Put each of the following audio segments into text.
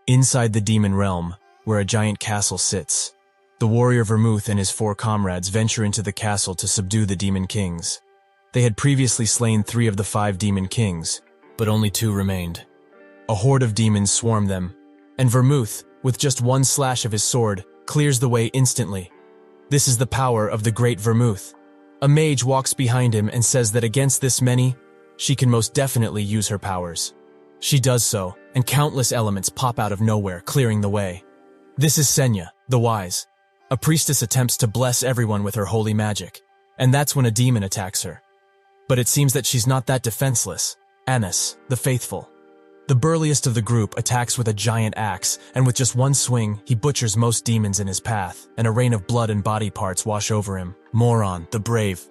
Inside the demon realm, where a giant castle sits, the warrior Vermouth and his 4 comrades venture into the castle to subdue the demon kings. They had previously slain 3 of the 5 demon kings, but only 2 remained. A horde of demons swarm them, and Vermouth, with just one slash of his sword, clears the way instantly. This is the power of the great Vermouth. A mage walks behind him and says that against this many, she can most definitely use her powers. She does so, and countless elements pop out of nowhere, clearing the way. This is Senya, the Wise. A priestess attempts to bless everyone with her holy magic, and that's when a demon attacks her. But it seems that she's not that defenseless. Annis, the Faithful. The burliest of the group attacks with a giant axe, and with just one swing, he butchers most demons in his path, and a rain of blood and body parts wash over him. Moron, the Brave.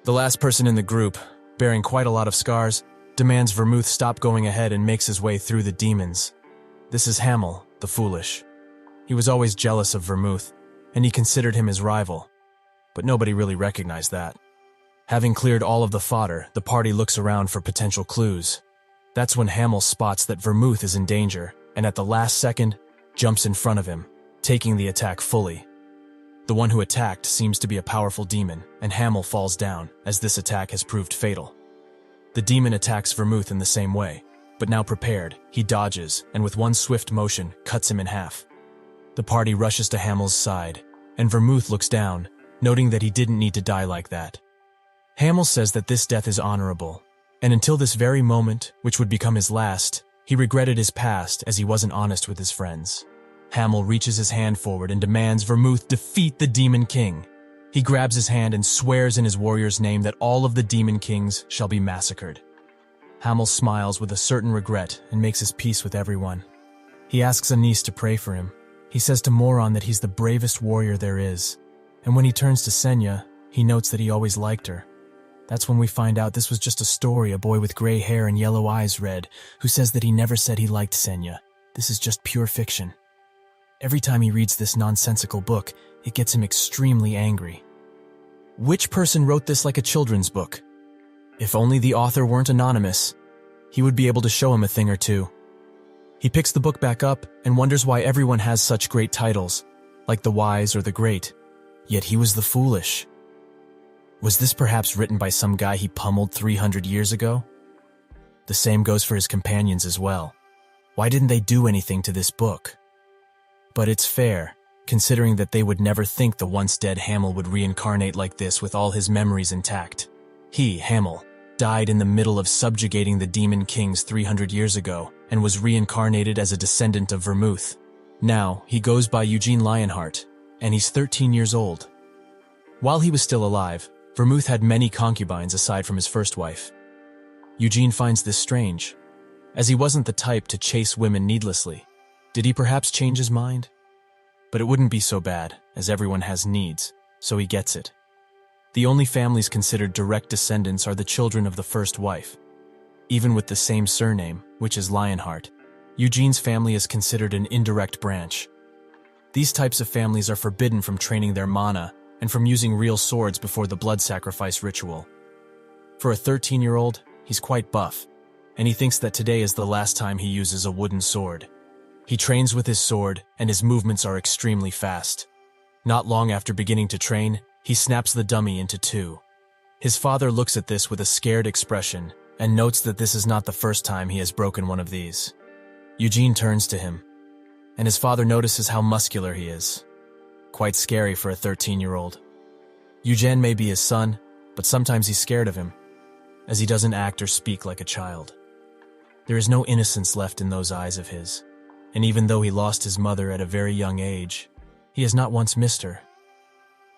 The last person in the group, bearing quite a lot of scars, demands Vermouth stop going ahead and makes his way through the demons. This is Hamel, the Foolish. He was always jealous of Vermouth, and he considered him his rival. But nobody really recognized that. Having cleared all of the fodder, the party looks around for potential clues. That's when Hamel spots that Vermouth is in danger, and at the last second, jumps in front of him, taking the attack fully. The one who attacked seems to be a powerful demon, and Hamel falls down, as this attack has proved fatal. The demon attacks Vermouth in the same way, but now prepared, he dodges, and with one swift motion, cuts him in half. The party rushes to Hamel's side, and Vermouth looks down, noting that he didn't need to die like that. Hamel says that this death is honorable, and until this very moment, which would become his last, he regretted his past as he wasn't honest with his friends. Hamel reaches his hand forward and demands Vermouth defeat the Demon King. He grabs his hand and swears in his warrior's name that all of the Demon Kings shall be massacred. Hamel smiles with a certain regret and makes his peace with everyone. He asks Anise to pray for him. He says to Moron that he's the bravest warrior there is, and when he turns to Senya, he notes that he always liked her. That's when we find out this was just a story a boy with gray hair and yellow eyes read, who says that he never said he liked Senya. This is just pure fiction. Every time he reads this nonsensical book, it gets him extremely angry. Which person wrote this like a children's book? If only the author weren't anonymous, he would be able to show him a thing or two. He picks the book back up and wonders why everyone has such great titles, like the Wise or the Great, yet he was the Foolish. Was this perhaps written by some guy he pummeled 300 years ago? The same goes for his companions as well. Why didn't they do anything to this book? But it's fair, considering that they would never think the once-dead Hamel would reincarnate like this with all his memories intact. He, Hamel, died in the middle of subjugating the Demon Kings 300 years ago and was reincarnated as a descendant of Vermouth. Now, he goes by Eugene Lionheart, and he's 13 years old. While he was still alive, Vermouth had many concubines aside from his first wife. Eugene finds this strange, as he wasn't the type to chase women needlessly. Did he perhaps change his mind? But it wouldn't be so bad, as everyone has needs, so he gets it. The only families considered direct descendants are the children of the first wife. Even with the same surname, which is Lionheart, Eugene's family is considered an indirect branch. These types of families are forbidden from training their mana and from using real swords before the blood sacrifice ritual. For a 13-year-old, he's quite buff, and he thinks that today is the last time he uses a wooden sword. He trains with his sword, and his movements are extremely fast. Not long after beginning to train, he snaps the dummy into 2. His father looks at this with a scared expression and notes that this is not the first time he has broken one of these. Eugene turns to him, and his father notices how muscular he is. Quite scary for a 13-year-old. Eugene may be his son, but sometimes he's scared of him, as he doesn't act or speak like a child. There is no innocence left in those eyes of his. And even though he lost his mother at a very young age, he has not once missed her.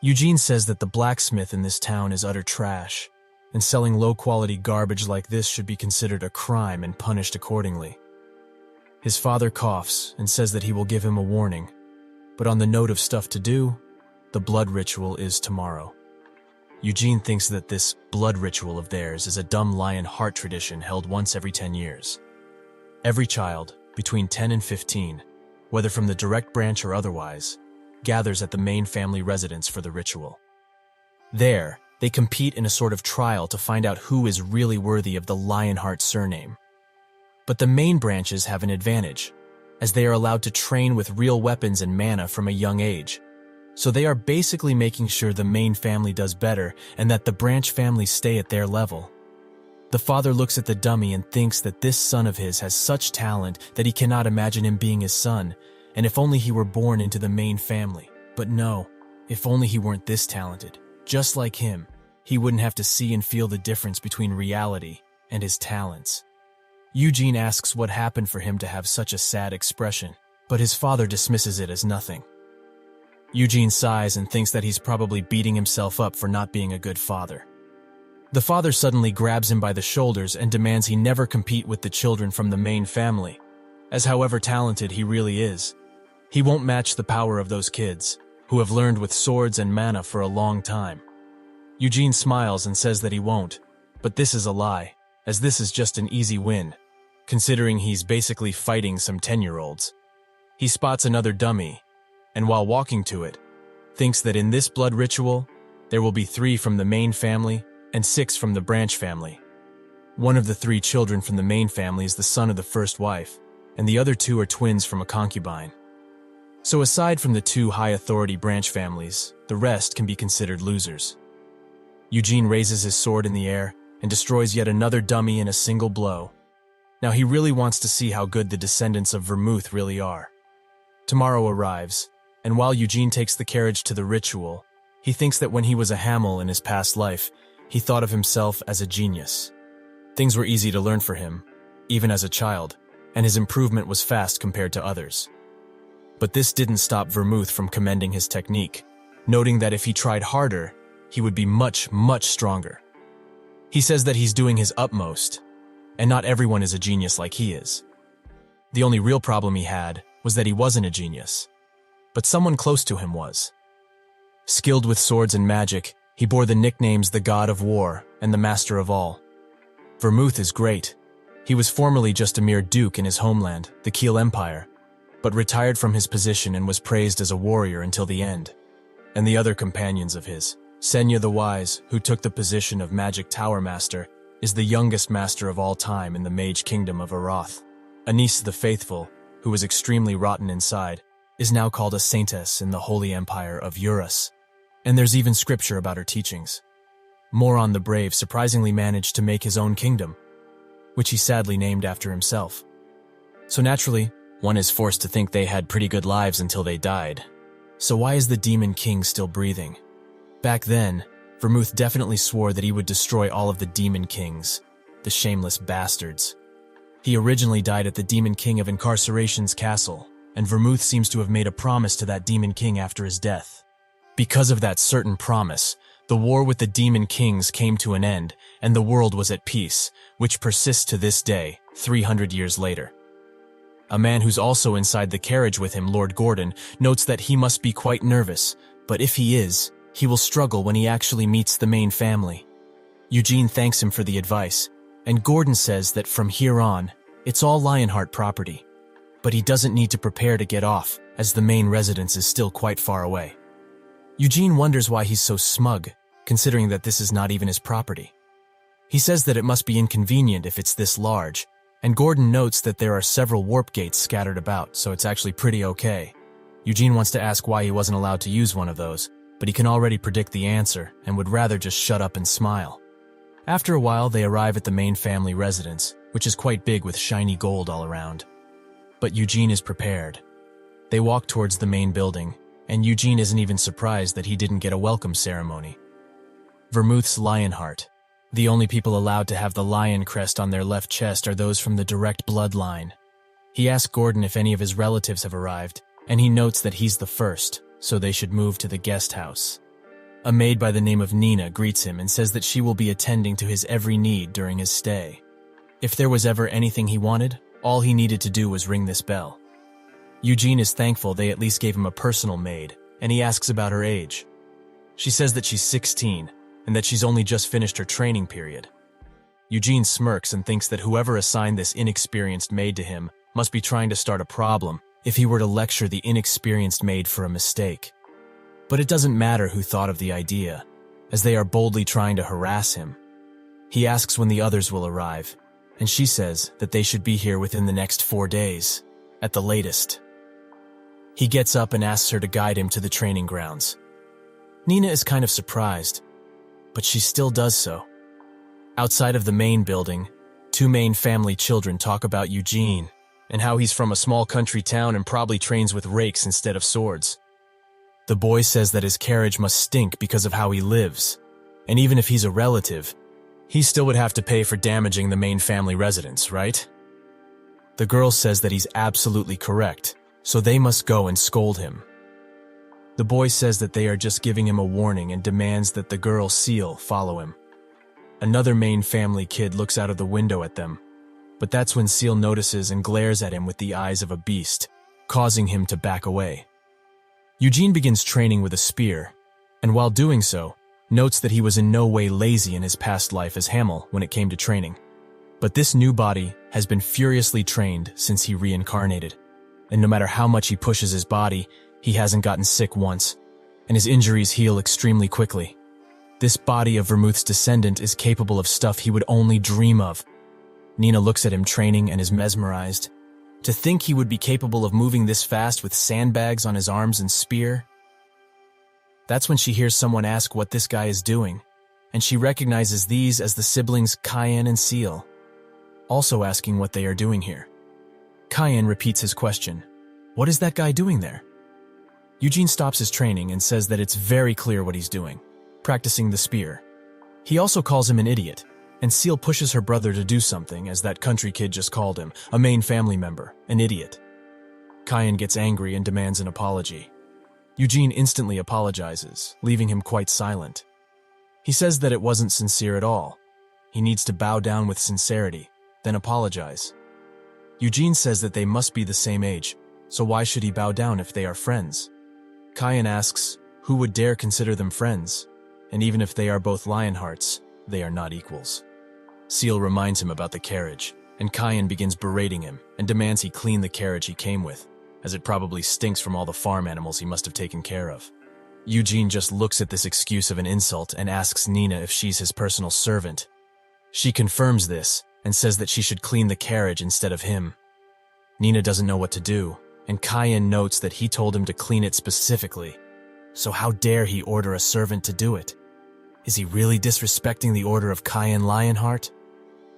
Eugene says that the blacksmith in this town is utter trash, and selling low-quality garbage like this should be considered a crime and punished accordingly. His father coughs and says that he will give him a warning, but on the note of stuff to do, the blood ritual is tomorrow. Eugene thinks that this blood ritual of theirs is a dumb lion heart tradition held once every 10 years. Every child, between 10 and 15, whether from the direct branch or otherwise, gathers at the main family residence for the ritual. There, they compete in a sort of trial to find out who is really worthy of the Lionheart surname. But the main branches have an advantage, as they are allowed to train with real weapons and mana from a young age. So they are basically making sure the main family does better and that the branch families stay at their level. The father looks at the dummy and thinks that this son of his has such talent that he cannot imagine him being his son, and if only he were born into the main family. But no, if only he weren't this talented. Just like him, he wouldn't have to see and feel the difference between reality and his talents. Eugene asks what happened for him to have such a sad expression, but his father dismisses it as nothing. Eugene sighs and thinks that he's probably beating himself up for not being a good father. The father suddenly grabs him by the shoulders and demands he never compete with the children from the main family, as however talented he really is, he won't match the power of those kids, who have learned with swords and mana for a long time. Eugene smiles and says that he won't, but this is a lie, as this is just an easy win, considering he's basically fighting some 10-year-olds. He spots another dummy, and while walking to it, thinks that in this blood ritual, there will be 3 from the main family and 6 from the branch family. One of the 3 children from the main family is the son of the first wife, and the other 2 are twins from a concubine. So aside from the 2 high-authority branch families, the rest can be considered losers. Eugene raises his sword in the air and destroys yet another dummy in a single blow. Now he really wants to see how good the descendants of Vermouth really are. Tomorrow arrives, and while Eugene takes the carriage to the ritual, he thinks that when he was a Hamel in his past life, he thought of himself as a genius. Things were easy to learn for him, even as a child, and his improvement was fast compared to others. But this didn't stop Vermouth from commending his technique, noting that if he tried harder, he would be much, much stronger. He says that he's doing his utmost, and not everyone is a genius like he is. The only real problem he had was that he wasn't a genius, but someone close to him was. Skilled with swords and magic, he bore the nicknames the God of War and the Master of All. Vermouth is great. He was formerly just a mere duke in his homeland, the Kiel Empire, but retired from his position and was praised as a warrior until the end. And the other companions of his, Senya the Wise, who took the position of Magic Tower Master, is the youngest master of all time in the Mage Kingdom of Aroth. Anise the Faithful, who was extremely rotten inside, is now called a saintess in the Holy Empire of Eurus. And there's even scripture about her teachings. Moron the Brave surprisingly managed to make his own kingdom, which he sadly named after himself. So naturally, one is forced to think they had pretty good lives until they died. So why is the Demon King still breathing? Back then, Vermouth definitely swore that he would destroy all of the Demon Kings, the shameless bastards. He originally died at the Demon King of Incarceration's castle, and Vermouth seems to have made a promise to that Demon King after his death. Because of that certain promise, the war with the Demon Kings came to an end, and the world was at peace, which persists to this day, 300 years later. A man who's also inside the carriage with him, Lord Gordon, notes that he must be quite nervous, but if he is, he will struggle when he actually meets the main family. Eugene thanks him for the advice, and Gordon says that from here on, it's all Lionheart property. But he doesn't need to prepare to get off, as the main residence is still quite far away. Eugene wonders why he's so smug, considering that this is not even his property. He says that it must be inconvenient if it's this large, and Gordon notes that there are several warp gates scattered about, so it's actually pretty okay. Eugene wants to ask why he wasn't allowed to use one of those, but he can already predict the answer and would rather just shut up and smile. After a while, they arrive at the main family residence, which is quite big with shiny gold all around. But Eugene is prepared. They walk towards the main building, and Eugene isn't even surprised that he didn't get a welcome ceremony. Vermouth's Lionheart. The only people allowed to have the lion crest on their left chest are those from the direct bloodline. He asks Gordon if any of his relatives have arrived, and he notes that he's the first, so they should move to the guest house. A maid by the name of Nina greets him and says that she will be attending to his every need during his stay. If there was ever anything he wanted, all he needed to do was ring this bell. Eugene is thankful they at least gave him a personal maid, and he asks about her age. She says that she's 16, and that she's only just finished her training period. Eugene smirks and thinks that whoever assigned this inexperienced maid to him must be trying to start a problem if he were to lecture the inexperienced maid for a mistake. But it doesn't matter who thought of the idea, as they are boldly trying to harass him. He asks when the others will arrive, and she says that they should be here within the next 4 days. at the latest. He gets up and asks her to guide him to the training grounds. Nina is kind of surprised, but she still does so. Outside of the main building, two main family children talk about Eugene and how he's from a small country town and probably trains with rakes instead of swords. The boy says that his carriage must stink because of how he lives, and even if he's a relative, he still would have to pay for damaging the main family residence, right? The girl says that he's absolutely correct, so they must go and scold him. The boy says that they are just giving him a warning and demands that the girl, Seal, follow him. Another main family kid looks out of the window at them, but that's when Seal notices and glares at him with the eyes of a beast, causing him to back away. Eugene begins training with a spear, and while doing so, notes that he was in no way lazy in his past life as Hamel when it came to training. But this new body has been furiously trained since he reincarnated, and no matter how much he pushes his body, he hasn't gotten sick once, and his injuries heal extremely quickly. This body of Vermouth's descendant is capable of stuff he would only dream of. Nina looks at him training and is mesmerized. To think he would be capable of moving this fast with sandbags on his arms and spear. That's when she hears someone ask what this guy is doing, and she recognizes these as the siblings Cayenne and Seal, also asking what they are doing here. Cayenne repeats his question, "What is that guy doing there?" Eugene stops his training and says that it's very clear what he's doing, practicing the spear. He also calls him an idiot, and Seal pushes her brother to do something, as that country kid just called him, a main family member, an idiot. Cayenne gets angry and demands an apology. Eugene instantly apologizes, leaving him quite silent. He says that it wasn't sincere at all. He needs to bow down with sincerity, then apologize. Eugene says that they must be the same age, so why should he bow down if they are friends? Cayenne asks, who would dare consider them friends? And even if they are both Lionhearts, they are not equals. Seal reminds him about the carriage, and Cayenne begins berating him and demands he clean the carriage he came with, as it probably stinks from all the farm animals he must have taken care of. Eugene just looks at this excuse of an insult and asks Nina if she's his personal servant. She confirms this and says that she should clean the carriage instead of him. Nina doesn't know what to do, and Cayenne notes that he told him to clean it specifically. So how dare he order a servant to do it? Is he really disrespecting the order of Cayenne Lionheart?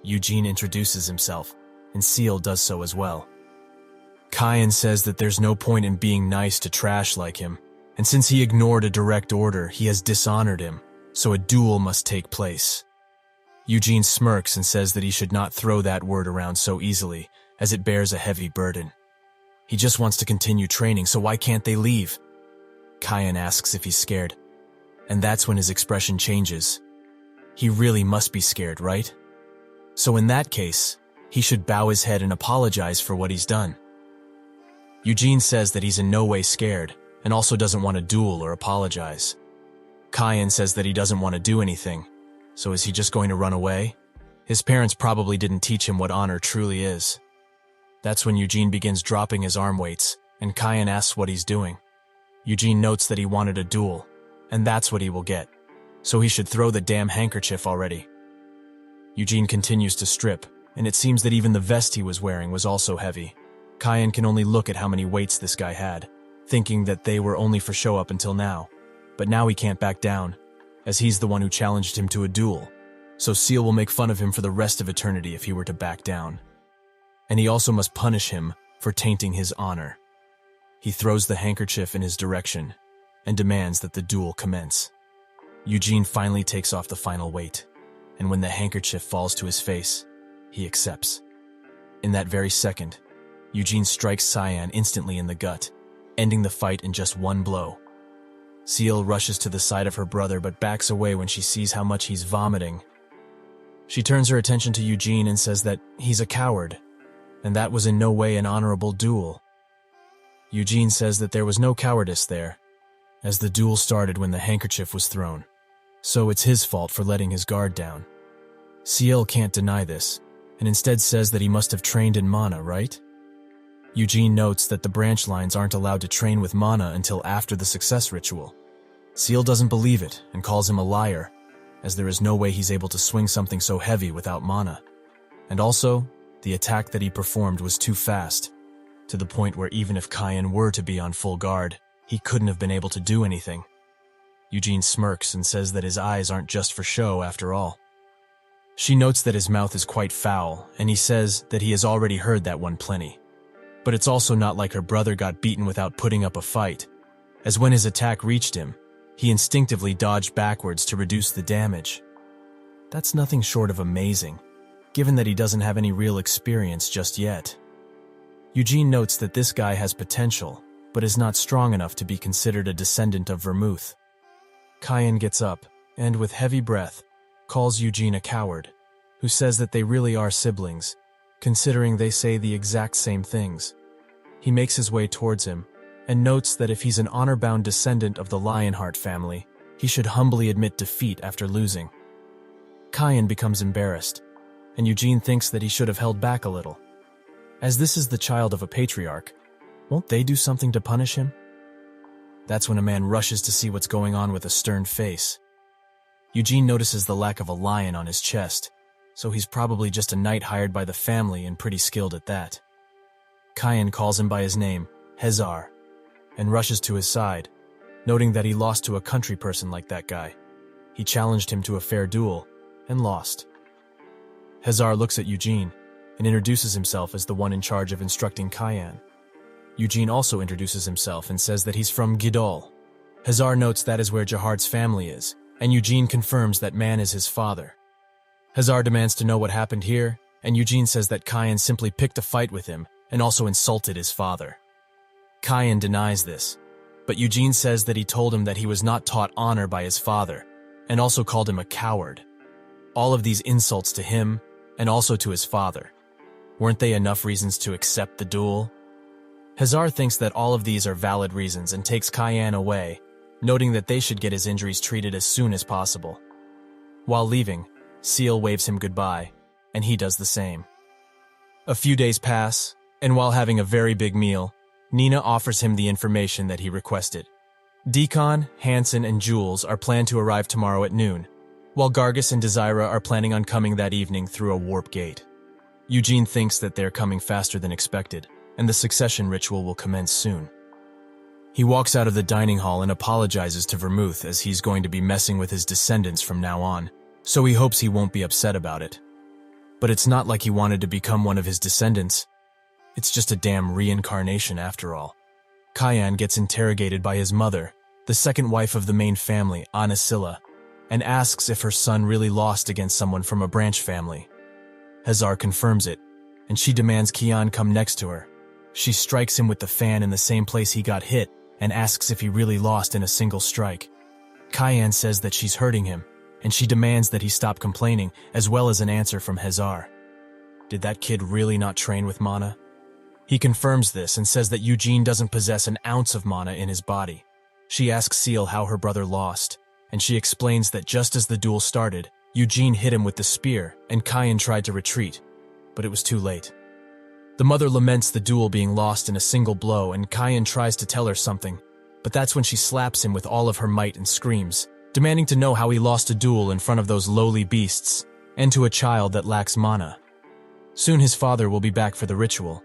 Eugene introduces himself, and Seal does so as well. Cayenne says that there's no point in being nice to trash like him, and since he ignored a direct order, he has dishonored him, so a duel must take place. Eugene smirks and says that he should not throw that word around so easily, as it bears a heavy burden. He just wants to continue training, so why can't they leave? Cayenne asks if he's scared, and that's when his expression changes. He really must be scared, right? So in that case, he should bow his head and apologize for what he's done. Eugene says that he's in no way scared, and also doesn't want to duel or apologize. Cayenne says that he doesn't want to do anything, so is he just going to run away? His parents probably didn't teach him what honor truly is. That's when Eugene begins dropping his arm weights, and Cayenne asks what he's doing. Eugene notes that he wanted a duel, and that's what he will get, so he should throw the damn handkerchief already. Eugene continues to strip, and it seems that even the vest he was wearing was also heavy. Cayenne can only look at how many weights this guy had, thinking that they were only for show up until now. But now he can't back down, as he's the one who challenged him to a duel, so Seal will make fun of him for the rest of eternity if he were to back down. And he also must punish him for tainting his honor. He throws the handkerchief in his direction and demands that the duel commence. Eugene finally takes off the final weight, and when the handkerchief falls to his face, he accepts. In that very second, Eugene strikes Cayenne instantly in the gut, ending the fight in just one blow. Seal rushes to the side of her brother but backs away when she sees how much he's vomiting. She turns her attention to Eugene and says that he's a coward, and that was in no way an honorable duel. Eugene says that there was no cowardice there, as the duel started when the handkerchief was thrown, so it's his fault for letting his guard down. Seal can't deny this, and instead says that he must have trained in mana, right? Eugene notes that the branch lines aren't allowed to train with mana until after the success ritual. Seal doesn't believe it and calls him a liar, as there is no way he's able to swing something so heavy without mana. And also, the attack that he performed was too fast. to the point where even if Kyan were to be on full guard, he couldn't have been able to do anything. Eugene smirks and says that his eyes aren't just for show after all. She notes that his mouth is quite foul, and he says that he has already heard that one plenty. But it's also not like her brother got beaten without putting up a fight, as when his attack reached him, he instinctively dodged backwards to reduce the damage. That's nothing short of amazing, given that he doesn't have any real experience just yet. Eugene notes that this guy has potential, but is not strong enough to be considered a descendant of Vermouth. Kyan gets up, and with heavy breath, calls Eugene a coward, who says that they really are siblings, considering they say the exact same things. He makes his way towards him, and notes that if he's an honor-bound descendant of the Lionheart family, he should humbly admit defeat after losing. Kyan becomes embarrassed, and Eugene thinks that he should have held back a little. As this is the child of a patriarch, won't they do something to punish him? That's when a man rushes to see what's going on with a stern face. Eugene notices the lack of a lion on his chest, so he's probably just a knight hired by the family and pretty skilled at that. Kyan calls him by his name, Hezar, and rushes to his side, noting that he lost to a country person like that guy. He challenged him to a fair duel, and lost. Hezar looks at Eugene, and introduces himself as the one in charge of instructing Kyan. Eugene also introduces himself and says that he's from Gidol. Hezar notes that is where Jahard's family is, and Eugene confirms that man is his father. Hezar demands to know what happened here, and Eugene says that Kyan simply picked a fight with him and also insulted his father. Kyan denies this, but Eugene says that he told him that he was not taught honor by his father, and also called him a coward. All of these insults to him, and also to his father. Weren't they enough reasons to accept the duel? Hezar thinks that all of these are valid reasons and takes Kyan away, noting that they should get his injuries treated as soon as possible. While leaving, Seal waves him goodbye, and he does the same. A few days pass, and while having a very big meal, Nina offers him the information that he requested. Deacon, Hansen, and Jules are planned to arrive tomorrow at noon, while Gargus and Desira are planning on coming that evening through a warp gate. Eugene thinks that they're coming faster than expected, and the succession ritual will commence soon. He walks out of the dining hall and apologizes to Vermouth as he's going to be messing with his descendants from now on, so he hopes he won't be upset about it. But it's not like he wanted to become one of his descendants. It's just a damn reincarnation after all. Kyan gets interrogated by his mother, the second wife of the main family, Anasilla, and asks if her son really lost against someone from a branch family. Hezar confirms it, and she demands Kyan come next to her. She strikes him with the fan in the same place he got hit and asks if he really lost in a single strike. Kyan says that she's hurting him, and she demands that he stop complaining, as well as an answer from Hezar. Did that kid really not train with mana? He confirms this and says that Eugene doesn't possess an ounce of mana in his body. She asks Seal how her brother lost, and she explains that just as the duel started, Eugene hit him with the spear, and Kyan tried to retreat, but it was too late. The mother laments the duel being lost in a single blow, and Kyan tries to tell her something, but that's when she slaps him with all of her might and screams, demanding to know how he lost a duel in front of those lowly beasts, and to a child that lacks mana. Soon his father will be back for the ritual.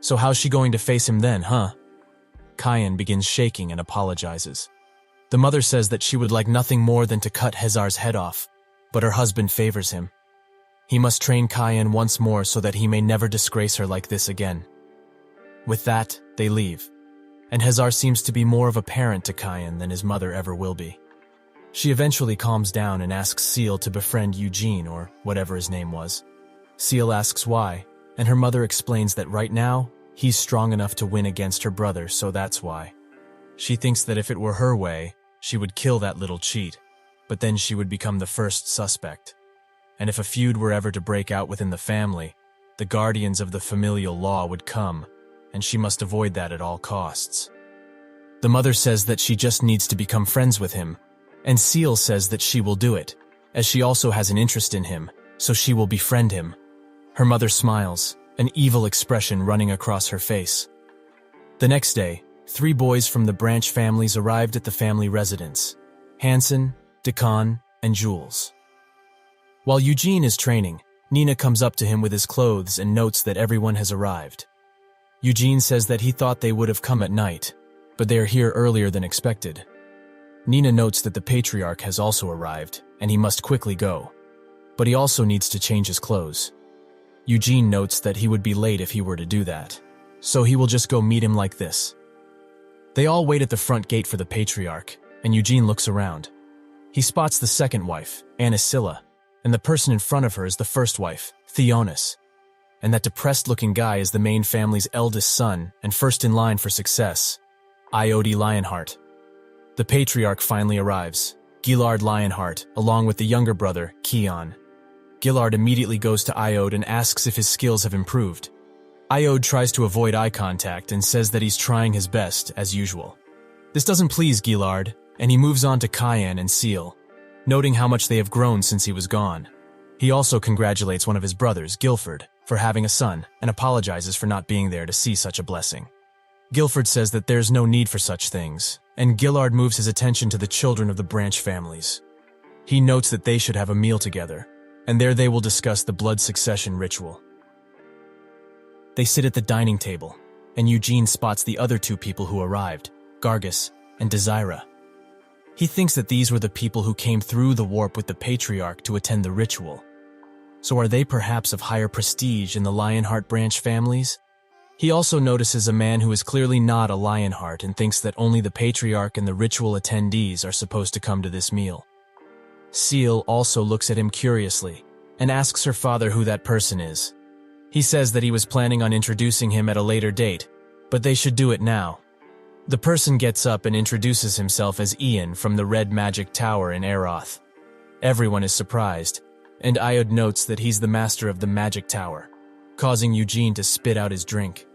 So how's she going to face him then, huh? Kyan begins shaking and apologizes. The mother says that she would like nothing more than to cut Hezar's head off, but her husband favors him. He must train Kyan once more so that he may never disgrace her like this again. With that, they leave, and Hezar seems to be more of a parent to Kyan than his mother ever will be. She eventually calms down and asks Seal to befriend Eugene, or whatever his name was. Seal asks why, and her mother explains that right now, he's strong enough to win against her brother, so that's why. She thinks that if it were her way, she would kill that little cheat, but then she would become the first suspect. And if a feud were ever to break out within the family, the guardians of the familial law would come, and she must avoid that at all costs. The mother says that she just needs to become friends with him, and Seal says that she will do it, as she also has an interest in him, so she will befriend him. Her mother smiles, an evil expression running across her face. The next day, 3 boys from the branch families arrived at the family residence: Hansen, Deacon, and Jules. While Eugene is training, Nina comes up to him with his clothes and notes that everyone has arrived. Eugene says that he thought they would have come at night, but they are here earlier than expected. Nina notes that the patriarch has also arrived, and he must quickly go. But he also needs to change his clothes. Eugene notes that he would be late if he were to do that, so he will just go meet him like this. They all wait at the front gate for the patriarch, and Eugene looks around. He spots the second wife, Anisilla, and the person in front of her is the first wife, Theonis. And that depressed-looking guy is the main family's eldest son and first in line for success, Iode Lionheart. The patriarch finally arrives, Gillard Lionheart, along with the younger brother, Keon. Gillard immediately goes to Iode and asks if his skills have improved. Iode tries to avoid eye contact and says that he's trying his best, as usual. This doesn't please Gillard, and he moves on to Cayenne and Seal, noting how much they have grown since he was gone. He also congratulates one of his brothers, Guilford, for having a son, and apologizes for not being there to see such a blessing. Guilford says that there's no need for such things, and Gillard moves his attention to the children of the branch families. He notes that they should have a meal together, and there they will discuss the blood succession ritual. They sit at the dining table, and Eugene spots the other two people who arrived, Gargus and Desira. He thinks that these were the people who came through the warp with the patriarch to attend the ritual. So are they perhaps of higher prestige in the Lionheart branch families? He also notices a man who is clearly not a Lionheart and thinks that only the patriarch and the ritual attendees are supposed to come to this meal. Seal also looks at him curiously and asks her father who that person is. He says that he was planning on introducing him at a later date, but they should do it now. The person gets up and introduces himself as Ian from the Red Magic Tower in Aeroth. Everyone is surprised, and Iode notes that he's the master of the Magic Tower, causing Eugene to spit out his drink.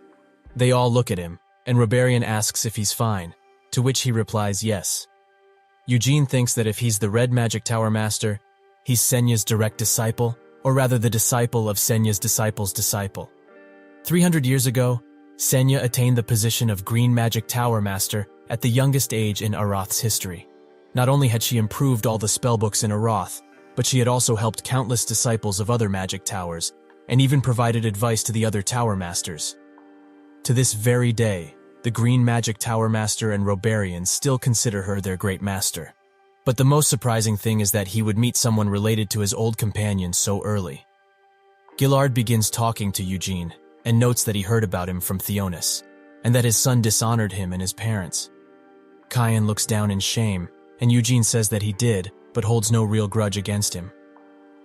They all look at him, and Roberian asks if he's fine, to which he replies yes. Eugene thinks that if he's the Red Magic Tower master, he's Senya's direct disciple, or rather the disciple of Senya's disciple's disciple. 300 years ago, Senya attained the position of Green Magic Tower Master at the youngest age in Aroth's history. Not only had she improved all the spellbooks in Aroth, but she had also helped countless disciples of other magic towers, and even provided advice to the other Tower Masters. To this very day, the Green Magic Tower Master and Roberian still consider her their great master. But the most surprising thing is that he would meet someone related to his old companion so early. Gillard begins talking to Eugene, and notes that he heard about him from Theonis, and that his son dishonored him and his parents. Cayenne looks down in shame, and Eugene says that he did, but holds no real grudge against him.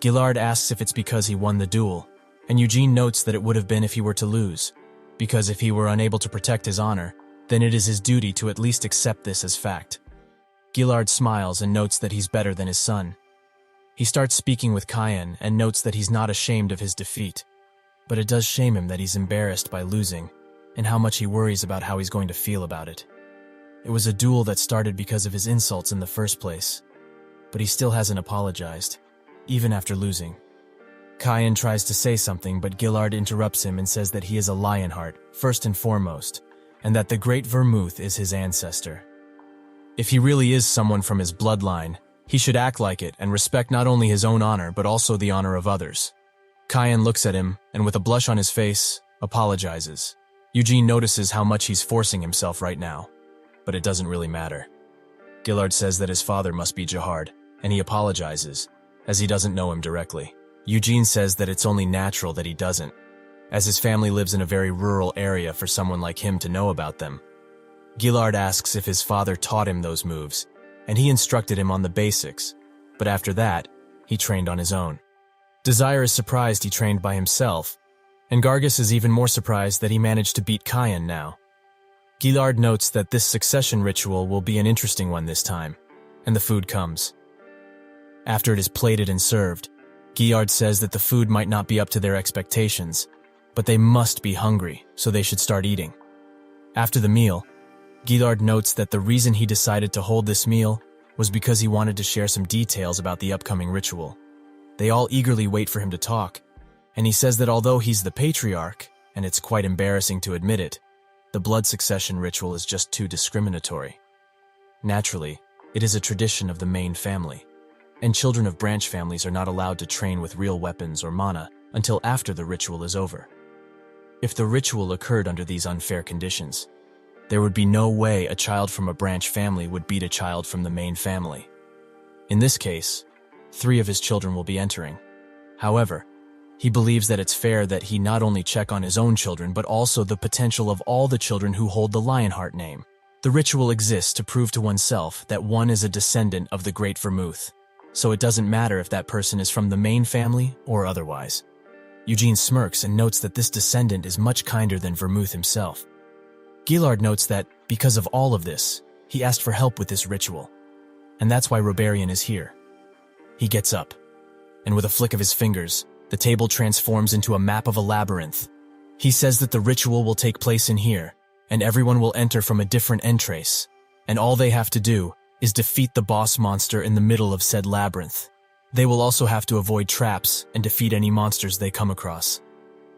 Gillard asks if it's because he won the duel, and Eugene notes that it would have been if he were to lose, because if he were unable to protect his honor, then it is his duty to at least accept this as fact. Gillard smiles and notes that he's better than his son. He starts speaking with Cayenne and notes that he's not ashamed of his defeat. But it does shame him that he's embarrassed by losing, and how much he worries about how he's going to feel about it. It was a duel that started because of his insults in the first place, but he still hasn't apologized, even after losing. Cayenne tries to say something, but Gillard interrupts him and says that he is a Lionheart, first and foremost, and that the great Vermouth is his ancestor. If he really is someone from his bloodline, he should act like it and respect not only his own honor but also the honor of others. Cayenne looks at him, and with a blush on his face, apologizes. Eugene notices how much he's forcing himself right now, but it doesn't really matter. Gillard says that his father must be Jahard, and he apologizes, as he doesn't know him directly. Eugene says that it's only natural that he doesn't, as his family lives in a very rural area for someone like him to know about them. Gillard asks if his father taught him those moves, and he instructed him on the basics, but after that, he trained on his own. Desire is surprised he trained by himself, and Gargus is even more surprised that he managed to beat Cayenne now. Gillard notes that this succession ritual will be an interesting one this time, and the food comes. After it is plated and served, Gillard says that the food might not be up to their expectations, but they must be hungry, so they should start eating. After the meal, Gillard notes that the reason he decided to hold this meal was because he wanted to share some details about the upcoming ritual. They all eagerly wait for him to talk, and he says that although he's the patriarch, and it's quite embarrassing to admit it, the blood succession ritual is just too discriminatory. Naturally, it is a tradition of the main family, and children of branch families are not allowed to train with real weapons or mana until after the ritual is over. if the ritual occurred under these unfair conditions. There would be no way a child from a branch family would beat a child from the main family. In this case, 3 of his children will be entering. However, he believes that it's fair that he not only check on his own children but also the potential of all the children who hold the Lionheart name. The ritual exists to prove to oneself that one is a descendant of the great Vermouth, so it doesn't matter if that person is from the main family or otherwise. Eugene smirks and notes that this descendant is much kinder than Vermouth himself. Gillard notes that, because of all of this, he asked for help with this ritual. And that's why Roberian is here. He gets up, and with a flick of his fingers, the table transforms into a map of a labyrinth. He says that the ritual will take place in here, and everyone will enter from a different entrance, and all they have to do is defeat the boss monster in the middle of said labyrinth. They will also have to avoid traps and defeat any monsters they come across.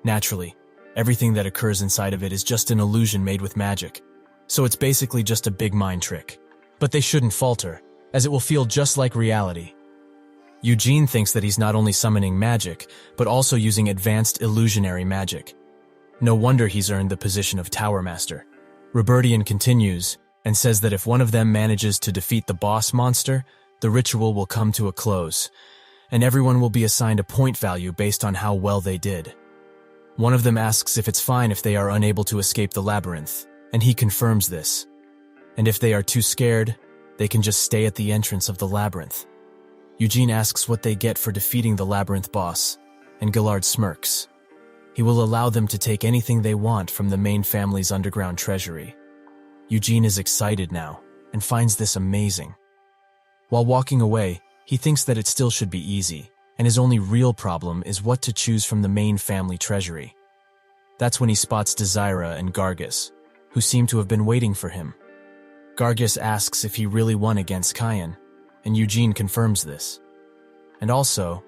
Naturally, everything that occurs inside of it is just an illusion made with magic, so it's basically just a big mind trick. But they shouldn't falter, as it will feel just like reality. Eugene thinks that he's not only summoning magic, but also using advanced illusionary magic. No wonder he's earned the position of Tower Master. Robertian continues and says that if one of them manages to defeat the boss monster, the ritual will come to a close, and everyone will be assigned a point value based on how well they did. One of them asks if it's fine if they are unable to escape the labyrinth, and he confirms this. And if they are too scared, they can just stay at the entrance of the labyrinth. Eugene asks what they get for defeating the labyrinth boss, and Gillard smirks. He will allow them to take anything they want from the main family's underground treasury. Eugene is excited now, and finds this amazing. While walking away, he thinks that it still should be easy, and his only real problem is what to choose from the main family treasury. That's when he spots Desira and Gargus, who seem to have been waiting for him. Gargus asks if he really won against Kyan, and Eugene confirms this. And also,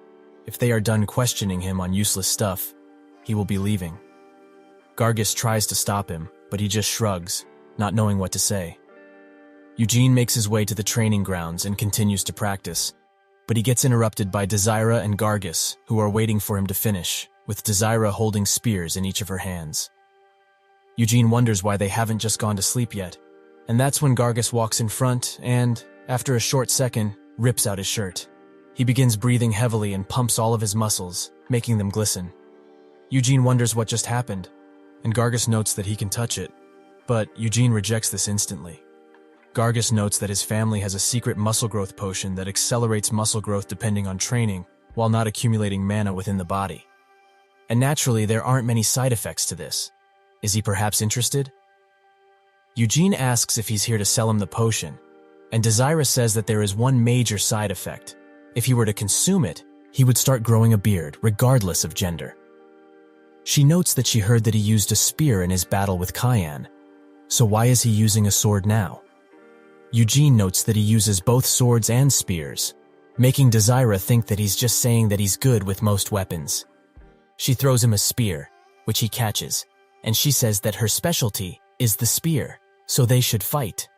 if they are done questioning him on useless stuff, he will be leaving. Gargus tries to stop him, but he just shrugs, not knowing what to say. Eugene makes his way to the training grounds and continues to practice, but he gets interrupted by Desira and Gargus, who are waiting for him to finish, with Desira holding spears in each of her hands. Eugene wonders why they haven't just gone to sleep yet, and that's when Gargus walks in front and, after a short second, rips out his shirt. He begins breathing heavily and pumps all of his muscles, making them glisten. Eugene wonders what just happened, and Gargus notes that he can touch it, but Eugene rejects this instantly. Gargus notes that his family has a secret muscle growth potion that accelerates muscle growth depending on training, while not accumulating mana within the body. And naturally, there aren't many side effects to this. Is he perhaps interested? Eugene asks if he's here to sell him the potion, and Desira says that there is one major side effect. If he were to consume it, he would start growing a beard, regardless of gender. She notes that she heard that he used a spear in his battle with Kyan, so why is he using a sword now? Eugene notes that he uses both swords and spears, making Desira think that he's just saying that he's good with most weapons. She throws him a spear, which he catches, and she says that her specialty is the spear, so they should fight.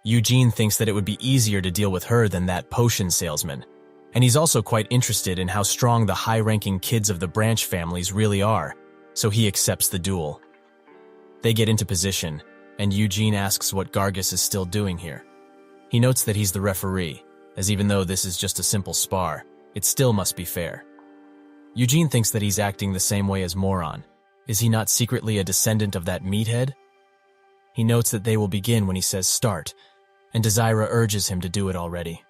Eugene thinks that it would be easier to deal with her than that potion salesman, and he's also quite interested in how strong the high-ranking kids of the branch families really are, so he accepts the duel. They get into position, and Eugene asks what Gargus is still doing here. He notes that he's the referee, as even though this is just a simple spar, it still must be fair. Eugene thinks that he's acting the same way as Moron. Is he not secretly a descendant of that meathead? He notes that they will begin when he says start, and Desira urges him to do it already.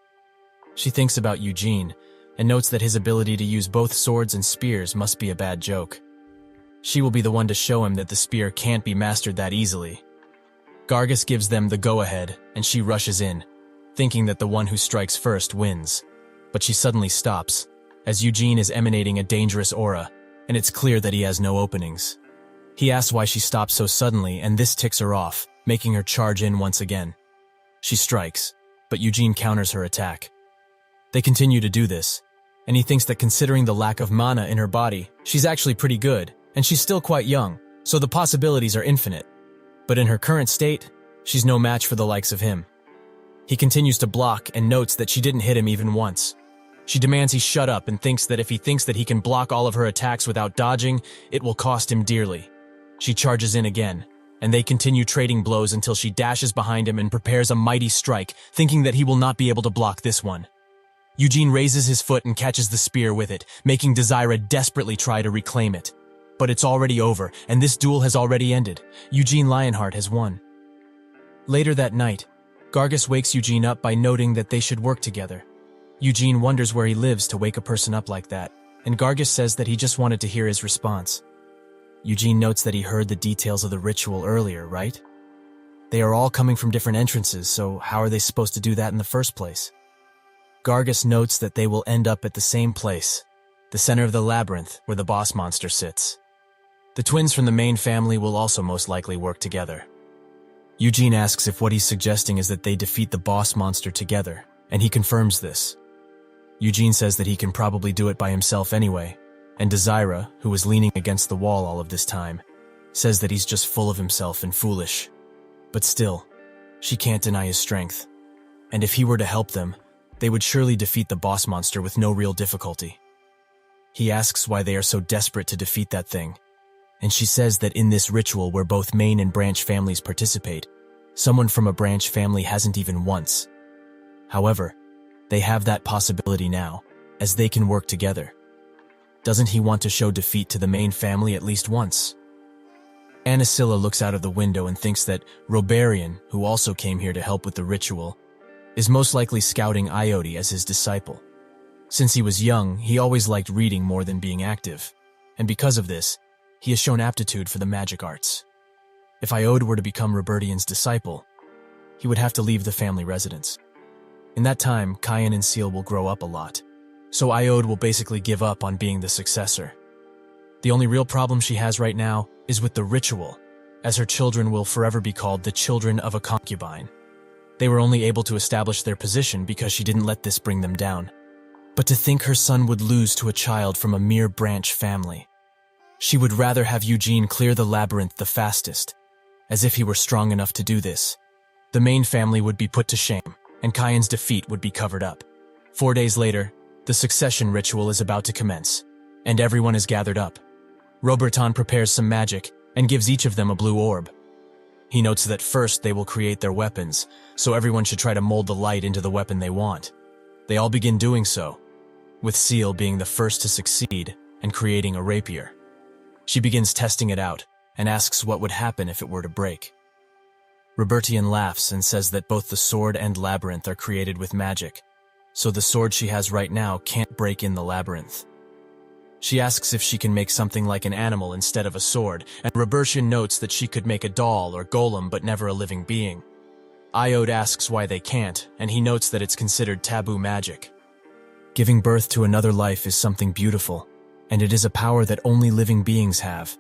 She thinks about Eugene, and notes that his ability to use both swords and spears must be a bad joke. She will be the one to show him that the spear can't be mastered that easily. Gargus gives them the go-ahead, and she rushes in, thinking that the one who strikes first wins. But she suddenly stops, as Eugene is emanating a dangerous aura, and it's clear that he has no openings. He asks why she stops so suddenly, and this ticks her off, making her charge in once again. She strikes, but Eugene counters her attack. They continue to do this, and he thinks that considering the lack of mana in her body, she's actually pretty good, and she's still quite young, so the possibilities are infinite. But in her current state, she's no match for the likes of him. He continues to block and notes that she didn't hit him even once. She demands he shut up and thinks that if he thinks that he can block all of her attacks without dodging, it will cost him dearly. She charges in again, and they continue trading blows until she dashes behind him and prepares a mighty strike, thinking that he will not be able to block this one. Eugene raises his foot and catches the spear with it, making Desire desperately try to reclaim it. But it's already over, and this duel has already ended. Eugene Lionheart has won. Later that night, Gargus wakes Eugene up by noting that they should work together. Eugene wonders where he lives to wake a person up like that, and Gargus says that he just wanted to hear his response. Eugene notes that he heard the details of the ritual earlier, right? They are all coming from different entrances, so how are they supposed to do that in the first place? Gargus notes that they will end up at the same place, the center of the labyrinth where the boss monster sits. The twins from the main family will also most likely work together. Eugene asks if what he's suggesting is that they defeat the boss monster together, and he confirms this. Eugene says that he can probably do it by himself anyway, and Desire, who was leaning against the wall all of this time, says that he's just full of himself and foolish. But still, she can't deny his strength. And if he were to help them, they would surely defeat the boss monster with no real difficulty. He asks why they are so desperate to defeat that thing, and she says that in this ritual where both main and branch families participate, someone from a branch family hasn't even once. However, they have that possibility now, as they can work together. Doesn't he want to show defeat to the main family at least once? Anasilla looks out of the window and thinks that Robarian, who also came here to help with the ritual, is most likely scouting Iode as his disciple. Since he was young, he always liked reading more than being active, and because of this, he has shown aptitude for the magic arts. If Iode were to become Robertian's disciple, he would have to leave the family residence. In that time, Kyan and Seal will grow up a lot, so Iode will basically give up on being the successor. The only real problem she has right now is with the ritual, as her children will forever be called the children of a concubine. They were only able to establish their position because she didn't let this bring them down. But to think her son would lose to a child from a mere branch family. She would rather have Eugene clear the labyrinth the fastest, as if he were strong enough to do this. The main family would be put to shame, and Kyan's defeat would be covered up. 4 days later, the succession ritual is about to commence, and everyone is gathered up. Roberton prepares some magic and gives each of them a blue orb. He notes that first they will create their weapons, so everyone should try to mold the light into the weapon they want. They all begin doing so, with Seal being the first to succeed and creating a rapier. She begins testing it out and asks what would happen if it were to break. Robertian laughs and says that both the sword and labyrinth are created with magic, so the sword she has right now can't break in the labyrinth. She asks if she can make something like an animal instead of a sword, and Robertian notes that she could make a doll or golem but never a living being. Iode asks why they can't, and he notes that it's considered taboo magic. Giving birth to another life is something beautiful, and it is a power that only living beings have.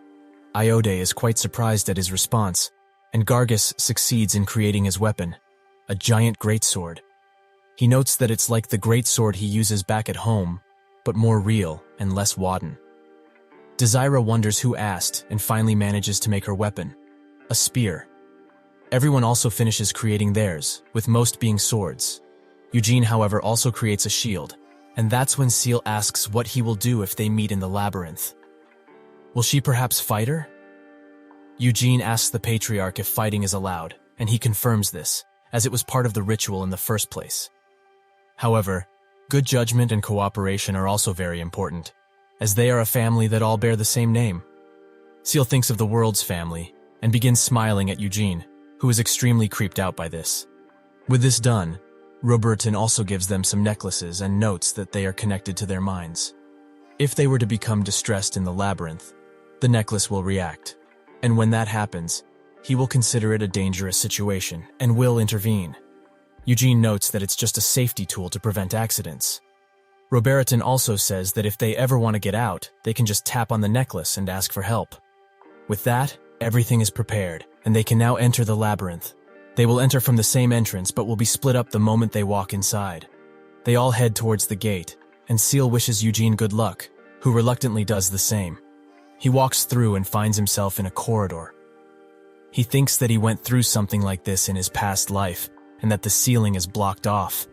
Iode is quite surprised at his response, and Gargus succeeds in creating his weapon, a giant greatsword. He notes that it's like the greatsword he uses back at home, but more real and less wadden. Desira wonders who asked and finally manages to make her weapon, a spear. Everyone also finishes creating theirs, with most being swords. Eugene, however, also creates a shield, and that's when Seal asks what he will do if they meet in the labyrinth. Will she perhaps fight her? Eugene asks the patriarch if fighting is allowed, and he confirms this, as it was part of the ritual in the first place. However, good judgment and cooperation are also very important, as they are a family that all bear the same name. Seal thinks of the world's family, and begins smiling at Eugene, who is extremely creeped out by this. With this done, Roberton also gives them some necklaces and notes that they are connected to their minds. If they were to become distressed in the labyrinth, the necklace will react, and when that happens, he will consider it a dangerous situation and will intervene. Eugene notes that it's just a safety tool to prevent accidents. Roberton also says that if they ever want to get out, they can just tap on the necklace and ask for help. With that, everything is prepared, and they can now enter the labyrinth. They will enter from the same entrance but will be split up the moment they walk inside. They all head towards the gate, and Seal wishes Eugene good luck, who reluctantly does the same. He walks through and finds himself in a corridor. He thinks that he went through something like this in his past life, and that the ceiling is blocked off.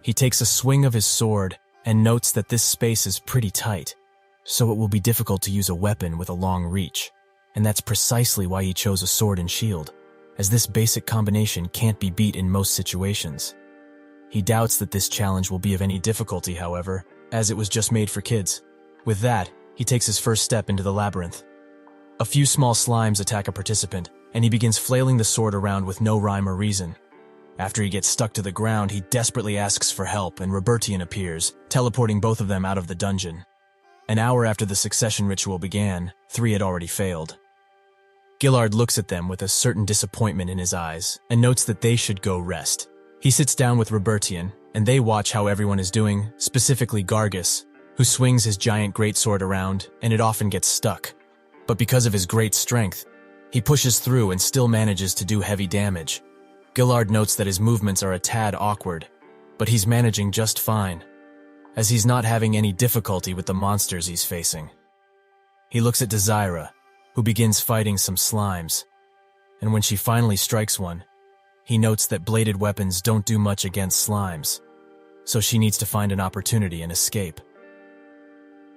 He takes a swing of his sword and notes that this space is pretty tight, so it will be difficult to use a weapon with a long reach, and that's precisely why he chose a sword and shield, as this basic combination can't be beat in most situations. He doubts that this challenge will be of any difficulty, however, as it was just made for kids. With that, he takes his first step into the labyrinth. A few small slimes attack a participant, and he begins flailing the sword around with no rhyme or reason. After he gets stuck to the ground, he desperately asks for help, and Robertian appears, teleporting both of them out of the dungeon. An hour after the succession ritual began, 3 had already failed. Gillard looks at them with a certain disappointment in his eyes, and notes that they should go rest. He sits down with Robertian, and they watch how everyone is doing, specifically Gargus, who swings his giant greatsword around, and it often gets stuck. But because of his great strength, he pushes through and still manages to do heavy damage. Gillard notes that his movements are a tad awkward, but he's managing just fine, as he's not having any difficulty with the monsters he's facing. He looks at Desira, who begins fighting some slimes, and when she finally strikes one, he notes that bladed weapons don't do much against slimes, so she needs to find an opportunity and escape.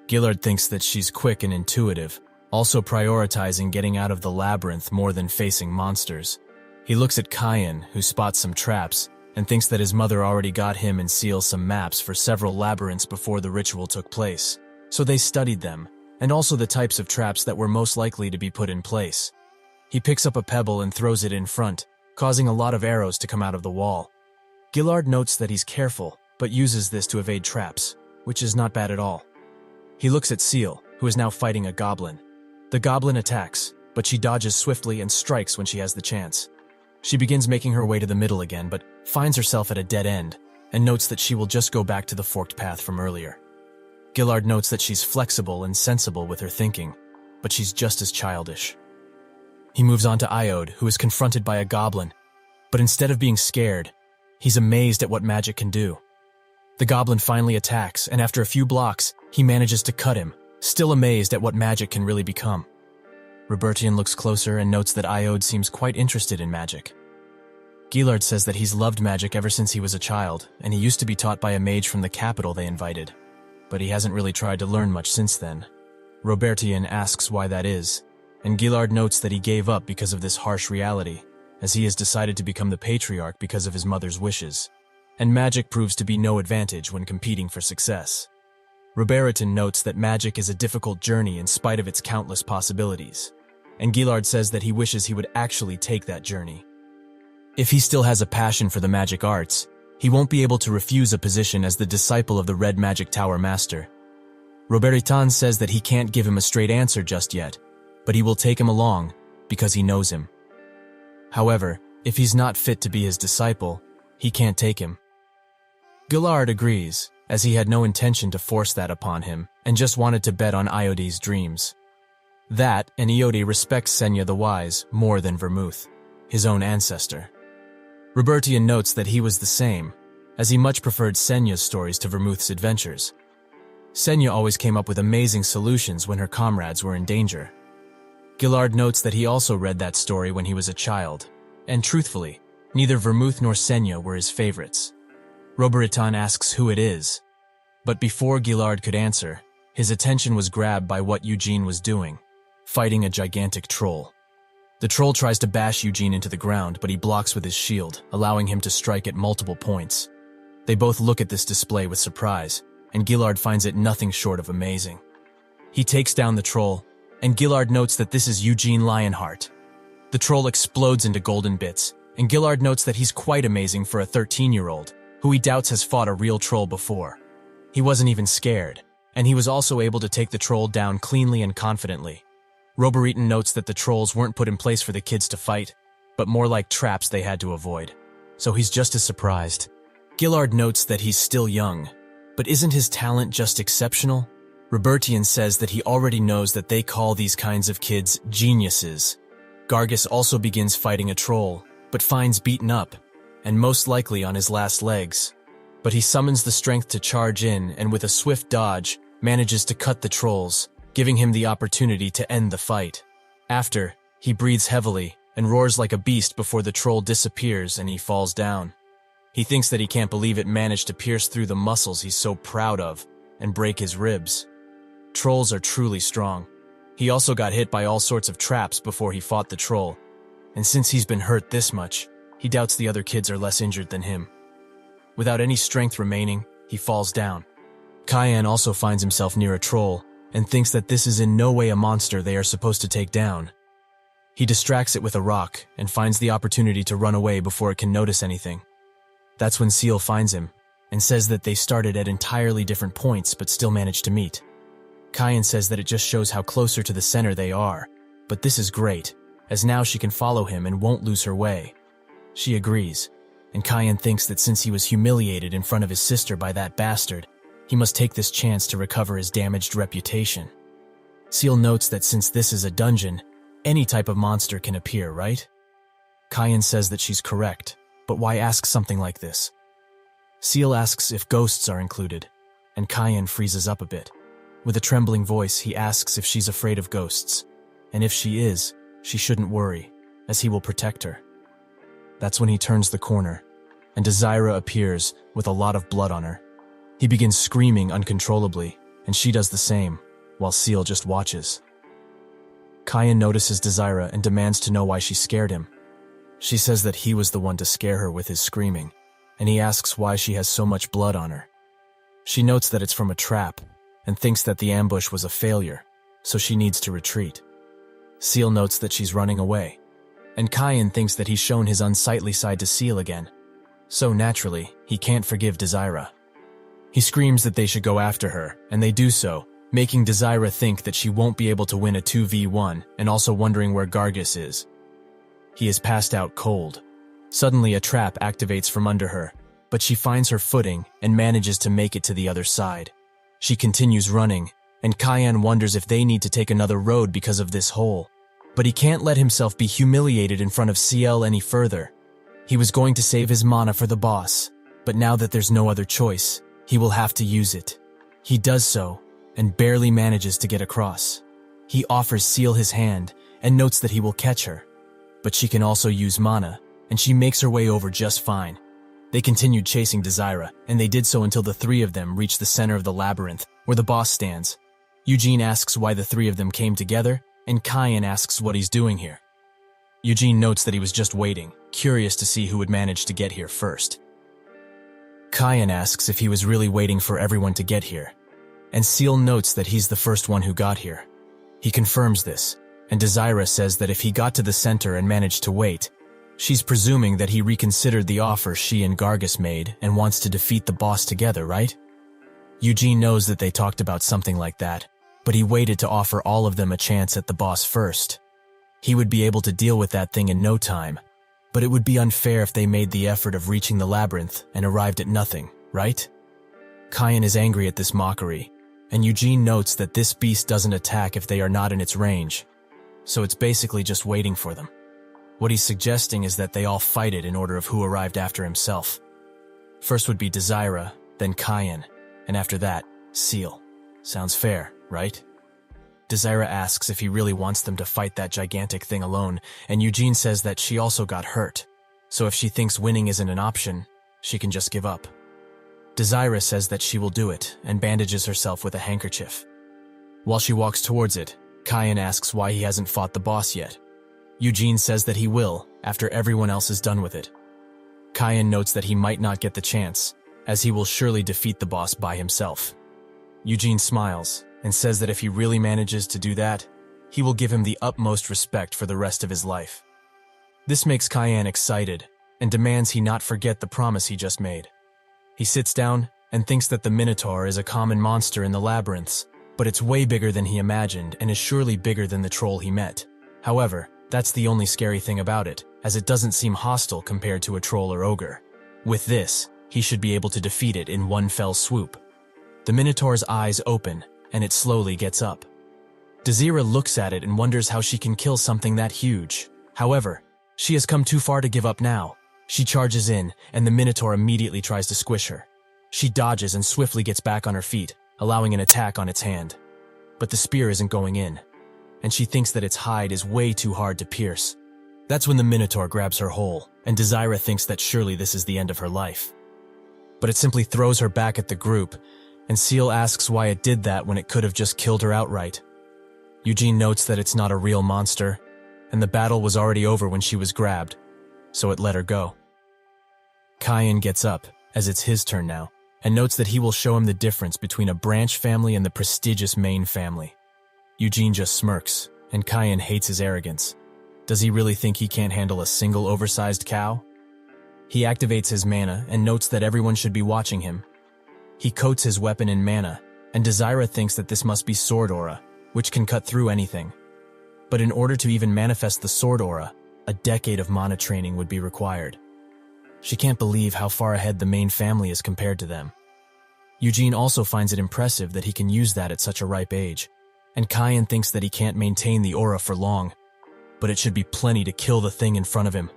Gillard thinks that she's quick and intuitive, also prioritizing getting out of the labyrinth more than facing monsters. He looks at Kyan, who spots some traps, and thinks that his mother already got him and Seal some maps for several labyrinths before the ritual took place, so they studied them, and also the types of traps that were most likely to be put in place. He picks up a pebble and throws it in front, causing a lot of arrows to come out of the wall. Gillard notes that he's careful, but uses this to evade traps, which is not bad at all. He looks at Seal, who is now fighting a goblin. The goblin attacks, but she dodges swiftly and strikes when she has the chance. She begins making her way to the middle again, but finds herself at a dead end, and notes that she will just go back to the forked path from earlier. Gillard notes that she's flexible and sensible with her thinking, but she's just as childish. He moves on to Iode, who is confronted by a goblin, but instead of being scared, he's amazed at what magic can do. The goblin finally attacks, and after a few blocks, he manages to cut him, still amazed at what magic can really become. Robertian looks closer and notes that Iode seems quite interested in magic. Gillard says that he's loved magic ever since he was a child, and he used to be taught by a mage from the capital they invited, but he hasn't really tried to learn much since then. Robertian asks why that is, and Gillard notes that he gave up because of this harsh reality, as he has decided to become the patriarch because of his mother's wishes, and magic proves to be no advantage when competing for success. Robertian notes that magic is a difficult journey in spite of its countless possibilities, and Gillard says that he wishes he would actually take that journey. If he still has a passion for the magic arts, he won't be able to refuse a position as the disciple of the Red Magic Tower Master. Robertian says that he can't give him a straight answer just yet, but he will take him along because he knows him. However, if he's not fit to be his disciple, he can't take him. Gillard agrees, as he had no intention to force that upon him and just wanted to bet on Iode's dreams. That, and Iode respects Senya the Wise more than Vermouth, his own ancestor. Robertian notes that he was the same, as he much preferred Senya's stories to Vermouth's adventures. Senya always came up with amazing solutions when her comrades were in danger. Gillard notes that he also read that story when he was a child, and truthfully, neither Vermouth nor Senya were his favorites. Robertian asks who it is, but before Gillard could answer, his attention was grabbed by what Eugene was doing, fighting a gigantic troll. The troll tries to bash Eugene into the ground, but he blocks with his shield, allowing him to strike at multiple points. They both look at this display with surprise, and Gillard finds it nothing short of amazing. He takes down the troll, and Gillard notes that this is Eugene Lionheart. The troll explodes into golden bits, and Gillard notes that he's quite amazing for a 13-year-old, who he doubts has fought a real troll before. He wasn't even scared, and he was also able to take the troll down cleanly and confidently. Robertian notes that the trolls weren't put in place for the kids to fight, but more like traps they had to avoid, so he's just as surprised. Gillard notes that he's still young, but isn't his talent just exceptional? Robertian says that he already knows that they call these kinds of kids geniuses. Gargus also begins fighting a troll, but finds beaten up, and most likely on his last legs. But he summons the strength to charge in and with a swift dodge, manages to cut the trolls, giving him the opportunity to end the fight. After, he breathes heavily and roars like a beast before the troll disappears and he falls down. He thinks that he can't believe it managed to pierce through the muscles he's so proud of and break his ribs. Trolls are truly strong. He also got hit by all sorts of traps before he fought the troll, and since he's been hurt this much, he doubts the other kids are less injured than him. Without any strength remaining, he falls down. Cayenne also finds himself near a troll and thinks that this is in no way a monster they are supposed to take down. He distracts it with a rock and finds the opportunity to run away before it can notice anything. That's when Seal finds him and says that they started at entirely different points but still managed to meet. Cayenne says that it just shows how closer to the center they are, but this is great, as now she can follow him and won't lose her way. She agrees, and Cayenne thinks that since he was humiliated in front of his sister by that bastard, he must take this chance to recover his damaged reputation. Seal notes that since this is a dungeon, any type of monster can appear, right? Cayenne says that she's correct, but why ask something like this? Seal asks if ghosts are included, and Cayenne freezes up a bit. With a trembling voice, he asks if she's afraid of ghosts, and if she is, she shouldn't worry, as he will protect her. That's when he turns the corner, and Desira appears with a lot of blood on her. He begins screaming uncontrollably, and she does the same, while Seal just watches. Cayenne notices Desira and demands to know why she scared him. She says that he was the one to scare her with his screaming, and he asks why she has so much blood on her. She notes that it's from a trap, and thinks that the ambush was a failure, so she needs to retreat. Seal notes that she's running away, and Cayenne thinks that he's shown his unsightly side to Seal again. So naturally, he can't forgive Desira. He screams that they should go after her, and they do so, making Desira think that she won't be able to win a 2v1 and also wondering where Gargus is. He is passed out cold. Suddenly a trap activates from under her, but she finds her footing and manages to make it to the other side. She continues running, and Cayenne wonders if they need to take another road because of this hole. But he can't let himself be humiliated in front of CL any further. He was going to save his mana for the boss, but now that there's no other choice, he will have to use it. He does so, and barely manages to get across. He offers Seal his hand, and notes that he will catch her. But she can also use mana, and she makes her way over just fine. They continued chasing Desira, and they did so until the three of them reached the center of the labyrinth, where the boss stands. Eugene asks why the three of them came together, and Cayenne asks what he's doing here. Eugene notes that he was just waiting, curious to see who would manage to get here first. Cayenne asks if he was really waiting for everyone to get here, and Seal notes that he's the first one who got here. He confirms this, and Desira says that if he got to the center and managed to wait, she's presuming that he reconsidered the offer she and Gargus made and wants to defeat the boss together, right? Eugene knows that they talked about something like that, but he waited to offer all of them a chance at the boss first. He would be able to deal with that thing in no time, but it would be unfair if they made the effort of reaching the labyrinth and arrived at nothing, right? Cayenne is angry at this mockery, and Eugene notes that this beast doesn't attack if they are not in its range, so it's basically just waiting for them. What he's suggesting is that they all fight it in order of who arrived after himself. First would be Desira, then Cayenne, and after that, Seal. Sounds fair, right? Desira asks if he really wants them to fight that gigantic thing alone, and Eugene says that she also got hurt, so if she thinks winning isn't an option, she can just give up. Desira says that she will do it, and bandages herself with a handkerchief. While she walks towards it, Cayenne asks why he hasn't fought the boss yet. Eugene says that he will, after everyone else is done with it. Cayenne notes that he might not get the chance, as he will surely defeat the boss by himself. Eugene smiles, and says that if he really manages to do that, he will give him the utmost respect for the rest of his life. This makes Cayenne excited, and demands he not forget the promise he just made. He sits down, and thinks that the Minotaur is a common monster in the labyrinths, but it's way bigger than he imagined and is surely bigger than the troll he met. However, that's the only scary thing about it, as it doesn't seem hostile compared to a troll or ogre. With this, he should be able to defeat it in one fell swoop. The Minotaur's eyes open, and it slowly gets up. Desira looks at it and wonders how she can kill something that huge. However, she has come too far to give up now. She charges in, and the Minotaur immediately tries to squish her. She dodges and swiftly gets back on her feet, allowing an attack on its hand. But the spear isn't going in, and she thinks that its hide is way too hard to pierce. That's when the Minotaur grabs her whole, and Desira thinks that surely this is the end of her life. But it simply throws her back at the group, and Seal asks why it did that when it could have just killed her outright. Eugene notes that it's not a real monster, and the battle was already over when she was grabbed, so it let her go. Kyan gets up, as it's his turn now, and notes that he will show him the difference between a branch family and the prestigious main family. Eugene just smirks, and Kyan hates his arrogance. Does he really think he can't handle a single oversized cow? He activates his mana and notes that everyone should be watching him. He coats his weapon in mana, and Desira thinks that this must be sword aura, which can cut through anything. But in order to even manifest the sword aura, a decade of mana training would be required. She can't believe how far ahead the main family is compared to them. Eugene also finds it impressive that he can use that at such a ripe age, and Kyan thinks that he can't maintain the aura for long, but it should be plenty to kill the thing in front of him.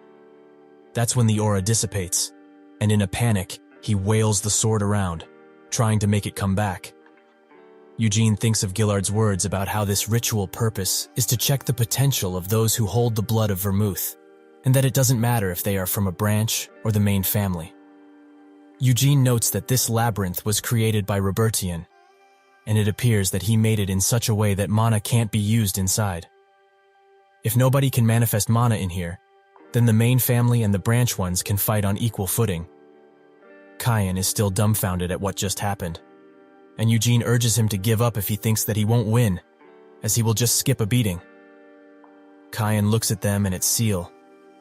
That's when the aura dissipates, and in a panic, he wails the sword around, trying to make it come back. Eugene thinks of Gillard's words about how this ritual purpose is to check the potential of those who hold the blood of Vermouth, and that it doesn't matter if they are from a branch or the main family. Eugene notes that this labyrinth was created by Robertian, and it appears that he made it in such a way that mana can't be used inside. If nobody can manifest mana in here, then the main family and the branch ones can fight on equal footing. Kyan is still dumbfounded at what just happened, and Eugene urges him to give up if he thinks that he won't win, as he will just skip a beating. Kyan looks at them and at Seal,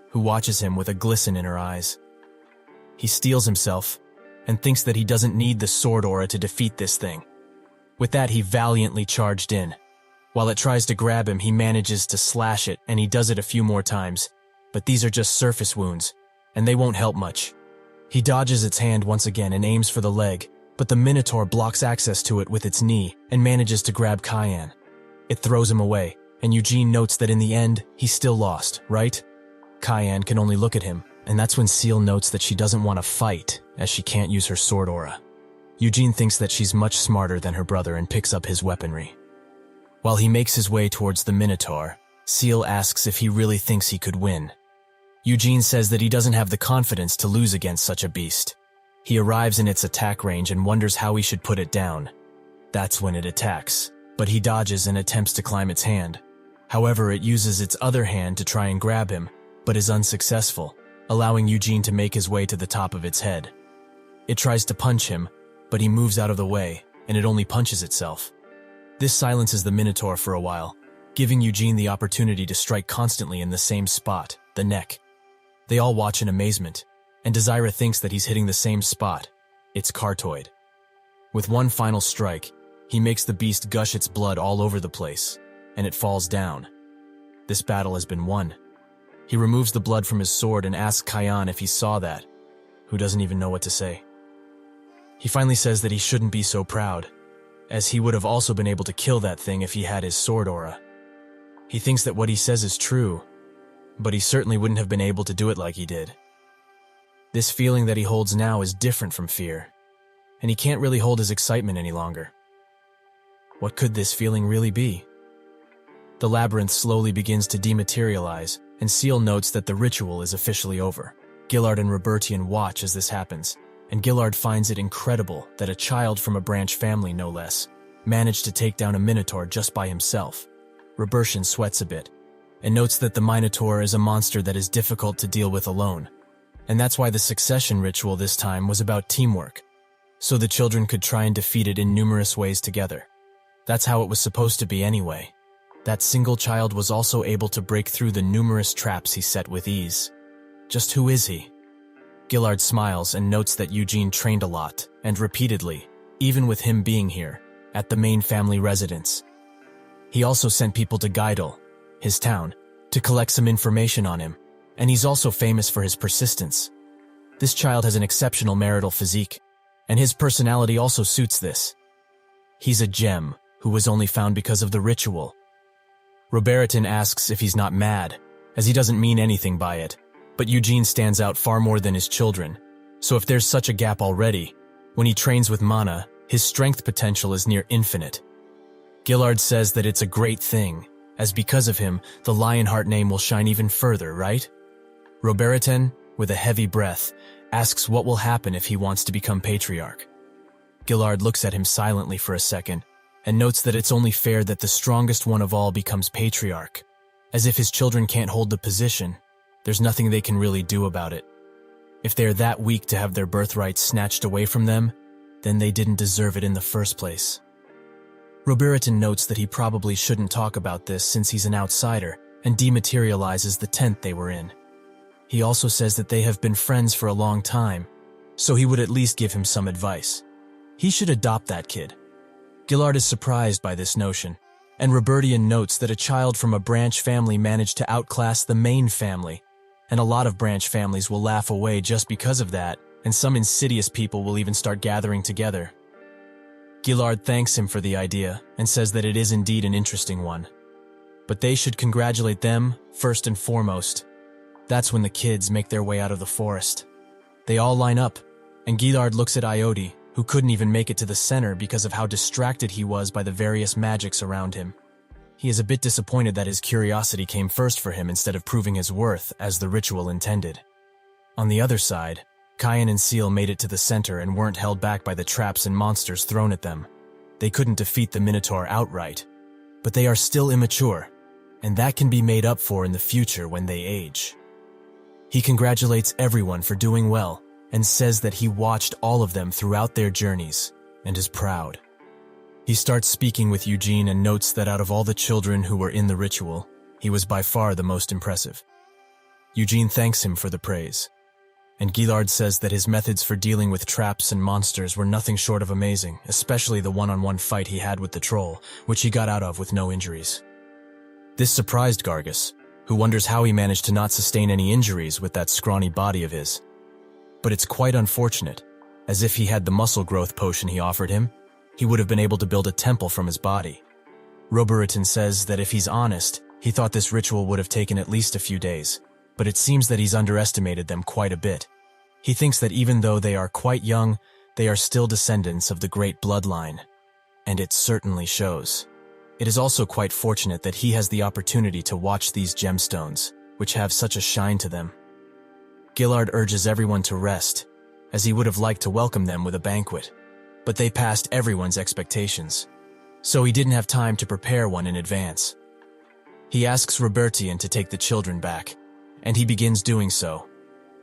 who watches him with a glisten in her eyes. He steels himself, and thinks that he doesn't need the sword aura to defeat this thing. With that, he valiantly charged in. While it tries to grab him, he manages to slash it, and he does it a few more times, but these are just surface wounds, and they won't help much. He dodges its hand once again and aims for the leg, but the Minotaur blocks access to it with its knee and manages to grab Kyan. It throws him away, and Eugene notes that in the end, he still lost, right? Kyan can only look at him, and that's when Seal notes that she doesn't want to fight, as she can't use her sword aura. Eugene thinks that she's much smarter than her brother and picks up his weaponry. While he makes his way towards the Minotaur, Seal asks if he really thinks he could win. Eugene says that he doesn't have the confidence to lose against such a beast. He arrives in its attack range and wonders how he should put it down. That's when it attacks, but he dodges and attempts to climb its hand. However, it uses its other hand to try and grab him, but is unsuccessful, allowing Eugene to make his way to the top of its head. It tries to punch him, but he moves out of the way, and it only punches itself. This silences the Minotaur for a while, giving Eugene the opportunity to strike constantly in the same spot, the neck. They all watch in amazement, and Desira thinks that he's hitting the same spot, its cartoid. With one final strike, he makes the beast gush its blood all over the place, and it falls down. This battle has been won. He removes the blood from his sword and asks Kyan if he saw that, who doesn't even know what to say. He finally says that he shouldn't be so proud, as he would have also been able to kill that thing if he had his sword aura. He thinks that what he says is true, but he certainly wouldn't have been able to do it like he did. This feeling that he holds now is different from fear, and he can't really hold his excitement any longer. What could this feeling really be? The labyrinth slowly begins to dematerialize, and Seal notes that the ritual is officially over. Gillard and Robertian watch as this happens, and Gillard finds it incredible that a child from a branch family, no less, managed to take down a Minotaur just by himself. Robertian sweats a bit, and notes that the Minotaur is a monster that is difficult to deal with alone, and that's why the succession ritual this time was about teamwork, so the children could try and defeat it in numerous ways together. That's how it was supposed to be anyway. That single child was also able to break through the numerous traps he set with ease. Just who is he? Gillard smiles and notes that Eugene trained a lot, and repeatedly, even with him being here, at the main family residence. He also sent people to Geidel, his town, to collect some information on him, and he's also famous for his persistence. This child has an exceptional marital physique, and his personality also suits this. He's a gem who was only found because of the ritual. Robertian asks if he's not mad, as he doesn't mean anything by it, but Eugene stands out far more than his children, so if there's such a gap already, when he trains with mana, his strength potential is near infinite. Gillard says that it's a great thing, as because of him, the Lionheart name will shine even further, right? Robertin, with a heavy breath, asks what will happen if he wants to become patriarch. Gillard looks at him silently for a second, and notes that it's only fair that the strongest one of all becomes patriarch. As if his children can't hold the position, there's nothing they can really do about it. If they're that weak to have their birthright snatched away from them, then they didn't deserve it in the first place. Robertin notes that he probably shouldn't talk about this since he's an outsider, and dematerializes the tent they were in. He also says that they have been friends for a long time, so he would at least give him some advice. He should adopt that kid. Gillard is surprised by this notion, and Robertian notes that a child from a branch family managed to outclass the main family, and a lot of branch families will laugh away just because of that, and some insidious people will even start gathering together. Gillard thanks him for the idea, and says that it is indeed an interesting one. But they should congratulate them, first and foremost. That's when the kids make their way out of the forest. They all line up, and Gillard looks at Ioti, who couldn't even make it to the center because of how distracted he was by the various magics around him. He is a bit disappointed that his curiosity came first for him instead of proving his worth as the ritual intended. On the other side, Cayenne and Seal made it to the center and weren't held back by the traps and monsters thrown at them. They couldn't defeat the Minotaur outright, but they are still immature, and that can be made up for in the future when they age. He congratulates everyone for doing well, and says that he watched all of them throughout their journeys, and is proud. He starts speaking with Eugene and notes that out of all the children who were in the ritual, he was by far the most impressive. Eugene thanks him for the praise, and Gillard says that his methods for dealing with traps and monsters were nothing short of amazing, especially the one-on-one fight he had with the troll, which he got out of with no injuries. This surprised Gargus, who wonders how he managed to not sustain any injuries with that scrawny body of his. But it's quite unfortunate, as if he had the muscle growth potion he offered him, he would have been able to build a temple from his body. Robertin says that if he's honest, he thought this ritual would have taken at least a few days, but it seems that he's underestimated them quite a bit. He thinks that even though they are quite young, they are still descendants of the great bloodline, and it certainly shows. It is also quite fortunate that he has the opportunity to watch these gemstones, which have such a shine to them. Gillard urges everyone to rest, as he would have liked to welcome them with a banquet, but they passed everyone's expectations, so he didn't have time to prepare one in advance. He asks Robertian to take the children back, and he begins doing so,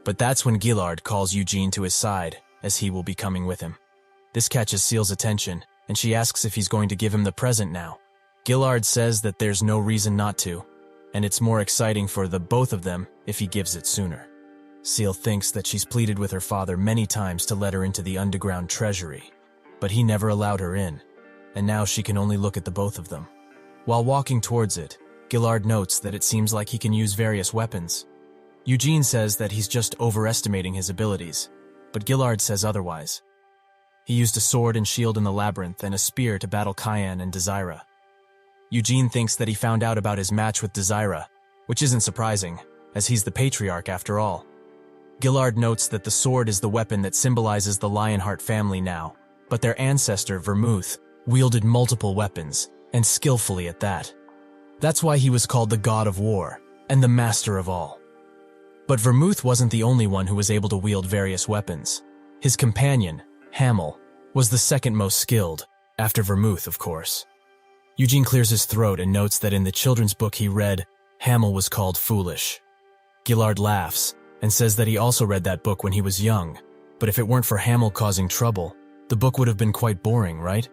but that's when Gillard calls Eugene to his side, as he will be coming with him. This catches Seal's attention, and she asks if he's going to give him the present now. Gillard says that there's no reason not to, and it's more exciting for the both of them if he gives it sooner. Seal thinks that she's pleaded with her father many times to let her into the underground treasury, but he never allowed her in, and now she can only look at the both of them. While walking towards it, Gillard notes that it seems like he can use various weapons. Eugene says that he's just overestimating his abilities, but Gillard says otherwise. He used a sword and shield in the labyrinth and a spear to battle Cayenne and Desira. Eugene thinks that he found out about his match with Desira, which isn't surprising, as he's the patriarch after all. Gillard notes that the sword is the weapon that symbolizes the Lionheart family now, but their ancestor, Vermouth, wielded multiple weapons, and skillfully at that. That's why he was called the God of War, and the Master of all. But Vermouth wasn't the only one who was able to wield various weapons. His companion, Hamel, was the second most skilled, after Vermouth, of course. Eugene clears his throat and notes that in the children's book he read, Hamel was called foolish. Gillard laughs, and says that he also read that book when he was young, but if it weren't for Hamel causing trouble, the book would have been quite boring, right?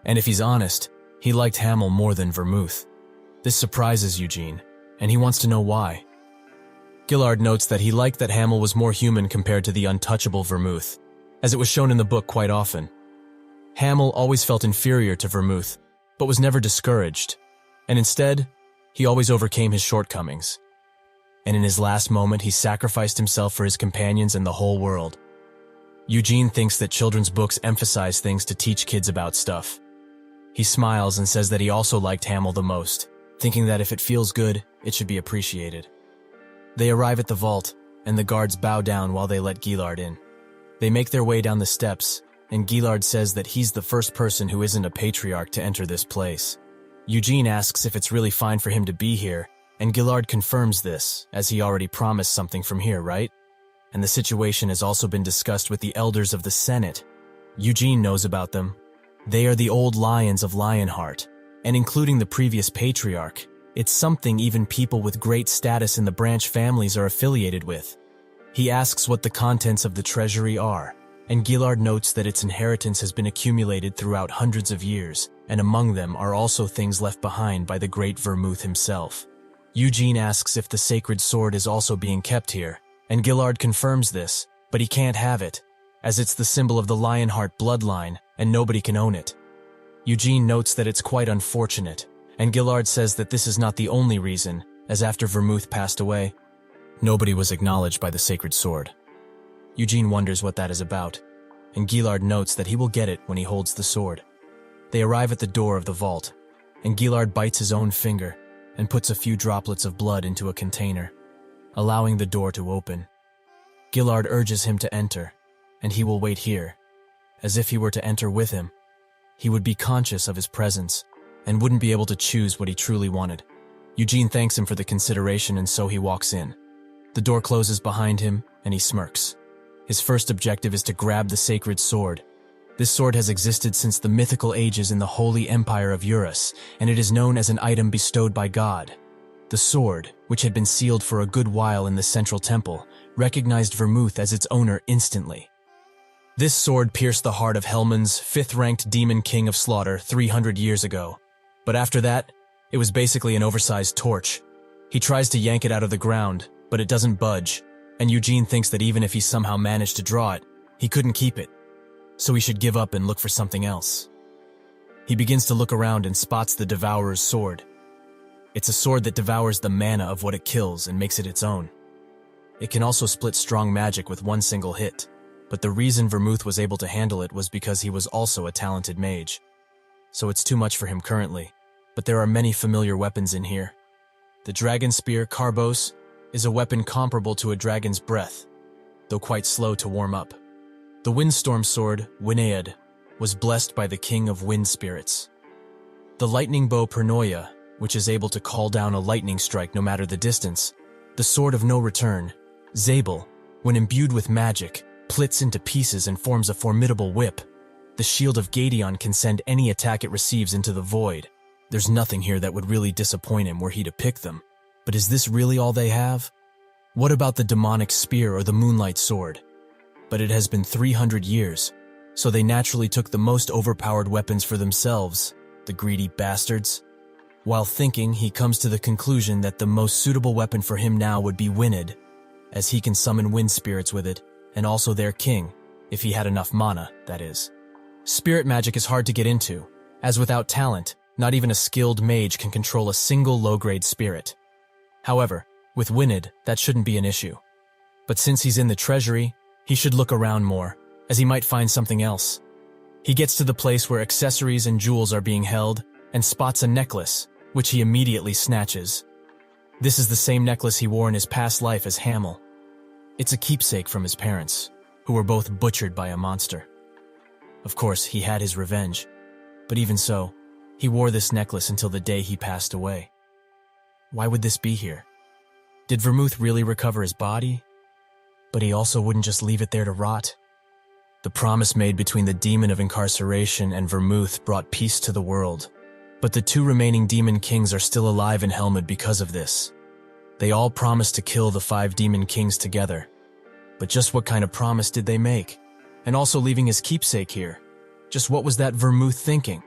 And if he's honest, he liked Hamel more than Vermouth. This surprises Eugene, and he wants to know why. Gillard notes that he liked that Hamel was more human compared to the untouchable Vermouth, as it was shown in the book quite often. Hamel always felt inferior to Vermouth, but was never discouraged, and instead, he always overcame his shortcomings. And in his last moment, he sacrificed himself for his companions and the whole world. Eugene thinks that children's books emphasize things to teach kids about stuff. He smiles and says that he also liked Hamel the most, thinking that if it feels good, it should be appreciated. They arrive at the vault, and the guards bow down while they let Gillard in. They make their way down the steps, and Gillard says that he's the first person who isn't a patriarch to enter this place. Eugene asks if it's really fine for him to be here, and Gillard confirms this, as he already promised something from here, right? And the situation has also been discussed with the elders of the Senate. Eugene knows about them. They are the old lions of Lionheart, and including the previous patriarch, it's something even people with great status in the branch families are affiliated with. He asks what the contents of the treasury are, and Gillard notes that its inheritance has been accumulated throughout hundreds of years, and among them are also things left behind by the great Vermouth himself. Eugene asks if the sacred sword is also being kept here, and Gillard confirms this, but he can't have it, as it's the symbol of the Lionheart bloodline, and nobody can own it. Eugene notes that it's quite unfortunate, and Gillard says that this is not the only reason, as after Vermouth passed away, nobody was acknowledged by the sacred sword. Eugene wonders what that is about, and Gillard notes that he will get it when he holds the sword. They arrive at the door of the vault, and Gillard bites his own finger and puts a few droplets of blood into a container, allowing the door to open. Gillard urges him to enter, and he will wait here, as if he were to enter with him. He would be conscious of his presence, and wouldn't be able to choose what he truly wanted. Eugene thanks him for the consideration, and so he walks in. The door closes behind him, and he smirks. His first objective is to grab the sacred sword. This sword has existed since the mythical ages in the Holy Empire of Eurus, and it is known as an item bestowed by God. The sword, which had been sealed for a good while in the central temple, recognized Vermouth as its owner instantly. This sword pierced the heart of Helmand's fifth-ranked demon king of slaughter 300 years ago. But after that, it was basically an oversized torch. He tries to yank it out of the ground, but it doesn't budge, and Eugene thinks that even if he somehow managed to draw it, he couldn't keep it. So he should give up and look for something else. He begins to look around and spots the Devourer's sword. It's a sword that devours the mana of what it kills and makes it its own. It can also split strong magic with one single hit, but the reason Vermouth was able to handle it was because he was also a talented mage. So it's too much for him currently, but there are many familiar weapons in here. The dragon spear, Carbos, is a weapon comparable to a dragon's breath, though quite slow to warm up. The windstorm sword, Winead, was blessed by the king of wind spirits. The lightning bow, Pernoia, which is able to call down a lightning strike no matter the distance. The sword of no return, Zabel, when imbued with magic, splits into pieces and forms a formidable whip. The shield of Gadion can send any attack it receives into the void. There's nothing here that would really disappoint him were he to pick them. But is this really all they have? What about the demonic spear or the moonlight sword? But it has been 300 years, so they naturally took the most overpowered weapons for themselves, the greedy bastards. While thinking, he comes to the conclusion that the most suitable weapon for him now would be Winead, as he can summon wind spirits with it, and also their king, if he had enough mana, that is. Spirit magic is hard to get into, as without talent, not even a skilled mage can control a single low-grade spirit. However, with Winead, that shouldn't be an issue. But since he's in the treasury, he should look around more, as he might find something else. He gets to the place where accessories and jewels are being held, and spots a necklace, which he immediately snatches. This is the same necklace he wore in his past life as Hamel. It's a keepsake from his parents, who were both butchered by a monster. Of course, he had his revenge, but even so, he wore this necklace until the day he passed away. Why would this be here? Did Vermouth really recover his body? But he also wouldn't just leave it there to rot. The promise made between the demon of incarceration and Vermouth brought peace to the world, but the two remaining demon kings are still alive in Helmand because of this. They all promised to kill the 5 demon kings together. But just what kind of promise did they make? And also leaving his keepsake here. Just what was that Vermouth thinking?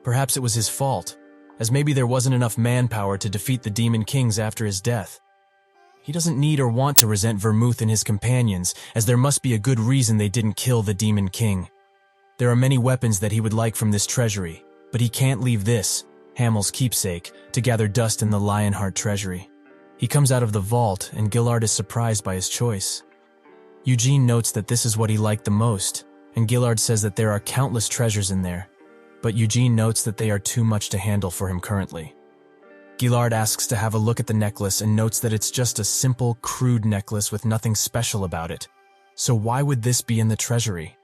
Perhaps it was his fault, as maybe there wasn't enough manpower to defeat the demon kings after his death. He doesn't need or want to resent Vermouth and his companions, as there must be a good reason they didn't kill the demon king. There are many weapons that he would like from this treasury, but he can't leave this, Hamel's keepsake, to gather dust in the Lionheart treasury. He comes out of the vault, and Gillard is surprised by his choice. Eugene notes that this is what he liked the most, and Gillard says that there are countless treasures in there, but Eugene notes that they are too much to handle for him currently. Gillard asks to have a look at the necklace and notes that it's just a simple, crude necklace with nothing special about it. So why would this be in the treasury?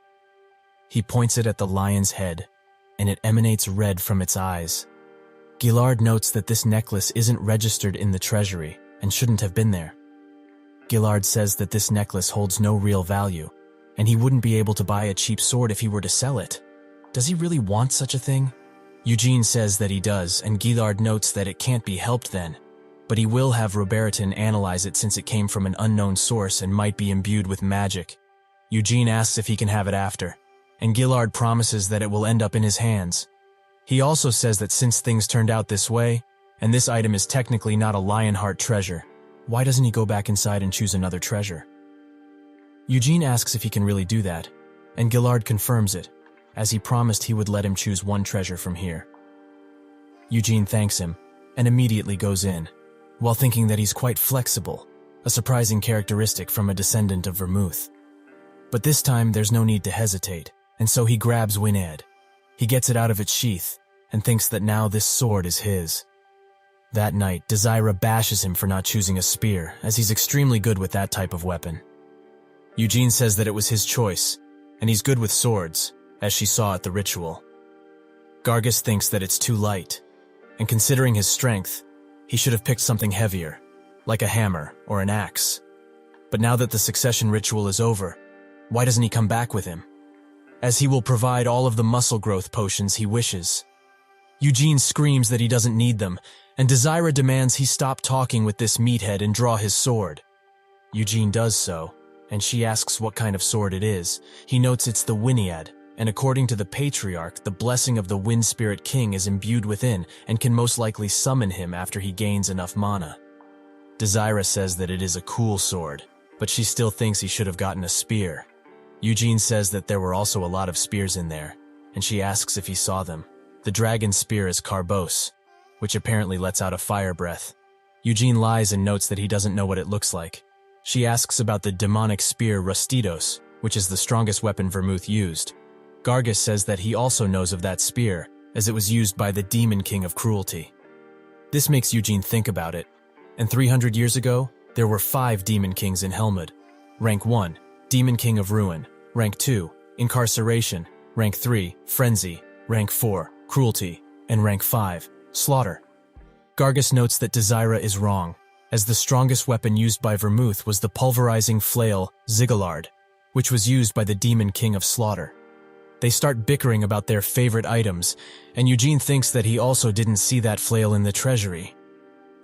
He points it at the lion's head, and it emanates red from its eyes. Gillard notes that this necklace isn't registered in the treasury and shouldn't have been there. Gillard says that this necklace holds no real value, and he wouldn't be able to buy a cheap sword if he were to sell it. Does he really want such a thing? Eugene says that he does, and Gillard notes that it can't be helped then, but he will have Robertin analyze it since it came from an unknown source and might be imbued with magic. Eugene asks if he can have it after, and Gillard promises that it will end up in his hands. He also says that since things turned out this way, and this item is technically not a Lionheart treasure, why doesn't he go back inside and choose another treasure? Eugene asks if he can really do that, and Gillard confirms it, as he promised he would let him choose one treasure from here. Eugene thanks him, and immediately goes in, while thinking that he's quite flexible, a surprising characteristic from a descendant of Vermouth. But this time there's no need to hesitate, and so he grabs Wined. He gets it out of its sheath, and thinks that now this sword is his. That night, Desira bashes him for not choosing a spear, as he's extremely good with that type of weapon. Eugene says that it was his choice, and he's good with swords, as she saw at the ritual. Gargus thinks that it's too light, and considering his strength, he should have picked something heavier, like a hammer or an axe. But now that the succession ritual is over, why doesn't he come back with him? As he will provide all of the muscle growth potions he wishes. Eugene screams that he doesn't need them, and Desira demands he stop talking with this meathead and draw his sword. Eugene does so, and she asks what kind of sword it is. He notes it's the Winniad, and according to the Patriarch, the blessing of the Wind Spirit King is imbued within and can most likely summon him after he gains enough mana. Desira says that it is a cool sword, but she still thinks he should have gotten a spear. Eugene says that there were also a lot of spears in there, and she asks if he saw them. The dragon spear is Carbos, which apparently lets out a fire breath. Eugene lies and notes that he doesn't know what it looks like. She asks about the demonic spear Rustidos, which is the strongest weapon Vermouth used. Gargus says that he also knows of that spear, as it was used by the Demon King of Cruelty. This makes Eugene think about it, and 300 years ago, there were 5 Demon Kings in Helmut. Rank 1, Demon King of Ruin. Rank 2, Incarceration. Rank 3, Frenzy. Rank 4, Cruelty. And Rank 5, Slaughter. Gargus notes that Desira is wrong, as the strongest weapon used by Vermouth was the pulverizing flail Ziggalard, which was used by the Demon King of Slaughter. They start bickering about their favorite items, and Eugene thinks that he also didn't see that flail in the treasury.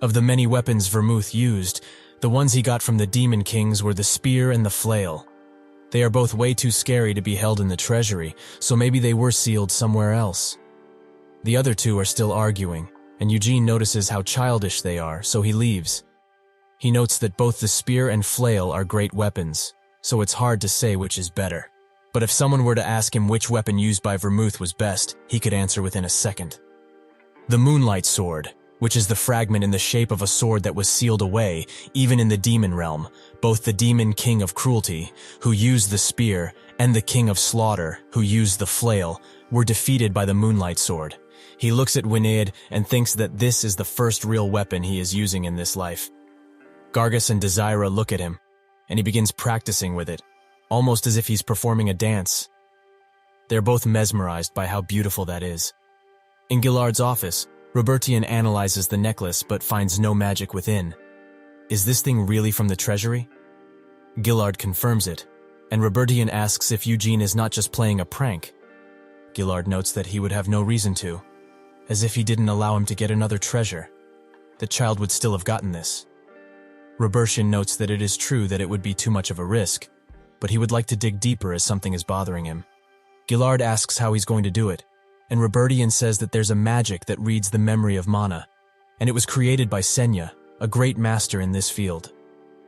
Of the many weapons Vermouth used, the ones he got from the Demon Kings were the spear and the flail. They are both way too scary to be held in the treasury, so maybe they were sealed somewhere else. The other two are still arguing, and Eugene notices how childish they are, so he leaves. He notes that both the spear and flail are great weapons, so it's hard to say which is better. But if someone were to ask him which weapon used by Vermouth was best, he could answer within a second. The Moonlight Sword, which is the fragment in the shape of a sword that was sealed away, even in the demon realm. Both the Demon King of Cruelty, who used the spear, and the King of Slaughter, who used the flail, were defeated by the Moonlight Sword. He looks at Winid and thinks that this is the first real weapon he is using in this life. Gargus and Desira look at him, and he begins practicing with it, almost as if he's performing a dance. They're both mesmerized by how beautiful that is. In Gillard's office, Robertian analyzes the necklace but finds no magic within. Is this thing really from the treasury? Gillard confirms it, and Robertian asks if Eugene is not just playing a prank. Gillard notes that he would have no reason to, as if he didn't allow him to get another treasure. The child would still have gotten this. Robertian notes that it is true that it would be too much of a risk, but he would like to dig deeper as something is bothering him. Gillard asks how he's going to do it, and Robertian says that there's a magic that reads the memory of mana, and it was created by Senya, a great master in this field.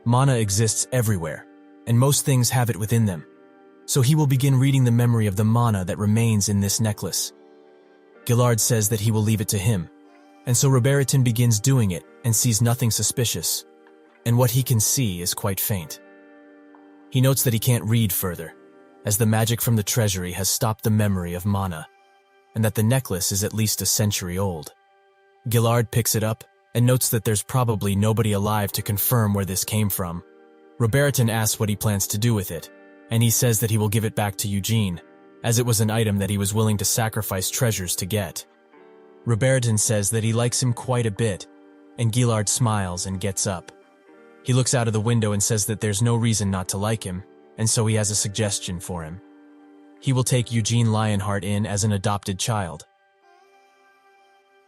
Mana exists everywhere, and most things have it within them, so he will begin reading the memory of the mana that remains in this necklace. Gillard says that he will leave it to him, and so Robertian begins doing it and sees nothing suspicious, and what he can see is quite faint. He notes that he can't read further, as the magic from the treasury has stopped the memory of mana, and that the necklace is at least a century old. Gillard picks it up and notes that there's probably nobody alive to confirm where this came from. Robertian asks what he plans to do with it, and he says that he will give it back to Eugene, as it was an item that he was willing to sacrifice treasures to get. Robertin says that he likes him quite a bit, and Gillard smiles and gets up. He looks out of the window and says that there's no reason not to like him, and so he has a suggestion for him. He will take Eugene Lionheart in as an adopted child.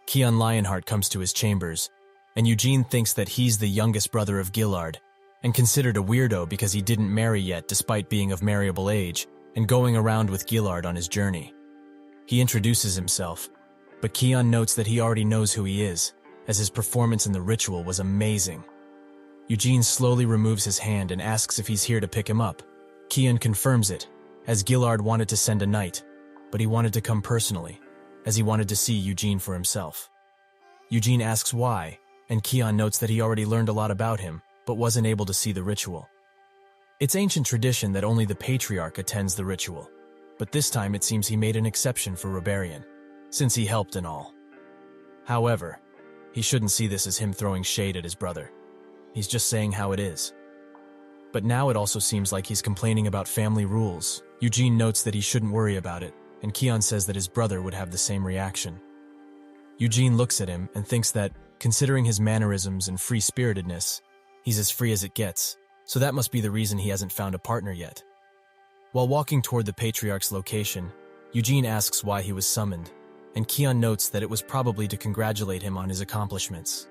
Keon Lionheart comes to his chambers, and Eugene thinks that he's the youngest brother of Gillard, and considered a weirdo because he didn't marry yet despite being of marriable age, and going around with Gillard on his journey. He introduces himself, but Keon notes that he already knows who he is, as his performance in the ritual was amazing. Eugene slowly removes his hand and asks if he's here to pick him up. Keon confirms it, as Gillard wanted to send a knight, but he wanted to come personally, as he wanted to see Eugene for himself. Eugene asks why, and Keon notes that he already learned a lot about him, but wasn't able to see the ritual. It's ancient tradition that only the patriarch attends the ritual, but this time it seems he made an exception for Roberian, since he helped and all. However, he shouldn't see this as him throwing shade at his brother. He's just saying how it is. But now it also seems like he's complaining about family rules. Eugene notes that he shouldn't worry about it, and Keon says that his brother would have the same reaction. Eugene looks at him and thinks that, considering his mannerisms and free-spiritedness, he's as free as it gets, so that must be the reason he hasn't found a partner yet. While walking toward the patriarch's location, Eugene asks why he was summoned, and Keon notes that it was probably to congratulate him on his accomplishments.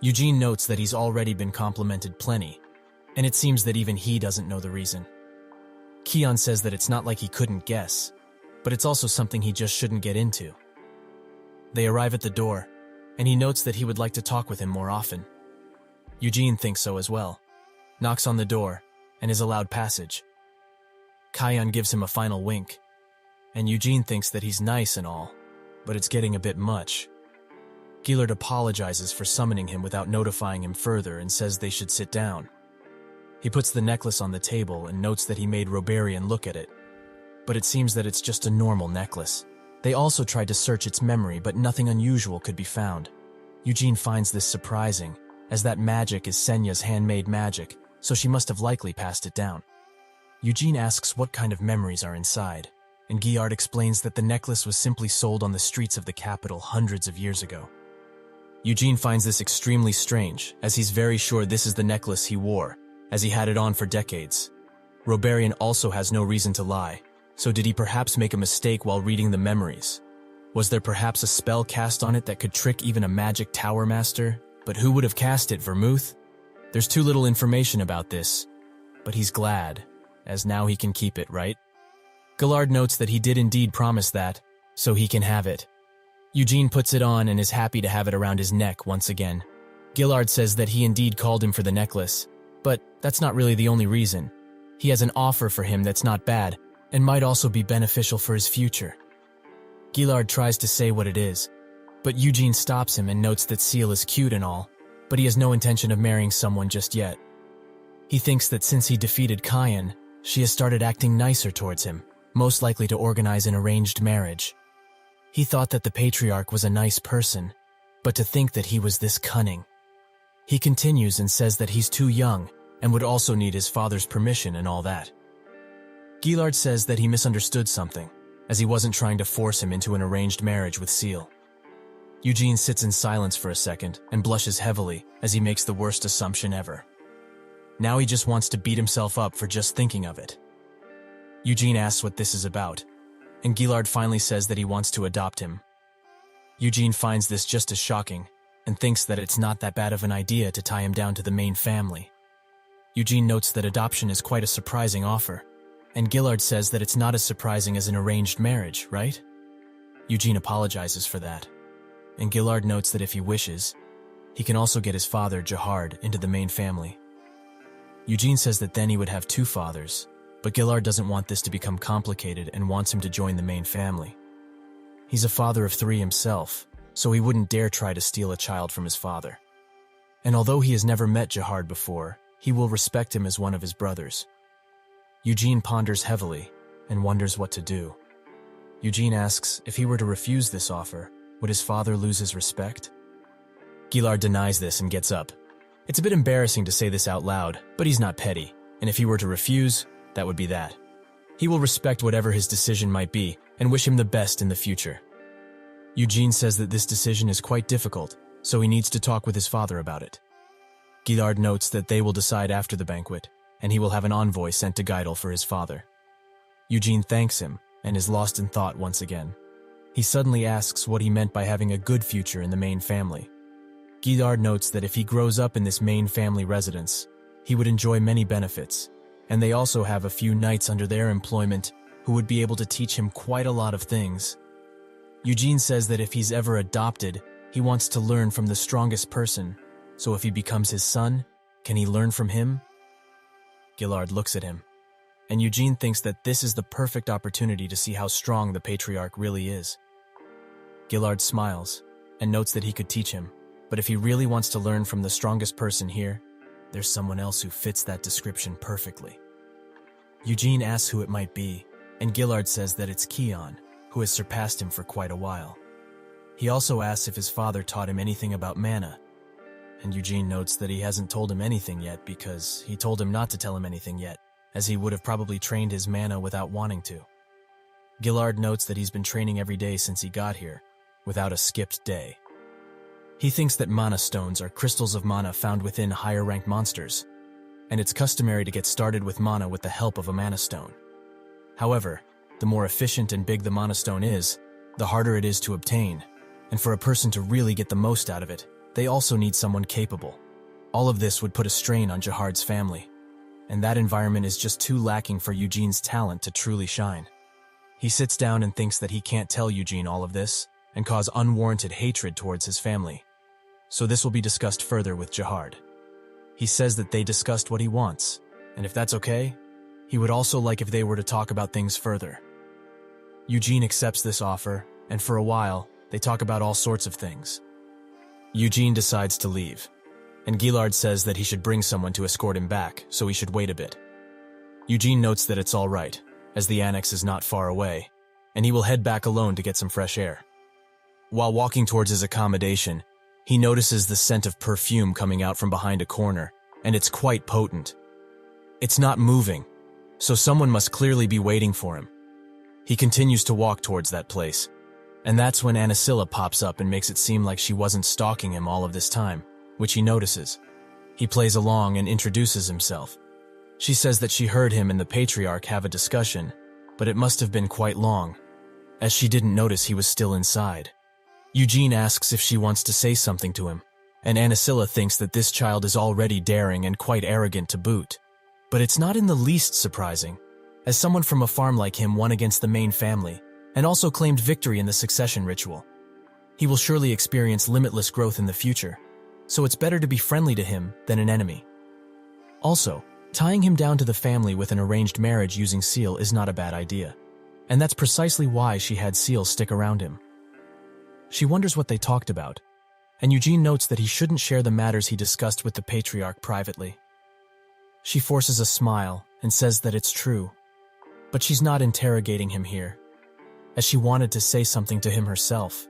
Eugene notes that he's already been complimented plenty, and it seems that even he doesn't know the reason. Keon says that it's not like he couldn't guess, but it's also something he just shouldn't get into. They arrive at the door, and he notes that he would like to talk with him more often. Eugene thinks so as well, knocks on the door, and is allowed passage. Keon gives him a final wink, and Eugene thinks that he's nice and all, but it's getting a bit much. Gillard apologizes for summoning him without notifying him further and says they should sit down. He puts the necklace on the table and notes that he made Roberian look at it, but it seems that it's just a normal necklace. They also tried to search its memory, but nothing unusual could be found. Eugene finds this surprising, as that magic is Senya's handmade magic, so she must have likely passed it down. Eugene asks what kind of memories are inside, and Gillard explains that the necklace was simply sold on the streets of the capital hundreds of years ago. Eugene finds this extremely strange, as he's very sure this is the necklace he wore, as he had it on for decades. Roberian also has no reason to lie, so did he perhaps make a mistake while reading the memories? Was there perhaps a spell cast on it that could trick even a magic tower master? But who would have cast it, Vermouth? There's too little information about this, but he's glad, as now he can keep it, right? Gillard notes that he did indeed promise that, so he can have it. Eugene puts it on and is happy to have it around his neck once again. Gillard says that he indeed called him for the necklace, but that's not really the only reason. He has an offer for him that's not bad, and might also be beneficial for his future. Gillard tries to say what it is, but Eugene stops him and notes that Seal is cute and all, but he has no intention of marrying someone just yet. He thinks that since he defeated Kian, she has started acting nicer towards him, most likely to organize an arranged marriage. He thought that the patriarch was a nice person, but to think that he was this cunning. He continues and says that he's too young and would also need his father's permission and all that. Gillard says that he misunderstood something, as he wasn't trying to force him into an arranged marriage with Seal. Eugene sits in silence for a second and blushes heavily as he makes the worst assumption ever. Now he just wants to beat himself up for just thinking of it. Eugene asks what this is about, and Gillard finally says that he wants to adopt him. Eugene finds this just as shocking and thinks that it's not that bad of an idea to tie him down to the main family. Eugene notes that adoption is quite a surprising offer, and Gillard says that it's not as surprising as an arranged marriage, right? Eugene apologizes for that, and Gillard notes that if he wishes, he can also get his father, Jahard, into the main family. Eugene says that then he would have two fathers, but Gillard doesn't want this to become complicated and wants him to join the main family. He's a father of 3 himself, so he wouldn't dare try to steal a child from his father. And although he has never met Jahard before, he will respect him as one of his brothers. Eugene ponders heavily and wonders what to do. Eugene asks if he were to refuse this offer, would his father lose his respect? Gillard denies this and gets up. It's a bit embarrassing to say this out loud, but he's not petty, and if he were to refuse, that would be that. He will respect whatever his decision might be and wish him the best in the future. Eugene says that this decision is quite difficult, so he needs to talk with his father about it. Gillard notes that they will decide after the banquet, and he will have an envoy sent to Geidel for his father. Eugene thanks him, and is lost in thought once again. He suddenly asks what he meant by having a good future in the main family. Gillard notes that if he grows up in this main family residence, he would enjoy many benefits, and they also have a few knights under their employment who would be able to teach him quite a lot of things. Eugene says that if he's ever adopted, he wants to learn from the strongest person, so if he becomes his son, can he learn from him? Gillard looks at him, and Eugene thinks that this is the perfect opportunity to see how strong the patriarch really is. Gillard smiles, and notes that he could teach him, but if he really wants to learn from the strongest person here, there's someone else who fits that description perfectly. Eugene asks who it might be, and Gillard says that it's Keon, who has surpassed him for quite a while. He also asks if his father taught him anything about mana, and Eugene notes that he hasn't told him anything yet because he told him not to tell him anything yet, as he would have probably trained his mana without wanting to. Gillard notes that he's been training every day since he got here, without a skipped day. He thinks that mana stones are crystals of mana found within higher-ranked monsters, and it's customary to get started with mana with the help of a mana stone. However, the more efficient and big the mana stone is, the harder it is to obtain, and for a person to really get the most out of it, they also need someone capable. All of this would put a strain on Jahard's family, and that environment is just too lacking for Eugene's talent to truly shine. He sits down and thinks that he can't tell Eugene all of this, and cause unwarranted hatred towards his family. So this will be discussed further with Jahard. He says that they discussed what he wants, and if that's okay, he would also like if they were to talk about things further. Eugene accepts this offer, and for a while, they talk about all sorts of things. Eugene decides to leave, and Gillard says that he should bring someone to escort him back, so he should wait a bit. Eugene notes that it's all right, as the annex is not far away, and he will head back alone to get some fresh air. While walking towards his accommodation, he notices the scent of perfume coming out from behind a corner, and it's quite potent. It's not moving, so someone must clearly be waiting for him. He continues to walk towards that place, and that's when Anisilla pops up and makes it seem like she wasn't stalking him all of this time, which he notices. He plays along and introduces himself. She says that she heard him and the patriarch have a discussion, but it must have been quite long, as she didn't notice he was still inside. Eugene asks if she wants to say something to him, and Anisilla thinks that this child is already daring and quite arrogant to boot. But it's not in the least surprising, as someone from a farm like him won against the main family, and also claimed victory in the succession ritual. He will surely experience limitless growth in the future, so it's better to be friendly to him than an enemy. Also, tying him down to the family with an arranged marriage using Seal is not a bad idea, and that's precisely why she had Seal stick around him. She wonders what they talked about, and Eugene notes that he shouldn't share the matters he discussed with the patriarch privately. She forces a smile and says that it's true, but she's not interrogating him here, as she wanted to say something to him herself.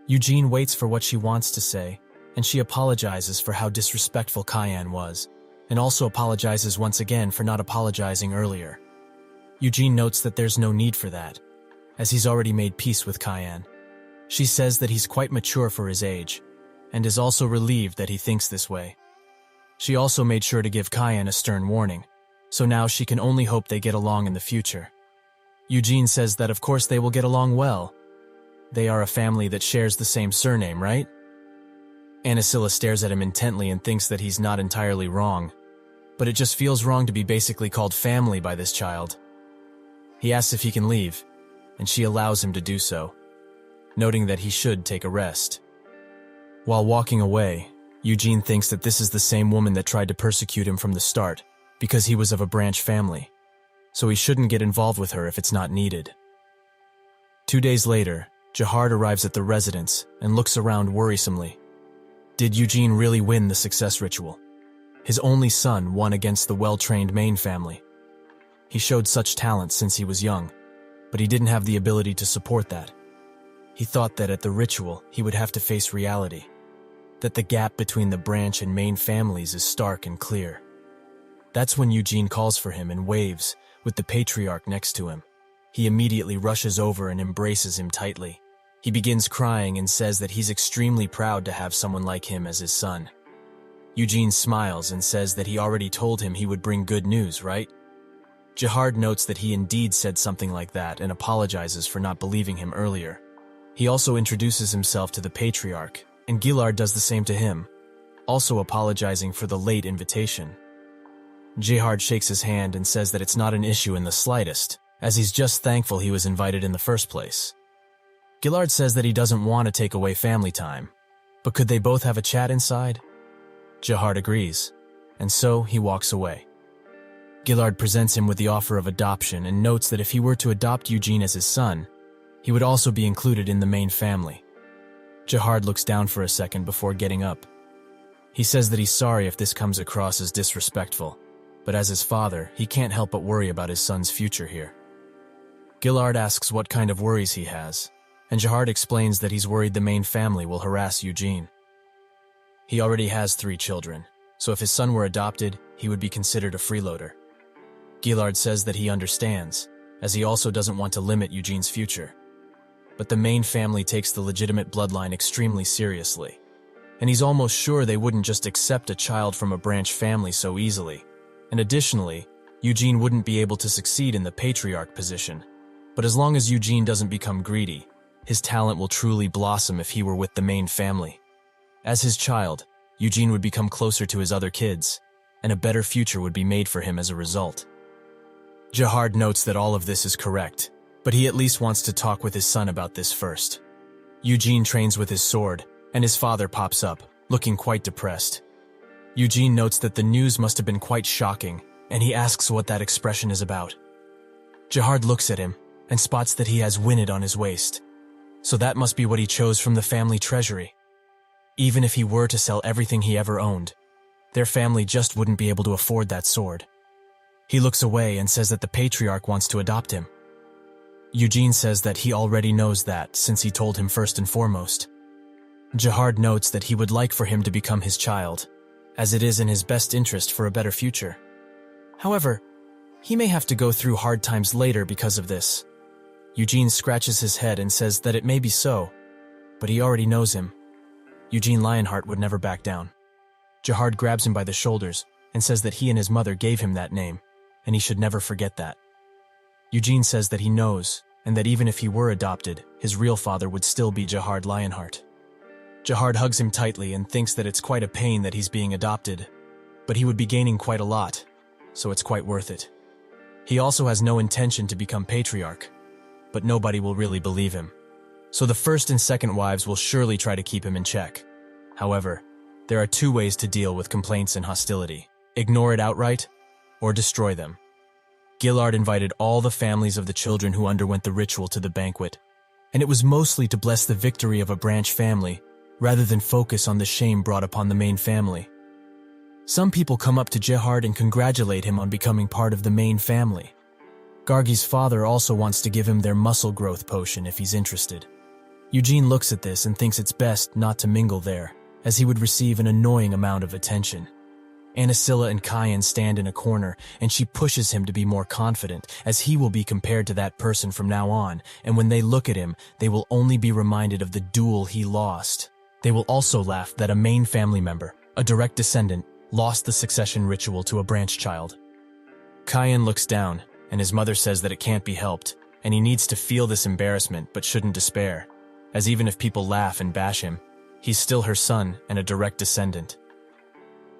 Eugene waits for what she wants to say, and she apologizes for how disrespectful Cayenne was, and also apologizes once again for not apologizing earlier. Eugene notes that there's no need for that, as he's already made peace with Cayenne. She says that he's quite mature for his age, and is also relieved that he thinks this way. She also made sure to give Cayenne a stern warning, so now she can only hope they get along in the future. Eugene says that of course they will get along well. They are a family that shares the same surname, right? Anisilla stares at him intently and thinks that he's not entirely wrong, but it just feels wrong to be basically called family by this child. He asks if he can leave, and she allows him to do so, noting that he should take a rest. While walking away, Eugene thinks that this is the same woman that tried to persecute him from the start, because he was of a branch family, so he shouldn't get involved with her if it's not needed. 2 days later, Jahard arrives at the residence and looks around worrisomely. Did Eugene really win the success ritual? His only son won against the well-trained main family. He showed such talent since he was young, but he didn't have the ability to support that. He thought that at the ritual he would have to face reality, that the gap between the branch and main families is stark and clear. That's when Eugene calls for him and waves, with the patriarch next to him. He immediately rushes over and embraces him tightly. He begins crying and says that he's extremely proud to have someone like him as his son. Eugene smiles and says that he already told him he would bring good news, right? Jihad notes that he indeed said something like that and apologizes for not believing him earlier. He also introduces himself to the patriarch, and Gillard does the same to him, also apologizing for the late invitation. Jihad shakes his hand and says that it's not an issue in the slightest, as he's just thankful he was invited in the first place. Gillard says that he doesn't want to take away family time, but could they both have a chat inside? Jihad agrees, and so he walks away. Gillard presents him with the offer of adoption and notes that if he were to adopt Eugene as his son, he would also be included in the main family. Jihad looks down for a second before getting up. He says that he's sorry if this comes across as disrespectful, but as his father, he can't help but worry about his son's future here. Gillard asks what kind of worries he has, and Jihad explains that he's worried the main family will harass Eugene. He already has 3 children, so if his son were adopted, he would be considered a freeloader. Gillard says that he understands, as he also doesn't want to limit Eugene's future. But the main family takes the legitimate bloodline extremely seriously, and he's almost sure they wouldn't just accept a child from a branch family so easily. And additionally, Eugene wouldn't be able to succeed in the patriarch position. But as long as Eugene doesn't become greedy, his talent will truly blossom if he were with the main family. As his child, Eugene would become closer to his other kids, and a better future would be made for him as a result. Jihad notes that all of this is correct, but he at least wants to talk with his son about this first. Eugene trains with his sword, and his father pops up, looking quite depressed. Eugene notes that the news must have been quite shocking, and he asks what that expression is about. Jihad looks at him, and spots that he has winnet on his waist. So that must be what he chose from the family treasury. Even if he were to sell everything he ever owned, their family just wouldn't be able to afford that sword. He looks away and says that the patriarch wants to adopt him. Eugene says that he already knows that, since he told him first and foremost. Jihad notes that he would like for him to become his child, as it is in his best interest for a better future. However, he may have to go through hard times later because of this. Eugene scratches his head and says that it may be so, but he already knows him. Eugene Lionheart would never back down. Jihad grabs him by the shoulders and says that he and his mother gave him that name, and he should never forget that. Eugene says that he knows, and that even if he were adopted, his real father would still be Jihad Lionheart. Jihad hugs him tightly and thinks that it's quite a pain that he's being adopted, but he would be gaining quite a lot, so it's quite worth it. He also has no intention to become patriarch, but nobody will really believe him. So the first and second wives will surely try to keep him in check. However, there are 2 ways to deal with complaints and hostility: ignore it outright, or destroy them. Gillard invited all the families of the children who underwent the ritual to the banquet, and it was mostly to bless the victory of a branch family, rather than focus on the shame brought upon the main family. Some people come up to Jihad and congratulate him on becoming part of the main family. Gargi's father also wants to give him their muscle growth potion if he's interested. Eugene looks at this and thinks it's best not to mingle there, as he would receive an annoying amount of attention. Anasilla and Kyan stand in a corner, and she pushes him to be more confident, as he will be compared to that person from now on, and when they look at him, they will only be reminded of the duel he lost. They will also laugh that a main family member, a direct descendant, lost the succession ritual to a branch child. Kyan looks down, and his mother says that it can't be helped, and he needs to feel this embarrassment but shouldn't despair, as even if people laugh and bash him, he's still her son and a direct descendant.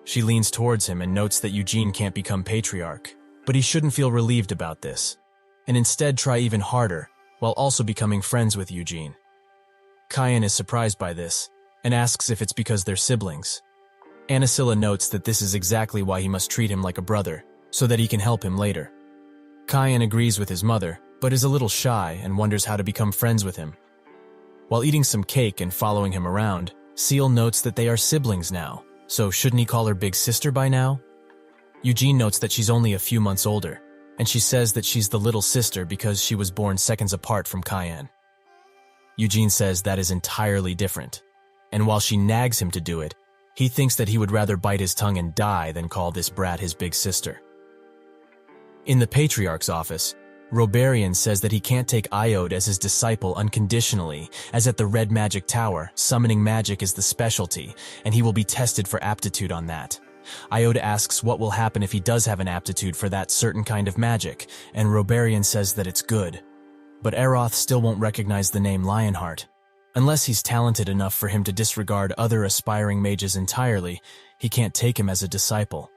She leans towards him and notes that Eugene can't become patriarch, but he shouldn't feel relieved about this, and instead try even harder, while also becoming friends with Eugene. Kyan is surprised by this, and asks if it's because they're siblings. Anasilla notes that this is exactly why he must treat him like a brother, so that he can help him later. Kyan agrees with his mother, but is a little shy and wonders how to become friends with him. While eating some cake and following him around, Seal notes that they are siblings now, so shouldn't he call her big sister by now? Eugene notes that she's only a few months older, and she says that she's the little sister because she was born seconds apart from Kyan. Eugene says that is entirely different, and while she nags him to do it, he thinks that he would rather bite his tongue and die than call this brat his big sister. In the patriarch's office, Roberian says that he can't take Iode as his disciple unconditionally, as at the Red Magic Tower, summoning magic is the specialty, and he will be tested for aptitude on that. Iode asks what will happen if he does have an aptitude for that certain kind of magic, and Roberian says that it's good. But Eroth still won't recognize the name Lionheart. Unless he's talented enough for him to disregard other aspiring mages entirely, he can't take him as a disciple.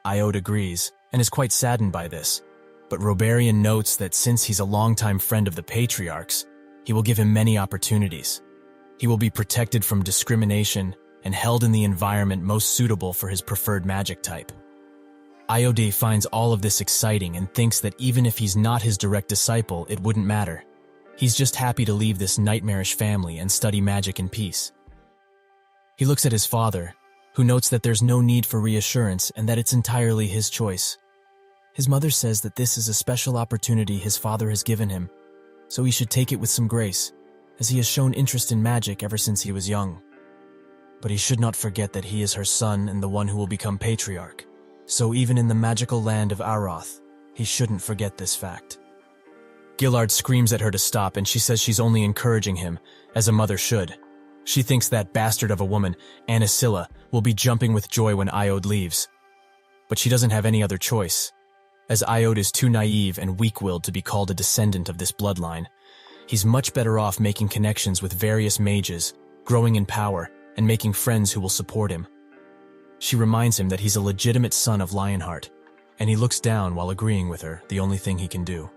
Iode agrees, and is quite saddened by this. But Roberian notes that since he's a longtime friend of the Patriarchs, he will give him many opportunities. He will be protected from discrimination and held in the environment most suitable for his preferred magic type. Iode finds all of this exciting and thinks that even if he's not his direct disciple, it wouldn't matter. He's just happy to leave this nightmarish family and study magic in peace. He looks at his father, who notes that there's no need for reassurance and that it's entirely his choice. His mother says that this is a special opportunity his father has given him, so he should take it with some grace, as he has shown interest in magic ever since he was young. But he should not forget that he is her son and the one who will become patriarch, so even in the magical land of Aroth, he shouldn't forget this fact. Gillard screams at her to stop, and she says she's only encouraging him, as a mother should. She thinks that bastard of a woman, Anisilla, will be jumping with joy when Iode leaves. But she doesn't have any other choice, as Iode is too naive and weak-willed to be called a descendant of this bloodline. He's much better off making connections with various mages, growing in power, and making friends who will support him. She reminds him that he's a legitimate son of Lionheart, and he looks down while agreeing with her, the only thing he can do.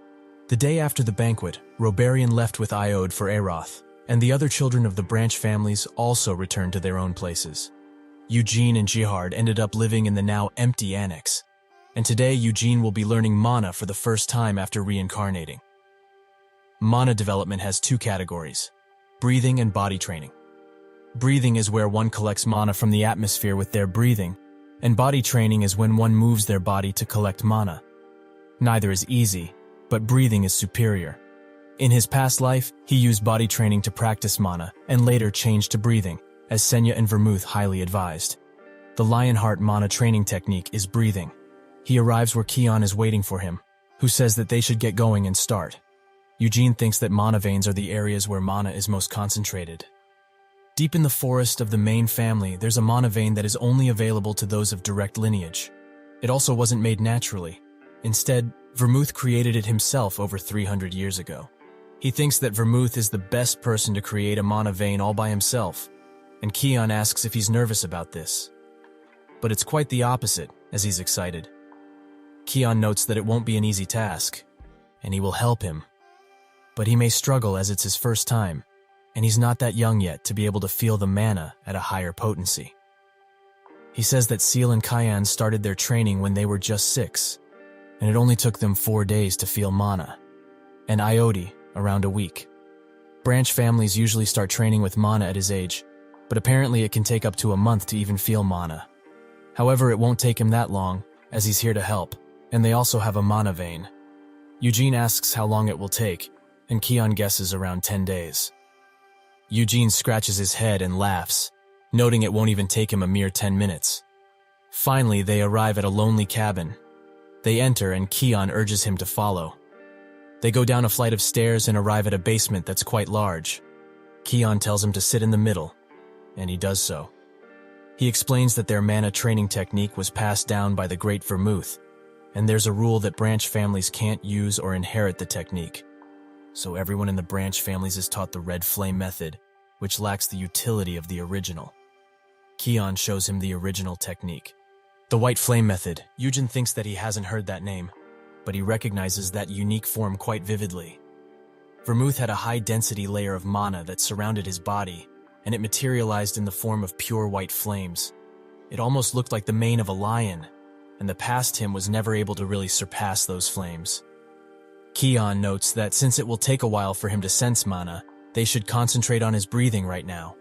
The day after the banquet, Roberian left with Iode for Aroth, and the other children of the branch families also returned to their own places. Eugene and Jihard ended up living in the now empty annex, and today Eugene will be learning mana for the first time after reincarnating. Mana development has two categories: breathing and body training. Breathing is where one collects mana from the atmosphere with their breathing, and body training is when one moves their body to collect mana. Neither is easy, but breathing is superior. In his past life, he used body training to practice mana, and later changed to breathing, as Senya and Vermouth highly advised. The Lionheart mana training technique is breathing. He arrives where Kion is waiting for him, who says that they should get going and start. Eugene thinks that mana veins are the areas where mana is most concentrated. Deep in the forest of the main family, there's a mana vein that is only available to those of direct lineage. It also wasn't made naturally. Instead, Vermouth created it himself over 300 years ago. He thinks that Vermouth is the best person to create a mana vein all by himself, and Kion asks if he's nervous about this. But it's quite the opposite, as he's excited. Kion notes that it won't be an easy task, and he will help him. But he may struggle as it's his first time, and he's not that young yet to be able to feel the mana at a higher potency. He says that Seal and Kyan started their training when they were just 6, and it only took them 4 days to feel mana, and Iode around a week. Branch families usually start training with mana at his age, but apparently it can take up to a month to even feel mana. However, it won't take him that long, as he's here to help, and they also have a mana vein. Eugene asks how long it will take, and Kion guesses around 10 days. Eugene scratches his head and laughs, noting it won't even take him a mere 10 minutes. Finally, they arrive at a lonely cabin. They enter, and Kion urges him to follow. They go down a flight of stairs and arrive at a basement that's quite large. Kion tells him to sit in the middle, and he does so. He explains that their mana training technique was passed down by the great Vermouth, and there's a rule that branch families can't use or inherit the technique. So everyone in the branch families is taught the red flame method, which lacks the utility of the original. Kion shows him the original technique. The white flame method. Eugene thinks that he hasn't heard that name, but he recognizes that unique form quite vividly. Vermouth had a high-density layer of mana that surrounded his body, and it materialized in the form of pure white flames. It almost looked like the mane of a lion, and the past him was never able to really surpass those flames. Kion notes that since it will take a while for him to sense mana, they should concentrate on his breathing right now.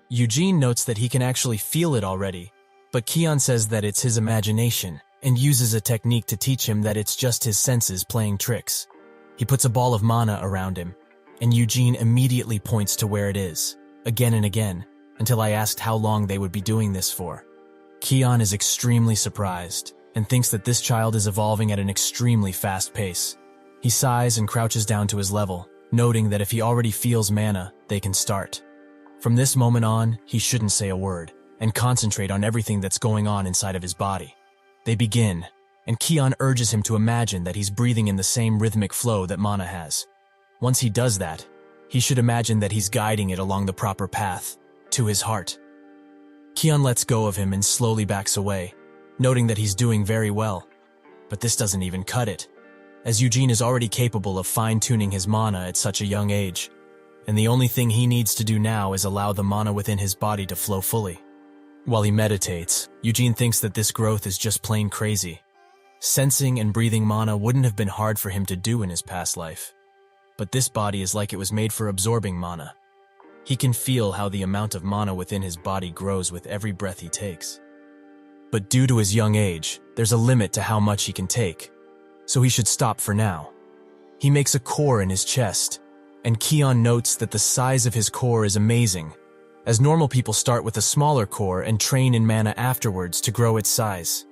Eugene notes that he can actually feel it already, but Kion says that it's his imagination, and uses a technique to teach him that it's just his senses playing tricks. He puts a ball of mana around him, and Eugene immediately points to where it is, again and again, until I asked how long they would be doing this for. Kion is extremely surprised, and thinks that this child is evolving at an extremely fast pace. He sighs and crouches down to his level, noting that if he already feels mana, they can start. From this moment on, he shouldn't say a word, and concentrate on everything that's going on inside of his body. They begin, and Kion urges him to imagine that he's breathing in the same rhythmic flow that mana has. Once he does that, he should imagine that he's guiding it along the proper path, to his heart. Kion lets go of him and slowly backs away, noting that he's doing very well. But this doesn't even cut it, as Eugene is already capable of fine-tuning his mana at such a young age, and the only thing he needs to do now is allow the mana within his body to flow fully. While he meditates, Eugene thinks that this growth is just plain crazy. Sensing and breathing mana wouldn't have been hard for him to do in his past life. But this body is like it was made for absorbing mana. He can feel how the amount of mana within his body grows with every breath he takes. But due to his young age, there's a limit to how much he can take, so he should stop for now. He makes a core in his chest, and Kion notes that the size of his core is amazing, as normal people start with a smaller core and train in mana afterwards to grow its size.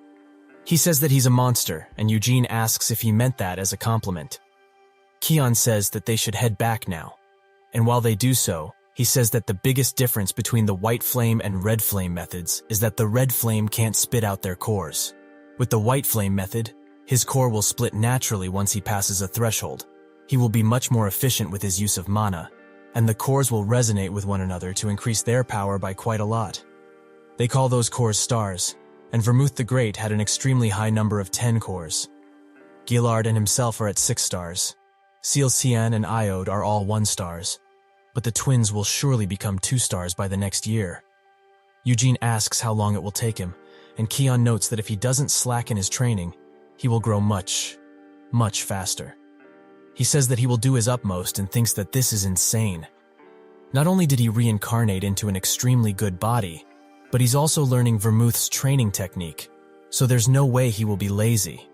He says that he's a monster, and Eugene asks if he meant that as a compliment. Kion says that they should head back now, and while they do so, he says that the biggest difference between the white flame and red flame methods is that the red flame can't spit out their cores. With the white flame method, his core will split naturally once he passes a threshold. He will be much more efficient with his use of mana, and the cores will resonate with one another to increase their power by quite a lot. They call those cores stars, and Vermouth the Great had an extremely high number of 10 cores. Gillard and himself are at 6 stars. Seal Cian and Iode are all 1 stars, but the twins will surely become 2 stars by the next year. Eugene asks how long it will take him, and Kion notes that if he doesn't slacken his training, he will grow much, much faster. He says that he will do his utmost and thinks that this is insane. Not only did he reincarnate into an extremely good body, but he's also learning Vermouth's training technique, so there's no way he will be lazy.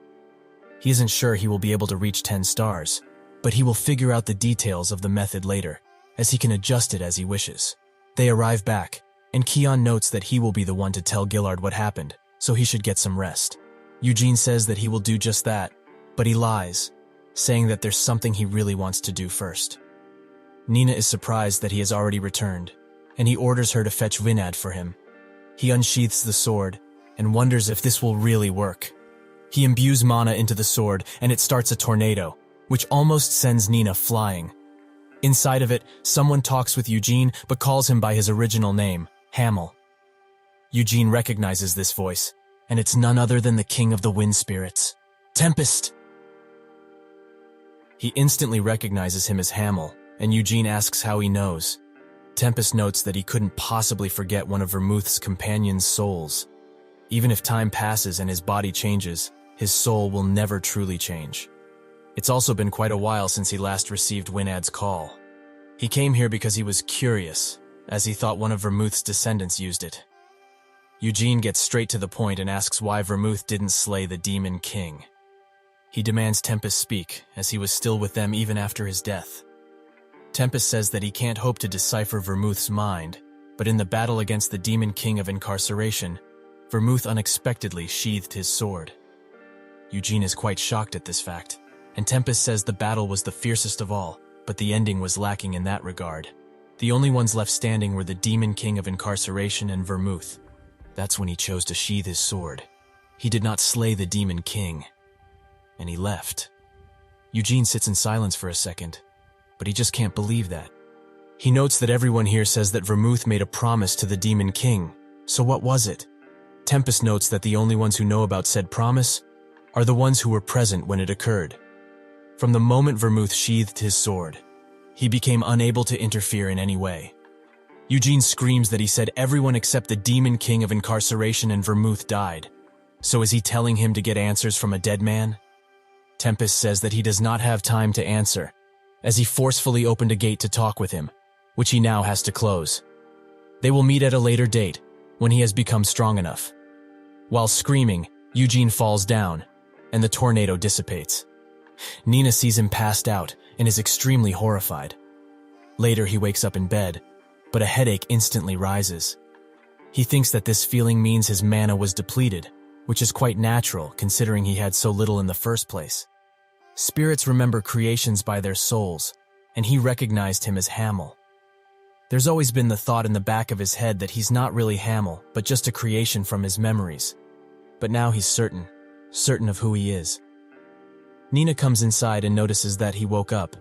He isn't sure he will be able to reach 10 stars, but he will figure out the details of the method later, as he can adjust it as he wishes. They arrive back, and Kion notes that he will be the one to tell Gillard what happened, so he should get some rest. Eugene says that he will do just that, but he lies, saying that there's something he really wants to do first. Nina is surprised that he has already returned, and he orders her to fetch Vinad for him. He unsheaths the sword, and wonders if this will really work. He imbues mana into the sword, and it starts a tornado, which almost sends Nina flying. Inside of it, someone talks with Eugene, but calls him by his original name, Hamel. Eugene recognizes this voice, and it's none other than the king of the wind spirits, Tempest. He instantly recognizes him as Hamel, and Eugene asks how he knows. Tempest notes that he couldn't possibly forget one of Vermouth's companion's souls. Even if time passes and his body changes, his soul will never truly change. It's also been quite a while since he last received Winad's call. He came here because he was curious, as he thought one of Vermouth's descendants used it. Eugene gets straight to the point and asks why Vermouth didn't slay the Demon King. He demands Tempest speak, as he was still with them even after his death. Tempest says that he can't hope to decipher Vermouth's mind, but in the battle against the Demon King of Incarceration, Vermouth unexpectedly sheathed his sword. Eugene is quite shocked at this fact, and Tempest says the battle was the fiercest of all, but the ending was lacking in that regard. The only ones left standing were the Demon King of Incarceration and Vermouth. That's when he chose to sheathe his sword. He did not slay the Demon King, and he left. Eugene sits in silence for a second, but he just can't believe that. He notes that everyone here says that Vermouth made a promise to the Demon King, so what was it? Tempest notes that the only ones who know about said promise are the ones who were present when it occurred. From the moment Vermouth sheathed his sword, he became unable to interfere in any way. Eugene screams that he said everyone except the Demon King of Incarceration and Vermouth died. So is he telling him to get answers from a dead man? Tempest says that he does not have time to answer, as he forcefully opened a gate to talk with him, which he now has to close. They will meet at a later date, when he has become strong enough. While screaming, Eugene falls down, and the tornado dissipates. Nina sees him passed out and is extremely horrified. Later he wakes up in bed, but a headache instantly rises. He thinks that this feeling means his mana was depleted, which is quite natural considering he had so little in the first place. Spirits remember creations by their souls, and he recognized him as Hamel. There's always been the thought in the back of his head that he's not really Hamel, but just a creation from his memories. But now he's certain of who he is. Nina comes inside and notices that he woke up.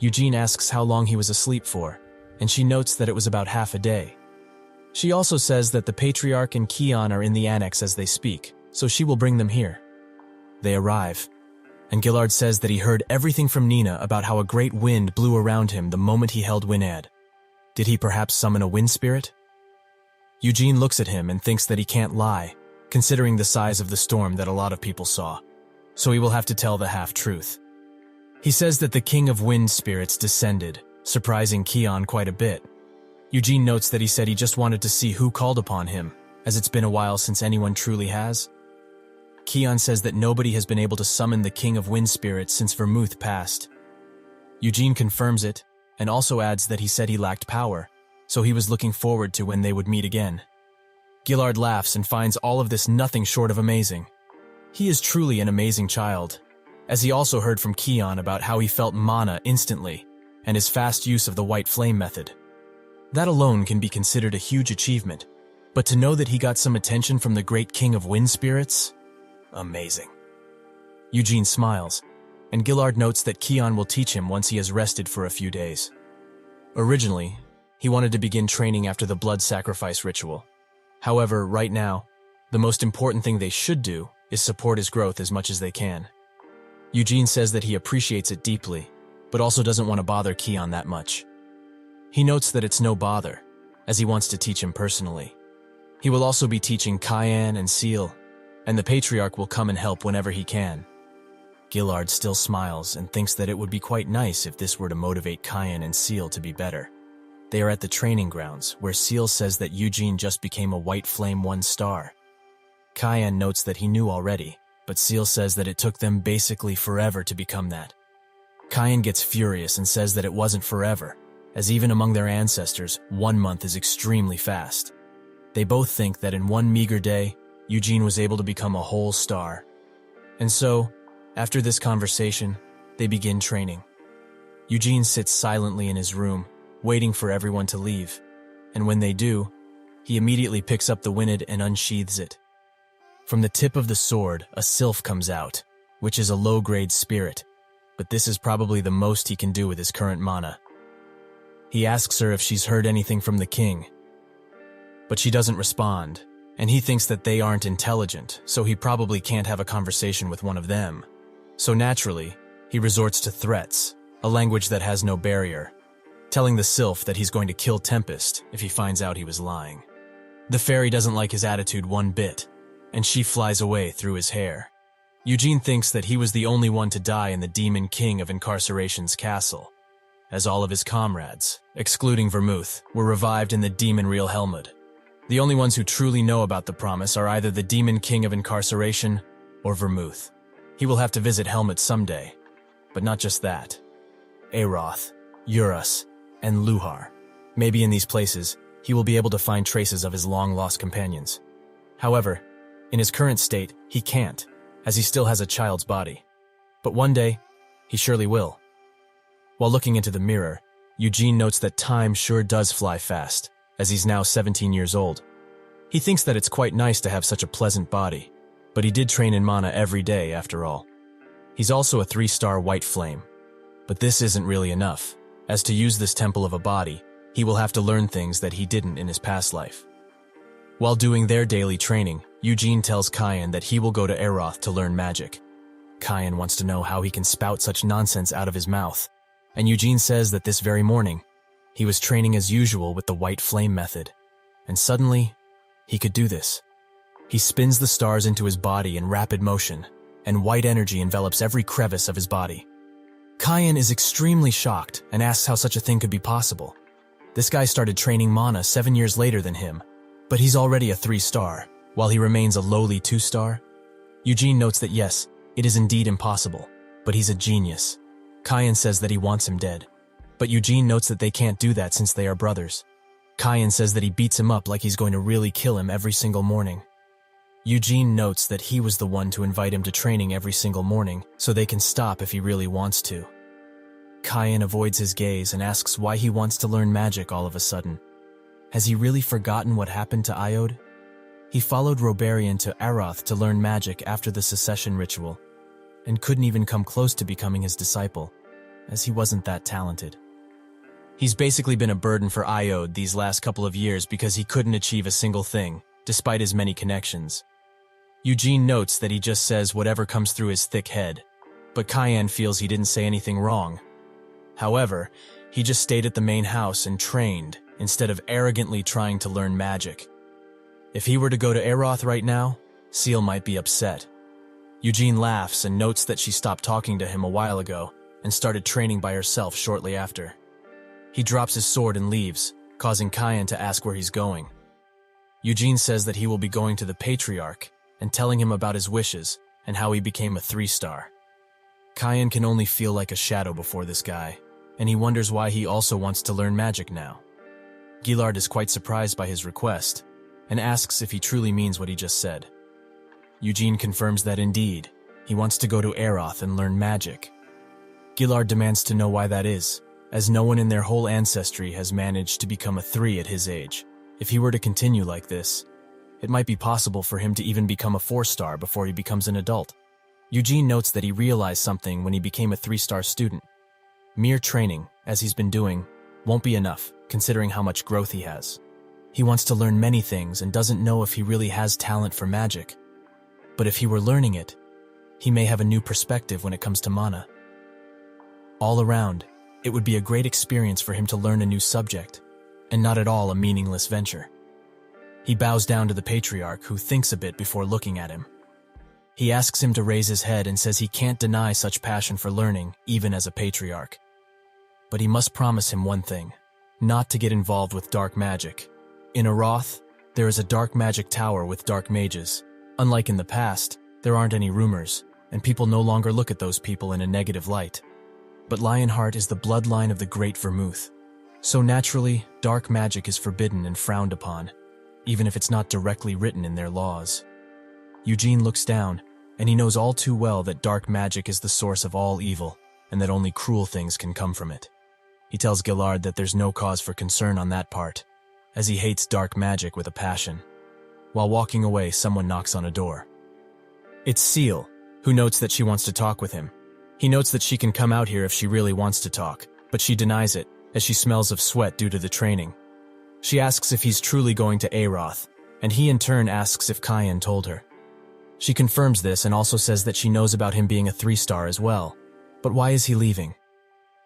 Eugene asks how long he was asleep for, and she notes that it was about half a day. She also says that the Patriarch and Kion are in the annex as they speak, so she will bring them here. They arrive, and Gillard says that he heard everything from Nina about how a great wind blew around him the moment he held Winad. Did he perhaps summon a wind spirit? Eugene looks at him and thinks that he can't lie, considering the size of the storm that a lot of people saw, so he will have to tell the half-truth. He says that the king of wind spirits descended, surprising Kion quite a bit. Eugene notes that he said he just wanted to see who called upon him, as it's been a while since anyone truly has. Kion says that nobody has been able to summon the king of wind spirits since Vermouth passed. Eugene confirms it, and also adds that he said he lacked power, so he was looking forward to when they would meet again. Gillard laughs and finds all of this nothing short of amazing. He is truly an amazing child, as he also heard from Kion about how he felt mana instantly, and his fast use of the white flame method. That alone can be considered a huge achievement, but to know that he got some attention from the great king of wind spirits? Amazing. Eugene smiles, and Gillard notes that Kion will teach him once he has rested for a few days. Originally, he wanted to begin training after the blood sacrifice ritual. However, right now, the most important thing they should do is support his growth as much as they can. Eugene says that he appreciates it deeply, but also doesn't want to bother Kion that much. He notes that it's no bother, as he wants to teach him personally. He will also be teaching Cayenne and Seal, and the Patriarch will come and help whenever he can. Gillard still smiles and thinks that it would be quite nice if this were to motivate Cayenne and Seal to be better. They are at the training grounds, where Seal says that Eugene just became a white flame 1-star. Cayenne notes that he knew already, but Seal says that it took them basically forever to become that. Cayenne gets furious and says that it wasn't forever, as even among their ancestors, 1 month is extremely fast. They both think that in one meager day, Eugene was able to become a whole star. And so, after this conversation, they begin training. Eugene sits silently in his room, waiting for everyone to leave, and when they do, he immediately picks up the Winid and unsheathes it. From the tip of the sword, a sylph comes out, which is a low-grade spirit, but this is probably the most he can do with his current mana. He asks her if she's heard anything from the king, but she doesn't respond, and he thinks that they aren't intelligent, so he probably can't have a conversation with one of them. So naturally, he resorts to threats, a language that has no barrier, telling the sylph that he's going to kill Tempest if he finds out he was lying. The fairy doesn't like his attitude one bit, and she flies away through his hair. Eugene thinks that he was the only one to die in the Demon King of Incarceration's castle, as all of his comrades, excluding Vermouth, were revived in the Demon Real Helmut. The only ones who truly know about the promise are either the Demon King of Incarceration or Vermouth. He will have to visit Helmut someday, but not just that. Aroth, Eurus, and Luhar. Maybe in these places, he will be able to find traces of his long-lost companions. However, in his current state, he can't, as he still has a child's body. But one day, he surely will. While looking into the mirror, Eugene notes that time sure does fly fast, as he's now 17 years old. He thinks that it's quite nice to have such a pleasant body, but he did train in mana every day after all. He's also a 3-star white flame. But this isn't really enough, as to use this temple of a body, he will have to learn things that he didn't in his past life. While doing their daily training, Eugene tells Cayenne that he will go to Aroth to learn magic. Cayenne wants to know how he can spout such nonsense out of his mouth, and Eugene says that this very morning, he was training as usual with the white flame method, and suddenly, he could do this. He spins the stars into his body in rapid motion, and white energy envelops every crevice of his body. Cayenne is extremely shocked and asks how such a thing could be possible. This guy started training mana 7 years later than him, but he's already a 3-star, while he remains a lowly 2-star. Eugene notes that yes, it is indeed impossible, but he's a genius. Cayenne says that he wants him dead, but Eugene notes that they can't do that since they are brothers. Cayenne says that he beats him up like he's going to really kill him every single morning. Eugene notes that he was the one to invite him to training every single morning, so they can stop if he really wants to. Kyan avoids his gaze and asks why he wants to learn magic all of a sudden. Has he really forgotten what happened to Iode? He followed Roberian to Aroth to learn magic after the secession ritual, and couldn't even come close to becoming his disciple, as he wasn't that talented. He's basically been a burden for Iode these last couple of years because he couldn't achieve a single thing, despite his many connections. Eugene notes that he just says whatever comes through his thick head, but Kyan feels he didn't say anything wrong. However, he just stayed at the main house and trained, instead of arrogantly trying to learn magic. If he were to go to Aroth right now, Seal might be upset. Eugene laughs and notes that she stopped talking to him a while ago and started training by herself shortly after. He drops his sword and leaves, causing Kyan to ask where he's going. Eugene says that he will be going to the Patriarch and telling him about his wishes and how he became a 3-star. Kyan can only feel like a shadow before this guy, and he wonders why he also wants to learn magic now. Gillard is quite surprised by his request and asks if he truly means what he just said. Eugene confirms that indeed, he wants to go to Aroth and learn magic. Gillard demands to know why that is, as no one in their whole ancestry has managed to become a 3 at his age. If he were to continue like this, it might be possible for him to even become a 4-star before he becomes an adult. Eugene notes that he realized something when he became a 3-star student. Mere training, as he's been doing, won't be enough, considering how much growth he has. He wants to learn many things and doesn't know if he really has talent for magic. But if he were learning it, he may have a new perspective when it comes to mana. All around, it would be a great experience for him to learn a new subject, and not at all a meaningless venture. He bows down to the Patriarch, who thinks a bit before looking at him. He asks him to raise his head and says he can't deny such passion for learning, even as a Patriarch. But he must promise him one thing, not to get involved with dark magic. In Aroth, there is a dark magic tower with dark mages. Unlike in the past, there aren't any rumors, and people no longer look at those people in a negative light. But Lionheart is the bloodline of the great Vermouth. So naturally, dark magic is forbidden and frowned upon, even if it's not directly written in their laws. Eugene looks down, and he knows all too well that dark magic is the source of all evil, and that only cruel things can come from it. He tells Gillard that there's no cause for concern on that part, as he hates dark magic with a passion. While walking away, someone knocks on a door. It's Seal, who notes that she wants to talk with him. He notes that she can come out here if she really wants to talk, but she denies it, as she smells of sweat due to the training. She asks if he's truly going to Aroth, and he in turn asks if Kyan told her. She confirms this and also says that she knows about him being a 3-star as well. But why is he leaving?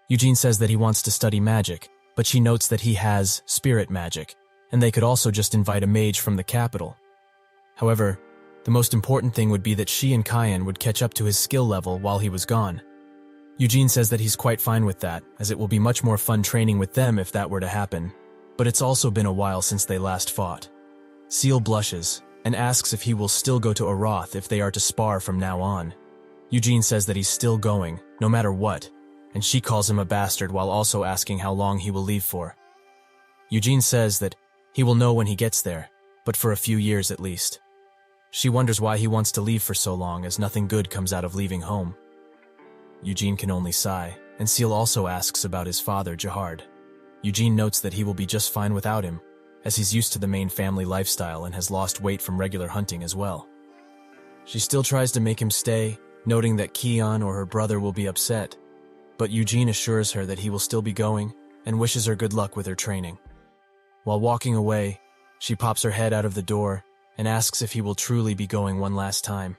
Eugene says that he wants to study magic, but she notes that he has spirit magic, and they could also just invite a mage from the capital. However, the most important thing would be that she and Kyan would catch up to his skill level while he was gone. Eugene says that he's quite fine with that, as it will be much more fun training with them if that were to happen, but it's also been a while since they last fought. Seal blushes and asks if he will still go to Aroth if they are to spar from now on. Eugene says that he's still going, no matter what, and she calls him a bastard while also asking how long he will leave for. Eugene says that he will know when he gets there, but for a few years at least. She wonders why he wants to leave for so long, as nothing good comes out of leaving home. Eugene can only sigh, and Seal also asks about his father, Jahard. Eugene notes that he will be just fine without him, as he's used to the main family lifestyle and has lost weight from regular hunting as well. She still tries to make him stay, noting that Kian or her brother will be upset, but Eugene assures her that he will still be going and wishes her good luck with her training. While walking away, she pops her head out of the door and asks if he will truly be going one last time.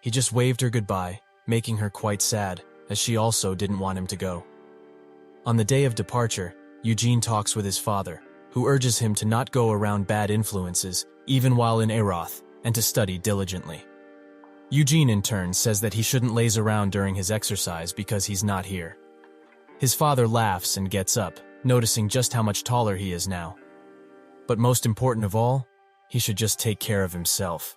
He just waved her goodbye, making her quite sad, as she also didn't want him to go. On the day of departure, Eugene talks with his father, who urges him to not go around bad influences, even while in Aroth, and to study diligently. Eugene, in turn, says that he shouldn't laze around during his exercise because he's not here. His father laughs and gets up, noticing just how much taller he is now. But most important of all, he should just take care of himself.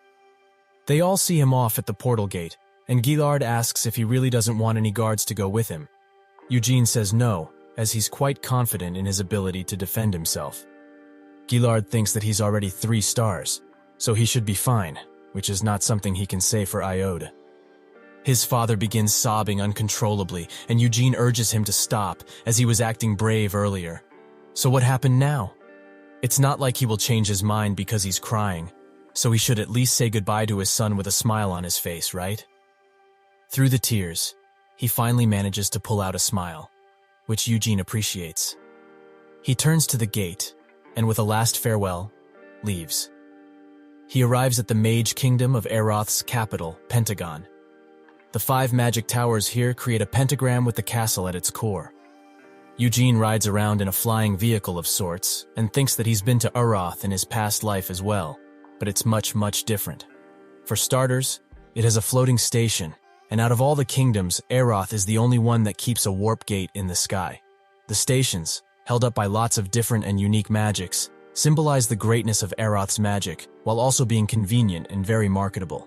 They all see him off at the portal gate, and Gillard asks if he really doesn't want any guards to go with him. Eugene says no, as he's quite confident in his ability to defend himself. Gillard thinks that he's already 3 stars, so he should be fine, which is not something he can say for iota. His father begins sobbing uncontrollably, and Eugene urges him to stop, as he was acting brave earlier. So what happened now? It's not like he will change his mind because he's crying, so he should at least say goodbye to his son with a smile on his face, right? Through the tears, he finally manages to pull out a smile, which Eugene appreciates. He turns to the gate, and with a last farewell, leaves. He arrives at the mage kingdom of Eroth's capital, Pentagon. The 5 magic towers here create a pentagram with the castle at its core. Eugene rides around in a flying vehicle of sorts and thinks that he's been to Eroth in his past life as well, but it's much, much different. For starters, it has a floating station, and out of all the kingdoms, Eroth is the only one that keeps a warp gate in the sky. The stations, held up by lots of different and unique magics, symbolize the greatness of Eroth's magic, while also being convenient and very marketable.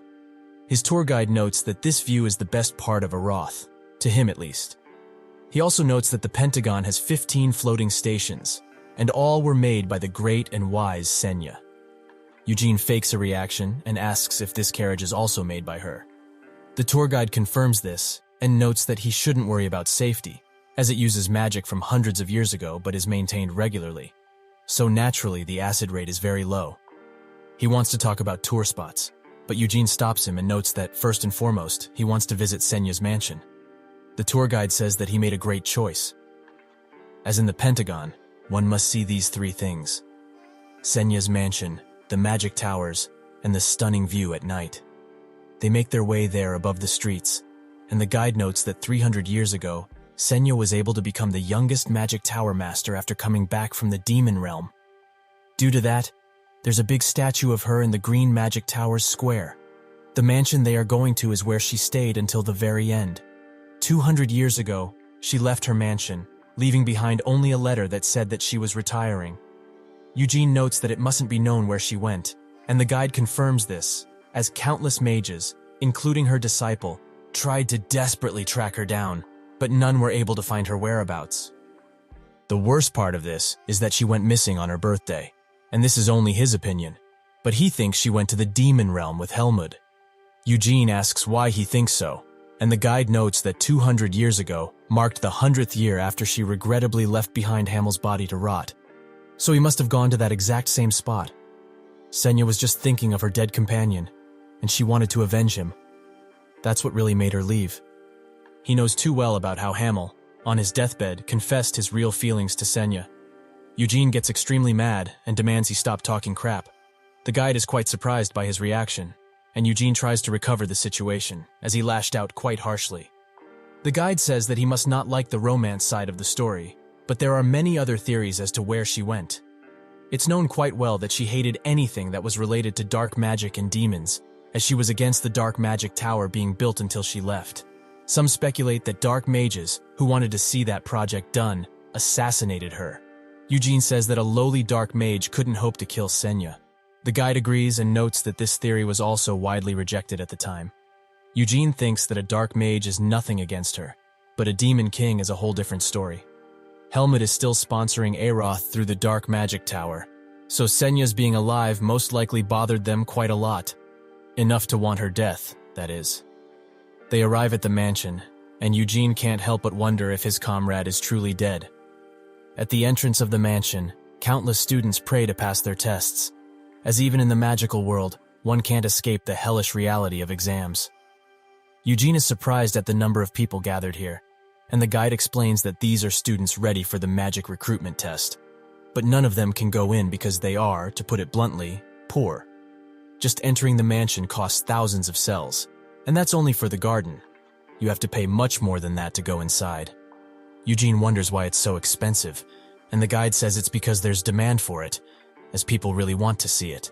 His tour guide notes that this view is the best part of Eroth, to him at least. He also notes that the Pentagon has 15 floating stations, and all were made by the great and wise Senya. Eugene fakes a reaction and asks if this carriage is also made by her. The tour guide confirms this and notes that he shouldn't worry about safety, as it uses magic from hundreds of years ago but is maintained regularly. So naturally, the acid rate is very low. He wants to talk about tour spots, but Eugene stops him and notes that, first and foremost, he wants to visit Senya's mansion. The tour guide says that he made a great choice. As in the Pentagon, one must see these 3 things: Senya's mansion, the magic towers, and the stunning view at night. They make their way there above the streets, and the guide notes that 300 years ago, Senya was able to become the youngest magic tower master after coming back from the demon realm. Due to that, there's a big statue of her in the Green Magic Towers Square. The mansion they are going to is where she stayed until the very end. 200 years ago, she left her mansion, leaving behind only a letter that said that she was retiring. Eugene notes that it mustn't be known where she went, and the guide confirms this, as countless mages, including her disciple, tried to desperately track her down, but none were able to find her whereabouts. The worst part of this is that she went missing on her birthday, and this is only his opinion, but he thinks she went to the demon realm with Helmut. Eugene asks why he thinks so, and the guide notes that 200 years ago marked the 100th year after she regrettably left behind Hamel's body to rot. So he must have gone to that exact same spot. Senya was just thinking of her dead companion, and she wanted to avenge him. That's what really made her leave. He knows too well about how Hamel, on his deathbed, confessed his real feelings to Senya. Eugene gets extremely mad and demands he stop talking crap. The guide is quite surprised by his reaction, and Eugene tries to recover the situation, as he lashed out quite harshly. The guide says that he must not like the romance side of the story, but there are many other theories as to where she went. It's known quite well that she hated anything that was related to dark magic and demons, as she was against the dark magic tower being built until she left. Some speculate that dark mages, who wanted to see that project done, assassinated her. Eugene says that a lowly dark mage couldn't hope to kill Senya. The guide agrees and notes that this theory was also widely rejected at the time. Eugene thinks that a dark mage is nothing against her, but a demon king is a whole different story. Helmut is still sponsoring Eroth through the dark magic tower, so Senya's being alive most likely bothered them quite a lot. Enough to want her death, that is. They arrive at the mansion, and Eugene can't help but wonder if his comrade is truly dead. At the entrance of the mansion, countless students pray to pass their tests, as even in the magical world, one can't escape the hellish reality of exams. Eugene is surprised at the number of people gathered here, and the guide explains that these are students ready for the magic recruitment test. But none of them can go in because they are, to put it bluntly, poor. Just entering the mansion costs thousands of cells, and that's only for the garden. You have to pay much more than that to go inside. Eugene wonders why it's so expensive, and the guide says it's because there's demand for it, as people really want to see it.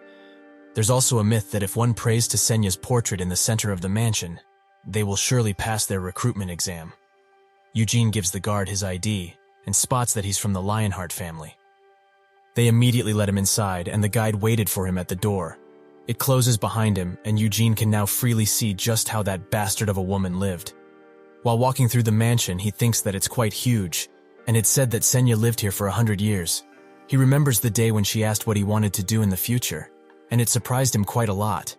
There's also a myth that if one prays to Senya's portrait in the center of the mansion, they will surely pass their recruitment exam. Eugene gives the guard his ID and spots that he's from the Lionheart family. They immediately let him inside, and the guide waited for him at the door. It closes behind him, and Eugene can now freely see just how that bastard of a woman lived. While walking through the mansion, he thinks that it's quite huge, and it's said that Senya lived here for 100 years. He remembers the day when she asked what he wanted to do in the future, and it surprised him quite a lot.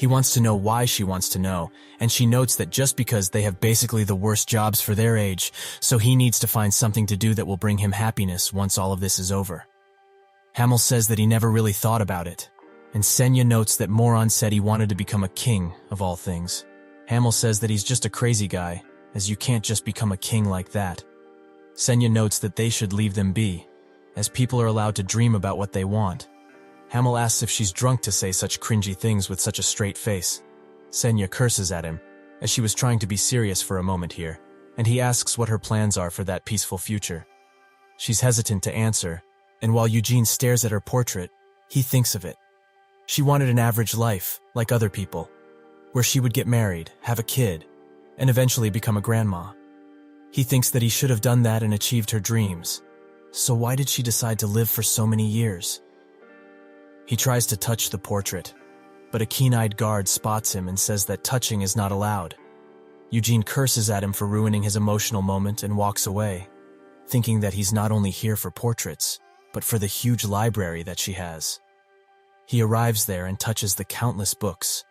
He wants to know why she wants to know, and she notes that just because they have basically the worst jobs for their age, so he needs to find something to do that will bring him happiness once all of this is over. Hamel says that he never really thought about it, and Senya notes that Moron said he wanted to become a king of all things. Hamel says that he's just a crazy guy, as you can't just become a king like that. Senya notes that they should leave them be, as people are allowed to dream about what they want. Hamel asks if she's drunk to say such cringy things with such a straight face. Senya curses at him, as she was trying to be serious for a moment here, and he asks what her plans are for that peaceful future. She's hesitant to answer, and while Eugene stares at her portrait, he thinks of it. She wanted an average life, like other people, where she would get married, have a kid, and eventually become a grandma. He thinks that he should have done that and achieved her dreams. So why did she decide to live for so many years? He tries to touch the portrait, but a keen-eyed guard spots him and says that touching is not allowed. Eugene curses at him for ruining his emotional moment and walks away, thinking that he's not only here for portraits, but for the huge library that she has. He arrives there and touches the countless books,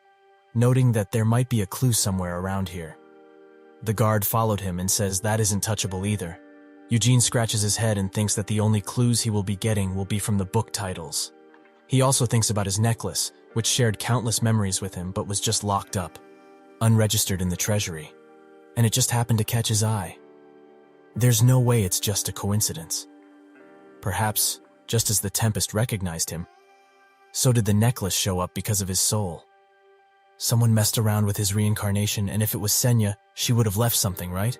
noting that there might be a clue somewhere around here. The guard followed him and says that isn't touchable either. Eugene scratches his head and thinks that the only clues he will be getting will be from the book titles. He also thinks about his necklace, which shared countless memories with him but was just locked up, unregistered in the treasury, and it just happened to catch his eye. There's no way it's just a coincidence. Perhaps, just as the Tempest recognized him, so did the necklace show up because of his soul. Someone messed around with his reincarnation, and if it was Senya, she would have left something, right?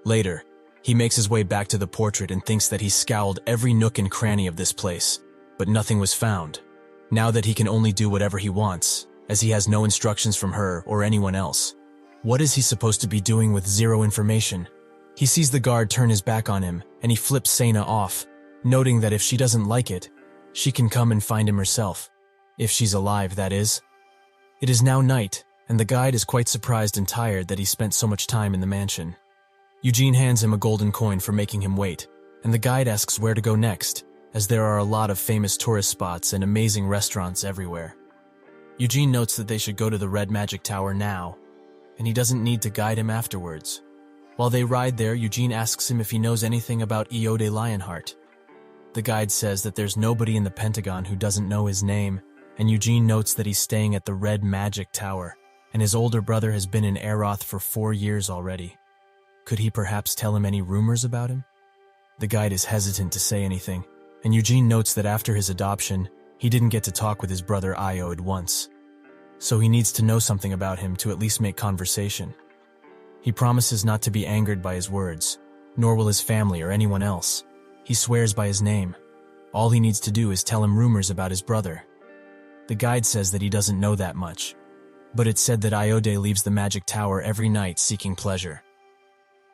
Later, he makes his way back to the portrait and thinks that he scoured every nook and cranny of this place, but nothing was found. Now that he can only do whatever he wants, as he has no instructions from her or anyone else. What is he supposed to be doing with zero information? He sees the guard turn his back on him, and he flips Sena off, noting that if she doesn't like it, she can come and find him herself. If she's alive, that is. It is now night, and the guide is quite surprised and tired that he spent so much time in the mansion. Eugene hands him a golden coin for making him wait, and the guide asks where to go next, as there are a lot of famous tourist spots and amazing restaurants everywhere. Eugene notes that they should go to the Red Magic Tower now, and he doesn't need to guide him afterwards. While they ride there, Eugene asks him if he knows anything about Iode Lionheart. The guide says that there's nobody in the Pentagon who doesn't know his name, and Eugene notes that he's staying at the Red Magic Tower, and his older brother has been in Aeroth for 4 years already. Could he perhaps tell him any rumors about him? The guide is hesitant to say anything, and Eugene notes that after his adoption, he didn't get to talk with his brother Iode once. So he needs to know something about him to at least make conversation. He promises not to be angered by his words, nor will his family or anyone else. He swears by his name. All he needs to do is tell him rumors about his brother. The guide says that he doesn't know that much, but it's said that Iode leaves the Magic Tower every night seeking pleasure.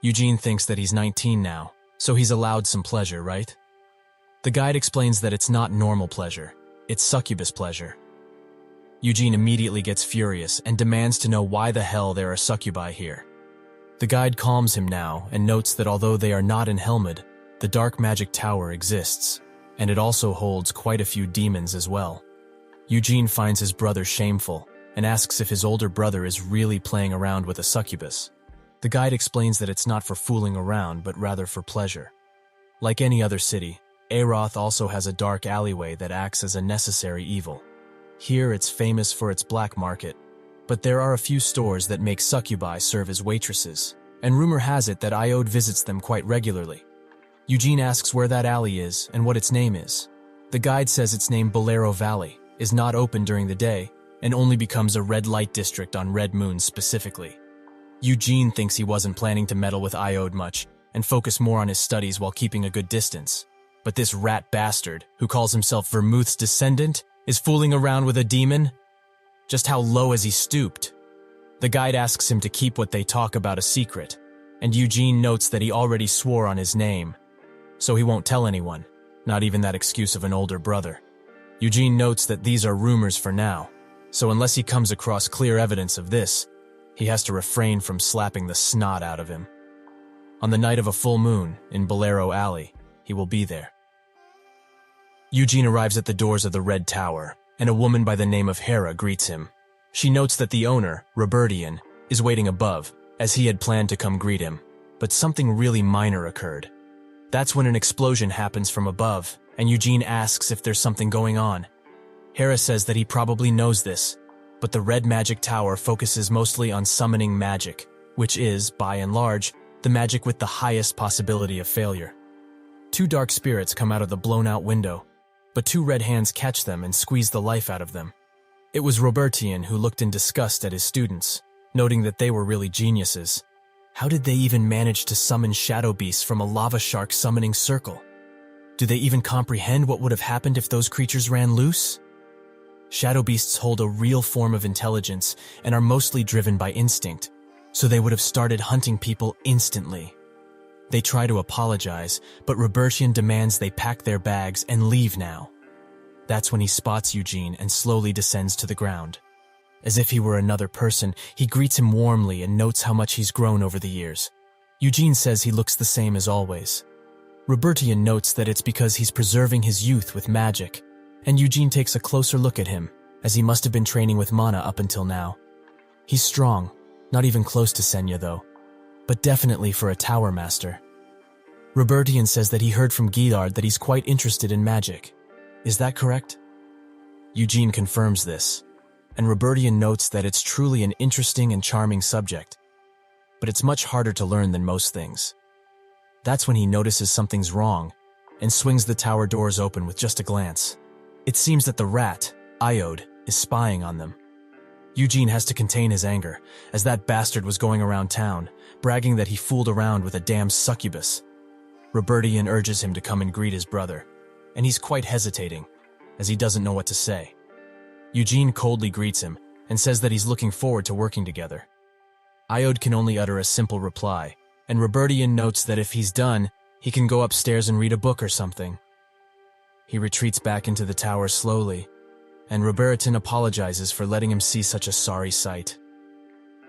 Eugene thinks that he's 19 now, so he's allowed some pleasure, right? The guide explains that it's not normal pleasure, it's succubus pleasure. Eugene immediately gets furious and demands to know why the hell there are succubi here. The guide calms him now and notes that although they are not in Helmid, the Dark Magic Tower exists, and it also holds quite a few demons as well. Eugene finds his brother shameful and asks if his older brother is really playing around with a succubus. The guide explains that it's not for fooling around, but rather for pleasure. Like any other city, Aeroth also has a dark alleyway that acts as a necessary evil. Here it's famous for its black market, but there are a few stores that make succubi serve as waitresses, and rumor has it that Iode visits them quite regularly. Eugene asks where that alley is and what its name is. The guide says it's named Bolero Valley, is not open during the day, and only becomes a red light district on red moons specifically. Eugene thinks he wasn't planning to meddle with Iode much and focus more on his studies while keeping a good distance. But this rat bastard, who calls himself Vermouth's descendant, is fooling around with a demon? Just how low has he stooped? The guide asks him to keep what they talk about a secret, and Eugene notes that he already swore on his name, so he won't tell anyone, not even that excuse of an older brother. Eugene notes that these are rumors for now, so unless he comes across clear evidence of this, he has to refrain from slapping the snot out of him. On the night of a full moon, in Bolero Alley, he will be there. Eugene arrives at the doors of the Red Tower, and a woman by the name of Hera greets him. She notes that the owner, Robertian, is waiting above, as he had planned to come greet him, but something really minor occurred. That's when an explosion happens from above, and Eugene asks if there's something going on. Hera says that he probably knows this, but the Red Magic Tower focuses mostly on summoning magic, which is, by and large, the magic with the highest possibility of failure. Two dark spirits come out of the blown-out window, but two red hands catch them and squeeze the life out of them. It was Robertian who looked in disgust at his students, noting that they were really geniuses. How did they even manage to summon shadow beasts from a lava shark summoning circle? Do they even comprehend what would have happened if those creatures ran loose? Shadow beasts hold a real form of intelligence and are mostly driven by instinct, so they would have started hunting people instantly. They try to apologize, but Robertian demands they pack their bags and leave now. That's when he spots Eugene and slowly descends to the ground. As if he were another person, he greets him warmly and notes how much he's grown over the years. Eugene says he looks the same as always. Robertian notes that it's because he's preserving his youth with magic, and Eugene takes a closer look at him, as he must have been training with mana up until now. He's strong, not even close to Senya though, but definitely for a tower master. Robertian says that he heard from Gillard that he's quite interested in magic. Is that correct? Eugene confirms this, and Robertian notes that it's truly an interesting and charming subject, but it's much harder to learn than most things. That's when he notices something's wrong, and swings the tower doors open with just a glance. It seems that the rat, Iode, is spying on them. Eugene has to contain his anger, as that bastard was going around town, bragging that he fooled around with a damn succubus. Robertian urges him to come and greet his brother, and he's quite hesitating, as he doesn't know what to say. Eugene coldly greets him, and says that he's looking forward to working together. Iode can only utter a simple reply, and Robertian notes that if he's done, he can go upstairs and read a book or something. He retreats back into the tower slowly, and Robertian apologizes for letting him see such a sorry sight.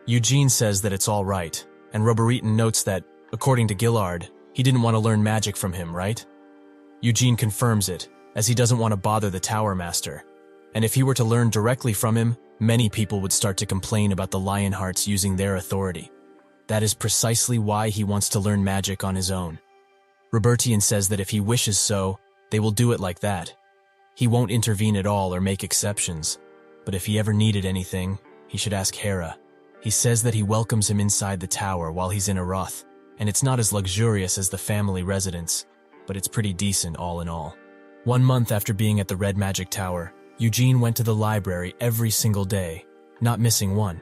Eugene says that it's all right, and Robertian notes that, according to Gillard, he didn't want to learn magic from him, right? Eugene confirms it, as he doesn't want to bother the tower master, and if he were to learn directly from him, many people would start to complain about the Lionhearts using their authority. That is precisely why he wants to learn magic on his own. Robertian says that if he wishes so, they will do it like that. He won't intervene at all or make exceptions, but if he ever needed anything, he should ask Hera. He says that he welcomes him inside the tower while he's in Aroth, and it's not as luxurious as the family residence, but it's pretty decent all in all. 1 month after being at the Red Magic Tower, Eugene went to the library every single day, not missing one.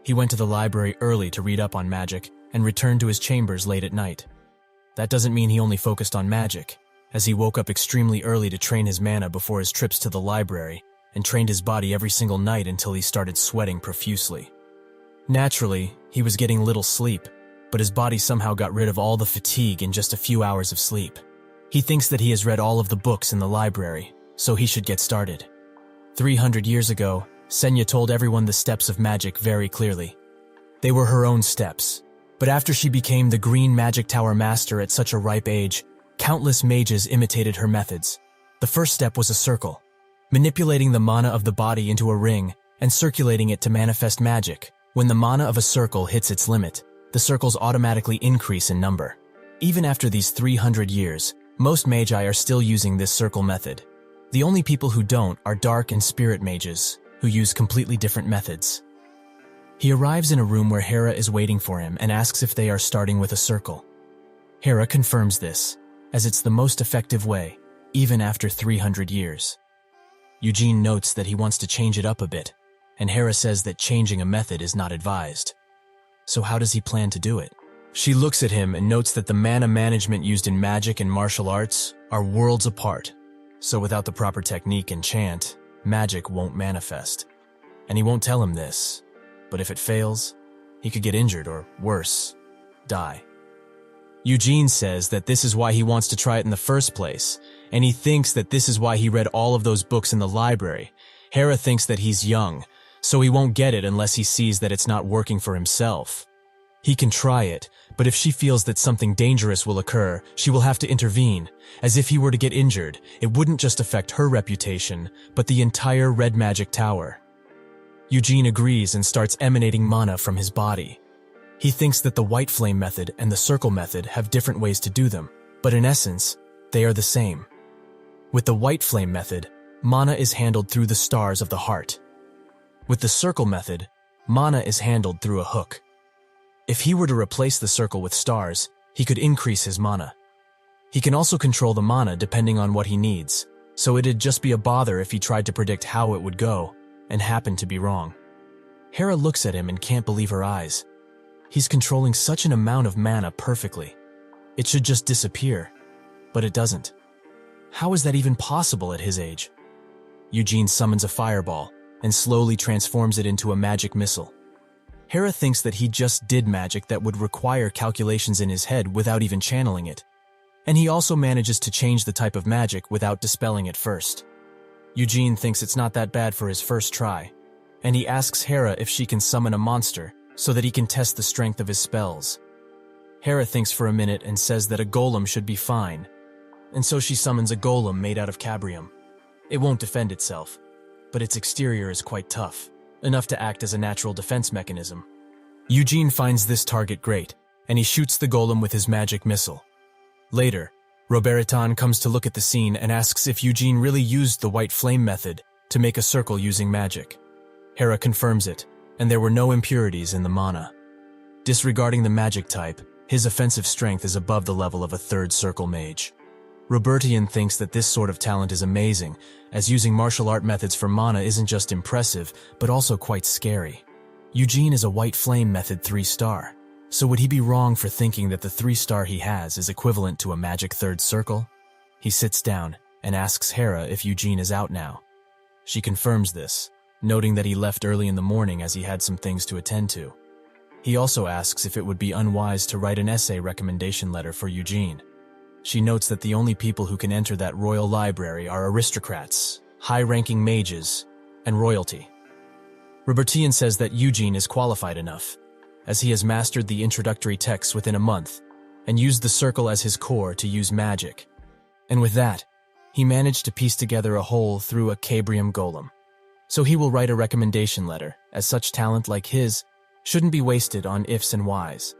He went to the library early to read up on magic and returned to his chambers late at night. That doesn't mean he only focused on magic, as he woke up extremely early to train his mana before his trips to the library and trained his body every single night until he started sweating profusely. Naturally, he was getting little sleep, but his body somehow got rid of all the fatigue in just a few hours of sleep. He thinks that he has read all of the books in the library, so he should get started. 300 years ago, Senya told everyone the steps of magic very clearly. They were her own steps, but after she became the Green Magic Tower Master at such a ripe age, countless mages imitated her methods. The first step was a circle, manipulating the mana of the body into a ring and circulating it to manifest magic. When the mana of a circle hits its limit, the circles automatically increase in number. Even after these 300 years, most magi are still using this circle method. The only people who don't are dark and spirit mages, who use completely different methods. He arrives in a room where Hera is waiting for him and asks if they are starting with a circle. Hera confirms this, as it's the most effective way, even after 300 years. Eugene notes that he wants to change it up a bit, and Hera says that changing a method is not advised. So how does he plan to do it? She looks at him and notes that the mana management used in magic and martial arts are worlds apart. So without the proper technique and chant, magic won't manifest. And he won't tell him this, but if it fails, he could get injured or, worse, die. Eugene says that this is why he wants to try it in the first place, and he thinks that this is why he read all of those books in the library. Hera thinks that he's young, so he won't get it unless he sees that it's not working for himself. He can try it, but if she feels that something dangerous will occur, she will have to intervene. As if he were to get injured, it wouldn't just affect her reputation, but the entire Red Magic Tower. Eugene agrees and starts emanating mana from his body. He thinks that the white flame method and the circle method have different ways to do them, but in essence, they are the same. With the white flame method, mana is handled through the stars of the heart. With the circle method, mana is handled through a hook. If he were to replace the circle with stars, he could increase his mana. He can also control the mana depending on what he needs, so it'd just be a bother if he tried to predict how it would go, and happened to be wrong. Hera looks at him and can't believe her eyes. He's controlling such an amount of mana perfectly. It should just disappear, but it doesn't. How is that even possible at his age? Eugene summons a fireball and slowly transforms it into a magic missile. Hera thinks that he just did magic that would require calculations in his head without even channeling it. And he also manages to change the type of magic without dispelling it first. Eugene thinks it's not that bad for his first try, and he asks Hera if she can summon a monster so that he can test the strength of his spells. Hera thinks for a minute and says that a golem should be fine, and so she summons a golem made out of cabrium. It won't defend itself, but its exterior is quite tough, enough to act as a natural defense mechanism. Eugene finds this target great, and he shoots the golem with his magic missile. Later, Roberitan comes to look at the scene and asks if Eugene really used the white flame method to make a circle using magic. Hera confirms it, and there were no impurities in the mana. Disregarding the magic type, his offensive strength is above the level of a third circle mage. Robertian thinks that this sort of talent is amazing, as using martial art methods for mana isn't just impressive, but also quite scary. Eugene is a white flame method 3-star, so would he be wrong for thinking that the 3-star he has is equivalent to a magic third circle? He sits down and asks Hera if Eugene is out now. She confirms this, noting that he left early in the morning as he had some things to attend to. He also asks if it would be unwise to write an essay recommendation letter for Eugene. She notes that the only people who can enter that royal library are aristocrats, high-ranking mages, and royalty. Robertian says that Eugene is qualified enough, as he has mastered the introductory texts within a month, and used the circle as his core to use magic. And with that, he managed to piece together a whole through a cabrium golem. So he will write a recommendation letter, as such talent like his shouldn't be wasted on ifs and whys.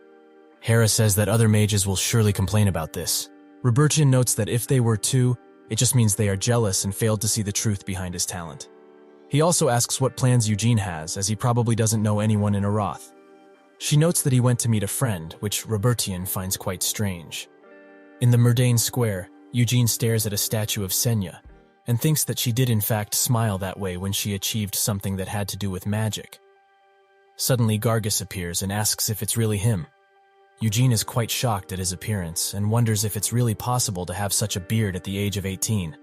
Hera says that other mages will surely complain about this. Robertian notes that if they were too, it just means they are jealous and failed to see the truth behind his talent. He also asks what plans Eugene has, as he probably doesn't know anyone in Arath. She notes that he went to meet a friend, which Robertian finds quite strange. In the Murdain Square, Eugene stares at a statue of Senya, and thinks that she did in fact smile that way when she achieved something that had to do with magic. Suddenly Gargus appears and asks if it's really him. Eugene is quite shocked at his appearance and wonders if it's really possible to have such a beard at the age of 18.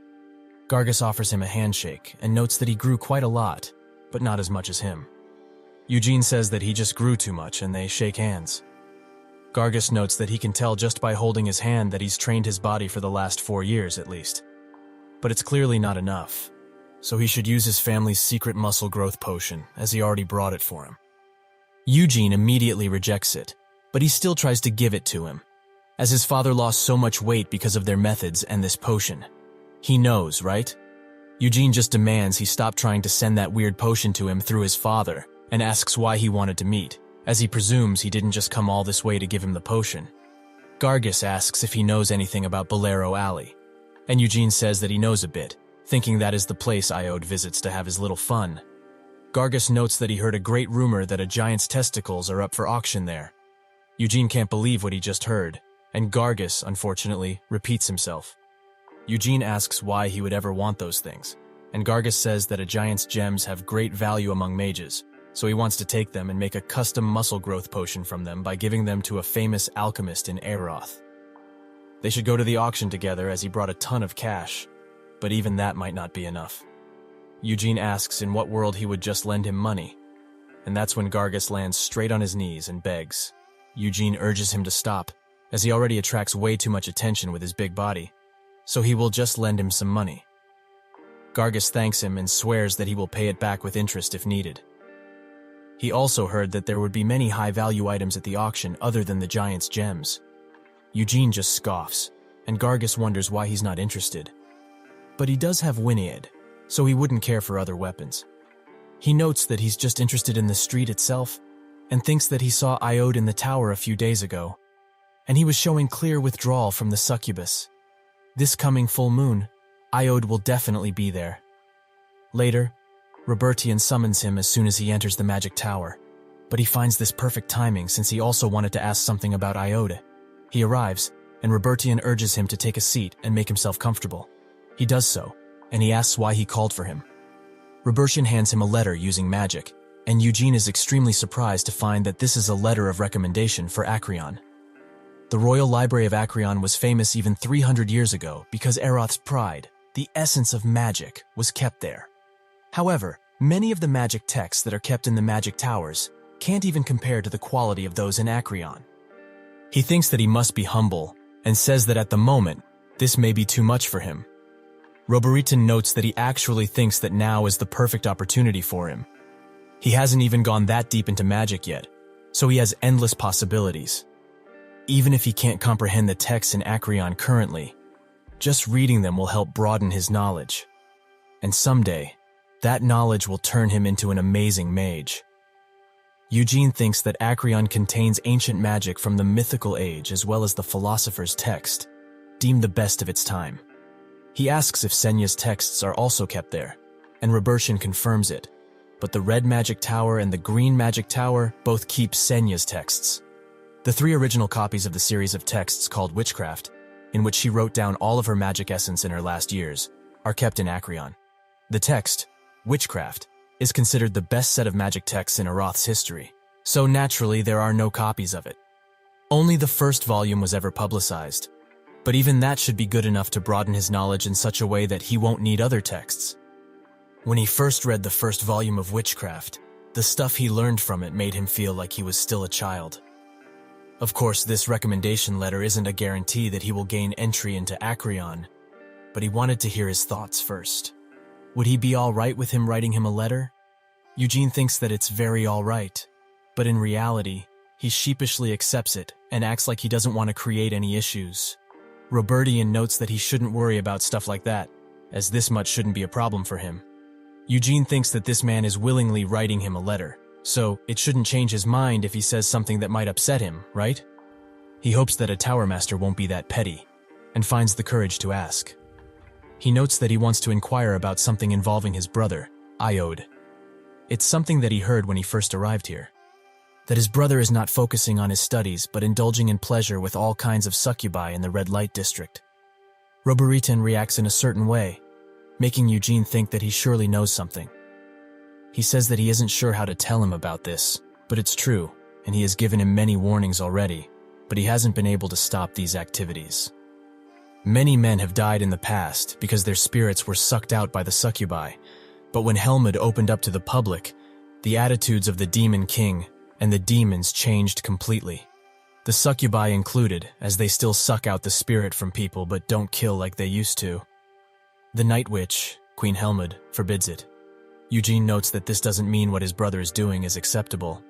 Gargus offers him a handshake and notes that he grew quite a lot, but not as much as him. Eugene says that he just grew too much and they shake hands. Gargus notes that he can tell just by holding his hand that he's trained his body for the last 4 years at least. But it's clearly not enough, so he should use his family's secret muscle growth potion, as he already brought it for him. Eugene immediately rejects it, but he still tries to give it to him, as his father lost so much weight because of their methods and this potion. He knows, right? Eugene just demands he stop trying to send that weird potion to him through his father, and asks why he wanted to meet, as he presumes he didn't just come all this way to give him the potion. Gargus asks if he knows anything about Bolero Alley, and Eugene says that he knows a bit, thinking that is the place Iode visits to have his little fun. Gargus notes that he heard a great rumor that a giant's testicles are up for auction there. Eugene can't believe what he just heard, and Gargus, unfortunately, repeats himself. Eugene asks why he would ever want those things, and Gargus says that a giant's gems have great value among mages, so he wants to take them and make a custom muscle growth potion from them by giving them to a famous alchemist in Aeroth. They should go to the auction together as he brought a ton of cash, but even that might not be enough. Eugene asks in what world he would just lend him money, and that's when Gargus lands straight on his knees and begs. Eugene urges him to stop, as he already attracts way too much attention with his big body, so he will just lend him some money. Gargus thanks him and swears that he will pay it back with interest if needed. He also heard that there would be many high-value items at the auction other than the giant's gems. Eugene just scoffs, and Gargus wonders why he's not interested. But he does have Winniad, so he wouldn't care for other weapons. He notes that he's just interested in the street itself and thinks that he saw Iode in the tower a few days ago, and he was showing clear withdrawal from the succubus. This coming full moon, Iode will definitely be there. Later, Robertian summons him as soon as he enters the magic tower, but he finds this perfect timing since he also wanted to ask something about Iode. He arrives, and Robertian urges him to take a seat and make himself comfortable. He does so, and he asks why he called for him. Robertian hands him a letter using magic, and Eugene is extremely surprised to find that this is a letter of recommendation for Acreon. The Royal Library of Acreon was famous even 300 years ago because Eroth's pride, the essence of magic, was kept there. However, many of the magic texts that are kept in the magic towers can't even compare to the quality of those in Acreon. He thinks that he must be humble, and says that at the moment, this may be too much for him. Robertian notes that he actually thinks that now is the perfect opportunity for him. He hasn't even gone that deep into magic yet, so he has endless possibilities. Even if he can't comprehend the texts in Acreon currently, just reading them will help broaden his knowledge. And someday, that knowledge will turn him into an amazing mage. Eugene thinks that Acreon contains ancient magic from the mythical age as well as the philosopher's text, deemed the best of its time. He asks if Senya's texts are also kept there, and Robertian confirms it, but the red magic tower and the green magic tower both keep Senya's texts. The 3 original copies of the series of texts called Witchcraft, in which she wrote down all of her magic essence in her last years, are kept in Acreon. The text, Witchcraft, is considered the best set of magic texts in Eroth's history, so naturally there are no copies of it. Only the first volume was ever publicized, but even that should be good enough to broaden his knowledge in such a way that he won't need other texts. When he first read the first volume of Witchcraft, the stuff he learned from it made him feel like he was still a child. Of course, this recommendation letter isn't a guarantee that he will gain entry into Acreon, but he wanted to hear his thoughts first. Would he be all right with him writing him a letter? Eugene thinks that it's very all right, but in reality, he sheepishly accepts it and acts like he doesn't want to create any issues. Robertian notes that he shouldn't worry about stuff like that, as this much shouldn't be a problem for him. Eugene thinks that this man is willingly writing him a letter, so it shouldn't change his mind if he says something that might upset him, right? He hopes that a tower master won't be that petty, and finds the courage to ask. He notes that he wants to inquire about something involving his brother, Iode. It's something that he heard when he first arrived here. That his brother is not focusing on his studies but indulging in pleasure with all kinds of succubi in the red light district. Robertian reacts in a certain way, making Eugene think that he surely knows something. He says that he isn't sure how to tell him about this, but it's true, and he has given him many warnings already, but he hasn't been able to stop these activities. Many men have died in the past because their spirits were sucked out by the succubi, but when Helmut opened up to the public, the attitudes of the Demon King and the demons changed completely. The succubi included, as they still suck out the spirit from people but don't kill like they used to. The Night Witch, Queen Helmut, forbids it. Eugene notes that this doesn't mean what his brother is doing is acceptable.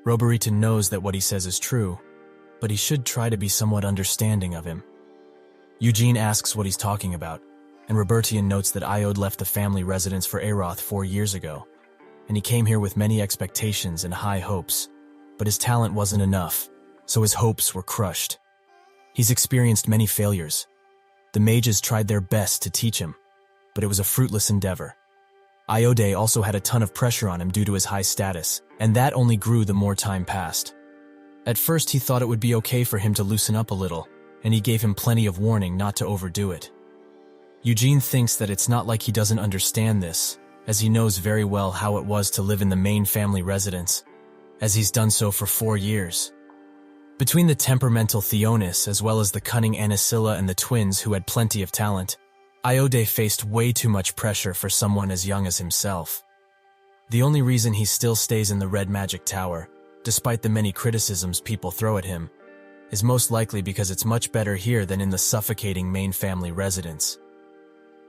Robertian knows that what he says is true, but he should try to be somewhat understanding of him. Eugene asks what he's talking about, and Robertian notes that Iode left the family residence for Eroth 4 years ago, and he came here with many expectations and high hopes, but his talent wasn't enough, so his hopes were crushed. He's experienced many failures. The mages tried their best to teach him, but it was a fruitless endeavor. Iode also had a ton of pressure on him due to his high status, and that only grew the more time passed. At first he thought it would be okay for him to loosen up a little, and he gave him plenty of warning not to overdo it. Eugene thinks that it's not like he doesn't understand this, as he knows very well how it was to live in the main family residence, as he's done so for 4 years. Between the temperamental Theonis as well as the cunning Anisilla and the twins who had plenty of talent, Iode faced way too much pressure for someone as young as himself. The only reason he still stays in the Red Magic Tower, despite the many criticisms people throw at him, is most likely because it's much better here than in the suffocating main family residence.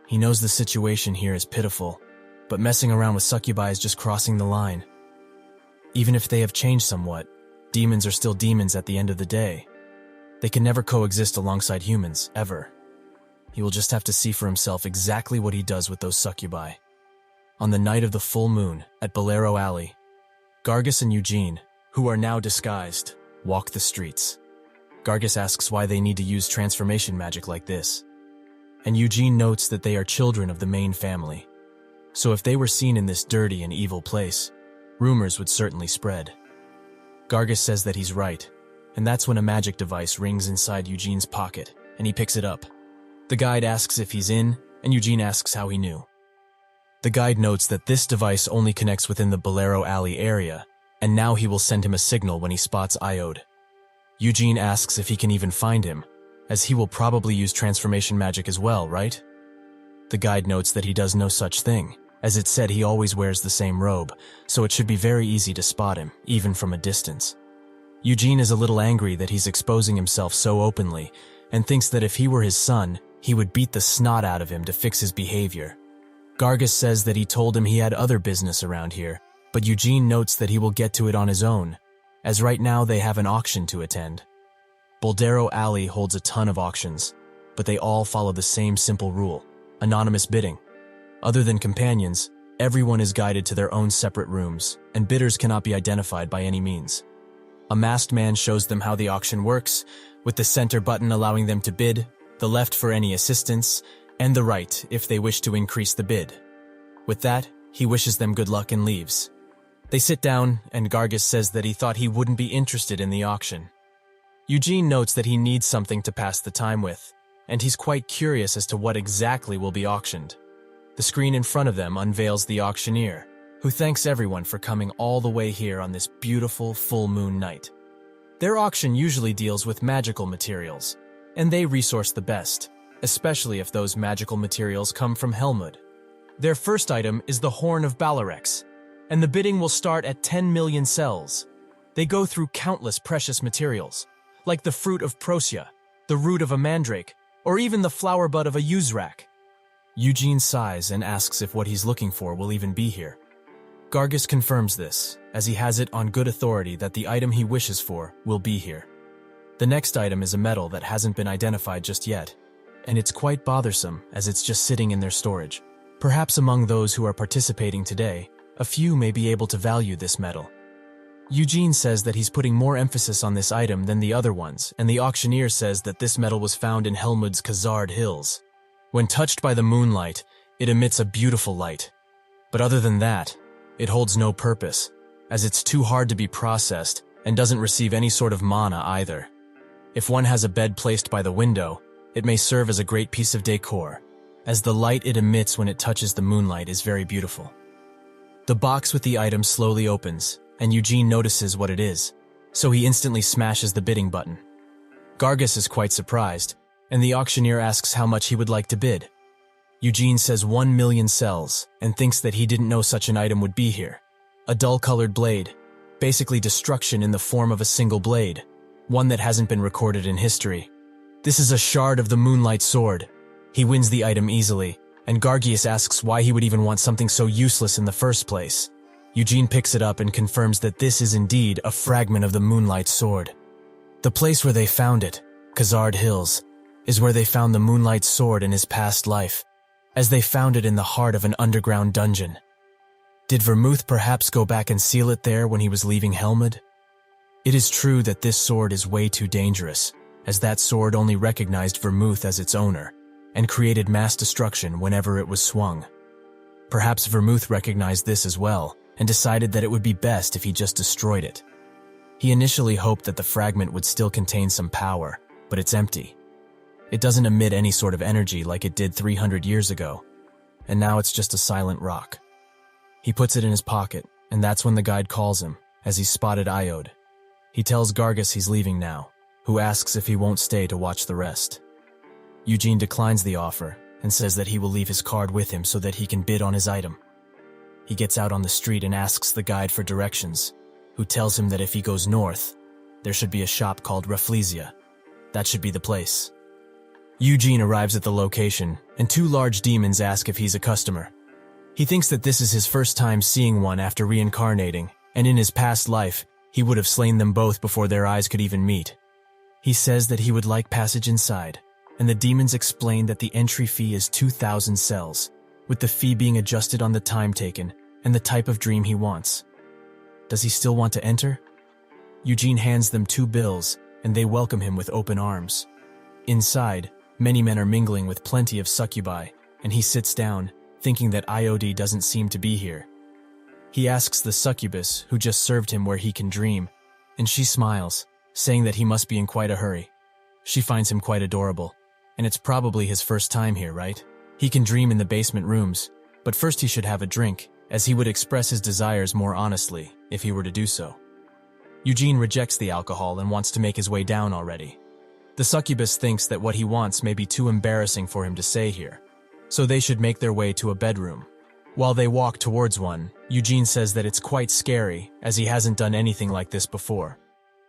He knows the situation here is pitiful, but messing around with succubi is just crossing the line. Even if they have changed somewhat, demons are still demons at the end of the day. They can never coexist alongside humans, ever. He will just have to see for himself exactly what he does with those succubi. on the night of the full moon at Bolero Alley, Gargis and Eugene, who are now disguised, walk the streets. Gargis asks why they need to use transformation magic like this, and Eugene notes that they are children of the main family. So if they were seen in this dirty and evil place, rumors would certainly spread. Gargis says that he's right, and that's when a magic device rings inside Eugene's pocket, and he picks it up. The guide asks if he's in, and Eugene asks how he knew. The guide notes that this device only connects within the Bolero Alley area, and now he will send him a signal when he spots Iode. Eugene asks if he can even find him, as he will probably use transformation magic as well, right? The guide notes that he does no such thing, as it said he always wears the same robe, so it should be very easy to spot him, even from a distance. Eugene is a little angry that he's exposing himself so openly, and thinks that if he were his son, he would beat the snot out of him to fix his behavior. Gargis says that he told him he had other business around here, but Eugene notes that he will get to it on his own, as right now they have an auction to attend. Bolero Alley holds a ton of auctions, but they all follow the same simple rule: anonymous bidding. Other than companions, everyone is guided to their own separate rooms, and bidders cannot be identified by any means. A masked man shows them how the auction works, with the center button allowing them to bid, the left for any assistance, and the right if they wish to increase the bid. With that, he wishes them good luck and leaves. They sit down, and Gargis says that he thought he wouldn't be interested in the auction. Eugene notes that he needs something to pass the time with, and he's quite curious as to what exactly will be auctioned. The screen in front of them unveils the auctioneer, who thanks everyone for coming all the way here on this beautiful full moon night. Their auction usually deals with magical materials, and they resource the best, especially if those magical materials come from Helmut. Their first item is the Horn of Balarex, and the bidding will start at 10 million cells. They go through countless precious materials, like the fruit of Procea, the root of a mandrake, or even the flower bud of a uzrak. Eugene sighs and asks if what he's looking for will even be here. Gargis confirms this, as he has it on good authority that the item he wishes for will be here. The next item is a metal that hasn't been identified just yet, and it's quite bothersome as it's just sitting in their storage. Perhaps among those who are participating today, a few may be able to value this metal. Eugene says that he's putting more emphasis on this item than the other ones, and the auctioneer says that this metal was found in Helmud's Khazard Hills. When touched by the moonlight, it emits a beautiful light. But other than that, it holds no purpose, as it's too hard to be processed and doesn't receive any sort of mana either. If one has a bed placed by the window, it may serve as a great piece of decor, as the light it emits when it touches the moonlight is very beautiful. The box with the item slowly opens, and Eugene notices what it is, so he instantly smashes the bidding button. Gargis is quite surprised, and the auctioneer asks how much he would like to bid. Eugene says 1 million cells, and thinks that he didn't know such an item would be here. A dull-colored blade, basically destruction in the form of a single blade, one that hasn't been recorded in history. This is a shard of the Moonlight Sword. He wins the item easily, and Gargis asks why he would even want something so useless in the first place. Eugene picks it up and confirms that this is indeed a fragment of the Moonlight Sword. The place where they found it, Khazard Hills, is where they found the Moonlight Sword in his past life, as they found it in the heart of an underground dungeon. Did Vermouth perhaps go back and seal it there when he was leaving Helmut? It is true that this sword is way too dangerous, as that sword only recognized Vermouth as its owner, and created mass destruction whenever it was swung. Perhaps Vermouth recognized this as well, and decided that it would be best if he just destroyed it. He initially hoped that the fragment would still contain some power, but it's empty. It doesn't emit any sort of energy like it did 300 years ago, and now it's just a silent rock. He puts it in his pocket, and that's when the guide calls him, as he's spotted Iode. He tells Gargis he's leaving now, who asks if he won't stay to watch the rest. Eugene declines the offer and says that he will leave his card with him so that he can bid on his item. He gets out on the street and asks the guide for directions, who tells him that if he goes north, there should be a shop called Rafflesia. That should be the place. Eugene arrives at the location, and 2 large demons ask if he's a customer. He thinks that this is his first time seeing one after reincarnating, and in his past life, he would have slain them both before their eyes could even meet. He says that he would like passage inside, and the demons explain that the entry fee is 2,000 cells, with the fee being adjusted on the time taken and the type of dream he wants. Does he still want to enter? Eugene hands them 2 bills, and they welcome him with open arms. Inside, many men are mingling with plenty of succubi, and he sits down, thinking that Iod doesn't seem to be here. He asks the succubus, who just served him, where he can dream, and she smiles, saying that he must be in quite a hurry. She finds him quite adorable, and it's probably his first time here, right? He can dream in the basement rooms, but first he should have a drink, as he would express his desires more honestly, if he were to do so. Eugene rejects the alcohol and wants to make his way down already. The succubus thinks that what he wants may be too embarrassing for him to say here, so they should make their way to a bedroom. While they walk towards one, Eugene says that it's quite scary, as he hasn't done anything like this before.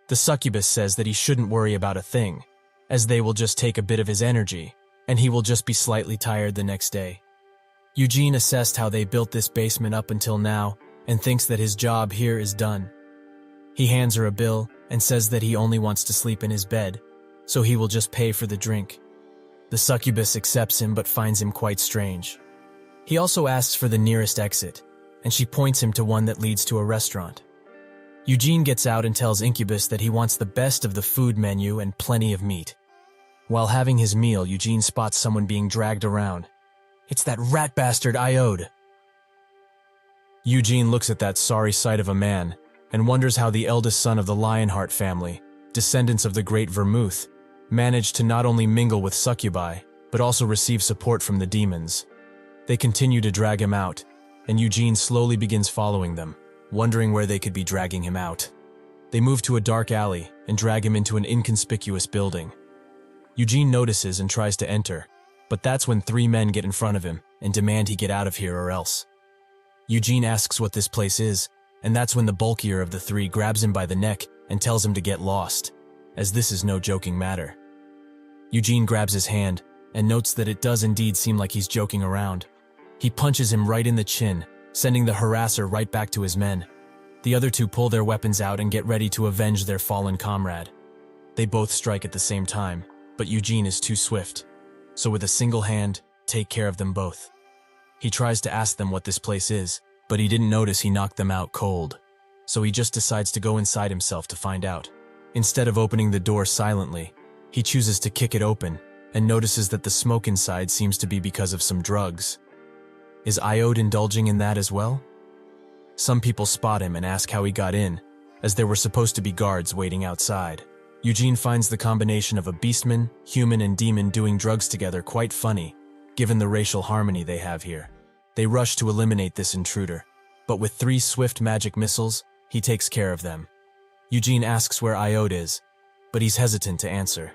The succubus says that he shouldn't worry about a thing, as they will just take a bit of his energy, and he will just be slightly tired the next day. Eugene assessed how they built this basement up until now, and thinks that his job here is done. He hands her a bill and says that he only wants to sleep in his bed, so he will just pay for the drink. The succubus accepts him but finds him quite strange. He also asks for the nearest exit, and she points him to one that leads to a restaurant. Eugene gets out and tells Incubus that he wants the best of the food menu and plenty of meat. While having his meal, Eugene spots someone being dragged around. It's that rat bastard Iod. Eugene looks at that sorry sight of a man and wonders how the eldest son of the Lionheart family, descendants of the great Vermouth, managed to not only mingle with succubi, but also receive support from the demons. They continue to drag him out, and Eugene slowly begins following them, wondering where they could be dragging him out. They move to a dark alley and drag him into an inconspicuous building. Eugene notices and tries to enter, but that's when 3 men get in front of him and demand he get out of here or else. Eugene asks what this place is, and that's when the bulkier of the 3 grabs him by the neck and tells him to get lost, as this is no joking matter. Eugene grabs his hand and notes that it does indeed seem like he's joking around. He punches him right in the chin, sending the harasser right back to his men. The other 2 pull their weapons out and get ready to avenge their fallen comrade. They both strike at the same time, but Eugene is too swift, so with a single hand, take care of them both. He tries to ask them what this place is, but he didn't notice he knocked them out cold, so he just decides to go inside himself to find out. Instead of opening the door silently, he chooses to kick it open and notices that the smoke inside seems to be because of some drugs. Is Iod indulging in that as well? Some people spot him and ask how he got in, as there were supposed to be guards waiting outside. Eugene finds the combination of a beastman, human, and demon doing drugs together quite funny, given the racial harmony they have here. They rush to eliminate this intruder, but with 3 swift magic missiles, he takes care of them. Eugene asks where Iod is, but he's hesitant to answer.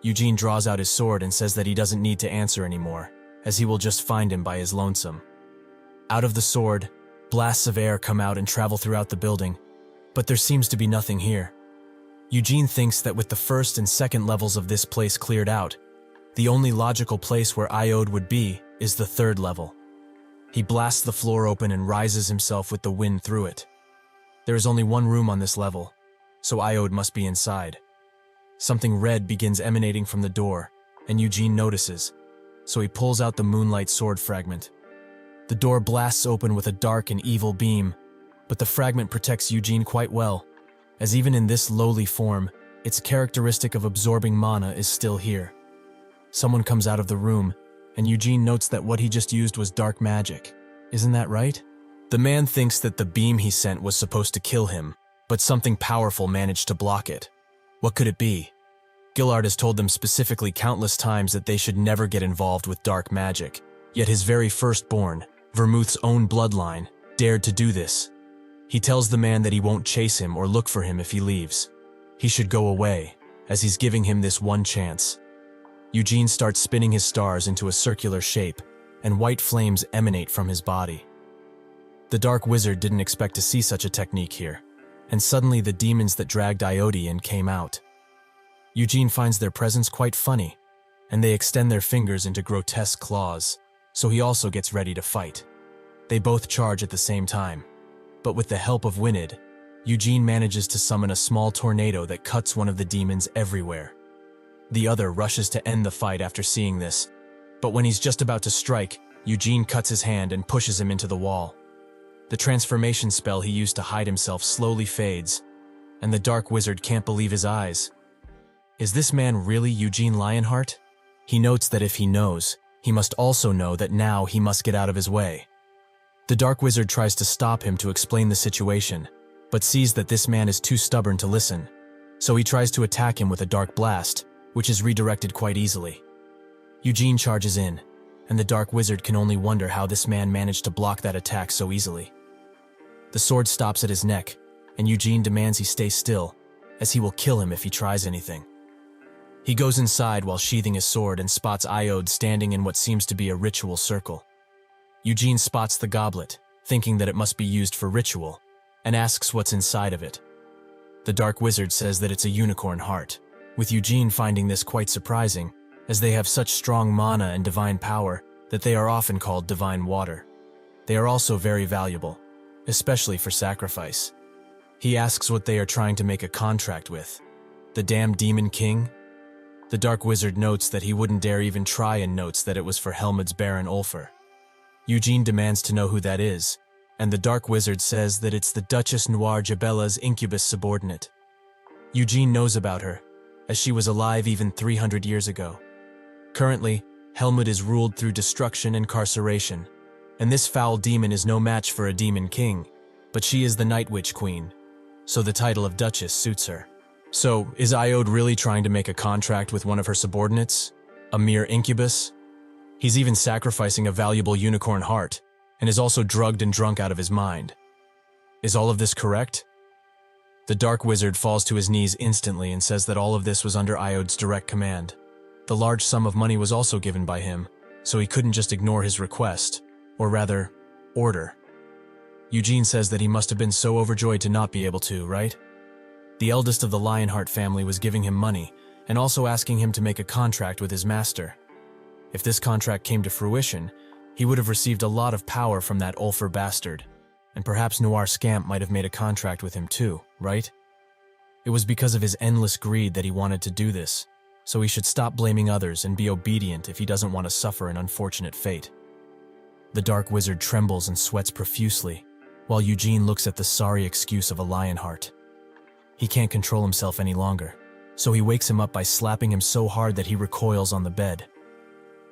Eugene draws out his sword and says that he doesn't need to answer anymore, as he will just find him by his lonesome. Out of the sword, blasts of air come out and travel throughout the building, but there seems to be nothing here. Eugene thinks that with the first and second levels of this place cleared out, the only logical place where Iod would be is the 3rd level. He blasts the floor open and rises himself with the wind through it. There is only 1 room on this level, so Iod must be inside. Something red begins emanating from the door, and Eugene notices, so he pulls out the moonlight sword fragment. The door blasts open with a dark and evil beam, but the fragment protects Eugene quite well, as even in this lowly form, its characteristic of absorbing mana is still here. Someone comes out of the room, and Eugene notes that what he just used was dark magic. Isn't that right? The man thinks that the beam he sent was supposed to kill him, but something powerful managed to block it. What could it be? Gillard has told them specifically countless times that they should never get involved with dark magic, yet his very firstborn, Vermouth's own bloodline, dared to do this. He tells the man that he won't chase him or look for him if he leaves. He should go away, as he's giving him this one chance. Eugene starts spinning his stars into a circular shape, and white flames emanate from his body. The Dark Wizard didn't expect to see such a technique here, and suddenly the demons that dragged Iod in came out. Eugene finds their presence quite funny, and they extend their fingers into grotesque claws, so he also gets ready to fight. They both charge at the same time, but with the help of Winid, Eugene manages to summon a small tornado that cuts one of the demons everywhere. The other rushes to end the fight after seeing this, but when he's just about to strike, Eugene cuts his hand and pushes him into the wall. The transformation spell he used to hide himself slowly fades, and the dark wizard can't believe his eyes. Is this man really Eugene Lionheart? He notes that if he knows, he must also know that now he must get out of his way. The dark wizard tries to stop him to explain the situation, but sees that this man is too stubborn to listen. So he tries to attack him with a dark blast, which is redirected quite easily. Eugene charges in, and the dark wizard can only wonder how this man managed to block that attack so easily. The sword stops at his neck, and Eugene demands he stay still, as he will kill him if he tries anything. He goes inside while sheathing his sword and spots Iode standing in what seems to be a ritual circle. Eugene spots the goblet, thinking that it must be used for ritual, and asks what's inside of it. The dark wizard says that it's a unicorn heart, with Eugene finding this quite surprising, as they have such strong mana and divine power that they are often called divine water. They are also very valuable, especially for sacrifice. He asks what they are trying to make a contract with. The damned demon king? The dark wizard notes that he wouldn't dare even try and notes that it was for Helmut's Baron Ulfer. Eugene demands to know who that is, and the dark wizard says that it's the Duchess Noir Jabella's incubus subordinate. Eugene knows about her, as she was alive even 300 years ago. Currently, Helmut is ruled through destruction and carceration, and this foul demon is no match for a demon king, but she is the Night Witch Queen, so the title of Duchess suits her. So, is Iode really trying to make a contract with one of her subordinates? A mere incubus? He's even sacrificing a valuable unicorn heart, and is also drugged and drunk out of his mind. Is all of this correct? The dark wizard falls to his knees instantly and says that all of this was under Iode's direct command. The large sum of money was also given by him, so he couldn't just ignore his request, or rather, order. Eugene says that he must have been so overjoyed to not be able to, right? The eldest of the Lionheart family was giving him money, and also asking him to make a contract with his master. If this contract came to fruition, he would have received a lot of power from that Ulfer bastard, and perhaps Noir Scamp might have made a contract with him too, right? It was because of his endless greed that he wanted to do this, so he should stop blaming others and be obedient if he doesn't want to suffer an unfortunate fate. The dark wizard trembles and sweats profusely, while Eugene looks at the sorry excuse of a Lionheart. He can't control himself any longer, so he wakes him up by slapping him so hard that he recoils on the bed.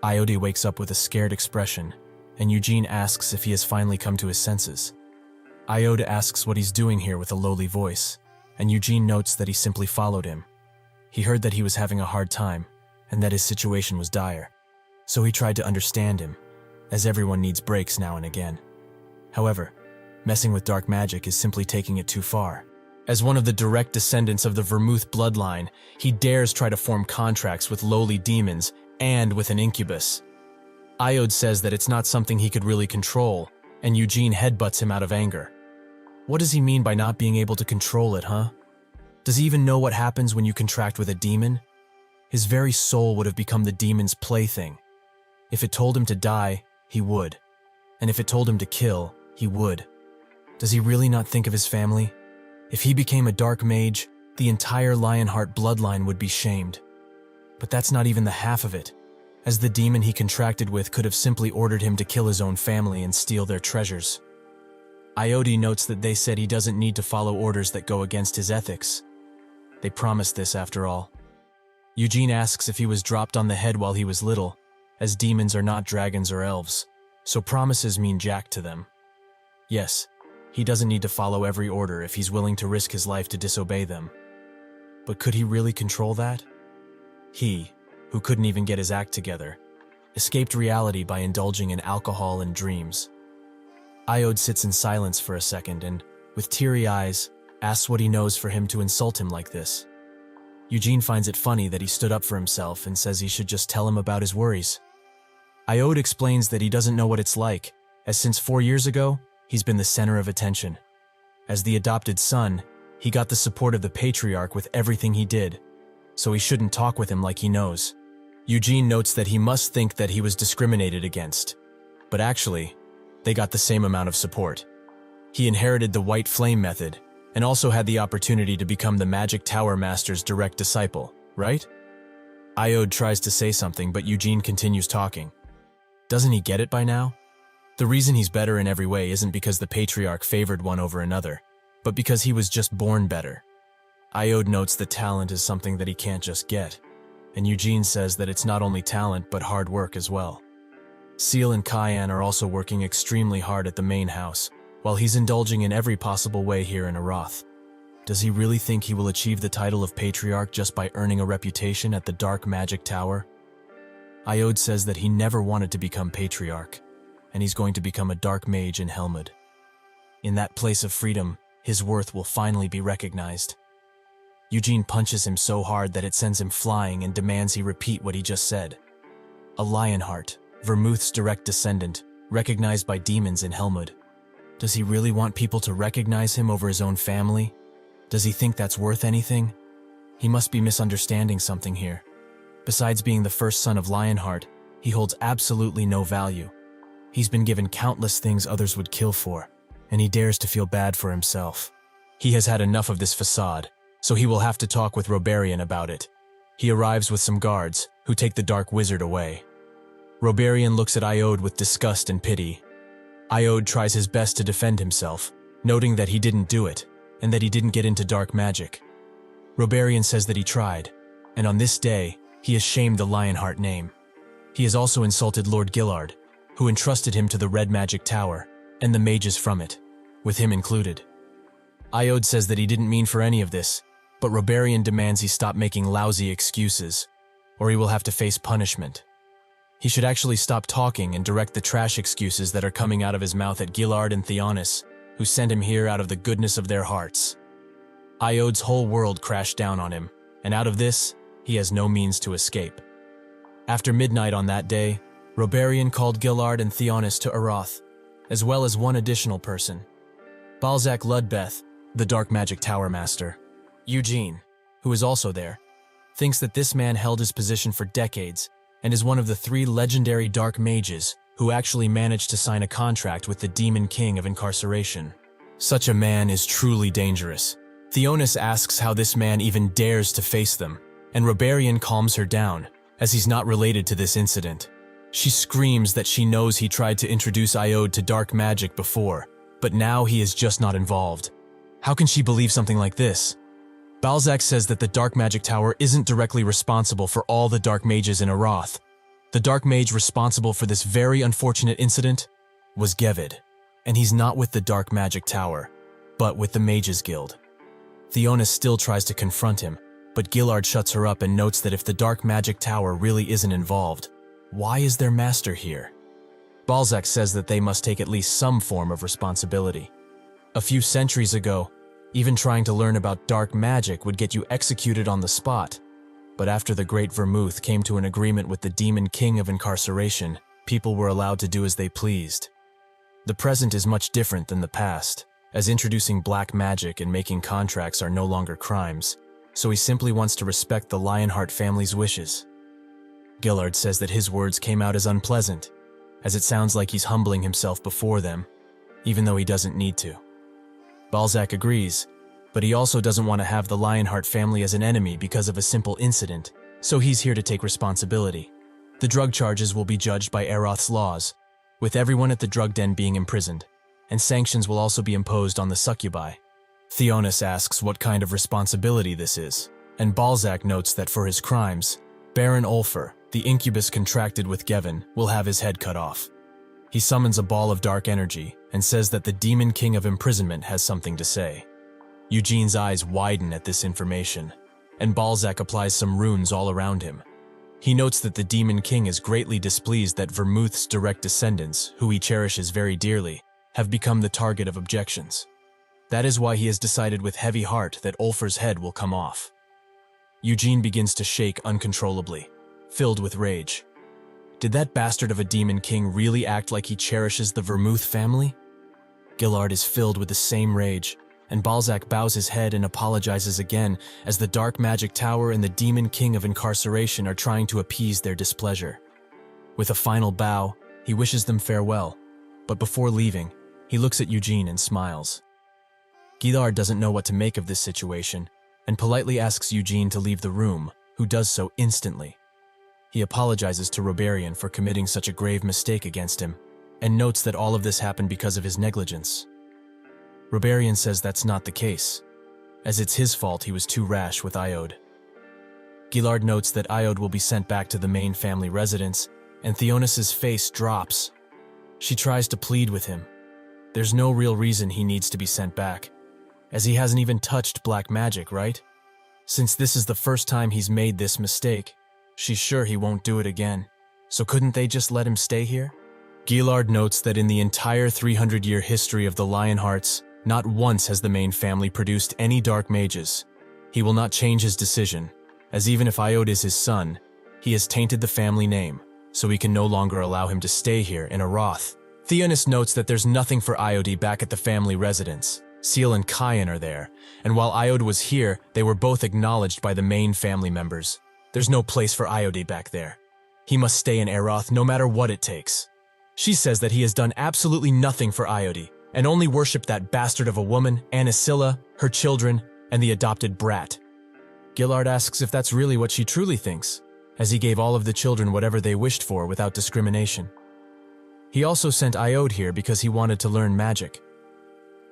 Iode wakes up with a scared expression, and Eugene asks if he has finally come to his senses. Iode asks what he's doing here with a lowly voice, and Eugene notes that he simply followed him. He heard that he was having a hard time, and that his situation was dire, so he tried to understand him, as everyone needs breaks now and again. However, messing with dark magic is simply taking it too far. As one of the direct descendants of the Vermouth bloodline, he dares try to form contracts with lowly demons and with an incubus. Iode says that it's not something he could really control, and Eugene headbutts him out of anger. What does he mean by not being able to control it, huh? Does he even know what happens when you contract with a demon? His very soul would have become the demon's plaything. If it told him to die, he would. And if it told him to kill, he would. Does he really not think of his family? If he became a dark mage, the entire Lionheart bloodline would be shamed. But that's not even the half of it, as the demon he contracted with could have simply ordered him to kill his own family and steal their treasures. Iode notes that they said he doesn't need to follow orders that go against his ethics. They promised this after all. Eugene asks if he was dropped on the head while he was little, as demons are not dragons or elves, so promises mean jack to them. Yes, he doesn't need to follow every order if he's willing to risk his life to disobey them. But could he really control that? He, who couldn't even get his act together, escaped reality by indulging in alcohol and dreams. Iode sits in silence for a second and, with teary eyes, asks what he knows for him to insult him like this. Eugene finds it funny that he stood up for himself and says he should just tell him about his worries. Iode explains that he doesn't know what it's like, as since 4 years ago, he's been the center of attention. As the adopted son, he got the support of the patriarch with everything he did, so he shouldn't talk with him like he knows. Eugene notes that he must think that he was discriminated against, but actually, they got the same amount of support. He inherited the White Flame method, and also had the opportunity to become the Magic Tower Master's direct disciple, right? Iode tries to say something, but Eugene continues talking. Doesn't he get it by now? The reason he's better in every way isn't because the patriarch favored one over another, but because he was just born better. Iode notes that talent is something that he can't just get, and Eugene says that it's not only talent but hard work as well. Seal and Cayenne are also working extremely hard at the main house, while he's indulging in every possible way here in Aroth. Does he really think he will achieve the title of patriarch just by earning a reputation at the Dark Magic Tower? Iode says that he never wanted to become patriarch, and he's going to become a dark mage in Helmut. In that place of freedom, his worth will finally be recognized. Eugene punches him so hard that it sends him flying and demands he repeat what he just said. A Lionheart, Vermouth's direct descendant, recognized by demons in Helmut. Does he really want people to recognize him over his own family? Does he think that's worth anything? He must be misunderstanding something here. Besides being the first son of Lionheart, he holds absolutely no value. He's been given countless things others would kill for, and he dares to feel bad for himself. He has had enough of this facade, so he will have to talk with Roberian about it. He arrives with some guards, who take the Dark Wizard away. Roberian looks at Iode with disgust and pity. Iode tries his best to defend himself, noting that he didn't do it, and that he didn't get into dark magic. Roberian says that he tried, and on this day, he has shamed the Lionheart name. He has also insulted Lord Gillard, who entrusted him to the Red Magic Tower, and the mages from it, with him included. Iode says that he didn't mean for any of this, but Roberian demands he stop making lousy excuses, or he will have to face punishment. He should actually stop talking and direct the trash excuses that are coming out of his mouth at Gillard and Theonis, who sent him here out of the goodness of their hearts. Iode's whole world crashed down on him, and out of this, he has no means to escape. After midnight on that day, Roberian called Gillard and Theonis to Aroth, as well as one additional person. Balzac Ludbeth, the Dark Magic Tower Master. Eugene, who is also there, thinks that this man held his position for decades and is one of the 3 legendary dark mages who actually managed to sign a contract with the Demon King of Incarceration. Such a man is truly dangerous. Theonis asks how this man even dares to face them, and Roberian calms her down, as he's not related to this incident. She screams that she knows he tried to introduce Iode to dark magic before, but now he is just not involved. How can she believe something like this? Balzac says that the Dark Magic Tower isn't directly responsible for all the dark mages in Aroth. The dark mage responsible for this very unfortunate incident was Gevid, and he's not with the Dark Magic Tower, but with the Mages Guild. Theonis still tries to confront him, but Gillard shuts her up and notes that if the Dark Magic Tower really isn't involved, why is their master here? Balzac says that they must take at least some form of responsibility. A few centuries ago, even trying to learn about dark magic would get you executed on the spot. But after the Great Vermouth came to an agreement with the Demon King of Incarceration, people were allowed to do as they pleased. The present is much different than the past, as introducing black magic and making contracts are no longer crimes, so he simply wants to respect the Lionheart family's wishes. Gillard says that his words came out as unpleasant, as it sounds like he's humbling himself before them, even though he doesn't need to. Balzac agrees, but he also doesn't want to have the Lionheart family as an enemy because of a simple incident, so he's here to take responsibility. The drug charges will be judged by Aroth's laws, with everyone at the drug den being imprisoned, and sanctions will also be imposed on the succubi. Theonis asks what kind of responsibility this is, and Balzac notes that for his crimes, Baron Ulfer, the incubus contracted with Gevin, will have his head cut off. He summons a ball of dark energy and says that the Demon King of Imprisonment has something to say. Eugene's eyes widen at this information, and Balzac applies some runes all around him. He notes that the Demon King is greatly displeased that Vermouth's direct descendants, who he cherishes very dearly, have become the target of objections. That is why he has decided with heavy heart that Ulfer's head will come off. Eugene begins to shake uncontrollably, filled with rage. Did that bastard of a Demon King really act like he cherishes the Vermouth family? Gillard is filled with the same rage, and Balzac bows his head and apologizes again as the Dark Magic Tower and the Demon King of Incarceration are trying to appease their displeasure. With a final bow, he wishes them farewell, but before leaving, he looks at Eugene and smiles. Gillard doesn't know what to make of this situation, and politely asks Eugene to leave the room, who does so instantly. He apologizes to Robarian for committing such a grave mistake against him, and notes that all of this happened because of his negligence. Robarian says that's not the case, as it's his fault he was too rash with Iode. Gillard notes that Iode will be sent back to the main family residence, and Theonis's face drops. She tries to plead with him. There's no real reason he needs to be sent back, as he hasn't even touched black magic, right? Since this is the first time he's made this mistake, she's sure he won't do it again. So couldn't they just let him stay here? Gillard notes that in the entire 300-year history of the Lionhearts, not once has the main family produced any dark mages. He will not change his decision, as even if Iode is his son, he has tainted the family name, so we can no longer allow him to stay here in Aroth. Theonis notes that there's nothing for Iode back at the family residence. Seal and Kyan are there, and while Iode was here, they were both acknowledged by the main family members. There's no place for Iode back there. He must stay in Aroth no matter what it takes. She says that he has done absolutely nothing for Iode, and only worshipped that bastard of a woman, Anisilla, her children, and the adopted brat. Gillard asks if that's really what she truly thinks, as he gave all of the children whatever they wished for without discrimination. He also sent Iode here because he wanted to learn magic.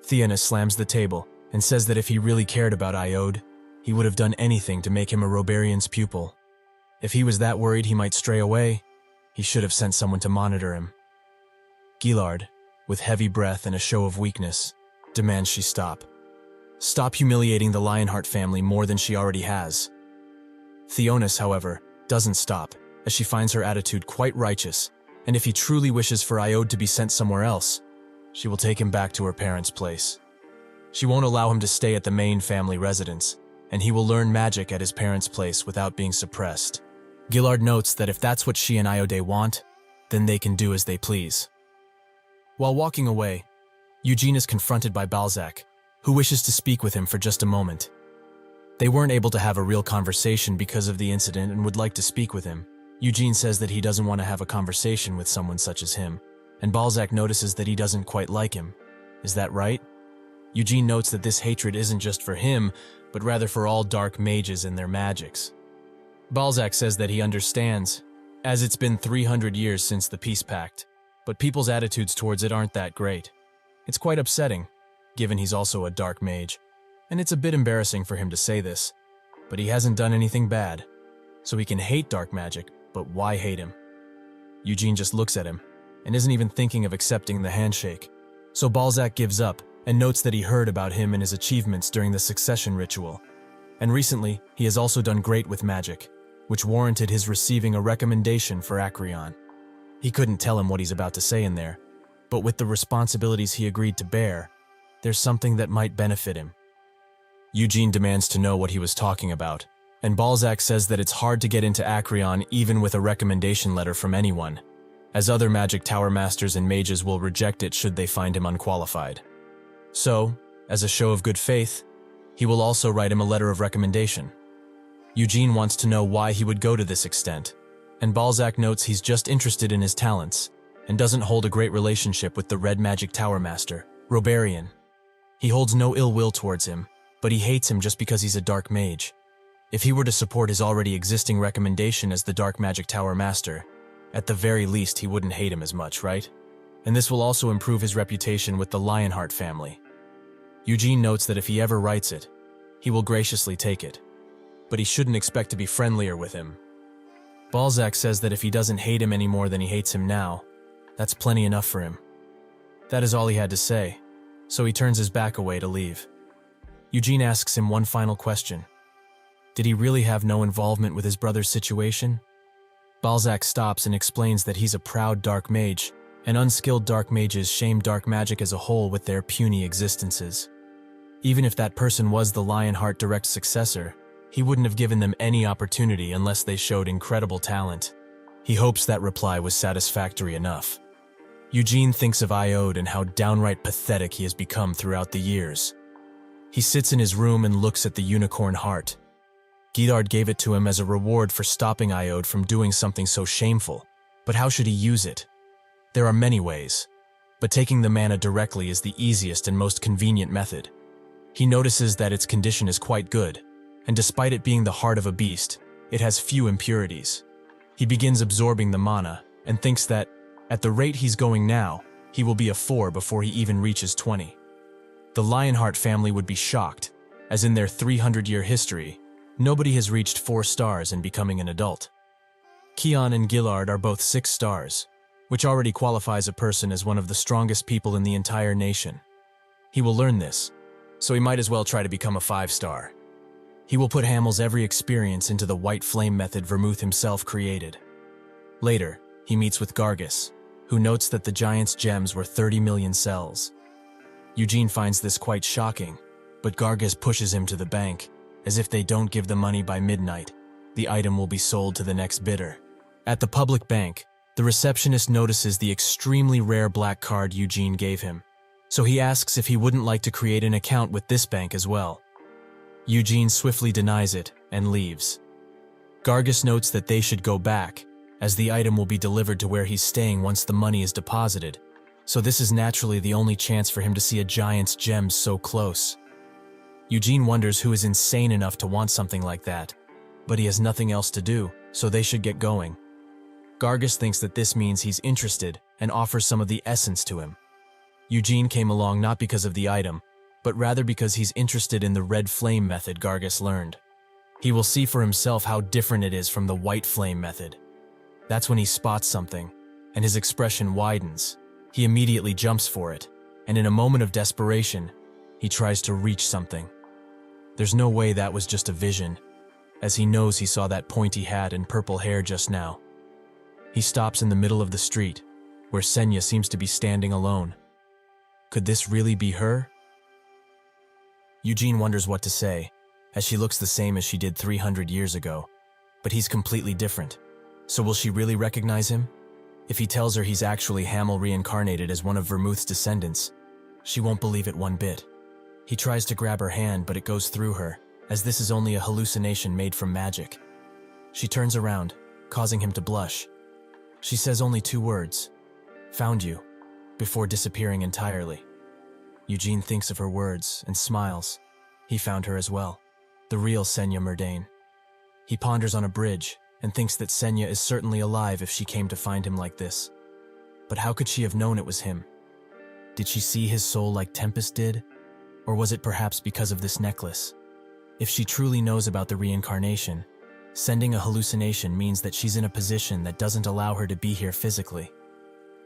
Theonis slams the table and says that if he really cared about Iode, he would have done anything to make him a Robarian's pupil. If he was that worried he might stray away, he should have sent someone to monitor him. Gillard, with heavy breath and a show of weakness, demands she stop. Stop humiliating the Lionheart family more than she already has. Theonis, however, doesn't stop, as she finds her attitude quite righteous, and if he truly wishes for Iode to be sent somewhere else, she will take him back to her parents' place. She won't allow him to stay at the main family residence, and he will learn magic at his parents' place without being suppressed. Gillard notes that if that's what she and Iode want, then they can do as they please. While walking away, Eugene is confronted by Balzac, who wishes to speak with him for just a moment. They weren't able to have a real conversation because of the incident and would like to speak with him. Eugene says that he doesn't want to have a conversation with someone such as him, and Balzac notices that he doesn't quite like him. Is that right? Eugene notes that this hatred isn't just for him, but rather for all dark mages and their magics. Balzac says that he understands, as it's been 300 years since the Peace Pact, but people's attitudes towards it aren't that great. It's quite upsetting, given he's also a dark mage, and it's a bit embarrassing for him to say this, but he hasn't done anything bad, so he can hate dark magic, but why hate him? Eugene just looks at him, and isn't even thinking of accepting the handshake. So Balzac gives up, and notes that he heard about him and his achievements during the succession ritual. And recently, he has also done great with magic, which warranted his receiving a recommendation for Acreon. He couldn't tell him what he's about to say in there, but with the responsibilities he agreed to bear, there's something that might benefit him. Eugene demands to know what he was talking about, and Balzac says that it's hard to get into Acreon even with a recommendation letter from anyone, as other magic tower masters and mages will reject it should they find him unqualified. So, as a show of good faith, he will also write him a letter of recommendation. Eugene wants to know why he would go to this extent, and Balzac notes he's just interested in his talents, and doesn't hold a great relationship with the Red Magic Tower Master, Robarian. He holds no ill will towards him, but he hates him just because he's a dark mage. If he were to support his already existing recommendation as the Dark Magic Tower Master, at the very least he wouldn't hate him as much, right? And this will also improve his reputation with the Lionheart family. Eugene notes that if he ever writes it, he will graciously take it, but he shouldn't expect to be friendlier with him. Balzac says that if he doesn't hate him any more than he hates him now, that's plenty enough for him. That is all he had to say, so he turns his back away to leave. Eugene asks him one final question. Did he really have no involvement with his brother's situation? Balzac stops and explains that he's a proud dark mage, and unskilled dark mages shame dark magic as a whole with their puny existences. Even if that person was the Lionheart direct successor, he wouldn't have given them any opportunity unless they showed incredible talent. He hopes that reply was satisfactory enough. Eugene thinks of Iode and how downright pathetic he has become throughout the years. He sits in his room and looks at the unicorn heart. Gillard gave it to him as a reward for stopping Iode from doing something so shameful, but how should he use it? There are many ways, but taking the mana directly is the easiest and most convenient method. He notices that its condition is quite good, and despite it being the heart of a beast, it has few impurities. He begins absorbing the mana and thinks that, at the rate he's going now, he will be a 4 before he even reaches 20. The Lionheart family would be shocked, as in their 300-year history, nobody has reached 4 stars in becoming an adult. Keon and Gillard are both 6 stars, which already qualifies a person as one of the strongest people in the entire nation. He will learn this, so he might as well try to become a 5-star. He will put Hamel's every experience into the white flame method Vermouth himself created. Later, he meets with Gargus, who notes that the giant's gems were 30 million cells. Eugene finds this quite shocking, but Gargus pushes him to the bank, as if they don't give the money by midnight, the item will be sold to the next bidder. At the public bank, the receptionist notices the extremely rare black card Eugene gave him, so he asks if he wouldn't like to create an account with this bank as well. Eugene swiftly denies it and leaves. Gargus notes that they should go back, as the item will be delivered to where he's staying once the money is deposited, so this is naturally the only chance for him to see a giant's gems so close. Eugene wonders who is insane enough to want something like that, but he has nothing else to do, so they should get going. Gargus thinks that this means he's interested and offers some of the essence to him. Eugene came along not because of the item, but rather because he's interested in the red flame method Gargus learned. He will see for himself how different it is from the white flame method. That's when he spots something, and his expression widens. He immediately jumps for it, and in a moment of desperation, he tries to reach something. There's no way that was just a vision, as he knows he saw that pointy hat and purple hair just now. He stops in the middle of the street, where Senya seems to be standing alone. Could this really be her? Eugene wonders what to say, as she looks the same as she did 300 years ago. But he's completely different. So will she really recognize him? If he tells her he's actually Hamel reincarnated as one of Vermouth's descendants, she won't believe it one bit. He tries to grab her hand, but it goes through her, as this is only a hallucination made from magic. She turns around, causing him to blush. She says only 2 words, "Found you," before disappearing entirely. Eugene thinks of her words and smiles. He found her as well, the real Senya Murdane. He ponders on a bridge and thinks that Senya is certainly alive if she came to find him like this. But how could she have known it was him? Did she see his soul like Tempest did? Or was it perhaps because of this necklace? If she truly knows about the reincarnation, sending a hallucination means that she's in a position that doesn't allow her to be here physically.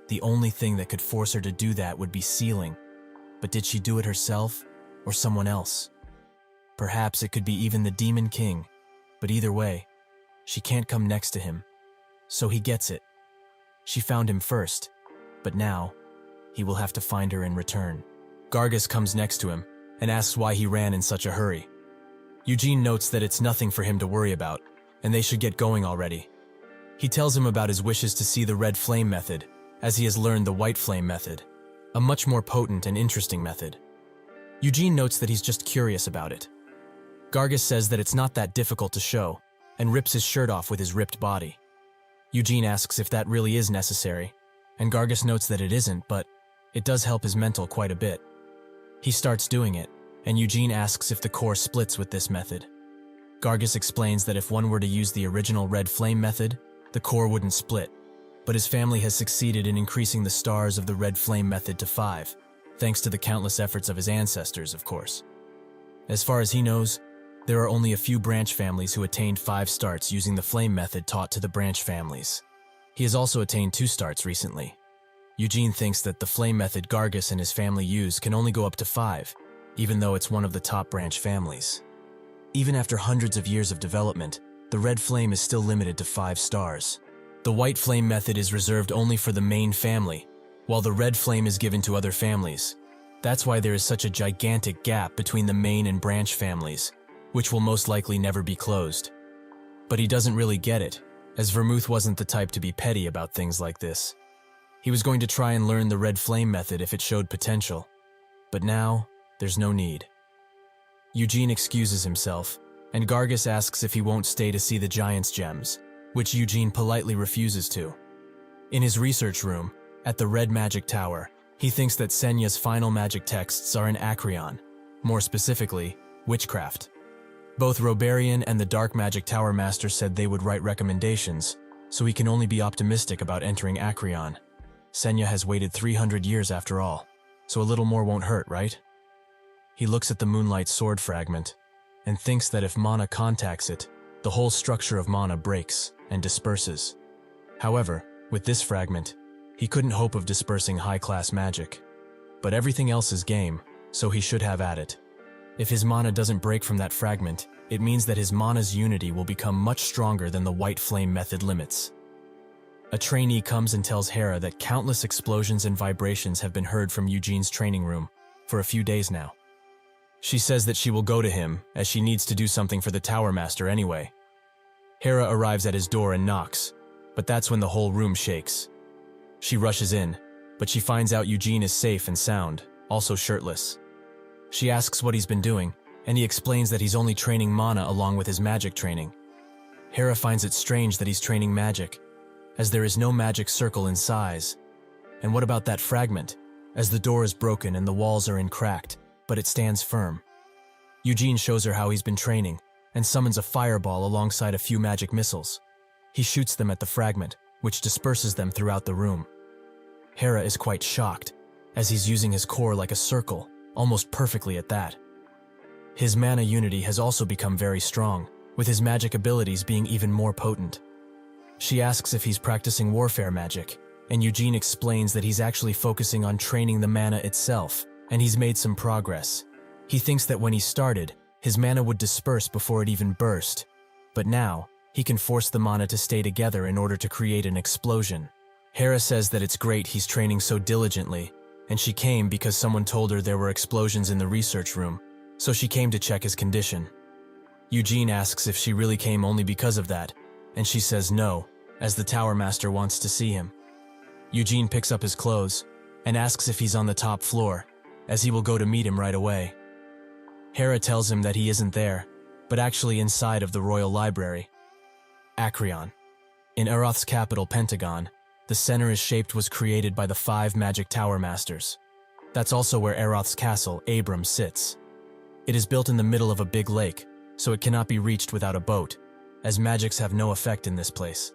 The only thing that could force her to do that would be sealing. But did she do it herself, or someone else? Perhaps it could be even the Demon King, but either way, she can't come next to him. So he gets it. She found him first, but now, he will have to find her in return. Gargus comes next to him, and asks why he ran in such a hurry. Eugene notes that it's nothing for him to worry about, and they should get going already. He tells him about his wishes to see the red flame method, as he has learned the white flame method, a much more potent and interesting method. Eugene notes that he's just curious about it. Gargus says that it's not that difficult to show, and rips his shirt off with his ripped body. Eugene asks if that really is necessary, and Gargus notes that it isn't, but it does help his mental quite a bit. He starts doing it, and Eugene asks if the core splits with this method. Gargus explains that if one were to use the original red flame method, the core wouldn't split, but his family has succeeded in increasing the stars of the red flame method to 5, thanks to the countless efforts of his ancestors, of course. As far as he knows, there are only a few branch families who attained 5 starts using the flame method taught to the branch families. He has also attained 2 starts recently. Eugene thinks that the flame method Gargus and his family use can only go up to 5, even though it's one of the top branch families. Even after hundreds of years of development, the red flame is still limited to 5 stars. The white flame method is reserved only for the main family, while the red flame is given to other families. That's why there is such a gigantic gap between the main and branch families, which will most likely never be closed. But he doesn't really get it, as Vermouth wasn't the type to be petty about things like this. He was going to try and learn the red flame method if it showed potential, but now, there's no need. Eugene excuses himself, and Gargus asks if he won't stay to see the giant's gems, which Eugene politely refuses to. In his research room, at the Red Magic Tower, he thinks that Senya's final magic texts are in Acreon, more specifically, witchcraft. Both Roberian and the Dark Magic Tower Master said they would write recommendations, so he can only be optimistic about entering Acreon. Senya has waited 300 years after all, so a little more won't hurt, right? He looks at the moonlight sword fragment and thinks that if mana contacts it, the whole structure of mana breaks and disperses. However, with this fragment, he couldn't hope of dispersing high-class magic. But everything else is game, so he should have at it. If his mana doesn't break from that fragment, it means that his mana's unity will become much stronger than the white flame method limits. A trainee comes and tells Hera that countless explosions and vibrations have been heard from Eugene's training room for a few days now. She says that she will go to him, as she needs to do something for the Tower Master anyway. Hera arrives at his door and knocks, but that's when the whole room shakes. She rushes in, but she finds out Eugene is safe and sound, also shirtless. She asks what he's been doing, and he explains that he's only training mana along with his magic training. Hera finds it strange that he's training magic, as there is no magic circle in size. And what about that fragment, as the door is broken and the walls are cracked, but it stands firm? Eugene shows her how he's been training, and summons a fireball alongside a few magic missiles. He shoots them at the fragment, which disperses them throughout the room. Hera is quite shocked, as he's using his core like a circle, almost perfectly at that. His mana unity has also become very strong, with his magic abilities being even more potent. She asks if he's practicing warfare magic, and Eugene explains that he's actually focusing on training the mana itself, and he's made some progress. He thinks that when he started, his mana would disperse before it even burst, but now, he can force the mana to stay together in order to create an explosion. Hera says that it's great he's training so diligently, and she came because someone told her there were explosions in the research room, so she came to check his condition. Eugene asks if she really came only because of that, and she says no, as the Tower Master wants to see him. Eugene picks up his clothes and asks if he's on the top floor, as he will go to meet him right away. Hera tells him that he isn't there, but actually inside of the Royal Library. Acreon. In Eroth's capital, Pentagon, the center is shaped was created by the 5 magic Tower Masters. That's also where Eroth's castle, Abram, sits. It is built in the middle of a big lake, so it cannot be reached without a boat, as magics have no effect in this place.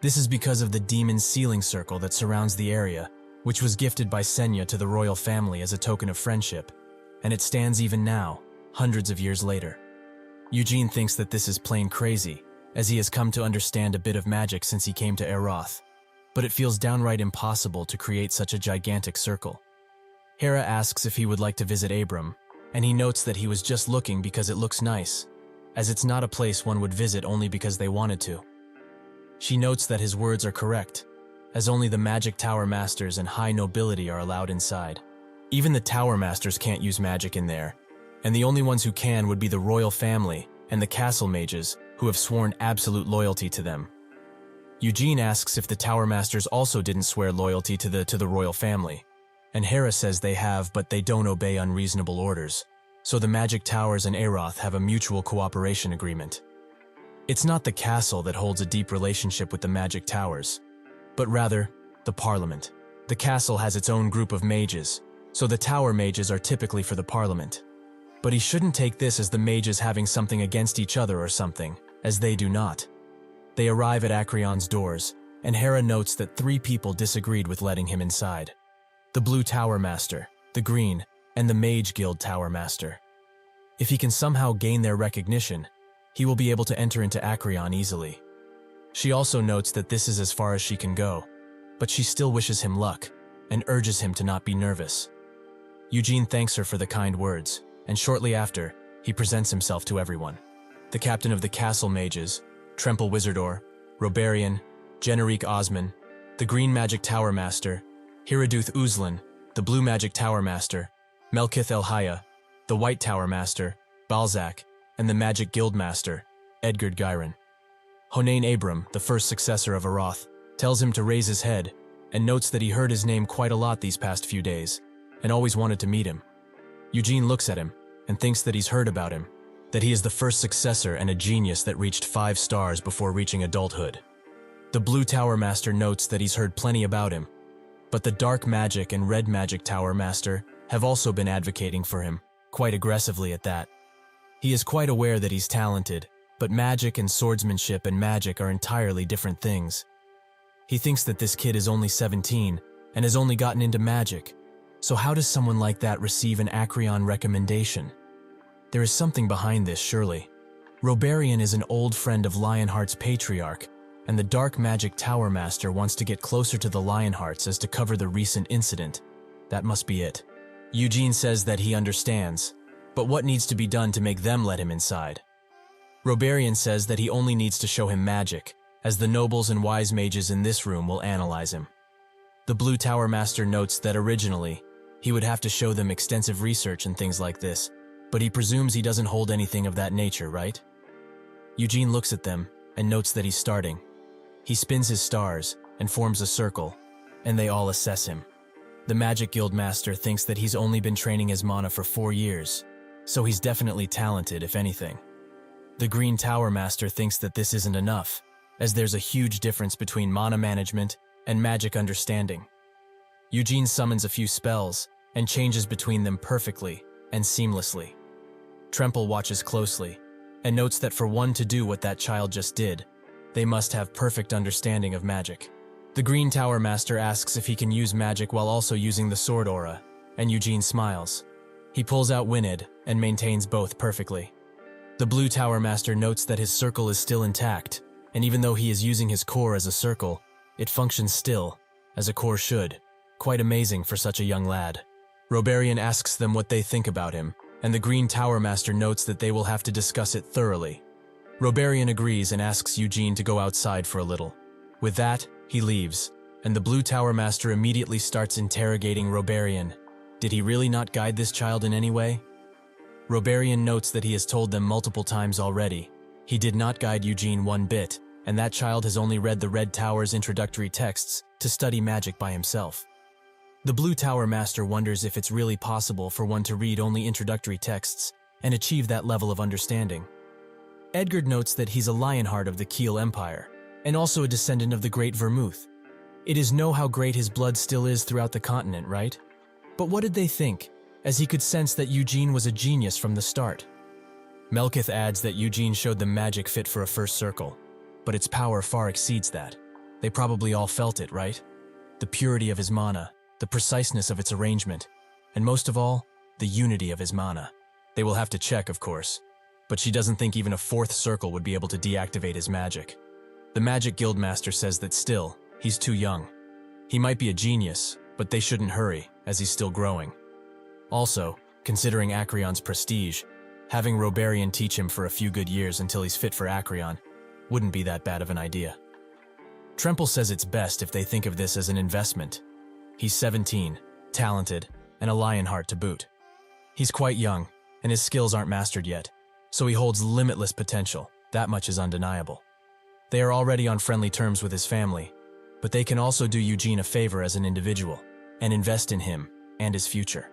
This is because of the demon sealing circle that surrounds the area, which was gifted by Senya to the royal family as a token of friendship, and it stands even now, hundreds of years later. Eugene thinks that this is plain crazy, as he has come to understand a bit of magic since he came to Eroth, but it feels downright impossible to create such a gigantic circle. Hera asks if he would like to visit Abram, and he notes that he was just looking because it looks nice, as it's not a place one would visit only because they wanted to. She notes that his words are correct, as only the magic Tower Masters and high nobility are allowed inside. Even the Tower Masters can't use magic in there, and the only ones who can would be the royal family and the castle mages who have sworn absolute loyalty to them. Eugene asks if the Tower Masters also didn't swear loyalty to the royal family, and Hera says they have, but they don't obey unreasonable orders, so the Magic Towers and Eroth have a mutual cooperation agreement. It's not the castle that holds a deep relationship with the Magic Towers, but rather, the Parliament. The castle has its own group of mages, so the Tower mages are typically for the Parliament. But he shouldn't take this as the mages having something against each other or something, as they do not. They arrive at Acreon's doors, and Hera notes that 3 people disagreed with letting him inside. The Blue Tower Master, the Green, and the Mage Guild Tower Master. If he can somehow gain their recognition, he will be able to enter into Acreon easily. She also notes that this is as far as she can go, but she still wishes him luck, and urges him to not be nervous. Eugene thanks her for the kind words, and shortly after, he presents himself to everyone. The captain of the castle mages, Tremple Wizardor, Roberian, Generique Osman, the Green Magic Tower Master, Hiraduth Uzlan, the Blue Magic Tower Master, Melkith Elhaya, the White Tower Master, Balzac, and the Magic Guild Master, Edgard Gyron. Honain Abram, the first successor of Eroth, tells him to raise his head, and notes that he heard his name quite a lot these past few days, and always wanted to meet him. Eugene looks at him, and thinks that he's heard about him, that he is the first successor and a genius that reached 5 stars before reaching adulthood. The Blue Tower Master notes that he's heard plenty about him, but the Dark Magic and Red Magic Tower Master have also been advocating for him, quite aggressively at that. He is quite aware that he's talented, but magic and swordsmanship and magic are entirely different things, He thinks that this kid is only 17 and has only gotten into magic. So how does someone like that receive an Acreon recommendation? There is something behind this, surely. Robarian is an old friend of Lionheart's patriarch, and the Dark Magic Tower Master wants to get closer to the Lionhearts as to cover the recent incident. That must be it. Eugene says that he understands, but what needs to be done to make them let him inside? Robarian says that he only needs to show him magic, as the nobles and wise mages in this room will analyze him. The Blue Tower Master notes that originally, he would have to show them extensive research and things like this, but he presumes he doesn't hold anything of that nature, right? Eugene looks at them and notes that he's starting. He spins his stars and forms a circle, and they all assess him. The Magic Guild Master thinks that he's only been training his mana for 4 years, so he's definitely talented, if anything. The Green Tower Master thinks that this isn't enough, as there's a huge difference between mana management and magic understanding. Eugene summons a few spells and changes between them perfectly and seamlessly. Tremple watches closely and notes that for one to do what that child just did, they must have perfect understanding of magic. The Green Tower Master asks if he can use magic while also using the sword aura, and Eugene smiles. He pulls out Winid and maintains both perfectly. The Blue Tower Master notes that his circle is still intact, and even though he is using his core as a circle, it functions still, as a core should. Quite amazing for such a young lad. Robarian asks them what they think about him, and the Green Tower Master notes that they will have to discuss it thoroughly. Robarian agrees and asks Eugene to go outside for a little. With that, he leaves, and the Blue Tower Master immediately starts interrogating Robarian. Did he really not guide this child in any way? Robarian notes that he has told them multiple times already. He did not guide Eugene one bit, and that child has only read the Red Tower's introductory texts to study magic by himself. The Blue Tower Master wonders if it's really possible for one to read only introductory texts and achieve that level of understanding. Edgar notes that he's a Lionheart of the Keel Empire, and also a descendant of the Great Vermouth. It is know how great his blood still is throughout the continent, right? But what did they think, as he could sense that Eugene was a genius from the start? Melkith adds that Eugene showed them magic fit for a first circle, but its power far exceeds that. They probably all felt it, right? The purity of his mana, the preciseness of its arrangement, and most of all, the unity of his mana. They will have to check, of course, but she doesn't think even a fourth circle would be able to deactivate his magic. The Magic Guild Master says that still, he's too young. He might be a genius, but they shouldn't hurry, as he's still growing. Also, considering Acreon's prestige, having Robarian teach him for a few good years until he's fit for Acreon wouldn't be that bad of an idea. Tremple says it's best if they think of this as an investment. He's 17, talented, and a Lionheart to boot. He's quite young, and his skills aren't mastered yet, so he holds limitless potential. That much is undeniable. They are already on friendly terms with his family, but they can also do Eugene a favor as an individual, and invest in him and his future.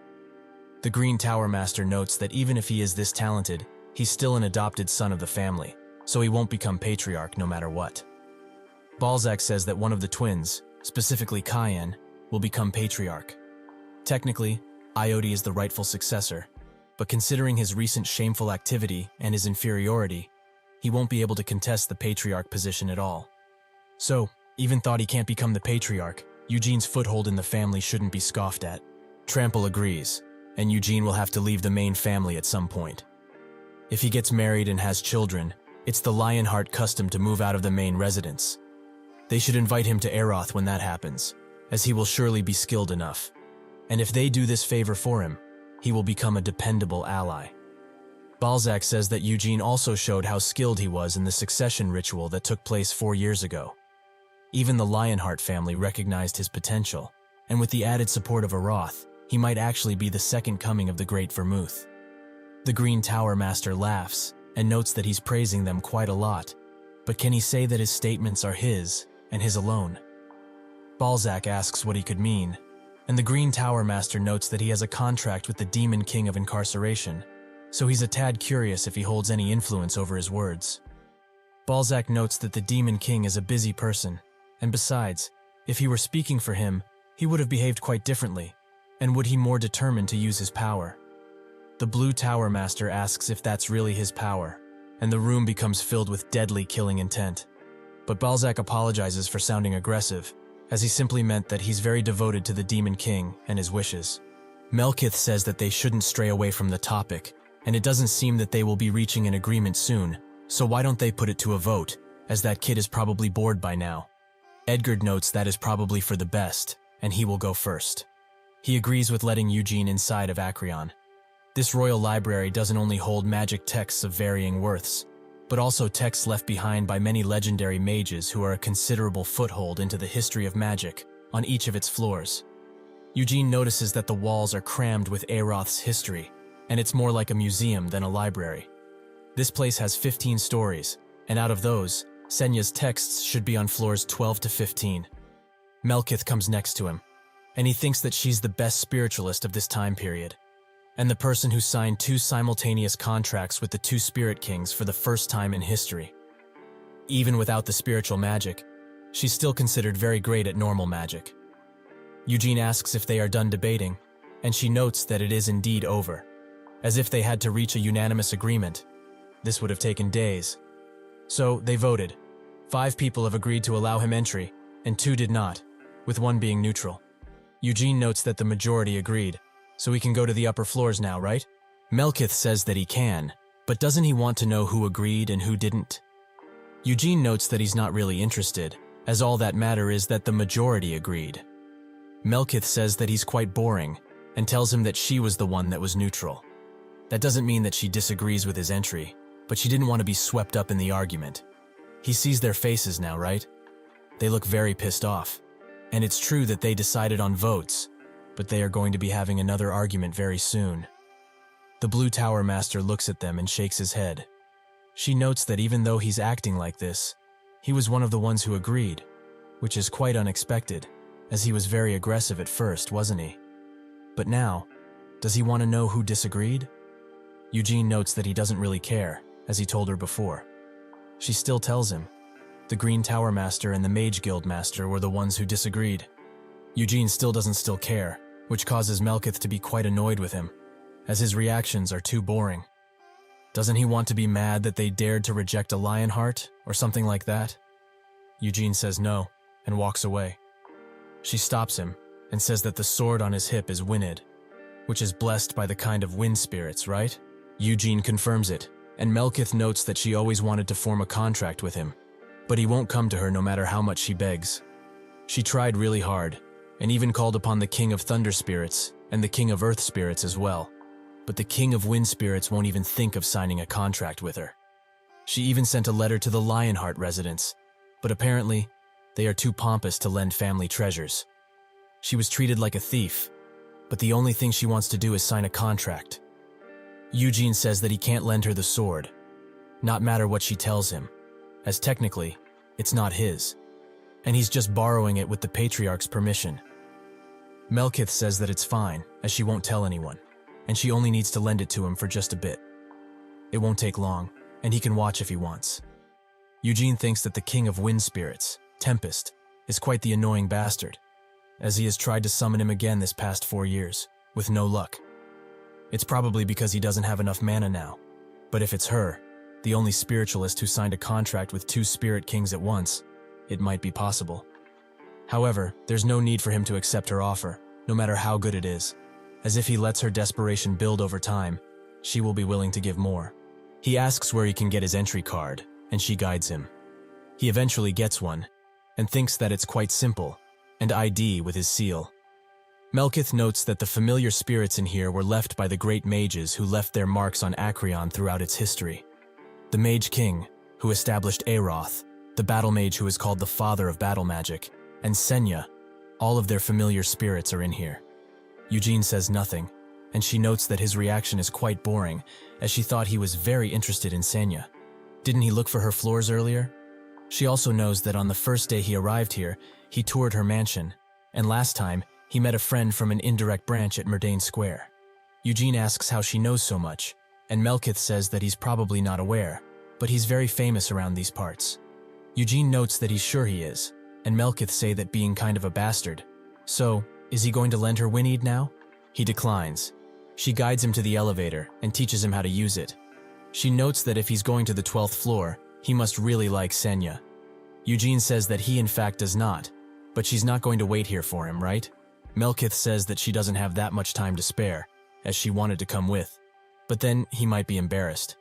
The Green Tower Master notes that even if he is this talented, he's still an adopted son of the family, so he won't become patriarch no matter what. Balzac says that one of the twins, specifically Cayenne, will become patriarch. Technically, Ioti is the rightful successor, but considering his recent shameful activity and his inferiority, he won't be able to contest the patriarch position at all. So, even though he can't become the patriarch, Eugene's foothold in the family shouldn't be scoffed at. Trample agrees, and Eugene will have to leave the main family at some point. If he gets married and has children, it's the Lionheart custom to move out of the main residence. They should invite him to Aeroth when that happens, as he will surely be skilled enough. And if they do this favor for him, he will become a dependable ally. Balzac says that Eugene also showed how skilled he was in the succession ritual that took place 4 years ago. Even the Lionheart family recognized his potential, and with the added support of Aeroth, he might actually be the second coming of the Great Vermouth. The Green Tower Master laughs and notes that he's praising them quite a lot, but can he say that his statements are his and his alone? Balzac asks what he could mean, and the Green Tower Master notes that he has a contract with the Demon King of Incarceration, so he's a tad curious if he holds any influence over his words. Balzac notes that the Demon King is a busy person, and besides, if he were speaking for him, he would have behaved quite differently, and would he more determined to use his power? The Blue Tower Master asks if that's really his power, and the room becomes filled with deadly killing intent. but Balzac apologizes for sounding aggressive, as he simply meant that he's very devoted to the Demon King and his wishes. Melkith says that they shouldn't stray away from the topic, and it doesn't seem that they will be reaching an agreement soon, so why don't they put it to a vote, as that kid is probably bored by now. Edgar notes that is probably for the best, and he will go first. He agrees with letting Eugene inside of Acreon. This royal library doesn't only hold magic texts of varying worths, but also texts left behind by many legendary mages who are a considerable foothold into the history of magic on each of its floors. Eugene notices that the walls are crammed with Aeroth's history, and it's more like a museum than a library. This place has 15 stories, and out of those, Senya's texts should be on floors 12 to 15. Melkith comes next to him, and he thinks that she's the best spiritualist of this time period, and the person who signed 2 simultaneous contracts with the 2 spirit kings for the first time in history. Even without the spiritual magic, she's still considered very great at normal magic. Eugene asks if they are done debating, and she notes that it is indeed over, as if they had to reach a unanimous agreement. This would have taken days. So they voted. 5 people have agreed to allow him entry, and 2 did not, with 1 being neutral. Eugene notes that the majority agreed, so he can go to the upper floors now, right? Melkith says that he can, but doesn't he want to know who agreed and who didn't? Eugene notes that he's not really interested, as all that matter is that the majority agreed. Melkith says that he's quite boring, and tells him that she was the one that was neutral. That doesn't mean that she disagrees with his entry, but she didn't want to be swept up in the argument. He sees their faces now, right? They look very pissed off. And it's true that they decided on votes, but they are going to be having another argument very soon. The Blue Tower Master looks at them and shakes his head. She notes that even though he's acting like this, he was one of the ones who agreed, which is quite unexpected, as he was very aggressive at first, wasn't he? But now, does he want to know who disagreed? Eugene notes that he doesn't really care, as he told her before. She still tells him. The Green Tower Master and the Mage Guild Master were the ones who disagreed. Eugene still doesn't care, which causes Melkith to be quite annoyed with him, as his reactions are too boring. Doesn't he want to be mad that they dared to reject a Lionheart, or something like that? Eugene says no, and walks away. She stops him, and says that the sword on his hip is Wynid, which is blessed by the kind of wind spirits, right? Eugene confirms it, and Melkith notes that she always wanted to form a contract with him, but he won't come to her no matter how much she begs. She tried really hard, and even called upon the King of Thunder Spirits and the King of Earth Spirits as well, but the King of Wind Spirits won't even think of signing a contract with her. She even sent a letter to the Lionheart residents, but apparently, they are too pompous to lend family treasures. She was treated like a thief, but the only thing she wants to do is sign a contract. Eugene says that he can't lend her the sword, not matter what she tells him, as technically, it's not his, and he's just borrowing it with the Patriarch's permission. Melkith says that it's fine, as she won't tell anyone, and she only needs to lend it to him for just a bit. It won't take long, and he can watch if he wants. Eugene thinks that the King of Wind Spirits, Tempest, is quite the annoying bastard, as he has tried to summon him again this past 4 years, with no luck. It's probably because he doesn't have enough mana now, but if it's her, the only spiritualist who signed a contract with 2 spirit kings at once, it might be possible. However, there's no need for him to accept her offer, no matter how good it is, as if he lets her desperation build over time, she will be willing to give more. He asks where he can get his entry card, and she guides him. He eventually gets one, and thinks that it's quite simple, and ID with his seal. Melkith notes that the familiar spirits in here were left by the great mages who left their marks on Acreon throughout its history. The Mage King, who established Aeroth, the Battle Mage who is called the Father of Battle Magic, and Senya, all of their familiar spirits are in here. Eugene says nothing, and she notes that his reaction is quite boring, as she thought he was very interested in Senya. Didn't he look for her floors earlier? She also knows that on the first day he arrived here, he toured her mansion, and last time, he met a friend from an indirect branch at Murdain Square. Eugene asks how she knows so much, and Melkith says that he's probably not aware, but he's very famous around these parts. Eugene notes that he's sure he is, and Melkith say that being kind of a bastard. So, is he going to lend her Wynid now? He declines. She guides him to the elevator and teaches him how to use it. She notes that if he's going to the 12th floor, he must really like Senya. Eugene says that he in fact does not, but she's not going to wait here for him, right? Melkith says that she doesn't have that much time to spare, as she wanted to come with. But then he might be embarrassed.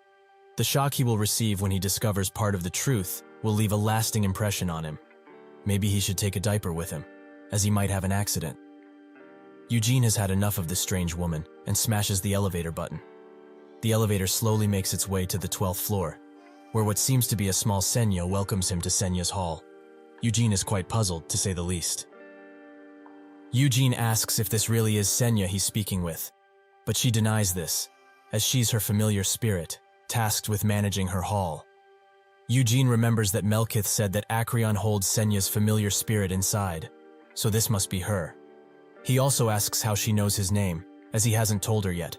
The shock he will receive when he discovers part of the truth will leave a lasting impression on him. Maybe he should take a diaper with him, as he might have an accident. Eugene has had enough of this strange woman and smashes the elevator button. The elevator slowly makes its way to the 12th floor, where what seems to be a small Senya welcomes him to Senya's hall. Eugene is quite puzzled, to say the least. Eugene asks if this really is Senya he's speaking with, but she denies this, as she's her familiar spirit, tasked with managing her hall. Eugene remembers that Melkith said that Acreon holds Senya's familiar spirit inside, so this must be her. He also asks how she knows his name, as he hasn't told her yet.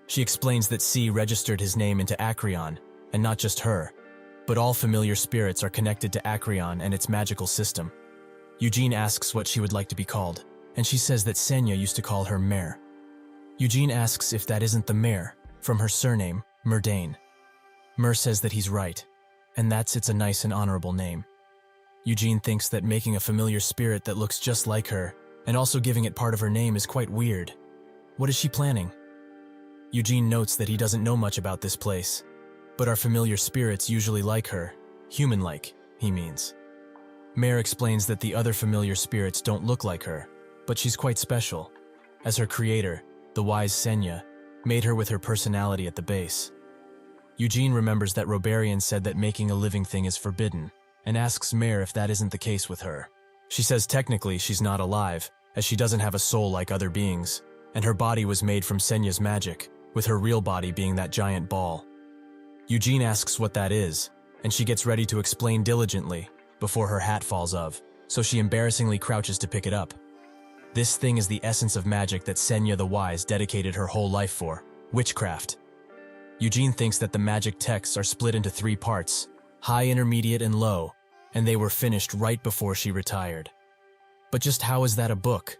She explains that C registered his name into Acreon, and not just her, but all familiar spirits are connected to Acreon and its magical system. Eugene asks what she would like to be called, and she says that Senya used to call her Mare. Eugene asks if that isn't the Mare, from her surname, Murdane. Mer says that he's right, and it's a nice and honorable name. Eugene thinks that making a familiar spirit that looks just like her, and also giving it part of her name is quite weird. What is she planning? Eugene notes that he doesn't know much about this place, but are familiar spirits usually like her, human-like, he means. Mare explains that the other familiar spirits don't look like her, but she's quite special, as her creator, the wise Senya, made her with her personality at the base. Eugene remembers that Robarian said that making a living thing is forbidden, and asks Mare if that isn't the case with her. She says technically she's not alive, as she doesn't have a soul like other beings, and her body was made from Senya's magic, with her real body being that giant ball. Eugene asks what that is, and she gets ready to explain diligently, before her hat falls off, so she embarrassingly crouches to pick it up. This thing is the essence of magic that Senya the Wise dedicated her whole life for, witchcraft. Eugene thinks that the magic texts are split into 3 parts, high, intermediate, and low, and they were finished right before she retired. But just how is that a book?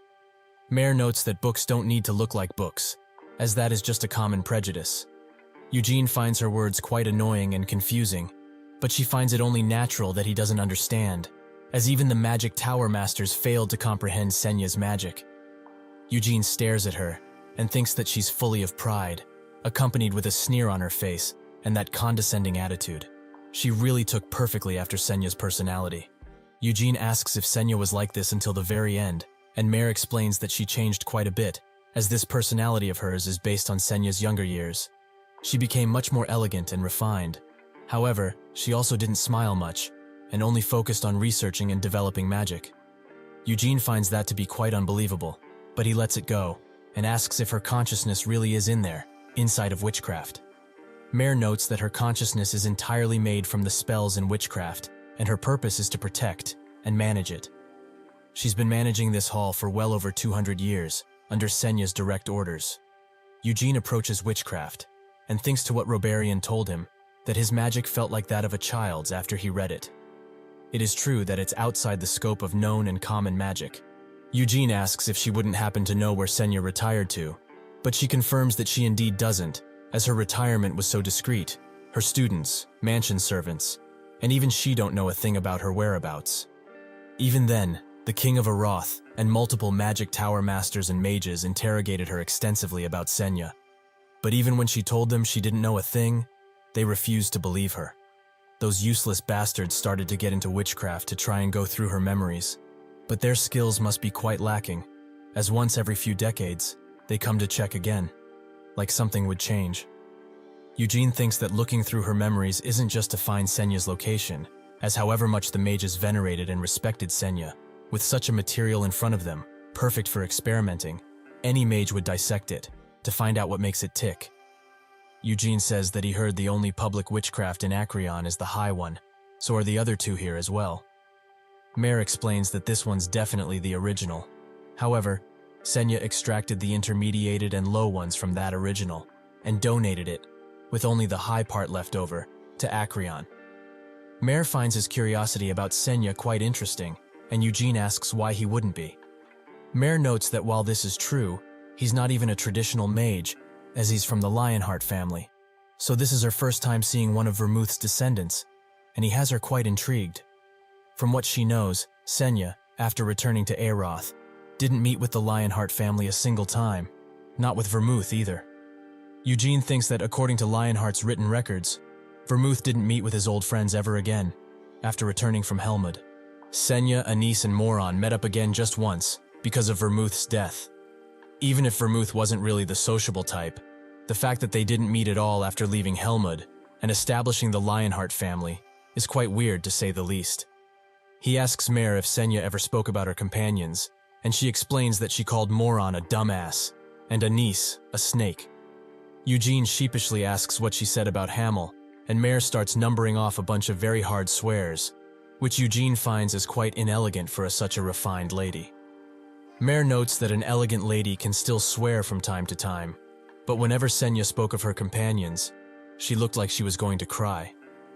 Mare notes that books don't need to look like books, as that is just a common prejudice. Eugene finds her words quite annoying and confusing, but she finds it only natural that he doesn't understand, as even the Magic Tower Masters failed to comprehend Senya's magic. Eugene stares at her and thinks that she's fully of pride, accompanied with a sneer on her face and that condescending attitude. She really took perfectly after Senya's personality. Eugene asks if Senya was like this until the very end, and Mare explains that she changed quite a bit, as this personality of hers is based on Senya's younger years. She became much more elegant and refined. However, she also didn't smile much, and only focused on researching and developing magic. Eugene finds that to be quite unbelievable, but he lets it go, and asks if her consciousness really is in there, inside of witchcraft. Mare notes that her consciousness is entirely made from the spells in witchcraft, and her purpose is to protect and manage it. She's been managing this hall for well over 200 years, under Senya's direct orders. Eugene approaches witchcraft, and thinks to what Robarian told him, that his magic felt like that of a child's after he read it. It is true that it's outside the scope of known and common magic. Eugene asks if she wouldn't happen to know where Senya retired to, but she confirms that she indeed doesn't, as her retirement was so discreet. Her students, mansion servants, and even she don't know a thing about her whereabouts. Even then, the King of Aroth and multiple Magic Tower Masters and mages interrogated her extensively about Senya. But even when she told them she didn't know a thing, they refused to believe her. Those useless bastards started to get into witchcraft to try and go through her memories, but their skills must be quite lacking, as once every few decades, they come to check again, like something would change. Eugene thinks that looking through her memories isn't just to find Senya's location, as however much the mages venerated and respected Senya, with such a material in front of them, perfect for experimenting, any mage would dissect it, to find out what makes it tick. Eugene says that he heard the only public witchcraft in Acreon is the high one, so are the other 2 here as well. Mare explains that this one's definitely the original. However, Senya extracted the intermediated and low ones from that original, and donated it, with only the high part left over, to Acreon. Mare finds his curiosity about Senya quite interesting, and Eugene asks why he wouldn't be. Mare notes that while this is true, he's not even a traditional mage, as he's from the Lionheart family. So this is her first time seeing one of Vermouth's descendants, and he has her quite intrigued. From what she knows, Senya, after returning to Aeroth, didn't meet with the Lionheart family a single time, not with Vermouth either. Eugene thinks that according to Lionheart's written records, Vermouth didn't meet with his old friends ever again, after returning from Helmud. Senya, Anise, and Moron met up again just once, because of Vermouth's death. Even if Vermouth wasn't really the sociable type, the fact that they didn't meet at all after leaving Helmud and establishing the Lionheart family is quite weird to say the least. He asks Mare if Senya ever spoke about her companions, and she explains that she called Moron a dumbass, and Anise a snake. Eugene sheepishly asks what she said about Hamel, and Mare starts numbering off a bunch of very hard swears, which Eugene finds as quite inelegant for such a refined lady. Mare notes that an elegant lady can still swear from time to time, but whenever Senya spoke of her companions, she looked like she was going to cry,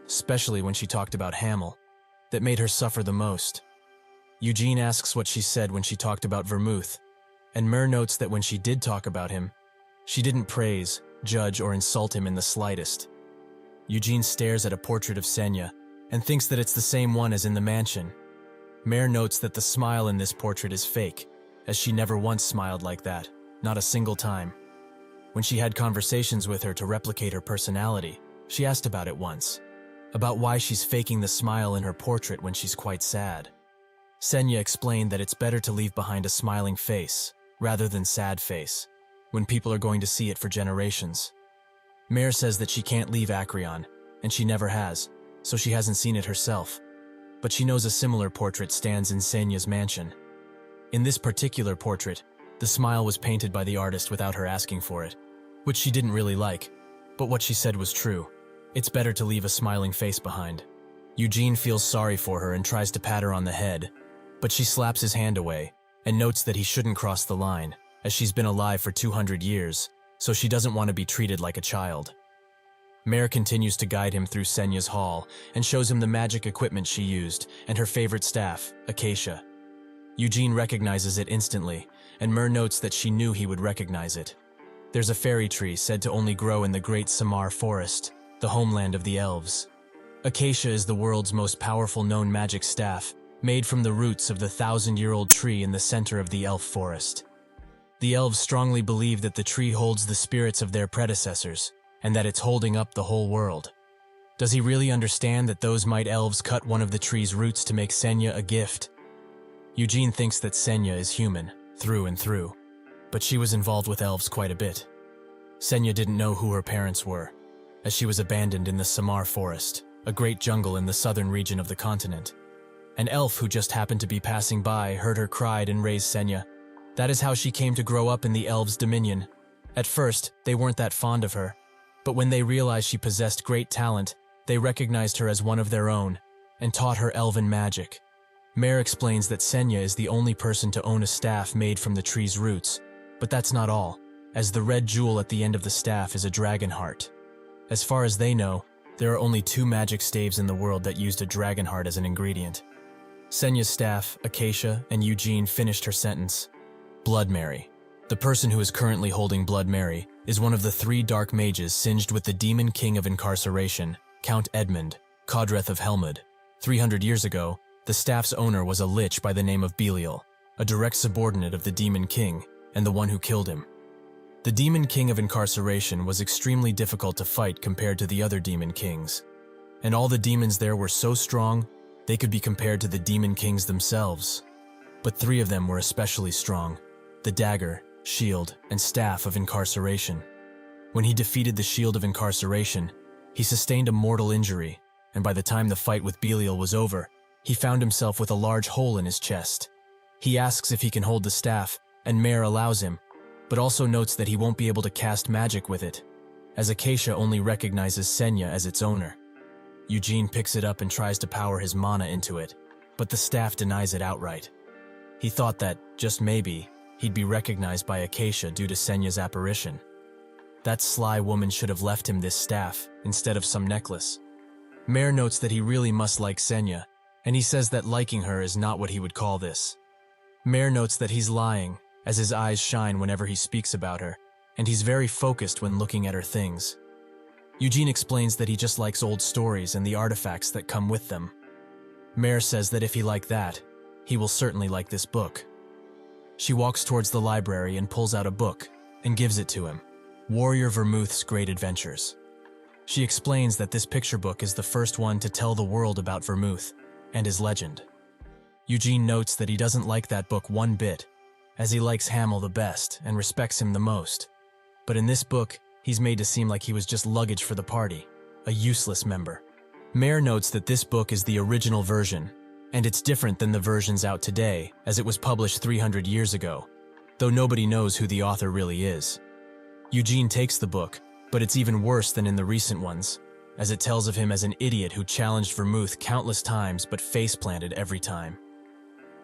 especially when she talked about Hamel. That made her suffer the most. Eugene asks what she said when she talked about Vermouth, and Mare notes that when she did talk about him, she didn't praise, judge, or insult him in the slightest. Eugene stares at a portrait of Senya and thinks that it's the same one as in the mansion. Mare notes that the smile in this portrait is fake, as she never once smiled like that, not a single time. When she had conversations with her to replicate her personality, she asked about it once, about why she's faking the smile in her portrait when she's quite sad. Senya explained that it's better to leave behind a smiling face, rather than sad face, when people are going to see it for generations. Mare says that she can't leave Acreon, and she never has, so she hasn't seen it herself. But she knows a similar portrait stands in Senya's mansion. In this particular portrait, the smile was painted by the artist without her asking for it, which she didn't really like, but what she said was true. It's better to leave a smiling face behind. Eugene feels sorry for her and tries to pat her on the head, but she slaps his hand away and notes that he shouldn't cross the line, as she's been alive for 200 years, so she doesn't want to be treated like a child. Mare continues to guide him through Senya's hall and shows him the magic equipment she used and her favorite staff, Acacia. Eugene recognizes it instantly, and Mare notes that she knew he would recognize it. There's a fairy tree said to only grow in the Great Samar Forest, the homeland of the elves. Acacia is the world's most powerful known magic staff, made from the roots of the 1,000-year-old tree in the center of the elf forest. The elves strongly believe that the tree holds the spirits of their predecessors, and that it's holding up the whole world. Does he really understand that those might elves cut one of the tree's roots to make Senya a gift? Eugene thinks that Senya is human, through and through, but she was involved with elves quite a bit. Senya didn't know who her parents were, as she was abandoned in the Samar Forest, a great jungle in the southern region of the continent. An elf who just happened to be passing by heard her cry and raised Senya. That is how she came to grow up in the elves' dominion. At first, they weren't that fond of her, but when they realized she possessed great talent, they recognized her as one of their own, and taught her elven magic. Mare explains that Senya is the only person to own a staff made from the tree's roots, but that's not all, as the red jewel at the end of the staff is a dragon heart. As far as they know, there are only 2 magic staves in the world that used a dragon heart as an ingredient. Senya's staff, Acacia, and Eugene finished her sentence. Blood Mary. The person who is currently holding Blood Mary is one of the 3 dark mages singed with the demon king of incarceration, Count Edmund, Codreth of Helmud. 300 years ago, the staff's owner was a lich by the name of Belial, a direct subordinate of the demon king, and the one who killed him. The demon king of incarceration was extremely difficult to fight compared to the other demon kings, and all the demons there were so strong, they could be compared to the demon kings themselves. But 3 of them were especially strong: the dagger, shield, and staff of incarceration. When he defeated the shield of incarceration, he sustained a mortal injury, and by the time the fight with Belial was over, he found himself with a large hole in his chest. He asks if he can hold the staff, and Mare allows him, but also notes that he won't be able to cast magic with it, as Acacia only recognizes Senya as its owner. Eugene picks it up and tries to power his mana into it, but the staff denies it outright. He thought that, just maybe, he'd be recognized by Acacia due to Senya's apparition. That sly woman should have left him this staff, instead of some necklace. Mare notes that he really must like Senya, and he says that liking her is not what he would call this. Mare notes that he's lying, as his eyes shine whenever he speaks about her, and he's very focused when looking at her things. Eugene explains that he just likes old stories and the artifacts that come with them. Mare says that if he liked that, he will certainly like this book. She walks towards the library and pulls out a book and gives it to him, Warrior Vermouth's Great Adventures. She explains that this picture book is the first one to tell the world about Vermouth and his legend. Eugene notes that he doesn't like that book one bit, as he likes Hamel the best and respects him the most. But in this book, he's made to seem like he was just luggage for the party, a useless member. Mare notes that this book is the original version, and it's different than the versions out today, as it was published 300 years ago, though nobody knows who the author really is. Eugene takes the book, but it's even worse than in the recent ones, as it tells of him as an idiot who challenged Vermouth countless times but face-planted every time.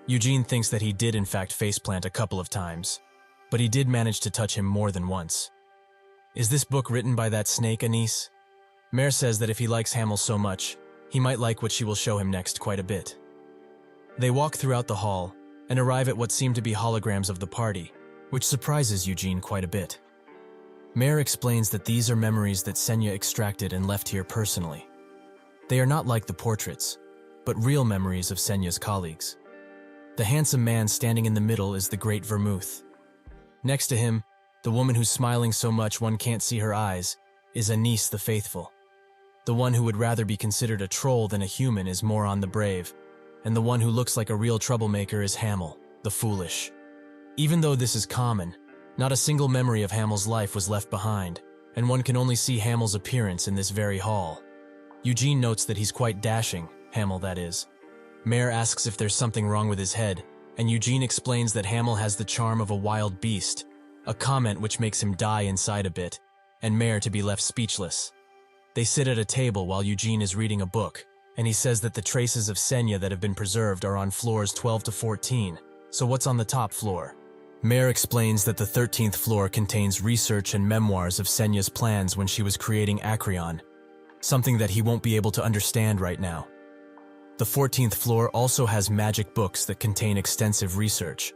Eugene thinks that he did in fact face-plant a couple of times, but he did manage to touch him more than once. Is this book written by that snake, Anise? Mare says that if he likes Hamel so much, he might like what she will show him next quite a bit. They walk throughout the hall and arrive at what seem to be holograms of the party, which surprises Eugene quite a bit. Mare explains that these are memories that Senya extracted and left here personally. They are not like the portraits, but real memories of Senya's colleagues. The handsome man standing in the middle is the great Vermouth. Next to him, the woman who's smiling so much one can't see her eyes, is Anise the Faithful. The one who would rather be considered a troll than a human is Moron the Brave, and the one who looks like a real troublemaker is Hamel, the Foolish. Even though this is common, not a single memory of Hamel's life was left behind, and one can only see Hamel's appearance in this very hall. Eugene notes that he's quite dashing, Hamel that is. Mare asks if there's something wrong with his head, and Eugene explains that Hamel has the charm of a wild beast, a comment which makes him die inside a bit, and Mare to be left speechless. They sit at a table while Eugene is reading a book, and he says that the traces of Senya that have been preserved are on floors 12 to 14, so what's on the top floor? Mare explains that the 13th floor contains research and memoirs of Senya's plans when she was creating Acreon, something that he won't be able to understand right now. The 14th floor also has magic books that contain extensive research,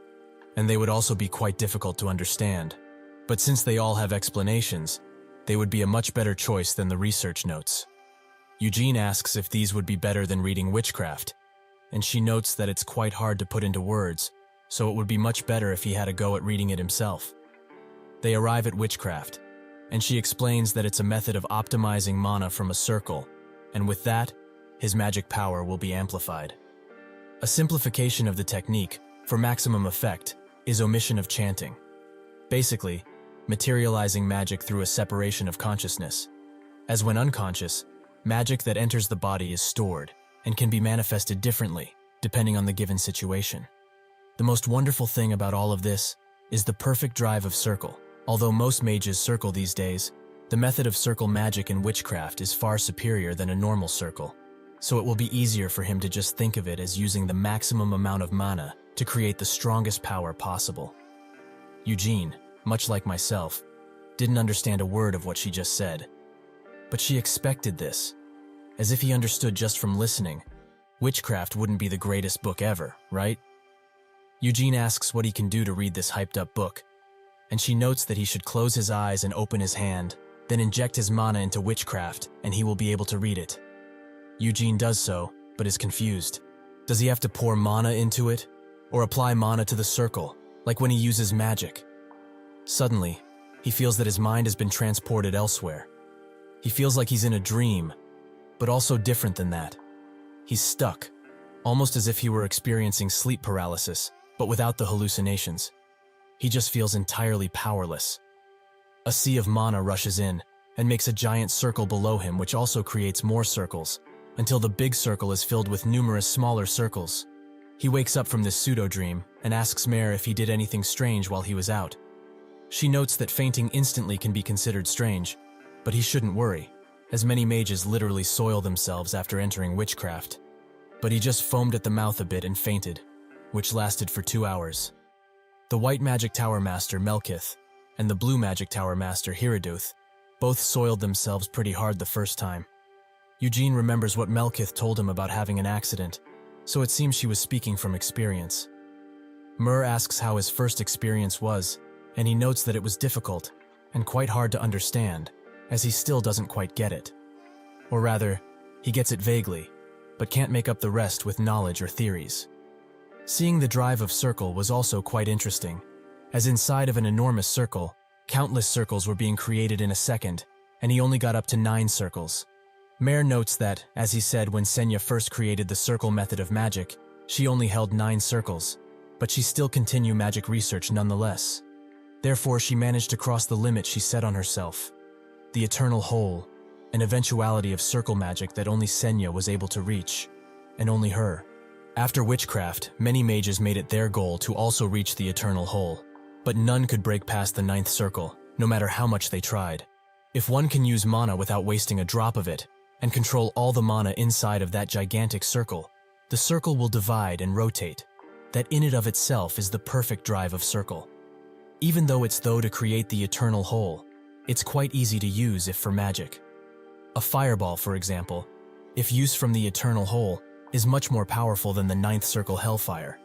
and they would also be quite difficult to understand. But since they all have explanations, they would be a much better choice than the research notes. Eugene asks if these would be better than reading witchcraft, and she notes that it's quite hard to put into words, so it would be much better if he had a go at reading it himself. They arrive at witchcraft, and she explains that it's a method of optimizing mana from a circle, and with that, his magic power will be amplified. A simplification of the technique, for maximum effect, is omission of chanting. Basically, materializing magic through a separation of consciousness. As when unconscious, magic that enters the body is stored and can be manifested differently, depending on the given situation. The most wonderful thing about all of this is the perfect drive of circle. Although most mages circle these days, the method of circle magic in witchcraft is far superior than a normal circle, so it will be easier for him to just think of it as using the maximum amount of mana to create the strongest power possible. Eugene, much like myself, didn't understand a word of what she just said. But she expected this, as if he understood just from listening. Witchcraft wouldn't be the greatest book ever, right? Eugene asks what he can do to read this hyped-up book, and she notes that he should close his eyes and open his hand, then inject his mana into witchcraft, and he will be able to read it. Eugene does so, but is confused. Does he have to pour mana into it? Or apply mana to the circle, like when he uses magic? Suddenly, he feels that his mind has been transported elsewhere. He feels like he's in a dream, but also different than that. He's stuck, almost as if he were experiencing sleep paralysis, but without the hallucinations. He just feels entirely powerless. A sea of mana rushes in and makes a giant circle below him, which also creates more circles, until the big circle is filled with numerous smaller circles. He wakes up from this pseudo-dream and asks Mare if he did anything strange while he was out. She notes that fainting instantly can be considered strange, but he shouldn't worry, as many mages literally soil themselves after entering witchcraft. But he just foamed at the mouth a bit and fainted, which lasted for 2 hours. The White Magic Tower Master Melkith and the Blue Magic Tower Master Hiraduth both soiled themselves pretty hard the first time. Eugene remembers what Melkith told him about having an accident, so it seems she was speaking from experience. Mur asks how his first experience was, and he notes that it was difficult and quite hard to understand, as he still doesn't quite get it. Or rather, he gets it vaguely, but can't make up the rest with knowledge or theories. Seeing the drive of circle was also quite interesting, as inside of an enormous circle, countless circles were being created in a second, and he only got up to 9 circles. Mayer notes that, as he said when Senya first created the circle method of magic, she only held 9 circles, but she still continued magic research nonetheless. Therefore, she managed to cross the limit she set on herself. The eternal whole, an eventuality of circle magic that only Senya was able to reach, and only her. After witchcraft, many mages made it their goal to also reach the eternal whole, but none could break past the 9th circle, no matter how much they tried. If one can use mana without wasting a drop of it, and control all the mana inside of that gigantic circle, the circle will divide and rotate. That in and of itself is the perfect drive of circle. Even though it's though to create the eternal whole, it's quite easy to use if for magic. A fireball, for example, if used from the eternal whole, is much more powerful than the 9th circle hellfire.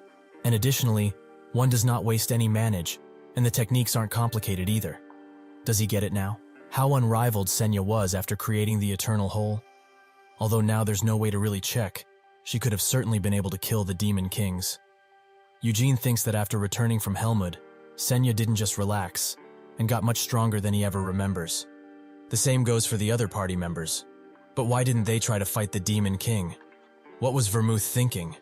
And additionally, one does not waste any manage, and the techniques aren't complicated either. Does he get it now? How unrivaled Senya was after creating the eternal whole? Although now there's no way to really check, she could have certainly been able to kill the demon kings. Eugene thinks that after returning from Helmut, Senya didn't just relax, and got much stronger than he ever remembers. The same goes for the other party members. But why didn't they try to fight the demon king? What was Vermouth thinking?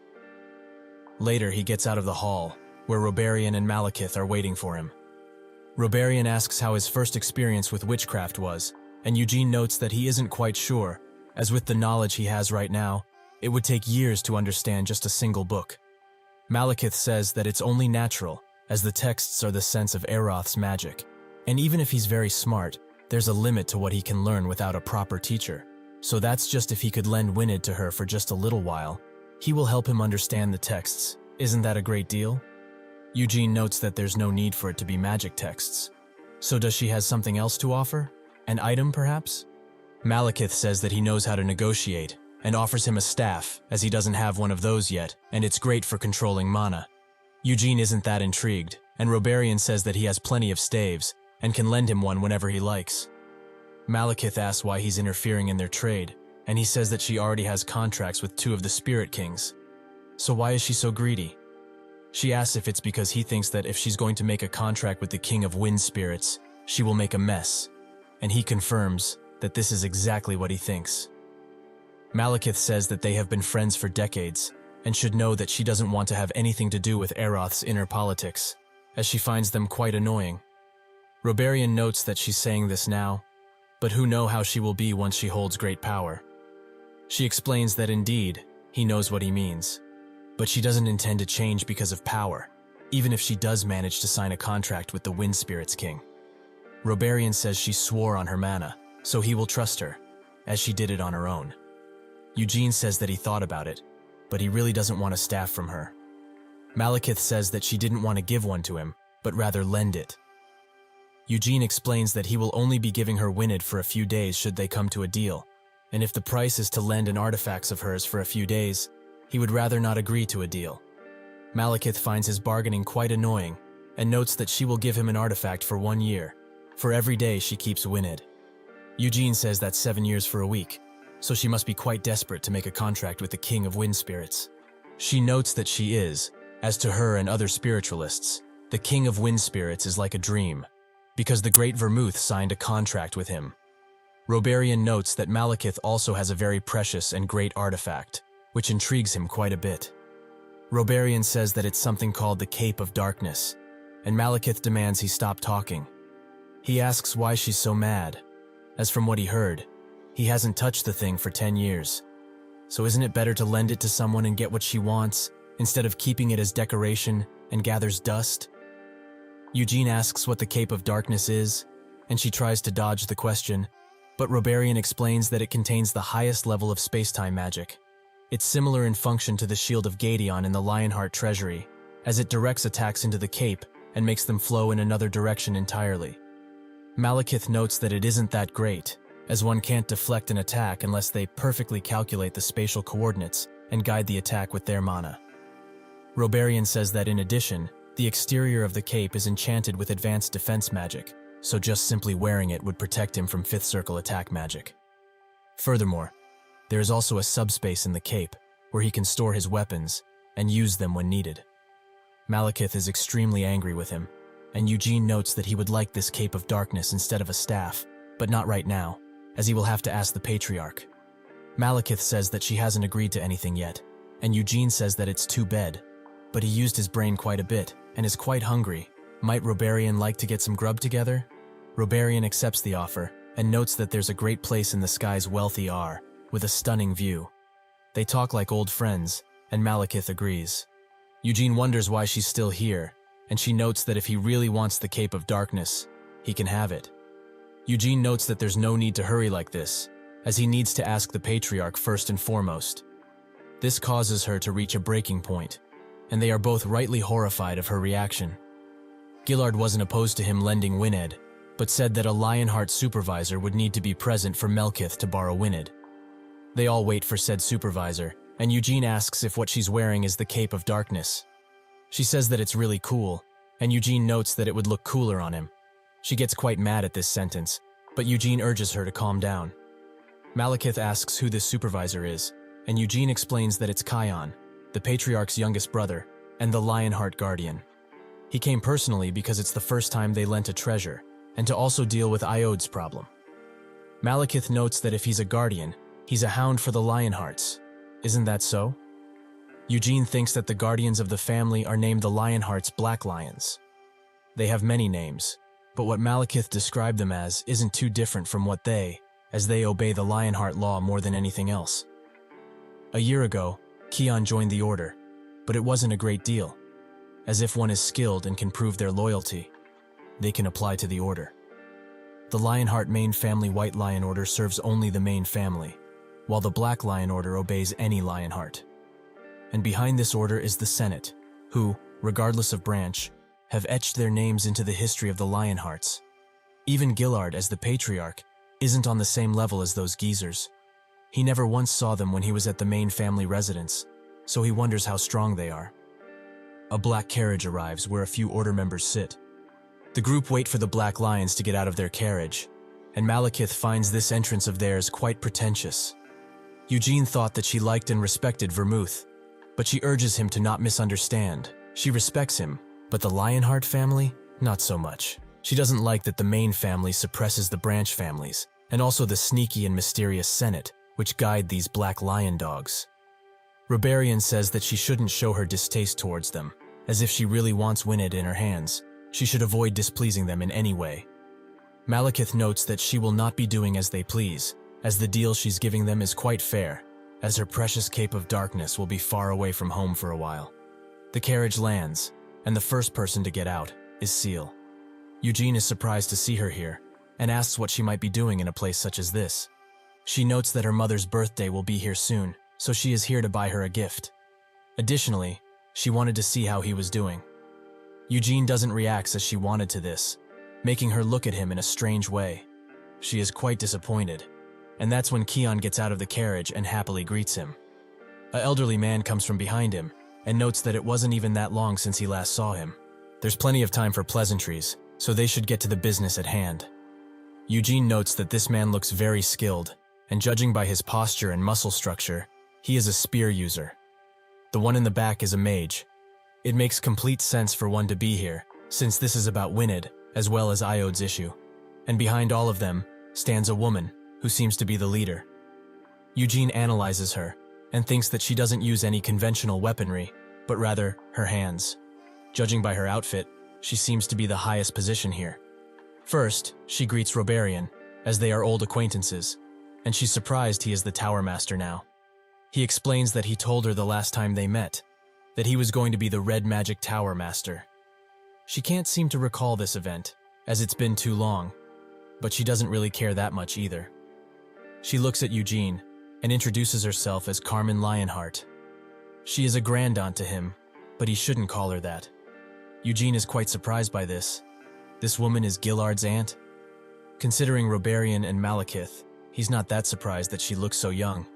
Later, he gets out of the hall, where Roberian and Malekith are waiting for him. Roberian asks how his first experience with witchcraft was, and Eugene notes that he isn't quite sure, as with the knowledge he has right now, it would take years to understand just a single book. Malekith says that it's only natural, as the texts are the sense of Eroth's magic, and even if he's very smart, there's a limit to what he can learn without a proper teacher. So that's just if he could lend Winid to her for just a little while, he will help him understand the texts. Isn't that a great deal? Eugene notes that there's no need for it to be magic texts. So does she has something else to offer? An item, perhaps? Malekith says that he knows how to negotiate, and offers him a staff, as he doesn't have one of those yet, and it's great for controlling mana. Eugene isn't that intrigued, and Roberian says that he has plenty of staves, and can lend him one whenever he likes. Malekith asks why he's interfering in their trade, and he says that she already has contracts with 2 of the Spirit Kings. So why is she so greedy? She asks if it's because he thinks that if she's going to make a contract with the King of Wind Spirits, she will make a mess, and he confirms that this is exactly what he thinks. Malekith says that they have been friends for decades, and should know that she doesn't want to have anything to do with Eroth's inner politics, as she finds them quite annoying. Roberian notes that she's saying this now, but who know how she will be once she holds great power. She explains that indeed, he knows what he means, but she doesn't intend to change because of power, even if she does manage to sign a contract with the Wind Spirits King. Roberian says she swore on her mana, so he will trust her, as she did it on her own. Eugene says that he thought about it, but he really doesn't want a staff from her. Malekith says that she didn't want to give one to him, but rather lend it. Eugene explains that he will only be giving her Winid for a few days should they come to a deal, and if the price is to lend an artifacts of hers for a few days, he would rather not agree to a deal. Malekith finds his bargaining quite annoying, and notes that she will give him an artifact for 1 year, for every day she keeps Winid. Eugene says that's 7 years for a week, so she must be quite desperate to make a contract with the King of Wind Spirits. She notes that she is, as to her and other spiritualists, the King of Wind Spirits is like a dream, because the great Vermouth signed a contract with him. Roberian notes that Malekith also has a very precious and great artifact, which intrigues him quite a bit. Roberian says that it's something called the Cape of Darkness, and Malekith demands he stop talking. He asks why she's so mad, as from what he heard, he hasn't touched the thing for 10 years. So isn't it better to lend it to someone and get what she wants, instead of keeping it as decoration and gathers dust? Eugene asks what the Cape of Darkness is, and she tries to dodge the question, but Roberian explains that it contains the highest level of space-time magic. It's similar in function to the Shield of Gadeon in the Lionheart Treasury, as it directs attacks into the Cape and makes them flow in another direction entirely. Malekith notes that it isn't that great, as one can't deflect an attack unless they perfectly calculate the spatial coordinates and guide the attack with their mana. Roberian says that in addition, the exterior of the cape is enchanted with advanced defense magic, so just simply wearing it would protect him from 5th circle attack magic. Furthermore, there is also a subspace in the cape, where he can store his weapons and use them when needed. Malekith is extremely angry with him, and Eugene notes that he would like this cape of darkness instead of a staff, but not right now, as he will have to ask the patriarch. Malekith says that she hasn't agreed to anything yet, and Eugene says that it's too bad, but he used his brain quite a bit and is quite hungry. Might Robarian like to get some grub together? Robarian accepts the offer and notes that there's a great place in the sky's wealthy R, with a stunning view. They talk like old friends, and Malekith agrees. Eugene wonders why she's still here, and she notes that if he really wants the Cape of Darkness, he can have it. Eugene notes that there's no need to hurry like this, as he needs to ask the Patriarch first and foremost. This causes her to reach a breaking point, and they are both rightly horrified of her reaction. Gillard wasn't opposed to him lending Wined, but said that a Lionheart supervisor would need to be present for Melkith to borrow Wined. They all wait for said supervisor, and Eugene asks if what she's wearing is the Cape of Darkness. She says that it's really cool, and Eugene notes that it would look cooler on him. She gets quite mad at this sentence, but Eugene urges her to calm down. Malekith asks who this supervisor is, and Eugene explains that it's Kion, the Patriarch's youngest brother, and the Lionheart Guardian. He came personally because it's the first time they lent a treasure, and to also deal with Iod's problem. Malekith notes that if he's a guardian, he's a hound for the Lionhearts. Isn't that so? Eugene thinks that the guardians of the family are named the Lionheart's Black Lions. They have many names, but what Malekith described them as isn't too different from what they, as they obey the Lionheart law more than anything else. A year ago, Kion joined the Order, but it wasn't a great deal. As if one is skilled and can prove their loyalty, they can apply to the Order. The Lionheart main family White Lion Order serves only the main family, while the Black Lion Order obeys any Lionheart. And behind this order is the Senate, who, regardless of branch, have etched their names into the history of the Lionhearts. Even Gillard, as the Patriarch, isn't on the same level as those geezers. He never once saw them when he was at the main family residence, so he wonders how strong they are. A black carriage arrives where a few Order members sit. The group wait for the Black Lions to get out of their carriage, and Malekith finds this entrance of theirs quite pretentious. Eugene thought that she liked and respected Vermouth, but she urges him to not misunderstand. She respects him, but the Lionheart family? Not so much. She doesn't like that the main family suppresses the branch families, and also the sneaky and mysterious Senate, which guide these Black Lion dogs. Robarian says that she shouldn't show her distaste towards them, as if she really wants Wined in her hands. She should avoid displeasing them in any way. Malekith notes that she will not be doing as they please, as the deal she's giving them is quite fair, as her precious Cape of Darkness will be far away from home for a while. The carriage lands, and the first person to get out is Seal. Eugene is surprised to see her here, and asks what she might be doing in a place such as this. She notes that her mother's birthday will be here soon, so she is here to buy her a gift. Additionally, she wanted to see how he was doing. Eugene doesn't react as she wanted to this, making her look at him in a strange way. She is quite disappointed, and that's when Kion gets out of the carriage and happily greets him. An elderly man comes from behind him, and notes that it wasn't even that long since he last saw him. There's plenty of time for pleasantries, so they should get to the business at hand. Eugene notes that this man looks very skilled, and judging by his posture and muscle structure, he is a spear user. The one in the back is a mage. It makes complete sense for one to be here, since this is about Wined, as well as Iod's issue. And behind all of them stands a woman, who seems to be the leader. Eugene analyzes her, and thinks that she doesn't use any conventional weaponry, but rather her hands. Judging by her outfit, she seems to be the highest position here. First, she greets Robarian, as they are old acquaintances, and she's surprised he is the Tower Master now. He explains that he told her the last time they met, that he was going to be the Red Magic Tower Master. She can't seem to recall this event, as it's been too long, but she doesn't really care that much either. She looks at Eugene, and introduces herself as Carmen Lionheart. She is a grandaunt to him, but he shouldn't call her that. Eugene is quite surprised by this. This woman is Gillard's aunt? Considering Robarian and Malekith, he's not that surprised that she looks so young.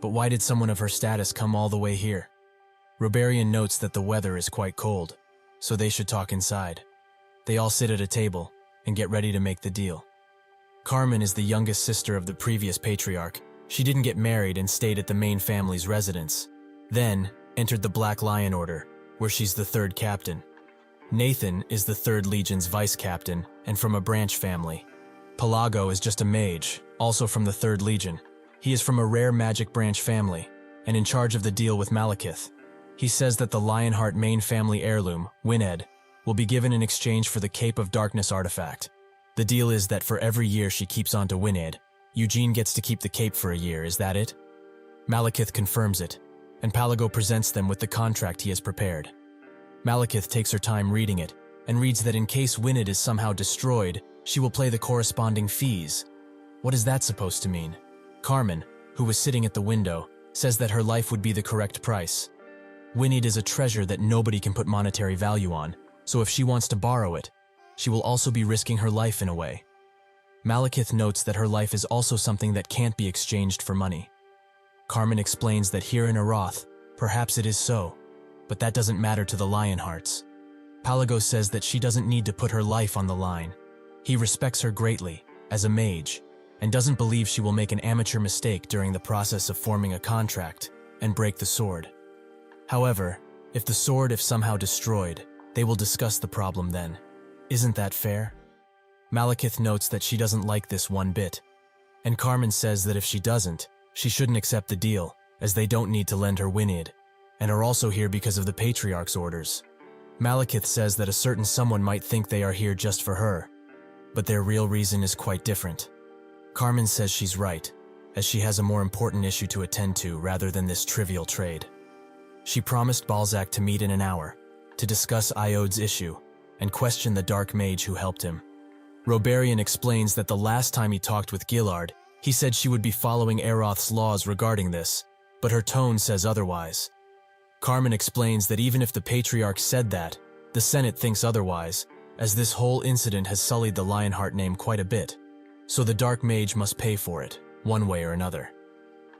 But why did someone of her status come all the way here? Robarian notes that the weather is quite cold, so they should talk inside. They all sit at a table and get ready to make the deal. Carmen is the youngest sister of the previous patriarch. She didn't get married and stayed at the main family's residence. Then entered the Black Lion Order, where she's the third captain. Nathan is the 3rd Legion's vice captain and from a branch family. Pelago is just a mage, also from the 3rd Legion. He is from a rare magic branch family and in charge of the deal with Malekith. He says that the Lionheart main family heirloom, Wined, will be given in exchange for the Cape of Darkness artifact. The deal is that for every year she keeps on to Wined, Eugene gets to keep the cape for a year, is that it? Malekith confirms it, and Pelago presents them with the contract he has prepared. Malekith takes her time reading it, and reads that in case Wined is somehow destroyed, she will pay the corresponding fees. What is that supposed to mean? Carmen, who was sitting at the window, says that her life would be the correct price. Wined is a treasure that nobody can put monetary value on, so if she wants to borrow it, she will also be risking her life in a way. Malekith notes that her life is also something that can't be exchanged for money. Carmen explains that here in Aroth, perhaps it is so, but that doesn't matter to the Lionhearts. Pelago says that she doesn't need to put her life on the line. He respects her greatly, as a mage, and doesn't believe she will make an amateur mistake during the process of forming a contract and break the sword. However, if the sword is somehow destroyed, they will discuss the problem then. Isn't that fair? Malekith notes that she doesn't like this one bit, and Carmen says that if she doesn't, she shouldn't accept the deal, as they don't need to lend her Winid, and are also here because of the Patriarch's orders. Malekith says that a certain someone might think they are here just for her, but their real reason is quite different. Carmen says she's right, as she has a more important issue to attend to rather than this trivial trade. She promised Balzac to meet in an hour, to discuss Iod's issue, and question the dark mage who helped him. Roberian explains that the last time he talked with Gillard, he said she would be following Aroth's laws regarding this, but her tone says otherwise. Carmen explains that even if the Patriarch said that, the Senate thinks otherwise, as this whole incident has sullied the Lionheart name quite a bit, so the Dark Mage must pay for it, one way or another.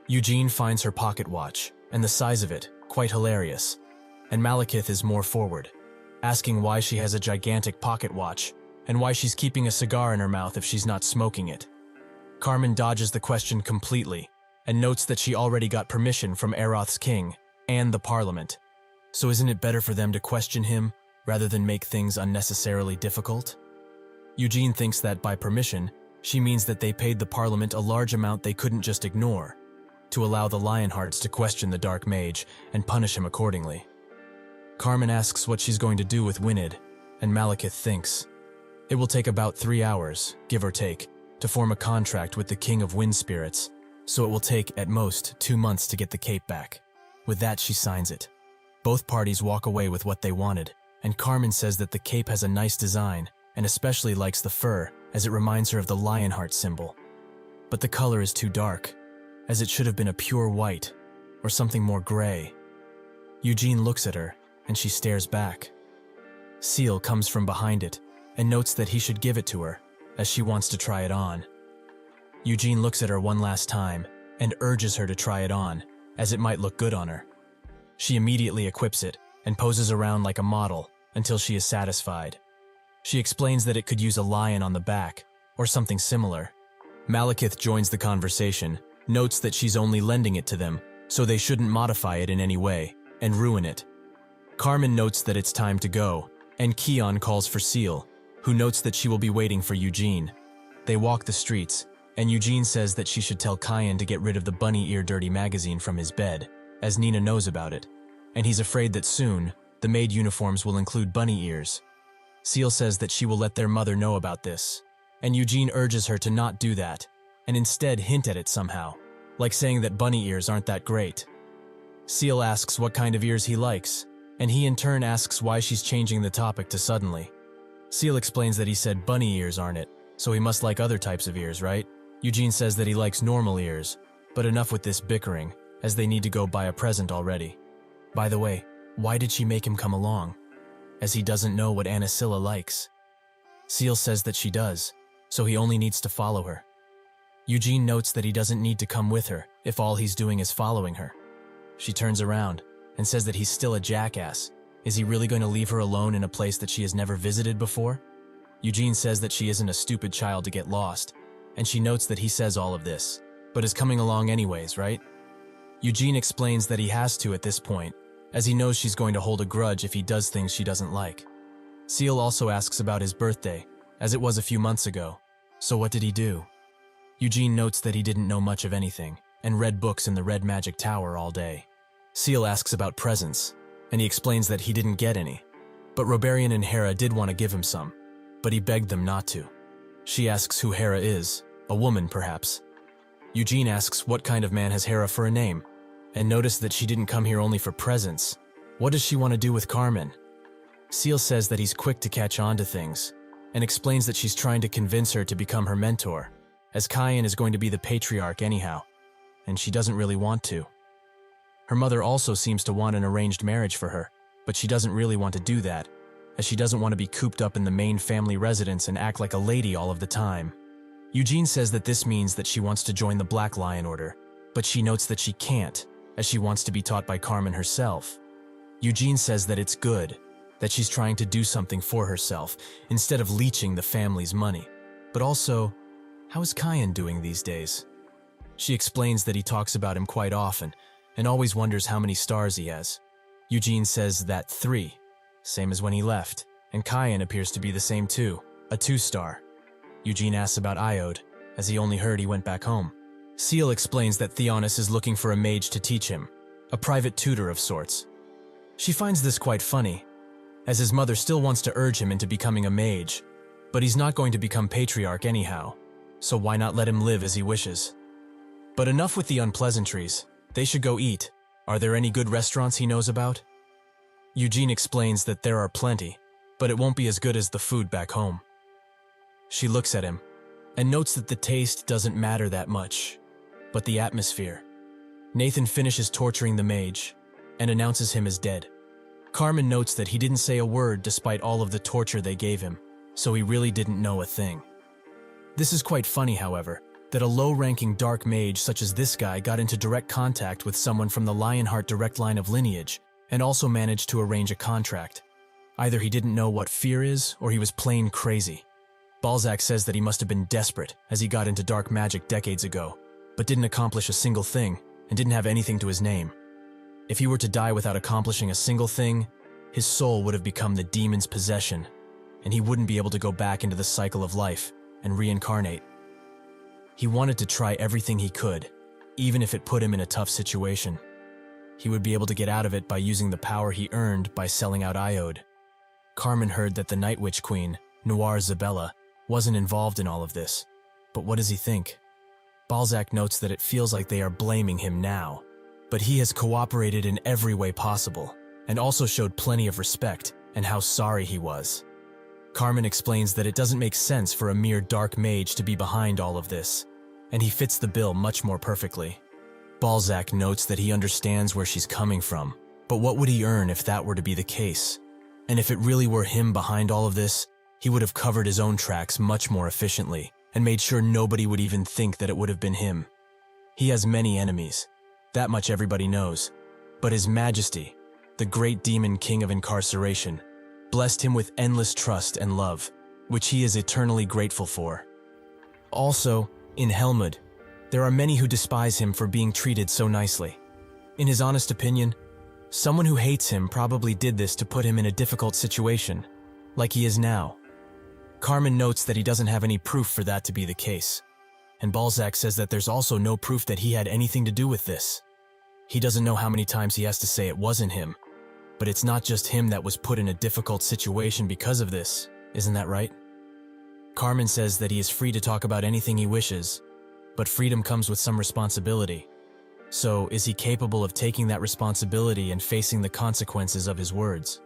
Eugene finds her pocket watch, and the size of it, quite hilarious, and Malekith is more forward, asking why she has a gigantic pocket watch, and why she's keeping a cigar in her mouth if she's not smoking it. Carmen dodges the question completely, and notes that she already got permission from Aroth's king, and the parliament. So isn't it better for them to question him, rather than make things unnecessarily difficult? Eugene thinks that by permission, she means that they paid the parliament a large amount they couldn't just ignore, to allow the Lionhearts to question the Dark Mage and punish him accordingly. Carmen asks what she's going to do with Winid, and Malekith thinks. It will take about 3 hours, give or take, to form a contract with the King of Wind Spirits, so it will take, at most, 2 months to get the cape back. With that, she signs it. Both parties walk away with what they wanted, and Carmen says that the cape has a nice design, and especially likes the fur, as it reminds her of the Lionheart symbol. But the color is too dark, as it should have been a pure white, or something more gray. Eugene looks at her, and she stares back. Seal comes from behind it, and notes that he should give it to her, as she wants to try it on. Eugene looks at her one last time, and urges her to try it on, as it might look good on her. She immediately equips it, and poses around like a model, until she is satisfied. She explains that it could use a lion on the back, or something similar. Malekith joins the conversation, notes that she's only lending it to them, so they shouldn't modify it in any way, and ruin it. Carmen notes that it's time to go, and Keon calls for Seal, who notes that she will be waiting for Eugene. They walk the streets, and Eugene says that she should tell Kyan to get rid of the Bunny Ear Dirty magazine from his bed, as Nina knows about it, and he's afraid that soon, the maid uniforms will include bunny ears. Seal says that she will let their mother know about this, and Eugene urges her to not do that, and instead hint at it somehow, like saying that bunny ears aren't that great. Seal asks what kind of ears he likes, and he in turn asks why she's changing the topic to suddenly. Seal explains that he said bunny ears aren't it, so he must like other types of ears, right? Eugene says that he likes normal ears, but enough with this bickering, as they need to go buy a present already. By the way, why did she make him come along? As he doesn't know what Anasilla likes. Seal says that she does, so he only needs to follow her. Eugene notes that he doesn't need to come with her if all he's doing is following her. She turns around and says that he's still a jackass. Is he really going to leave her alone in a place that she has never visited before? Eugene says that she isn't a stupid child to get lost, and she notes that he says all of this, but is coming along anyways, right? Eugene explains that he has to at this point, as he knows she's going to hold a grudge if he does things she doesn't like. Seal also asks about his birthday, as it was a few months ago. So what did he do? Eugene notes that he didn't know much of anything, and read books in the Red Magic Tower all day. Seal asks about presents, and he explains that he didn't get any. But Roberian and Hera did want to give him some, but he begged them not to. She asks who Hera is, a woman perhaps. Eugene asks what kind of man has Hera for a name, and notice that she didn't come here only for presents. What does she want to do with Carmen? Seal says that he's quick to catch on to things, and explains that she's trying to convince her to become her mentor, as Kyan is going to be the patriarch anyhow, and she doesn't really want to. Her mother also seems to want an arranged marriage for her, but she doesn't really want to do that, as she doesn't want to be cooped up in the main family residence and act like a lady all of the time. Eugene says that this means that she wants to join the Black Lion Order, but she notes that she can't, as she wants to be taught by Carmen herself. Eugene says that it's good, that she's trying to do something for herself, instead of leeching the family's money. But also, how is Kyan doing these days? She explains that he talks about him quite often, and always wonders how many stars he has. Eugene says that 3, same as when he left, and Kyan appears to be the same too, a 2-star. Eugene asks about Iode, as he only heard he went back home. Seal explains that Theonis is looking for a mage to teach him, a private tutor of sorts. She finds this quite funny, as his mother still wants to urge him into becoming a mage, but he's not going to become patriarch anyhow, so why not let him live as he wishes? But enough with the unpleasantries, they should go eat. Are there any good restaurants he knows about? Eugene explains that there are plenty, but it won't be as good as the food back home. She looks at him, and notes that the taste doesn't matter that much, but the atmosphere. Nathan finishes torturing the mage, and announces him as dead. Carmen notes that he didn't say a word despite all of the torture they gave him, so he really didn't know a thing. This is quite funny, however, that a low-ranking dark mage such as this guy got into direct contact with someone from the Lionheart direct line of lineage, and also managed to arrange a contract. Either he didn't know what fear is, or he was plain crazy. Balzac says that he must have been desperate, as he got into dark magic decades ago, but didn't accomplish a single thing, and didn't have anything to his name. If he were to die without accomplishing a single thing, his soul would have become the demon's possession, and he wouldn't be able to go back into the cycle of life and reincarnate. He wanted to try everything he could, even if it put him in a tough situation. He would be able to get out of it by using the power he earned by selling out Iode. Carmen heard that the Night Witch Queen, Noir Zabella, wasn't involved in all of this, but what does he think? Balzac notes that it feels like they are blaming him now, but he has cooperated in every way possible, and also showed plenty of respect and how sorry he was. Carmen explains that it doesn't make sense for a mere dark mage to be behind all of this, and he fits the bill much more perfectly. Balzac notes that he understands where she's coming from, but what would he earn if that were to be the case? And if it really were him behind all of this, he would have covered his own tracks much more efficiently, and made sure nobody would even think that it would have been him. He has many enemies, that much everybody knows, but His Majesty, the great demon king of incarceration, blessed him with endless trust and love, which he is eternally grateful for. Also, in Helmut, there are many who despise him for being treated so nicely. In his honest opinion, someone who hates him probably did this to put him in a difficult situation, like he is now. Carmen notes that he doesn't have any proof for that to be the case, and Balzac says that there's also no proof that he had anything to do with this. He doesn't know how many times he has to say it wasn't him, but it's not just him that was put in a difficult situation because of this, isn't that right? Carmen says that he is free to talk about anything he wishes, but freedom comes with some responsibility. So, is he capable of taking that responsibility and facing the consequences of his words?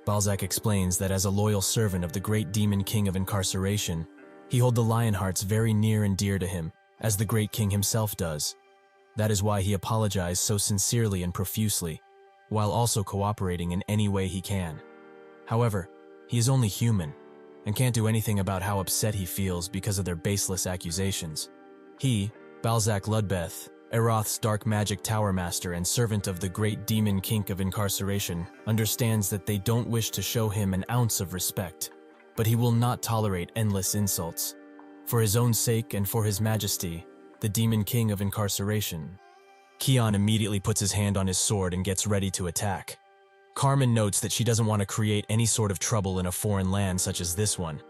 Balzac explains that as a loyal servant of the great demon king of incarceration, he holds the Lionhearts very near and dear to him, as the great king himself does. That is why he apologized so sincerely and profusely, while also cooperating in any way he can. However, he is only human, and can't do anything about how upset he feels because of their baseless accusations. He, Balzac Ludbeth, Eroth's dark magic tower master and servant of the great demon king of incarceration, understands that they don't wish to show him an ounce of respect, but he will not tolerate endless insults. For his own sake and for His Majesty, the demon king of incarceration. Keon immediately puts his hand on his sword and gets ready to attack. Carmen notes that she doesn't want to create any sort of trouble in a foreign land such as this one.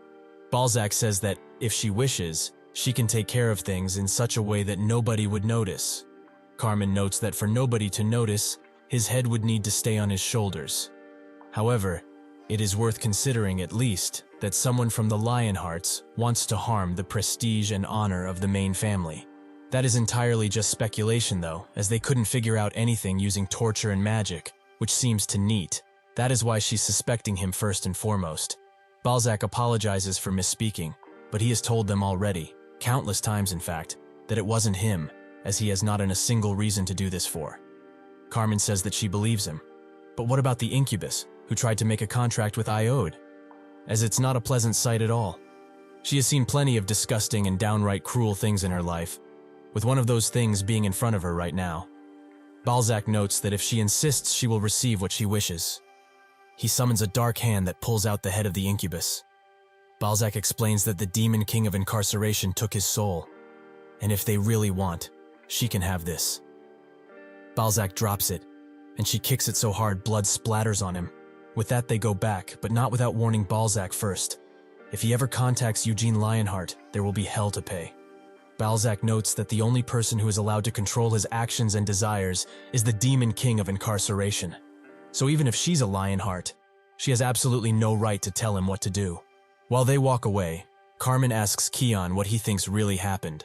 Balzac says that, if she wishes, she can take care of things in such a way that nobody would notice. Carmen notes that for nobody to notice, his head would need to stay on his shoulders. However, it is worth considering at least that someone from the Lionhearts wants to harm the prestige and honor of the main family. That is entirely just speculation though, as they couldn't figure out anything using torture and magic, which seems to neat. That is why she's suspecting him first and foremost. Balzac apologizes for misspeaking, but he has told them already, countless times in fact, that it wasn't him, as he has not a single reason to do this for. Carmen says that she believes him. But what about the incubus, who tried to make a contract with Iode? As it's not a pleasant sight at all. She has seen plenty of disgusting and downright cruel things in her life, with one of those things being in front of her right now. Balzac notes that if she insists, she will receive what she wishes. He summons a dark hand that pulls out the head of the incubus. Balzac explains that the demon king of incarceration took his soul, and if they really want, she can have this. Balzac drops it, and she kicks it so hard blood splatters on him. With that they go back, but not without warning Balzac first. If he ever contacts Eugene Lionheart, there will be hell to pay. Balzac notes that the only person who is allowed to control his actions and desires is the demon king of incarceration. So even if she's a Lionheart, she has absolutely no right to tell him what to do. While they walk away, Carmen asks Keon what he thinks really happened,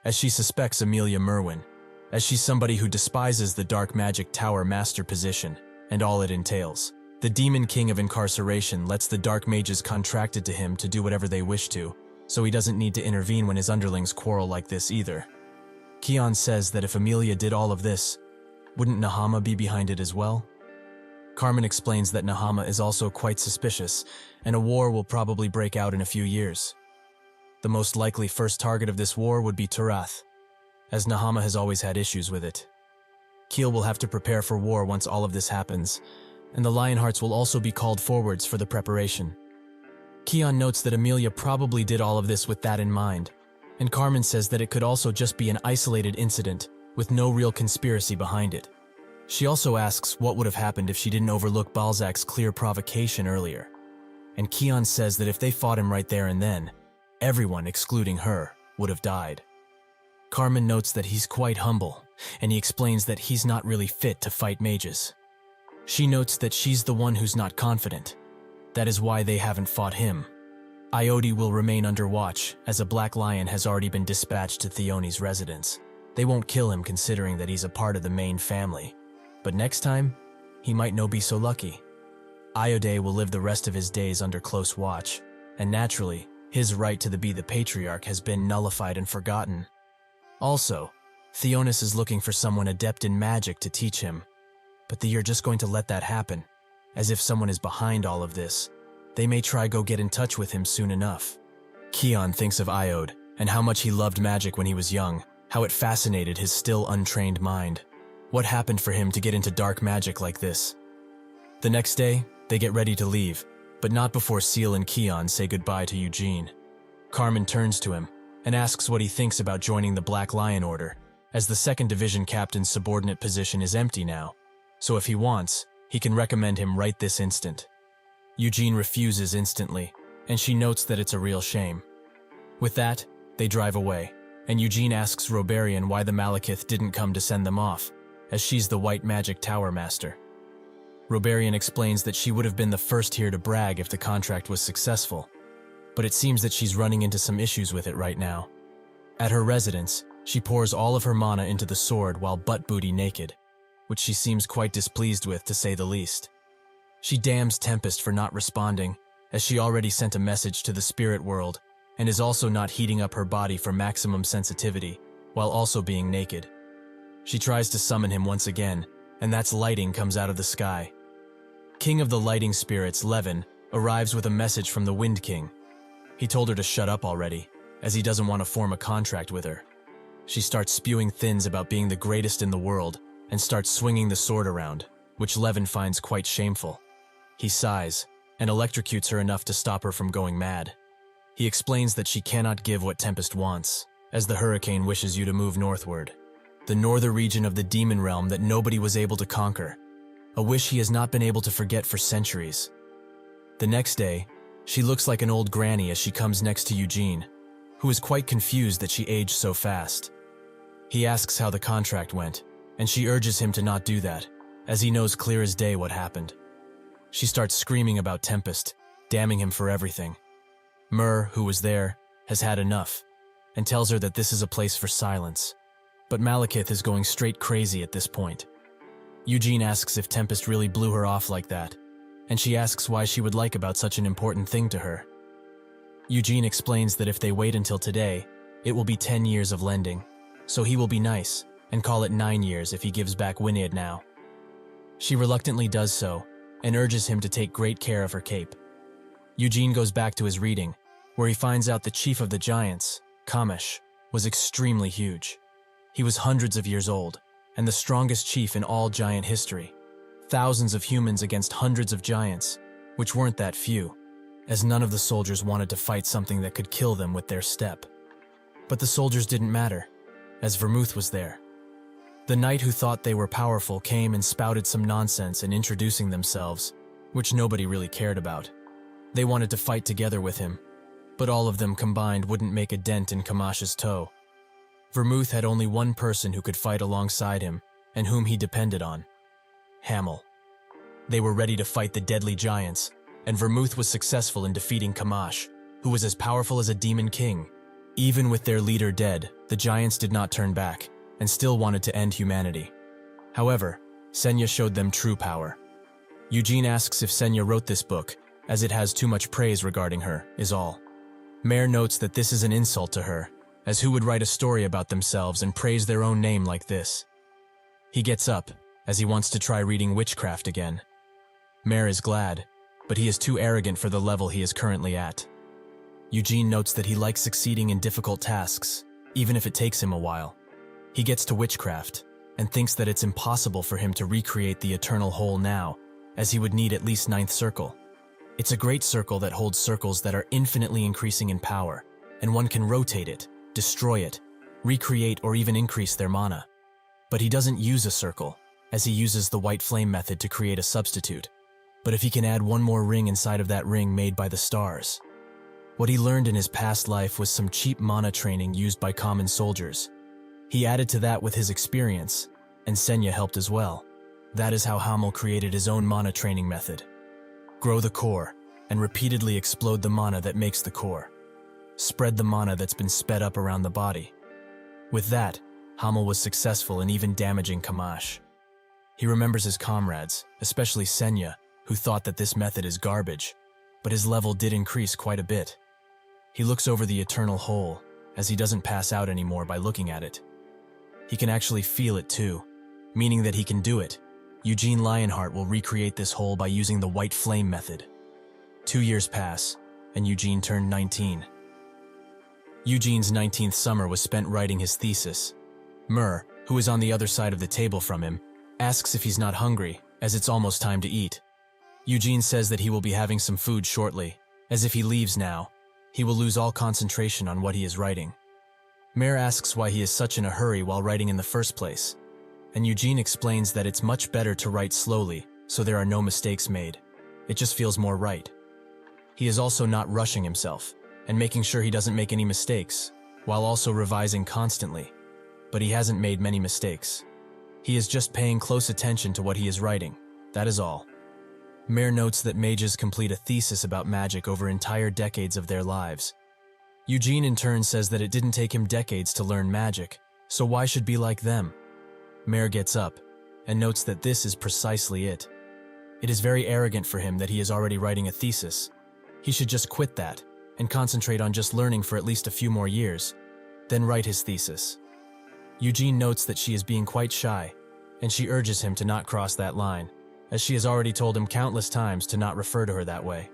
as she suspects Amelia Merwin, as she's somebody who despises the dark magic tower master position and all it entails. The demon king of incarceration lets the dark mages contracted to him to do whatever they wish to, so he doesn't need to intervene when his underlings quarrel like this either. Keon says that if Amelia did all of this, wouldn't Nahama be behind it as well? Carmen explains that Nahama is also quite suspicious, and a war will probably break out in a few years. The most likely first target of this war would be Turath, as Nahama has always had issues with it. Keel will have to prepare for war once all of this happens, and the Lionhearts will also be called forwards for the preparation. Keon notes that Amelia probably did all of this with that in mind, and Carmen says that it could also just be an isolated incident with no real conspiracy behind it. She also asks what would have happened if she didn't overlook Balzac's clear provocation earlier, and Keon says that if they fought him right there and then, everyone, excluding her, would have died. Carmen notes that he's quite humble, and he explains that he's not really fit to fight mages. She notes that she's the one who's not confident. That is why they haven't fought him. Iode will remain under watch, as a Black Lion has already been dispatched to Theoni's residence. They won't kill him considering that he's a part of the main family. But next time, he might no be so lucky. Iode will live the rest of his days under close watch, and naturally, his right to be the patriarch has been nullified and forgotten. Also, Theonis is looking for someone adept in magic to teach him. But they are just going to let that happen, as if someone is behind all of this. They may try go get in touch with him soon enough. Keon thinks of Iode, and how much he loved magic when he was young, how it fascinated his still untrained mind. What happened for him to get into dark magic like this? The next day, they get ready to leave, but not before Seal and Keon say goodbye to Eugene. Carmen turns to him and asks what he thinks about joining the Black Lion Order, as the 2nd Division captain's subordinate position is empty now. So if he wants, he can recommend him right this instant. Eugene refuses instantly, and she notes that it's a real shame. With that, they drive away, and Eugene asks Roberian why the Malekith didn't come to send them off, as she's the White Magic Tower Master. Roberian explains that she would have been the first here to brag if the contract was successful, but it seems that she's running into some issues with it right now. At her residence, she pours all of her mana into the sword while butt-booty naked, which she seems quite displeased with, to say the least. She damns Tempest for not responding, as she already sent a message to the spirit world, and is also not heating up her body for maximum sensitivity, while also being naked. She tries to summon him once again, and that's lighting comes out of the sky. King of the lighting spirits, Levin, arrives with a message from the Wind King. He told her to shut up already, as he doesn't want to form a contract with her. She starts spewing thins about being the greatest in the world, and starts swinging the sword around, which Levin finds quite shameful. He sighs, and electrocutes her enough to stop her from going mad. He explains that she cannot give what Tempest wants, as the hurricane wishes you to move northward. the northern region of the demon realm that nobody was able to conquer, a wish he has not been able to forget for centuries. The next day, she looks like an old granny as she comes next to Eugene, who is quite confused that she aged so fast. He asks how the contract went, and she urges him to not do that, as he knows clear as day what happened. She starts screaming about Tempest, damning him for everything. Myrrh, who was there, has had enough, and tells her that this is a place for silence. But Malekith is going straight crazy at this point. Eugene asks if Tempest really blew her off like that, and she asks why she would like about such an important thing to her. Eugene explains that if they wait until today, it will be 10 years of lending, so he will be nice and call it 9 years if he gives back Wynead now. She reluctantly does so, and urges him to take great care of her cape. Eugene goes back to his reading, where he finds out the chief of the giants, Kamish, was extremely huge. He was hundreds of years old, and the strongest chief in all giant history. Thousands of humans against hundreds of giants, which weren't that few, as none of the soldiers wanted to fight something that could kill them with their step. But the soldiers didn't matter, as Vermouth was there. The knight who thought they were powerful came and spouted some nonsense in introducing themselves, which nobody really cared about. They wanted to fight together with him, but all of them combined wouldn't make a dent in Kamash's toe. Vermouth had only one person who could fight alongside him, and whom he depended on: Hamel. They were ready to fight the deadly giants, and Vermouth was successful in defeating Kamash, who was as powerful as a demon king. Even with their leader dead, the giants did not turn back, and still wanted to end humanity. However, Senya showed them true power. Eugene asks if Senya wrote this book, as it has too much praise regarding her, is all. Mare notes that this is an insult to her, as who would write a story about themselves and praise their own name like this? He gets up, as he wants to try reading witchcraft again. Mare is glad, but he is too arrogant for the level he is currently at. Eugene notes that he likes succeeding in difficult tasks, even if it takes him a while. He gets to witchcraft, and thinks that it's impossible for him to recreate the eternal whole now, as he would need at least 9th circle. It's a great circle that holds circles that are infinitely increasing in power, and one can rotate it, destroy it, recreate or even increase their mana. But he doesn't use a circle, as he uses the white flame method to create a substitute. But if he can add one more ring inside of that ring made by the stars. What he learned in his past life was some cheap mana training used by common soldiers. He added to that with his experience, and Senya helped as well. That is how Hamel created his own mana training method. Grow the core, and repeatedly explode the mana that makes the core. Spread the mana that's been sped up around the body. With that, Hamel was successful in even damaging Kamash. He remembers his comrades, especially Senya, who thought that this method is garbage, but his level did increase quite a bit. He looks over the eternal whole, as he doesn't pass out anymore by looking at it. He can actually feel it too, meaning that he can do it. Eugene Lionheart will recreate this whole by using the white flame method. 2 years pass, and Eugene turned 19. Eugene's 19th summer was spent writing his thesis. Myrrh, who is on the other side of the table from him, asks if he's not hungry, as it's almost time to eat. Eugene says that he will be having some food shortly, as if he leaves now, he will lose all concentration on what he is writing. Mare asks why he is such in a hurry while writing in the first place, and Eugene explains that it's much better to write slowly, so there are no mistakes made. It just feels more right. He is also not rushing himself, and making sure he doesn't make any mistakes, while also revising constantly. But he hasn't made many mistakes. He is just paying close attention to what he is writing, that is all. Mare notes that mages complete a thesis about magic over entire decades of their lives. Eugene in turn says that it didn't take him decades to learn magic, so why should be like them? Mare gets up, and notes that this is precisely it. It is very arrogant for him that he is already writing a thesis. He should just quit that, and concentrate on just learning for at least a few more years, then write his thesis. Eugene notes that she is being quite shy, and she urges him to not cross that line, as she has already told him countless times to not refer to her that way.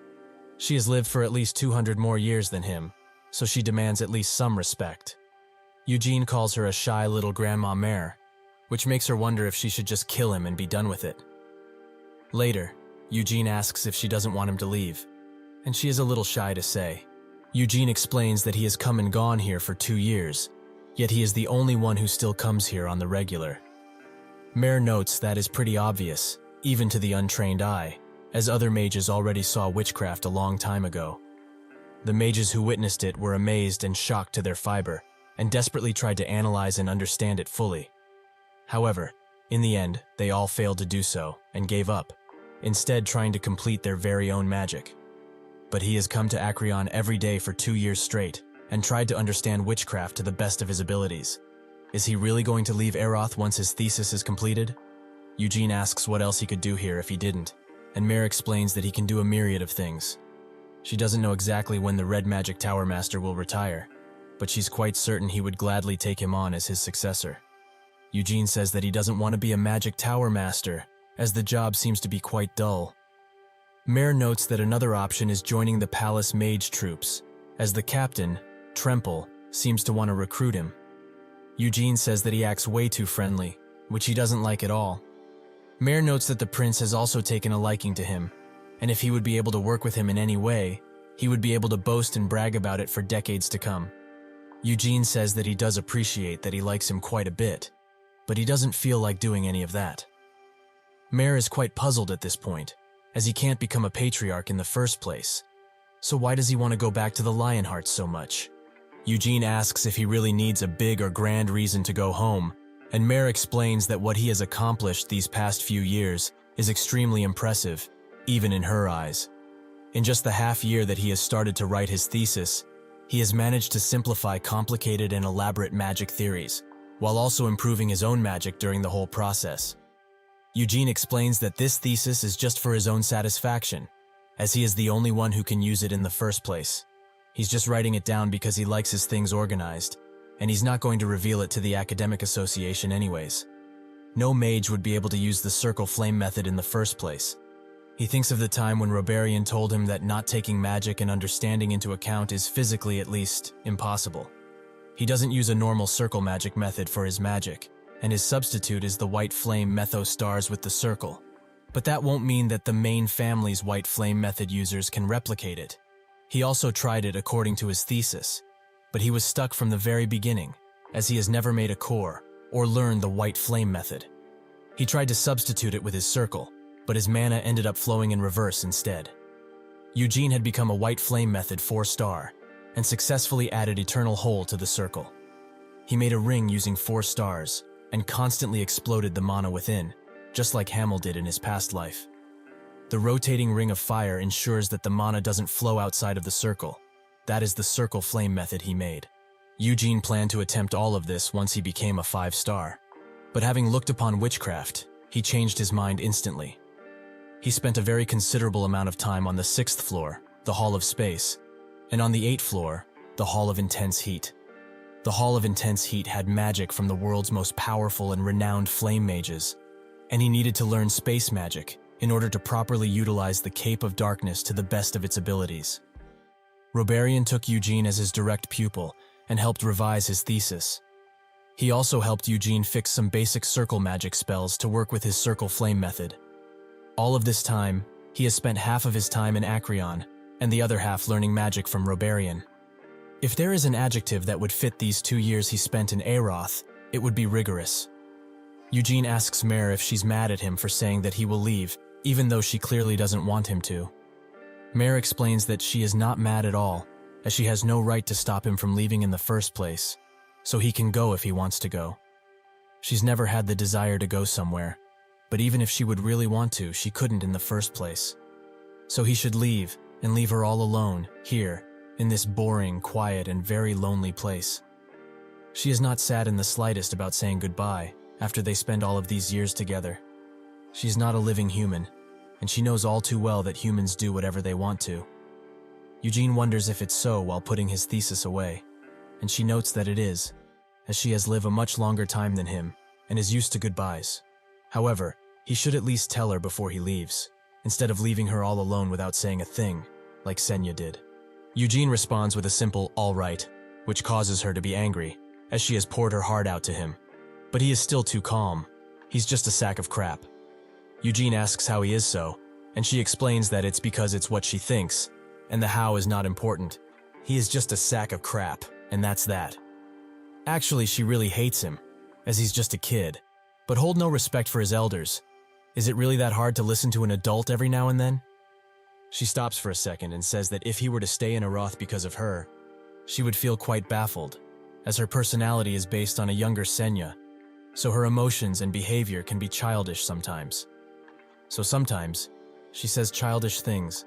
She has lived for at least 200 more years than him, so she demands at least some respect. Eugene calls her a shy little grandma mare, which makes her wonder if she should just kill him and be done with it. Later, Eugene asks if she doesn't want him to leave, and she is a little shy to say. Eugene explains that he has come and gone here for 2 years, Yet he is the only one who still comes here on the regular. Mare notes that is pretty obvious, even to the untrained eye, as other mages already saw witchcraft a long time ago. The mages who witnessed it were amazed and shocked to their fiber, and desperately tried to analyze and understand it fully. However, in the end, they all failed to do so, and gave up, instead trying to complete their very own magic. But he has come to Acreon every day for 2 years straight, and tried to understand witchcraft to the best of his abilities. Is he really going to leave Aeroth once his thesis is completed? Eugene asks what else he could do here if he didn't, and Mare explains that he can do a myriad of things. She doesn't know exactly when the Red Magic Tower Master will retire, but she's quite certain he would gladly take him on as his successor. Eugene says that he doesn't want to be a Magic Tower Master, as the job seems to be quite dull. Mare notes that another option is joining the Palace Mage troops, as the captain, Tremple, seems to want to recruit him. Eugene says that he acts way too friendly, which he doesn't like at all. Mare notes that the prince has also taken a liking to him, and if he would be able to work with him in any way, he would be able to boast and brag about it for decades to come. Eugene says that he does appreciate that he likes him quite a bit, but he doesn't feel like doing any of that. Mare is quite puzzled at this point, as he can't become a patriarch in the first place. So why does he want to go back to the Lionheart so much? Eugene asks if he really needs a big or grand reason to go home, and Mare explains that what he has accomplished these past few years is extremely impressive, even in her eyes. In just the half year that he has started to write his thesis, he has managed to simplify complicated and elaborate magic theories, while also improving his own magic during the whole process. Eugene explains that this thesis is just for his own satisfaction, as he is the only one who can use it in the first place. He's just writing it down because he likes his things organized, and he's not going to reveal it to the academic association anyways. No mage would be able to use the circle flame method in the first place. He thinks of the time when Roberian told him that not taking magic and understanding into account is physically, at least, impossible. He doesn't use a normal circle magic method for his magic, and his substitute is the white flame metho stars with the circle. But that won't mean that the main family's white flame method users can replicate it. He also tried it according to his thesis, but he was stuck from the very beginning, as he has never made a core or learned the white flame method. He tried to substitute it with his circle, but his mana ended up flowing in reverse instead. Eugene had become a white flame method 4-star, and successfully added eternal hole to the circle. He made a ring using 4 stars, and constantly exploded the mana within, just like Hamel did in his past life. The rotating ring of fire ensures that the mana doesn't flow outside of the circle. That is the circle flame method he made. Eugene planned to attempt all of this once he became a 5-star. But having looked upon witchcraft, he changed his mind instantly. He spent a very considerable amount of time on the 6th floor, the Hall of Space, and on the 8th floor, the Hall of Intense Heat. The Hall of Intense Heat had magic from the world's most powerful and renowned flame mages, and he needed to learn space magic in order to properly utilize the Cape of Darkness to the best of its abilities. Roberian took Eugene as his direct pupil and helped revise his thesis. He also helped Eugene fix some basic circle magic spells to work with his circle flame method. All of this time, he has spent half of his time in Acreon, and the other half learning magic from Roberian. If there is an adjective that would fit these 2 years he spent in Aeroth, it would be rigorous. Eugene asks Mare if she's mad at him for saying that he will leave, even though she clearly doesn't want him to. Mare explains that she is not mad at all, as she has no right to stop him from leaving in the first place, so he can go if he wants to go. She's never had the desire to go somewhere, but even if she would really want to, she couldn't in the first place. So he should leave, and leave her all alone, here, in this boring, quiet, and very lonely place. She is not sad in the slightest about saying goodbye after they spend all of these years together. She's not a living human, and she knows all too well that humans do whatever they want to. Eugene wonders if it's so while putting his thesis away, and she notes that it is, as she has lived a much longer time than him and is used to goodbyes. However, he should at least tell her before he leaves, instead of leaving her all alone without saying a thing, like Senya did. Eugene responds with a simple "all right," which causes her to be angry, as she has poured her heart out to him. But he is still too calm. He's just a sack of crap. Eugene asks how he is so, and she explains that it's because it's what she thinks, and the how is not important. He is just a sack of crap, and that's that. Actually, she really hates him, as he's just a kid, but hold no respect for his elders. Is it really that hard to listen to an adult every now and then? She stops for a second and says that if he were to stay in Aroth because of her, she would feel quite baffled, as her personality is based on a younger Senya, so her emotions and behavior can be childish sometimes. So sometimes, she says childish things,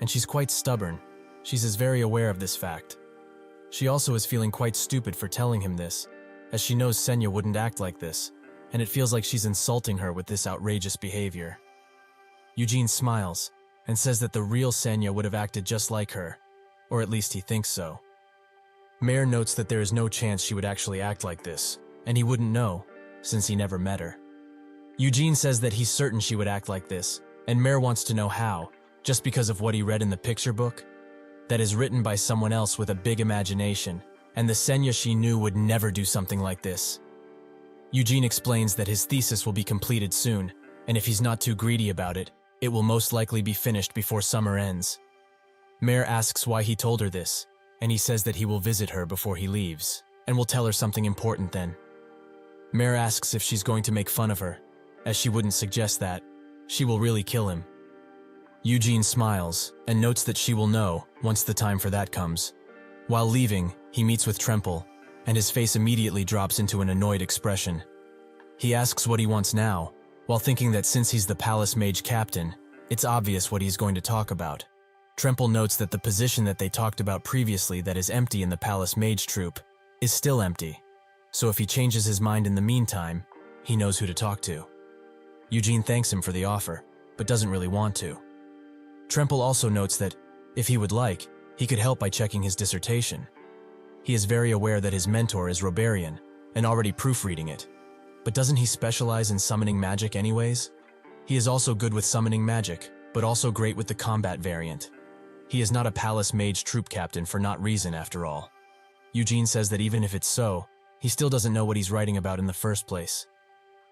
and she's quite stubborn. She's very aware of this fact. She also is feeling quite stupid for telling him this, as she knows Senya wouldn't act like this, and it feels like she's insulting her with this outrageous behavior. Eugene smiles, and says that the real Senya would have acted just like her, or at least he thinks so. Mayor notes that there is no chance she would actually act like this, and he wouldn't know, since he never met her. Eugene says that he's certain she would act like this, and Mayor wants to know how, just because of what he read in the picture book, that is written by someone else with a big imagination, and the Senya she knew would never do something like this. Eugene explains that his thesis will be completed soon, and if he's not too greedy about it, it will most likely be finished before summer ends. Mayor asks why he told her this, and he says that he will visit her before he leaves, and will tell her something important then. Mayor asks if she's going to make fun of her, as she wouldn't suggest that. She will really kill him. Eugene smiles, and notes that she will know once the time for that comes. While leaving, he meets with Tremple, and his face immediately drops into an annoyed expression. He asks what he wants now, while thinking that since he's the Palace Mage Captain, it's obvious what he's going to talk about. Tremple notes that the position that they talked about previously that is empty in the Palace Mage Troop is still empty, so if he changes his mind in the meantime, he knows who to talk to. Eugene thanks him for the offer, but doesn't really want to. Tremple also notes that, if he would like, he could help by checking his dissertation. He is very aware that his mentor is Roberian, and already proofreading it. But doesn't he specialize in summoning magic anyways? He is also good with summoning magic, but also great with the combat variant. He is not a Palace Mage Troop Captain for not reason after all. Eugene says that even if it's so, he still doesn't know what he's writing about in the first place.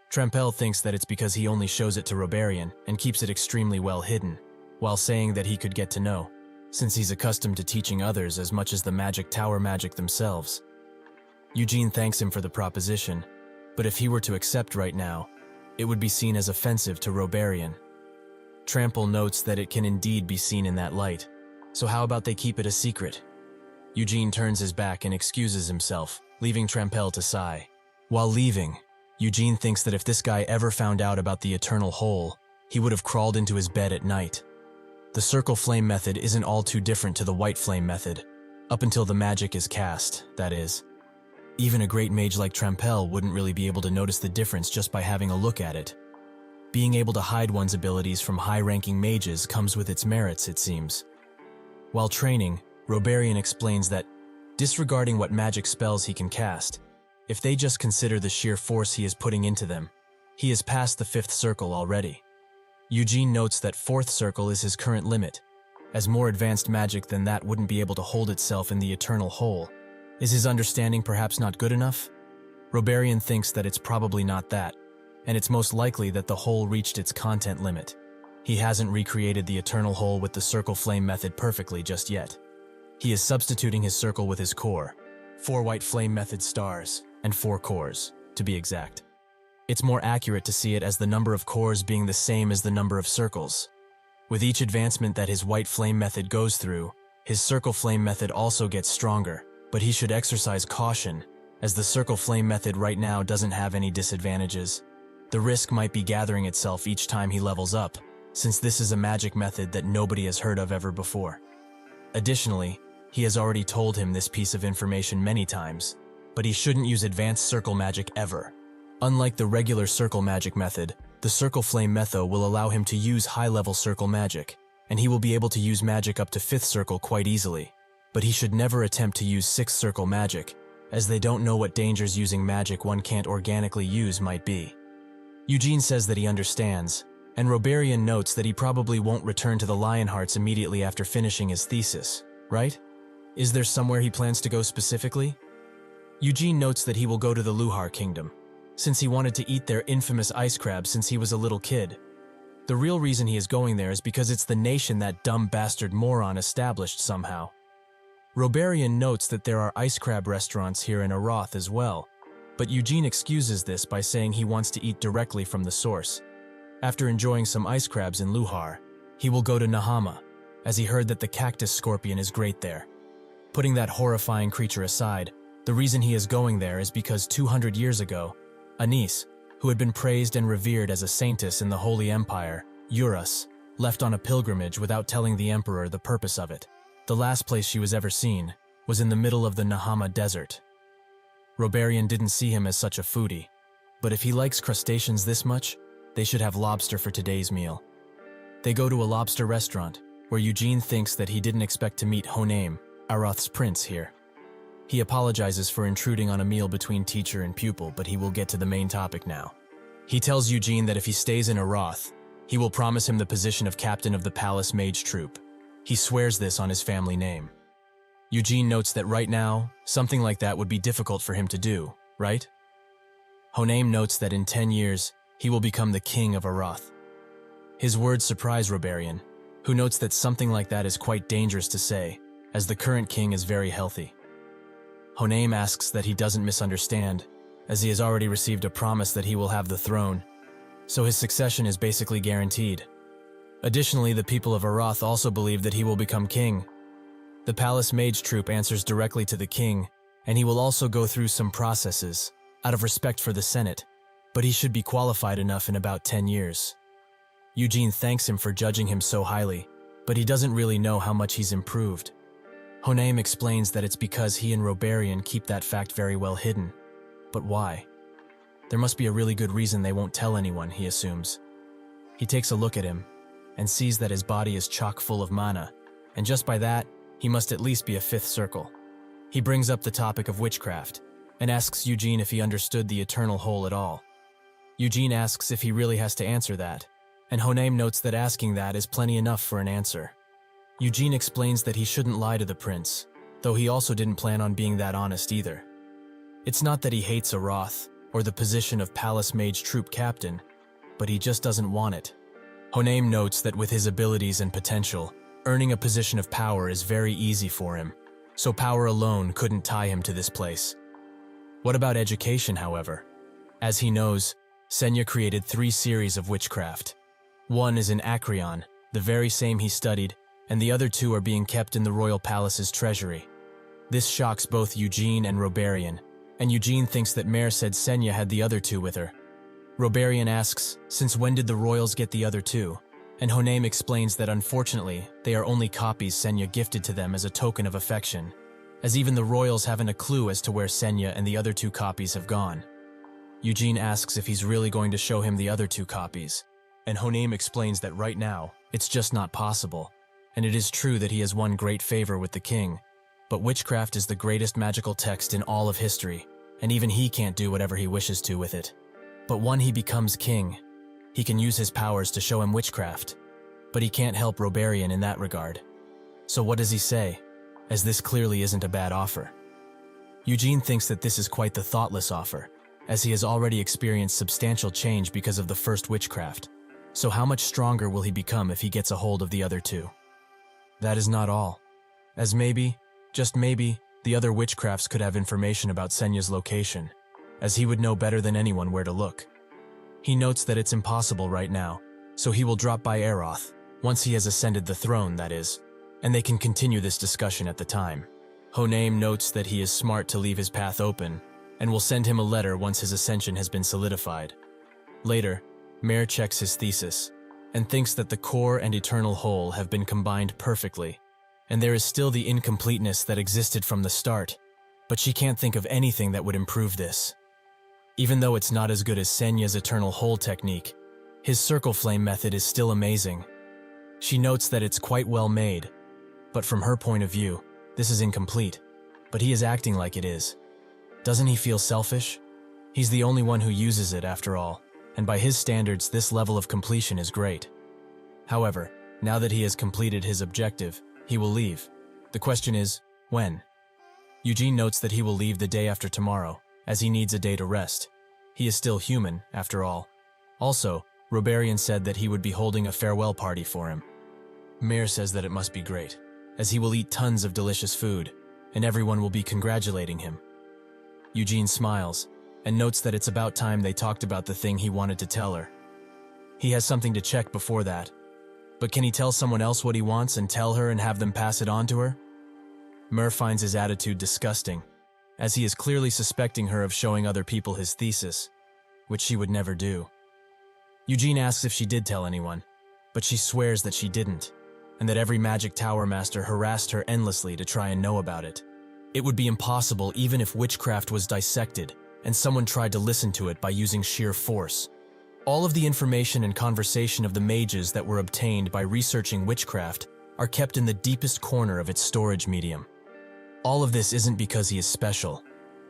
Tremple thinks that it's because he only shows it to Roberian and keeps it extremely well hidden, while saying that he could get to know, since he's accustomed to teaching others as much as the magic tower magic themselves. Eugene thanks him for the proposition, but if he were to accept right now, it would be seen as offensive to Roberian. Tremple notes that it can indeed be seen in that light, so how about they keep it a secret? Eugene turns his back and excuses himself, leaving Tremple to sigh. While leaving, Eugene thinks that if this guy ever found out about the eternal hole, he would have crawled into his bed at night. The circle flame method isn't all too different to the white flame method, up until the magic is cast, that is. Even a great mage like Tremple wouldn't really be able to notice the difference just by having a look at it. Being able to hide one's abilities from high-ranking mages comes with its merits, it seems. While training, Roberian explains that, disregarding what magic spells he can cast, if they just consider the sheer force he is putting into them, he is past the 5th circle already. Eugene notes that 4th circle is his current limit, as more advanced magic than that wouldn't be able to hold itself in the eternal hole. Is his understanding perhaps not good enough? Roberian thinks that it's probably not that, and it's most likely that the hole reached its content limit. He hasn't recreated the eternal hole with the circle flame method perfectly just yet. He is substituting his circle with his core, 4 white flame method stars, and 4 cores, to be exact. It's more accurate to see it as the number of cores being the same as the number of circles. With each advancement that his white flame method goes through, his circle flame method also gets stronger, but he should exercise caution, as the circle flame method right now doesn't have any disadvantages. The risk might be gathering itself each time he levels up, since this is a magic method that nobody has heard of ever before. Additionally, he has already told him this piece of information many times, but he shouldn't use advanced circle magic ever. Unlike the regular circle magic method, the circle flame method will allow him to use high-level circle magic, and he will be able to use magic up to 5th circle quite easily. But he should never attempt to use 6th circle magic, as they don't know what dangers using magic one can't organically use might be. Eugene says that he understands, and Roberian notes that he probably won't return to the Lionhearts immediately after finishing his thesis, right? Is there somewhere he plans to go specifically? Eugene notes that he will go to the Luhar Kingdom, since he wanted to eat their infamous ice crab since he was a little kid. The real reason he is going there is because it's the nation that dumb bastard moron established somehow. Robarian notes that there are ice crab restaurants here in Aroth as well, but Eugene excuses this by saying he wants to eat directly from the source. After enjoying some ice crabs in Luhar, he will go to Nahama, as he heard that the cactus scorpion is great there. Putting that horrifying creature aside, the reason he is going there is because 200 years ago, Anis, who had been praised and revered as a saintess in the Holy Empire, Eurus, left on a pilgrimage without telling the emperor the purpose of it. The last place she was ever seen was in the middle of the Nahama desert. Robarian didn't see him as such a foodie, but if he likes crustaceans this much, they should have lobster for today's meal. They go to a lobster restaurant, where Eugene thinks that he didn't expect to meet Honaim, Aroth's prince, here. He apologizes for intruding on a meal between teacher and pupil, but he will get to the main topic now. He tells Eugene that if he stays in Aroth, he will promise him the position of captain of the palace mage troop. He swears this on his family name. Eugene notes that right now, something like that would be difficult for him to do, right? Honaim notes that in 10 years, he will become the king of Aroth. His words surprise Robarian, who notes that something like that is quite dangerous to say, as the current king is very healthy. Honaim asks that he doesn't misunderstand, as he has already received a promise that he will have the throne, so his succession is basically guaranteed. Additionally, the people of Aroth also believe that he will become king. The palace mage troop answers directly to the king, and he will also go through some processes, out of respect for the Senate, but he should be qualified enough in about 10 years. Eugene thanks him for judging him so highly, but he doesn't really know how much he's improved. Honaim explains that it's because he and Robarian keep that fact very well hidden. But why? There must be a really good reason they won't tell anyone, he assumes. He takes a look at him, and sees that his body is chock full of mana, and just by that, he must at least be a fifth circle. He brings up the topic of witchcraft, and asks Eugene if he understood the eternal whole at all. Eugene asks if he really has to answer that, and Honaim notes that asking that is plenty enough for an answer. Eugene explains that he shouldn't lie to the prince, though he also didn't plan on being that honest either. It's not that he hates Aroth, or the position of Palace Mage Troop Captain, but he just doesn't want it. Honaim notes that with his abilities and potential, earning a position of power is very easy for him, so power alone couldn't tie him to this place. What about education, however? As he knows, Senya created 3 series of witchcraft. One is in Acreon, the very same he studied, and the other 2 are being kept in the royal palace's treasury. This shocks both Eugene and Robarian, and Eugene thinks that Mare said Senya had the other 2 with her. Robarian asks, since when did the royals get the other 2? And Honaim explains that unfortunately, they are only copies Senya gifted to them as a token of affection, as even the royals haven't a clue as to where Senya and the other 2 copies have gone. Eugene asks if he's really going to show him the other 2 copies, and Honaim explains that right now, it's just not possible, and it is true that he has won great favor with the king, but witchcraft is the greatest magical text in all of history, and even he can't do whatever he wishes to with it. But when he becomes king, he can use his powers to show him witchcraft, but he can't help Robarian in that regard. So what does he say, as this clearly isn't a bad offer? Eugene thinks that this is quite the thoughtless offer, as he has already experienced substantial change because of the first witchcraft. So how much stronger will he become if he gets a hold of the other 2? That is not all, as maybe, just maybe, the other witchcrafts could have information about Senya's location, as he would know better than anyone where to look. He notes that it's impossible right now, so he will drop by Aroth, once he has ascended the throne, that is, and they can continue this discussion at the time. Honaim notes that he is smart to leave his path open, and will send him a letter once his ascension has been solidified. Later, Mare checks his thesis, and thinks that the core and eternal whole have been combined perfectly, and there is still the incompleteness that existed from the start, but she can't think of anything that would improve this. Even though it's not as good as Senya's eternal whole technique, his circle flame method is still amazing. She notes that it's quite well made, but from her point of view, this is incomplete, but he is acting like it is. Doesn't he feel selfish? He's the only one who uses it after all, and by his standards, this level of completion is great. However, now that he has completed his objective, he will leave. The question is, when? Eugene notes that he will leave the day after tomorrow, as he needs a day to rest. He is still human, after all. Also, Robarian said that he would be holding a farewell party for him. Mare says that it must be great, as he will eat tons of delicious food, and everyone will be congratulating him. Eugene smiles, and notes that it's about time they talked about the thing he wanted to tell her. He has something to check before that. But can he tell someone else what he wants and tell her and have them pass it on to her? Mer finds his attitude disgusting, as he is clearly suspecting her of showing other people his thesis, which she would never do. Eugene asks if she did tell anyone, but she swears that she didn't, and that every magic tower master harassed her endlessly to try and know about it. It would be impossible even if witchcraft was dissected, and someone tried to listen to it by using sheer force. All of the information and conversation of the mages that were obtained by researching witchcraft are kept in the deepest corner of its storage medium. All of this isn't because he is special.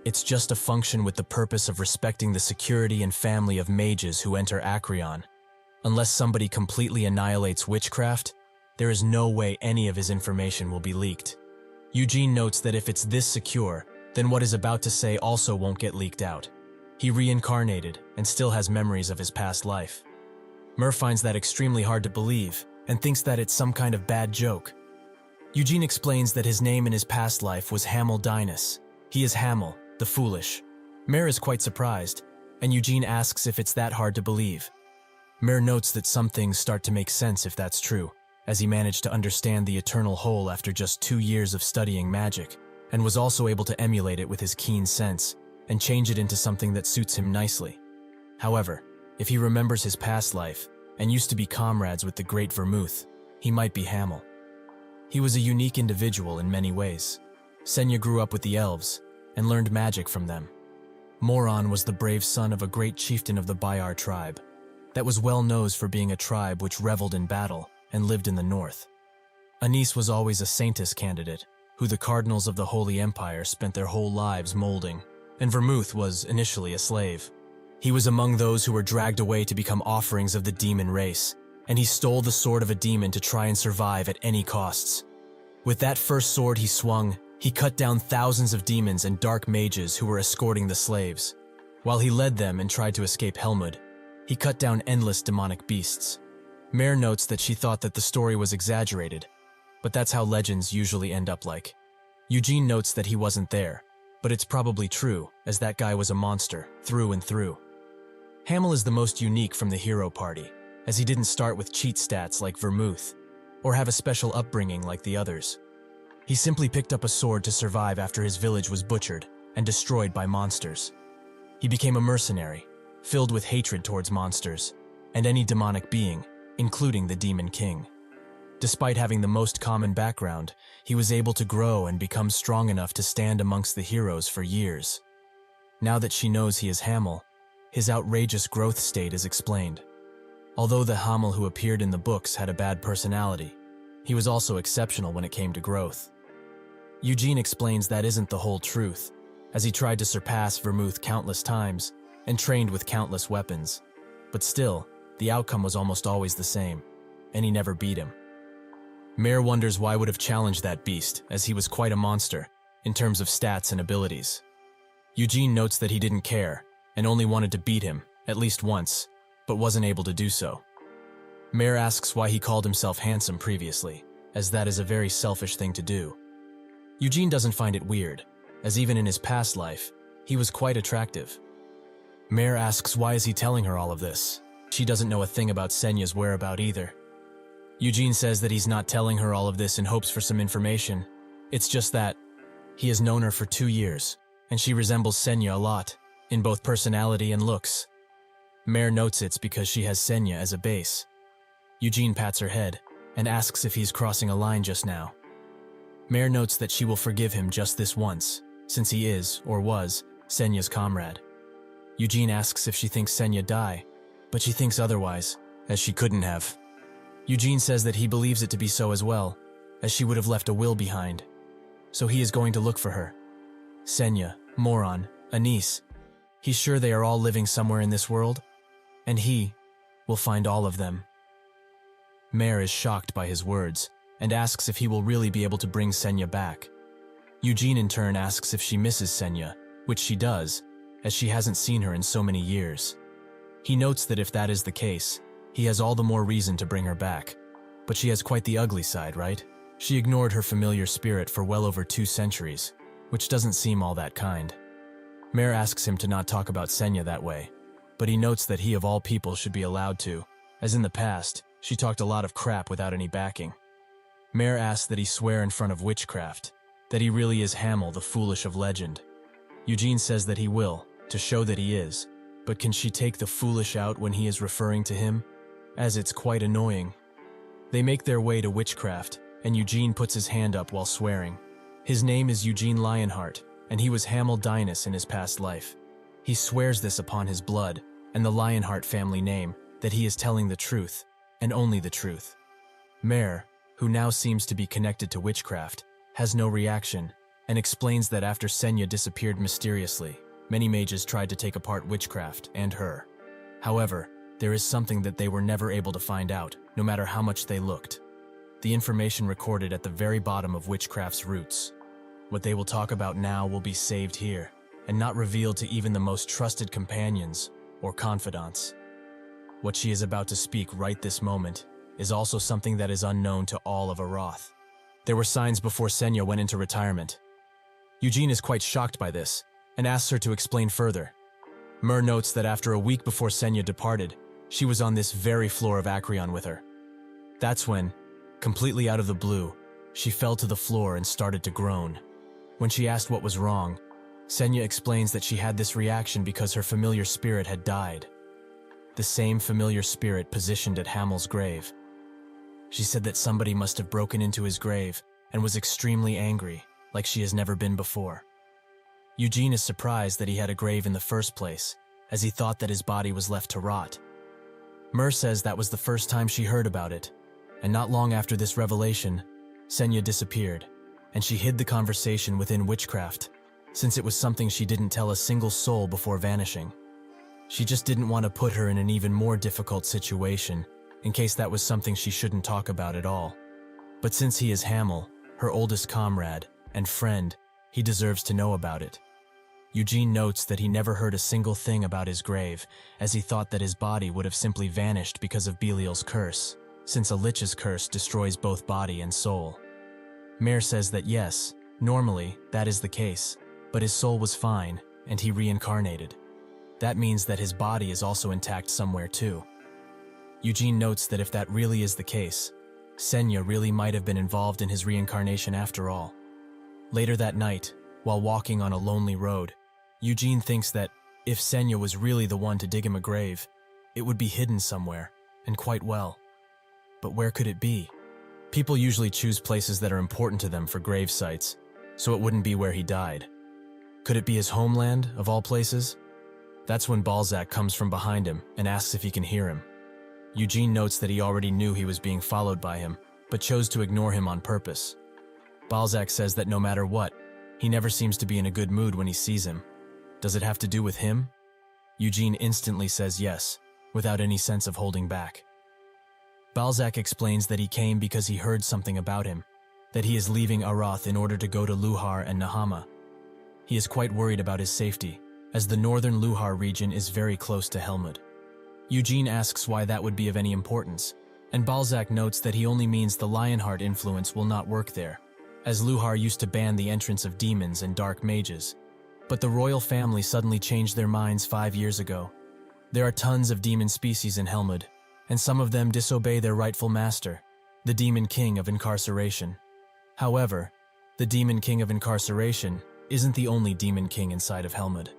It's just a function with the purpose of respecting the security and family of mages who enter Acreon. Unless somebody completely annihilates witchcraft, there is no way any of his information will be leaked. Eugene notes that if it's this secure, then what is about to say also won't get leaked out. He reincarnated and still has memories of his past life. Mer finds that extremely hard to believe and thinks that it's some kind of bad joke. Eugene explains that his name in his past life was Hamel Dinus. He is Hamel, the foolish. Mer is quite surprised, and Eugene asks if it's that hard to believe. Mer notes that some things start to make sense if that's true, as he managed to understand the eternal whole after just 2 years of studying magic, and was also able to emulate it with his keen sense, and change it into something that suits him nicely. However, if he remembers his past life, and used to be comrades with the great Vermouth, he might be Hamel. He was a unique individual in many ways. Senya grew up with the elves, and learned magic from them. Moron was the brave son of a great chieftain of the Bayar tribe, that was well known for being a tribe which reveled in battle and lived in the north. Anis was always a saintess candidate, who the cardinals of the Holy Empire spent their whole lives molding, and Vermouth was initially a slave. He was among those who were dragged away to become offerings of the demon race, and he stole the sword of a demon to try and survive at any costs. With that first sword he swung, he cut down thousands of demons and dark mages who were escorting the slaves. While he led them and tried to escape Helmut, he cut down endless demonic beasts. Mare notes that she thought that the story was exaggerated, but that's how legends usually end up like. Eugene notes that he wasn't there, but it's probably true, as that guy was a monster, through and through. Hamel is the most unique from the hero party, as he didn't start with cheat stats like Vermouth, or have a special upbringing like the others. He simply picked up a sword to survive after his village was butchered and destroyed by monsters. He became a mercenary, filled with hatred towards monsters, and any demonic being, including the Demon King. Despite having the most common background, he was able to grow and become strong enough to stand amongst the heroes for years. Now that she knows he is Hamel, his outrageous growth state is explained. Although the Hamel who appeared in the books had a bad personality, he was also exceptional when it came to growth. Eugene explains that isn't the whole truth, as he tried to surpass Vermouth countless times and trained with countless weapons. But still, the outcome was almost always the same, and he never beat him. Mare wonders why would have challenged that beast, as he was quite a monster, in terms of stats and abilities. Eugene notes that he didn't care, and only wanted to beat him, at least once, but wasn't able to do so. Mare asks why he called himself handsome previously, as that is a very selfish thing to do. Eugene doesn't find it weird, as even in his past life, he was quite attractive. Mare asks why is he telling her all of this. She doesn't know a thing about Senya's whereabout either. Eugene says that he's not telling her all of this in hopes for some information. It's just that he has known her for 2 years, and she resembles Senya a lot, in both personality and looks. Mare notes it's because she has Senya as a base. Eugene pats her head and asks if he's crossing a line just now. Mare notes that she will forgive him just this once, since he is, or was, Senya's comrade. Eugene asks if she thinks Senya died, but she thinks otherwise, as she couldn't have. Eugene says that he believes it to be so as well, as she would have left a will behind. So he is going to look for her. Senya, Moron, Anis. He's sure they are all living somewhere in this world, and he will find all of them. Mare is shocked by his words, and asks if he will really be able to bring Senya back. Eugene in turn asks if she misses Senya, which she does, as she hasn't seen her in so many years. He notes that if that is the case, he has all the more reason to bring her back. But she has quite the ugly side, right? She ignored her familiar spirit for well over 2 centuries, which doesn't seem all that kind. Mare asks him to not talk about Senya that way, but he notes that he of all people should be allowed to, as in the past, she talked a lot of crap without any backing. Mare asks that he swear in front of witchcraft, that he really is Hamel, the foolish of legend. Eugene says that he will, to show that he is, but can she take the foolish out when he is referring to him? As it's quite annoying. They make their way to witchcraft, and Eugene puts his hand up while swearing. His name is Eugene Lionheart, and he was Hamel Dinas in his past life. He swears this upon his blood, and the Lionheart family name, that he is telling the truth, and only the truth. Mare, who now seems to be connected to witchcraft, has no reaction, and explains that after Senya disappeared mysteriously, many mages tried to take apart witchcraft and her. However, there is something that they were never able to find out, no matter how much they looked. The information recorded at the very bottom of witchcraft's roots. What they will talk about now will be saved here, and not revealed to even the most trusted companions or confidants. What she is about to speak right this moment is also something that is unknown to all of Aroth. There were signs before Senya went into retirement. Eugene is quite shocked by this, and asks her to explain further. Myrrh notes that after a week before Senya departed, she was on this very floor of Acreon with her. That's when, completely out of the blue, she fell to the floor and started to groan. When she asked what was wrong, Senya explains that she had this reaction because her familiar spirit had died. The same familiar spirit positioned at Hamel's grave. She said that somebody must have broken into his grave and was extremely angry, like she has never been before. Eugene is surprised that he had a grave in the first place, as he thought that his body was left to rot. Myrrh says that was the first time she heard about it, and not long after this revelation, Senya disappeared, and she hid the conversation within witchcraft, since it was something she didn't tell a single soul before vanishing. She just didn't want to put her in an even more difficult situation, in case that was something she shouldn't talk about at all. But since he is Hamel, her oldest comrade and friend, he deserves to know about it. Eugene notes that he never heard a single thing about his grave, as he thought that his body would have simply vanished because of Belial's curse, since a lich's curse destroys both body and soul. Mare says that yes, normally that is the case, but his soul was fine, and he reincarnated. That means that his body is also intact somewhere too. Eugene notes that if that really is the case, Senya really might have been involved in his reincarnation after all. Later that night, while walking on a lonely road, Eugene thinks that if Senya was really the one to dig him a grave, it would be hidden somewhere, and quite well. But where could it be? People usually choose places that are important to them for grave sites, so it wouldn't be where he died. Could it be his homeland, of all places? That's when Balzac comes from behind him and asks if he can hear him. Eugene notes that he already knew he was being followed by him, but chose to ignore him on purpose. Balzac says that no matter what, he never seems to be in a good mood when he sees him. Does it have to do with him? Eugene instantly says yes, without any sense of holding back. Balzac explains that he came because he heard something about him, that he is leaving Aroth in order to go to Luhar and Nahama. He is quite worried about his safety, as the northern Luhar region is very close to Helmut. Eugene asks why that would be of any importance, and Balzac notes that he only means the Lionheart influence will not work there, as Luhar used to ban the entrance of demons and dark mages. But the royal family suddenly changed their minds 5 years ago. There are tons of demon species in Helmut, and some of them disobey their rightful master, the Demon King of Incarceration. However, the Demon King of Incarceration isn't the only Demon King inside of Helmut.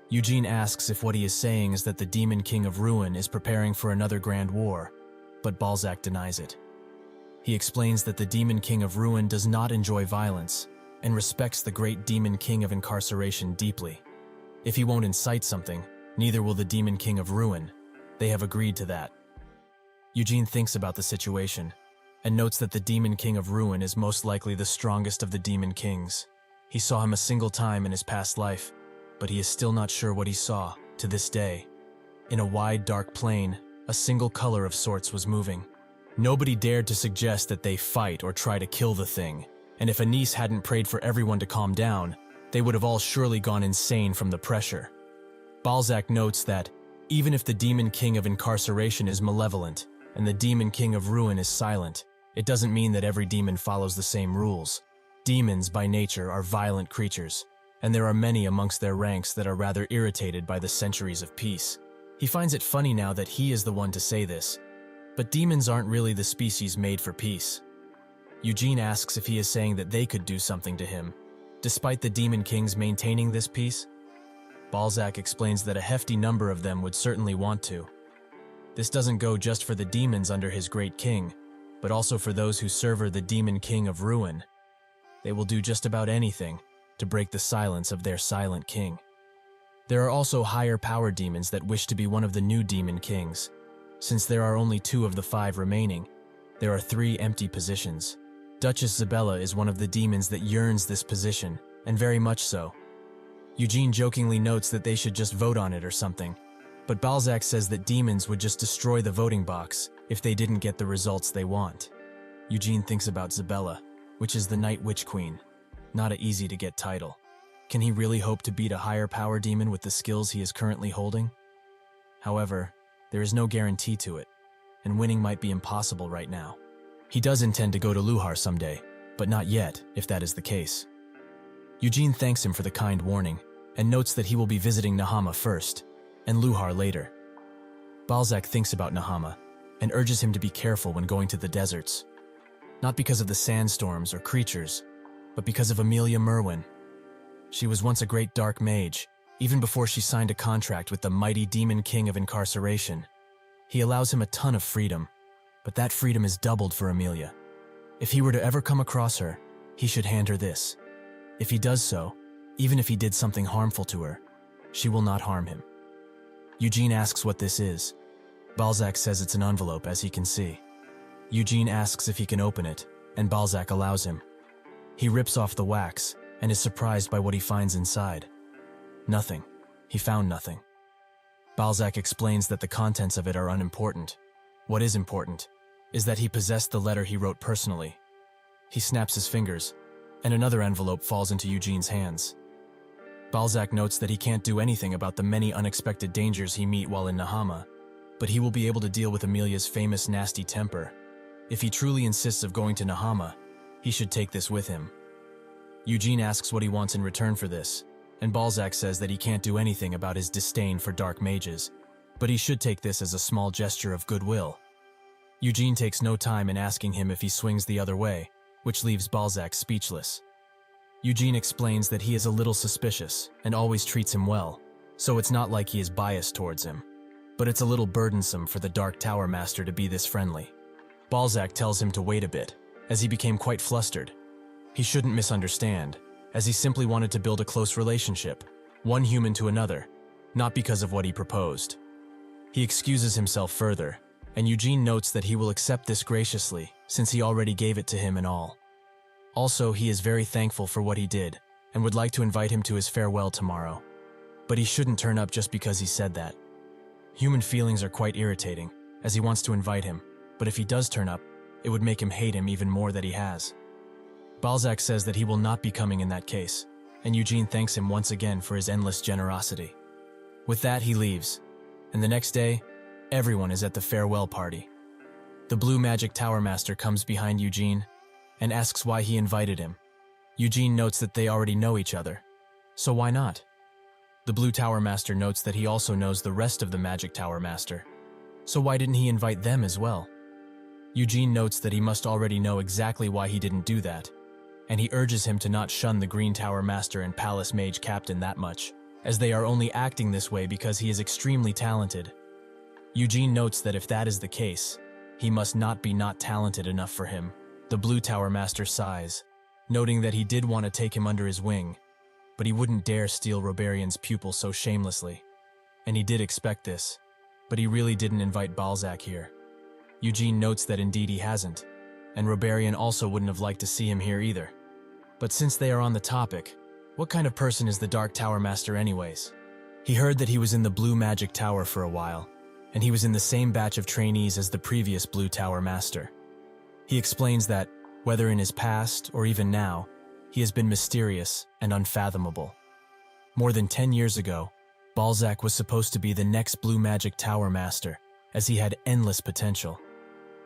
Eugene asks if what he is saying is that the Demon King of Ruin is preparing for another grand war, but Balzac denies it. He explains that the Demon King of Ruin does not enjoy violence, and respects the great Demon King of Incarceration deeply. If he won't incite something, neither will the Demon King of Ruin. They have agreed to that. Eugene thinks about the situation, and notes that the Demon King of Ruin is most likely the strongest of the Demon Kings. He saw him a single time in his past life, but he is still not sure what he saw, to this day. In a wide, dark plain, a single color of sorts was moving. Nobody dared to suggest that they fight or try to kill the thing, and if Anise hadn't prayed for everyone to calm down, they would have all surely gone insane from the pressure. Balzac notes that, even if the Demon King of Incarceration is malevolent, and the Demon King of Ruin is silent, It doesn't mean that every demon follows the same rules. Demons, by nature, are violent creatures, and there are many amongst their ranks that are rather irritated by the centuries of peace. He finds it funny now that he is the one to say this, but demons aren't really the species made for peace. Eugene asks if he is saying that they could do something to him, despite the demon kings maintaining this peace. Balzac explains that a hefty number of them would certainly want to. This doesn't go just for the demons under his great king, but also for those who serve the demon king of ruin. They will do just about anything to break the silence of their silent king. There are also higher power demons that wish to be one of the new demon kings. Since there are only 2 of the 5 remaining, there are 3 empty positions. Duchess Isabella is one of the demons that yearns this position, and very much so. Eugene jokingly notes that they should just vote on it or something, but Balzac says that demons would just destroy the voting box if they didn't get the results they want. Eugene thinks about Isabella, which is the Night Witch Queen. Not an easy-to-get title. Can he really hope to beat a higher power demon with the skills he is currently holding? However, there is no guarantee to it, and winning might be impossible right now. He does intend to go to Luhar someday, but not yet, if that is the case. Eugene thanks him for the kind warning, and notes that he will be visiting Nahama first, and Luhar later. Balzac thinks about Nahama, and urges him to be careful when going to the deserts. Not because of the sandstorms or creatures, but because of Amelia Merwin. She was once a great dark mage, even before she signed a contract with the mighty demon king of incarceration. He allows him a ton of freedom, but that freedom is doubled for Amelia. If he were to ever come across her, he should hand her this. If he does so, even if he did something harmful to her, she will not harm him. Eugene asks what this is. Balzac says it's an envelope, as he can see. Eugene asks if he can open it, and Balzac allows him. He rips off the wax, and is surprised by what he finds inside. Nothing. He found nothing. Balzac explains that the contents of it are unimportant. What is important is that he possessed the letter he wrote personally. He snaps his fingers, and another envelope falls into Eugene's hands. Balzac notes that he can't do anything about the many unexpected dangers he meet while in Nahama, but he will be able to deal with Amelia's famous nasty temper. If he truly insists of going to Nahama, he should take this with him. Eugene asks what he wants in return for this, and Balzac says that he can't do anything about his disdain for dark mages, but he should take this as a small gesture of goodwill. Eugene takes no time in asking him if he swings the other way, which leaves Balzac speechless. Eugene explains that he is a little suspicious and always treats him well, so it's not like he is biased towards him, but it's a little burdensome for the Dark Tower Master to be this friendly. Balzac tells him to wait a bit, as he became quite flustered. He shouldn't misunderstand, as he simply wanted to build a close relationship, one human to another, not because of what he proposed. He excuses himself further, and Eugene notes that he will accept this graciously, since he already gave it to him and all. Also, he is very thankful for what he did, and would like to invite him to his farewell tomorrow. But he shouldn't turn up just because he said that. Human feelings are quite irritating, as he wants to invite him, but if he does turn up, it would make him hate him even more that he has. Balzac says that he will not be coming in that case, and Eugene thanks him once again for his endless generosity. With that, he leaves, and the next day, everyone is at the farewell party. The Blue Magic Tower Master comes behind Eugene and asks why he invited him. Eugene notes that they already know each other, so why not? The Blue Tower Master notes that he also knows the rest of the Magic Tower Master, so why didn't he invite them as well? Eugene notes that he must already know exactly why he didn't do that, and he urges him to not shun the Green Tower Master and Palace Mage Captain that much, as they are only acting this way because he is extremely talented. Eugene notes that if that is the case, he must not be not talented enough for him. The Blue Tower Master sighs, noting that he did want to take him under his wing, but he wouldn't dare steal Roberian's pupil so shamelessly. And he did expect this, but he really didn't invite Balzac here. Eugene notes that indeed he hasn't, and Roberian also wouldn't have liked to see him here either. But since they are on the topic, what kind of person is the Dark Tower Master anyways? He heard that he was in the Blue Magic Tower for a while, and he was in the same batch of trainees as the previous Blue Tower Master. He explains that, whether in his past or even now, he has been mysterious and unfathomable. More than 10 years ago, Balzac was supposed to be the next Blue Magic Tower Master, as he had endless potential.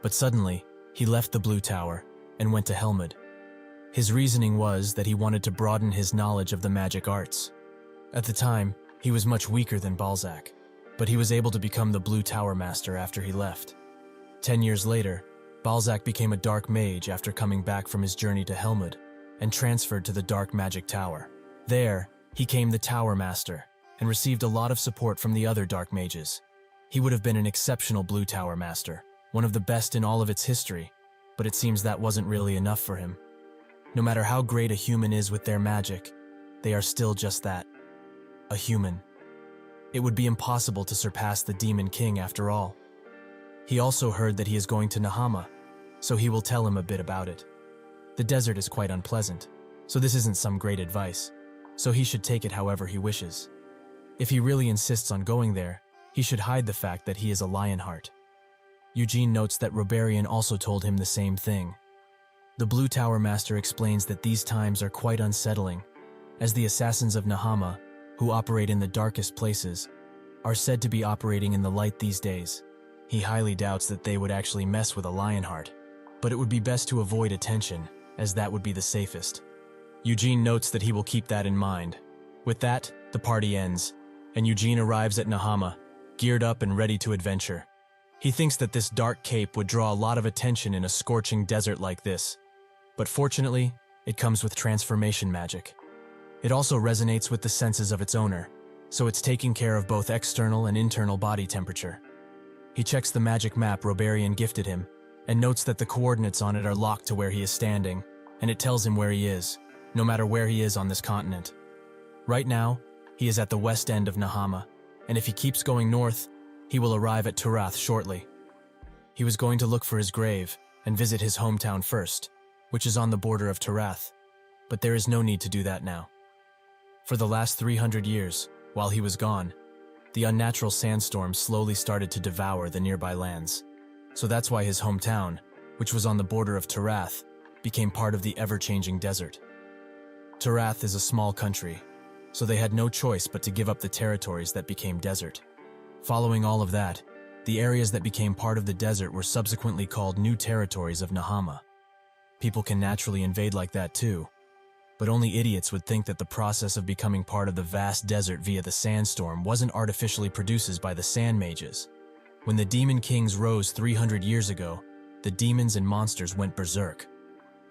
But suddenly, he left the Blue Tower and went to Helmut. His reasoning was that he wanted to broaden his knowledge of the magic arts. At the time, he was much weaker than Balzac, but he was able to become the Blue Tower Master after he left. 10 years later, Balzac became a dark mage after coming back from his journey to Helmut and transferred to the Dark Magic Tower. There, he became the Tower Master and received a lot of support from the other dark mages. He would have been an exceptional Blue Tower Master, one of the best in all of its history, but it seems that wasn't really enough for him. No matter how great a human is with their magic, they are still just that, a human. It would be impossible to surpass the Demon King after all. He also heard that he is going to Nahama, so he will tell him a bit about it. The desert is quite unpleasant, so this isn't some great advice, so he should take it however he wishes. If he really insists on going there, he should hide the fact that he is a Lionheart. Eugene notes that Roberian also told him the same thing. The Blue Tower Master explains that these times are quite unsettling, as the assassins of Nahama, who operate in the darkest places, are said to be operating in the light these days. He highly doubts that they would actually mess with a Lionheart, but it would be best to avoid attention, as that would be the safest. Eugene notes that he will keep that in mind. With that, the party ends, and Eugene arrives at Nahama, geared up and ready to adventure. He thinks that this dark cape would draw a lot of attention in a scorching desert like this, but fortunately, it comes with transformation magic. It also resonates with the senses of its owner, so it's taking care of both external and internal body temperature. He checks the magic map Roberian gifted him, and notes that the coordinates on it are locked to where he is standing, and it tells him where he is, no matter where he is on this continent. Right now, he is at the west end of Nahama, and if he keeps going north, he will arrive at Turath shortly. He was going to look for his grave and visit his hometown first, which is on the border of Turath, but there is no need to do that now. For the last 300 years, while he was gone, the unnatural sandstorm slowly started to devour the nearby lands. So that's why his hometown, which was on the border of Turath, became part of the ever-changing desert. Turath is a small country, so they had no choice but to give up the territories that became desert. Following all of that, the areas that became part of the desert were subsequently called New Territories of Nahama. People can naturally invade like that too, but only idiots would think that the process of becoming part of the vast desert via the sandstorm wasn't artificially produced by the sand mages. When the Demon Kings rose 300 years ago, the demons and monsters went berserk.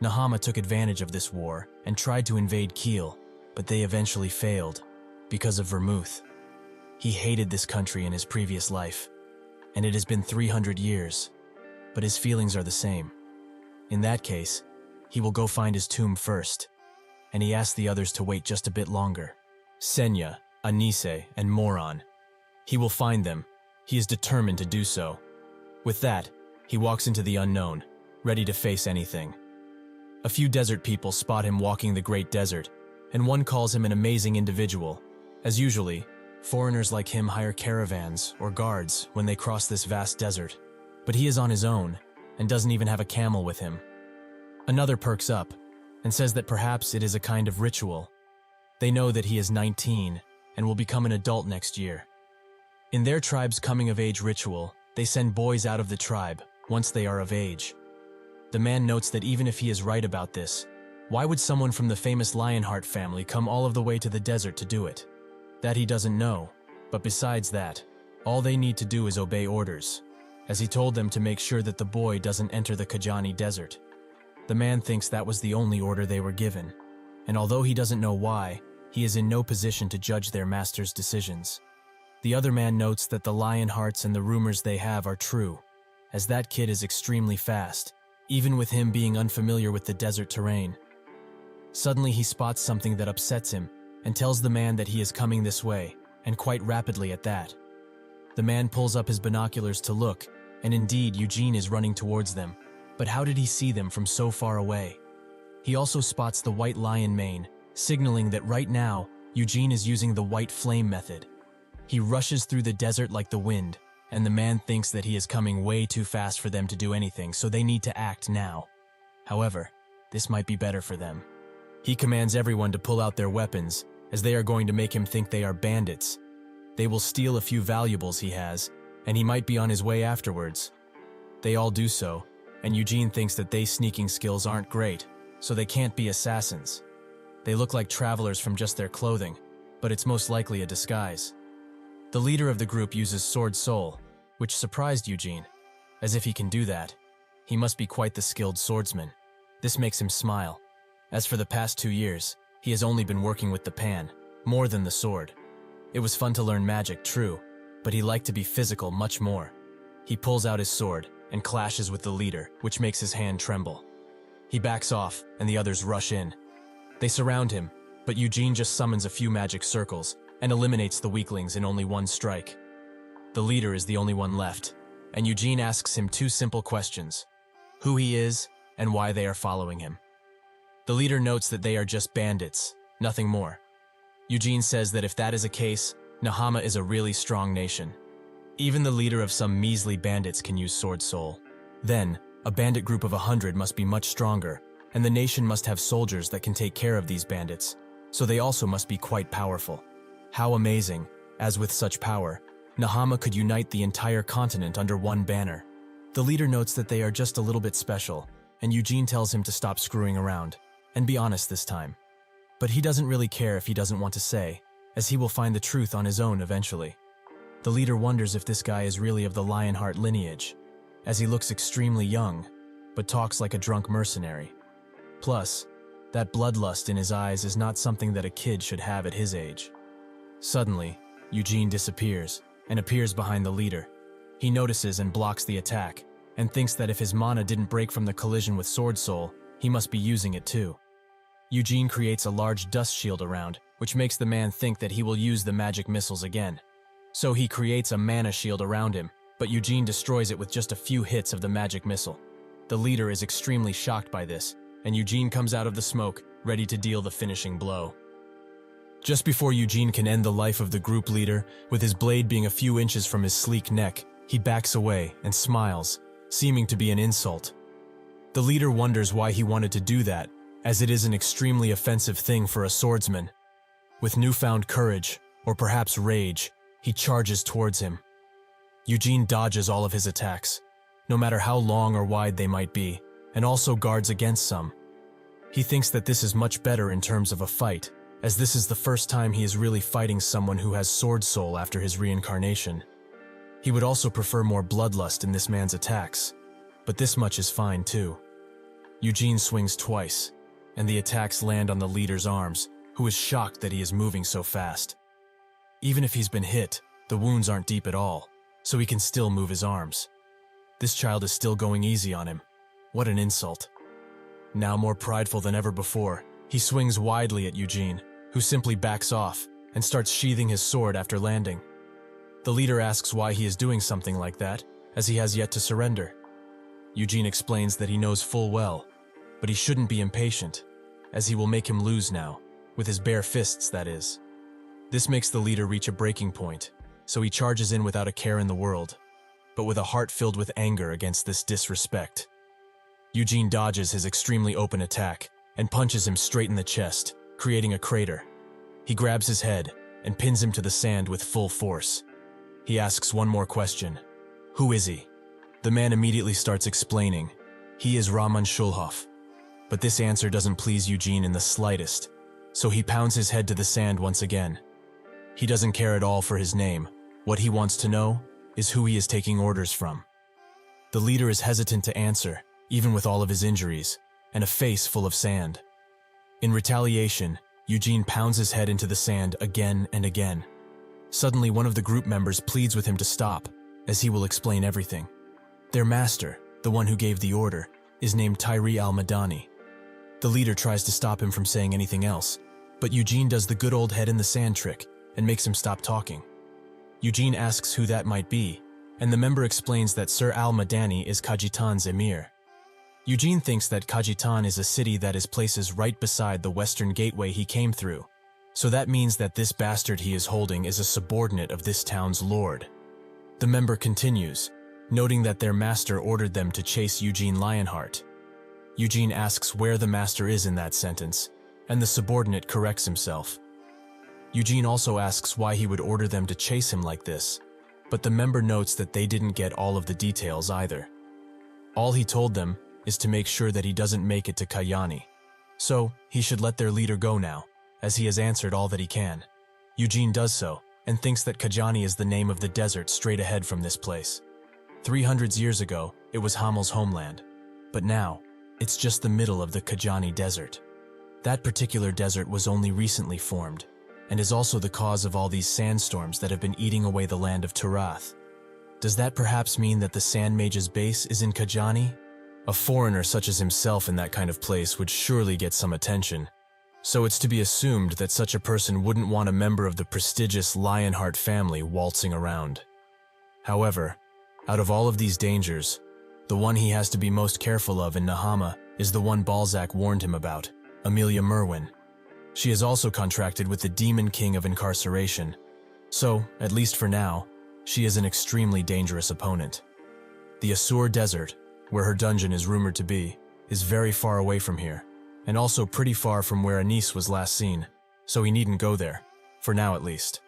Nahama took advantage of this war and tried to invade Kiel, but they eventually failed because of Vermouth. He hated this country in his previous life, and it has been 300 years, but his feelings are the same. In that case, he will go find his tomb first, and he asks the others to wait just a bit longer. Senya, Anise, and Moron. He will find them. He is determined to do so. With that, he walks into the unknown, ready to face anything. A few desert people spot him walking the great desert, and one calls him an amazing individual. As usually, foreigners like him hire caravans or guards when they cross this vast desert, but he is on his own and doesn't even have a camel with him. Another perks up and says that perhaps it is a kind of ritual. They know that he is 19 and will become an adult next year. In their tribe's coming-of-age ritual, they send boys out of the tribe once they are of age. The man notes that even if he is right about this, why would someone from the famous Lionheart family come all of the way to the desert to do it? That he doesn't know, but besides that, all they need to do is obey orders, as he told them to make sure that the boy doesn't enter the Kajani desert. The man thinks that was the only order they were given, and although he doesn't know why, he is in no position to judge their master's decisions. The other man notes that the Lionhearts and the rumors they have are true, as that kid is extremely fast, even with him being unfamiliar with the desert terrain. Suddenly he spots something that upsets him and tells the man that he is coming this way, and quite rapidly at that. The man pulls up his binoculars to look, and indeed Eugene is running towards them, but how did he see them from so far away? He also spots the white lion mane, signaling that right now, Eugene is using the white flame method. He rushes through the desert like the wind, and the man thinks that he is coming way too fast for them to do anything, so they need to act now. However, this might be better for them. He commands everyone to pull out their weapons, as they are going to make him think they are bandits. They will steal a few valuables he has, and he might be on his way afterwards. They all do so, and Eugene thinks that their sneaking skills aren't great, so they can't be assassins. They look like travelers from just their clothing, but it's most likely a disguise. The leader of the group uses Sword Soul, which surprised Eugene. As if he can do that. He must be quite the skilled swordsman. This makes him smile. As for the past 2 years, he has only been working with the pan, more than the sword. It was fun to learn magic, true, but he liked to be physical much more. He pulls out his sword and clashes with the leader, which makes his hand tremble. He backs off, and the others rush in. They surround him, but Eugene just summons a few magic circles and eliminates the weaklings in only one strike. The leader is the only one left, and Eugene asks him 2 simple questions: who he is and why they are following him. The leader notes that they are just bandits, nothing more. Eugene says that if that is a case, Nahama is a really strong nation. Even the leader of some measly bandits can use Sword Soul. Then, a bandit group of 100 must be much stronger, and the nation must have soldiers that can take care of these bandits, so they also must be quite powerful. How amazing, as with such power, Nahama could unite the entire continent under one banner. The leader notes that they are just a little bit special, and Eugene tells him to stop screwing around, and be honest this time. But he doesn't really care if he doesn't want to say, as he will find the truth on his own eventually. The leader wonders if this guy is really of the Lionheart lineage, as he looks extremely young, but talks like a drunk mercenary. Plus, that bloodlust in his eyes is not something that a kid should have at his age. Suddenly, Eugene disappears and appears behind the leader. He notices and blocks the attack, and thinks that if his mana didn't break from the collision with Sword Soul, he must be using it too. Eugene creates a large dust shield around, which makes the man think that he will use the magic missiles again. So he creates a mana shield around him, but Eugene destroys it with just a few hits of the magic missile. The leader is extremely shocked by this, and Eugene comes out of the smoke, ready to deal the finishing blow. Just before Eugene can end the life of the group leader, with his blade being a few inches from his sleek neck, he backs away and smiles, seeming to be an insult. The leader wonders why he wanted to do that, as it is an extremely offensive thing for a swordsman. With newfound courage, or perhaps rage, he charges towards him. Eugene dodges all of his attacks, no matter how long or wide they might be, and also guards against some. He thinks that this is much better in terms of a fight, as this is the first time he is really fighting someone who has Sword Soul after his reincarnation. He would also prefer more bloodlust in this man's attacks, but this much is fine too. Eugene swings twice, and the attacks land on the leader's arms, who is shocked that he is moving so fast. Even if he's been hit, the wounds aren't deep at all, so he can still move his arms. This child is still going easy on him. What an insult. Now more prideful than ever before, he swings widely at Eugene, who simply backs off and starts sheathing his sword after landing. The leader asks why he is doing something like that, as he has yet to surrender. Eugene explains that he knows full well, but he shouldn't be impatient, as he will make him lose now, with his bare fists, that is. This makes the leader reach a breaking point, so he charges in without a care in the world, but with a heart filled with anger against this disrespect. Eugene dodges his extremely open attack and punches him straight in the chest, creating a crater. He grabs his head and pins him to the sand with full force. He asks one more question. Who is he? The man immediately starts explaining. He is Raman Shulhoff. But this answer doesn't please Eugene in the slightest, so he pounds his head to the sand once again. He doesn't care at all for his name. What he wants to know is who he is taking orders from. The leader is hesitant to answer, even with all of his injuries, and a face full of sand. In retaliation, Eugene pounds his head into the sand again and again. Suddenly, one of the group members pleads with him to stop, as he will explain everything. Their master, the one who gave the order, is named Tyree al-Madani. The leader tries to stop him from saying anything else, but Eugene does the good old head in the sand trick and makes him stop talking. Eugene asks who that might be, and the member explains that Sir al-Madani is Kajitan's emir. Eugene thinks that Kajitan is a city that is places right beside the western gateway he came through, so that means that this bastard he is holding is a subordinate of this town's lord. The member continues, noting that their master ordered them to chase Eugene Lionheart. Eugene asks where the master is in that sentence, and the subordinate corrects himself. Eugene also asks why he would order them to chase him like this, but the member notes that they didn't get all of the details either. All he told them is to make sure that he doesn't make it to Kayani. So, he should let their leader go now, as he has answered all that he can. Eugene does so, and thinks that Kajani is the name of the desert straight ahead from this place. 300 years ago, it was Hamel's homeland. But now, it's just the middle of the Kajani Desert. That particular desert was only recently formed, and is also the cause of all these sandstorms that have been eating away the land of Turath. Does that perhaps mean that the Sand Mage's base is in Kajani? A foreigner such as himself in that kind of place would surely get some attention. So it's to be assumed that such a person wouldn't want a member of the prestigious Lionheart family waltzing around. However, out of all of these dangers, the one he has to be most careful of in Nahama is the one Balzac warned him about, Amelia Merwin. She is also contracted with the Demon King of Incarceration, so, at least for now, she is an extremely dangerous opponent. The Assur Desert, where her dungeon is rumored to be, is very far away from here, and also pretty far from where Anis was last seen, so he needn't go there, for now at least.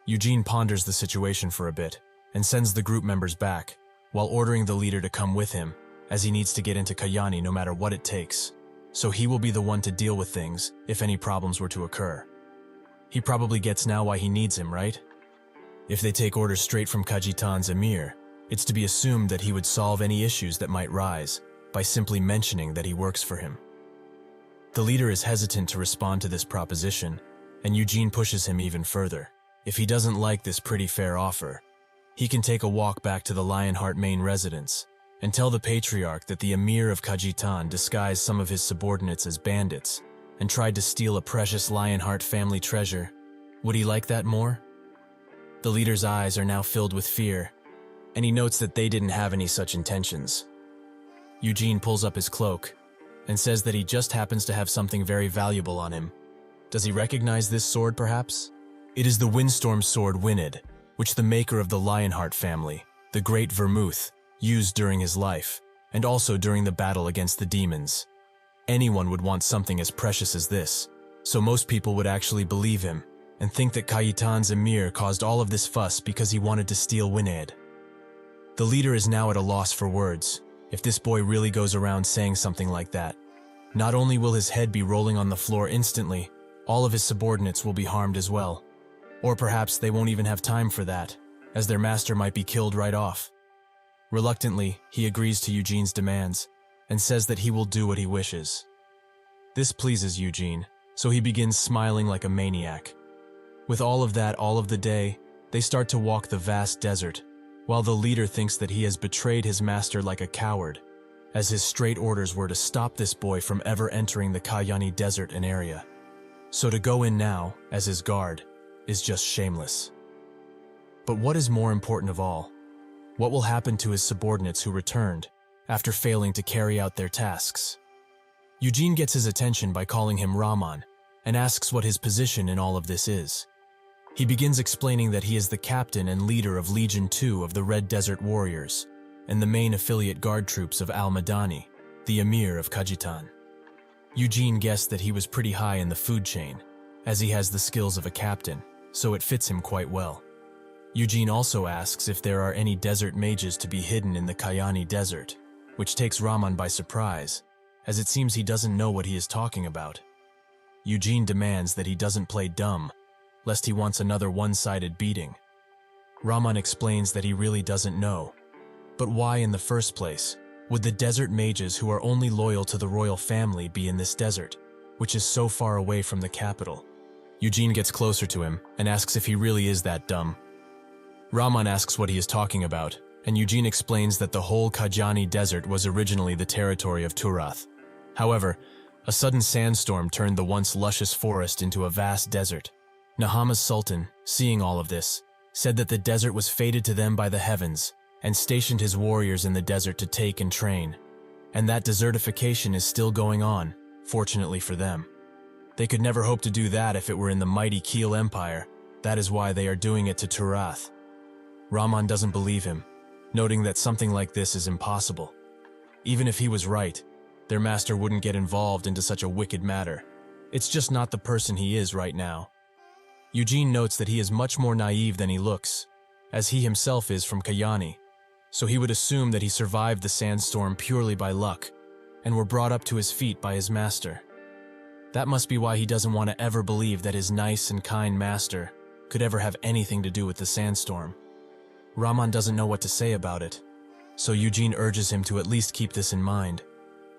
Eugene ponders the situation for a bit, and sends the group members back, while ordering the leader to come with him, as he needs to get into Kayani no matter what it takes, so he will be the one to deal with things if any problems were to occur. He probably gets now why he needs him, right? If they take orders straight from Kajitan's emir, it's to be assumed that he would solve any issues that might rise by simply mentioning that he works for him. The leader is hesitant to respond to this proposition, and Eugene pushes him even further. If he doesn't like this pretty fair offer, he can take a walk back to the Lionheart main residence and tell the patriarch that the emir of Kajitan disguised some of his subordinates as bandits and tried to steal a precious Lionheart family treasure. Would he like that more? The leader's eyes are now filled with fear, and he notes that they didn't have any such intentions. Eugene pulls up his cloak and says that he just happens to have something very valuable on him. Does he recognize this sword, perhaps? It is the Windstorm sword Winid, which the maker of the Lionheart family, the great Vermouth, used during his life, and also during the battle against the demons. Anyone would want something as precious as this, so most people would actually believe him and think that Kayitan's emir caused all of this fuss because he wanted to steal Winid. The leader is now at a loss for words. If this boy really goes around saying something like that, not only will his head be rolling on the floor instantly, all of his subordinates will be harmed as well. Or perhaps they won't even have time for that, as their master might be killed right off. Reluctantly, he agrees to Eugene's demands, and says that he will do what he wishes. This pleases Eugene, so he begins smiling like a maniac. With all of that all of the day, they start to walk the vast desert, while the leader thinks that he has betrayed his master like a coward, as his straight orders were to stop this boy from ever entering the Kayani Desert and area. So to go in now, as his guard, is just shameless. But what is more important of all? What will happen to his subordinates who returned, after failing to carry out their tasks? Eugene gets his attention by calling him Rahman, and asks what his position in all of this is. He begins explaining that he is the captain and leader of Legion 2 of the Red Desert Warriors, and the main affiliate guard troops of Al-Madani, the emir of Kajitan. Eugene guessed that he was pretty high in the food chain, as he has the skills of a captain, so it fits him quite well. Eugene also asks if there are any desert mages to be hidden in the Kayani Desert, which takes Rahman by surprise, as it seems he doesn't know what he is talking about. Eugene demands that he doesn't play dumb, lest he wants another one-sided beating. Rahman explains that he really doesn't know. But why in the first place would the desert mages who are only loyal to the royal family be in this desert, which is so far away from the capital? Eugene gets closer to him and asks if he really is that dumb. Rahman asks what he is talking about, and Eugene explains that the whole Kajani Desert was originally the territory of Turath. However, a sudden sandstorm turned the once luscious forest into a vast desert. Nahama's sultan, seeing all of this, said that the desert was fated to them by the heavens, and stationed his warriors in the desert to take and train. And that desertification is still going on, fortunately for them. They could never hope to do that if it were in the mighty Keel Empire. That is why they are doing it to Turath. Rahman doesn't believe him, noting that something like this is impossible. Even if he was right, their master wouldn't get involved into such a wicked matter. It's just not the person he is right now. Eugene notes that he is much more naive than he looks, as he himself is from Kayani. so he would assume that he survived the sandstorm purely by luck and were brought up to his feet by his master. That must be why he doesn't want to ever believe that his nice and kind master could ever have anything to do with the sandstorm. Rahman doesn't know what to say about it, so Eugene urges him to at least keep this in mind,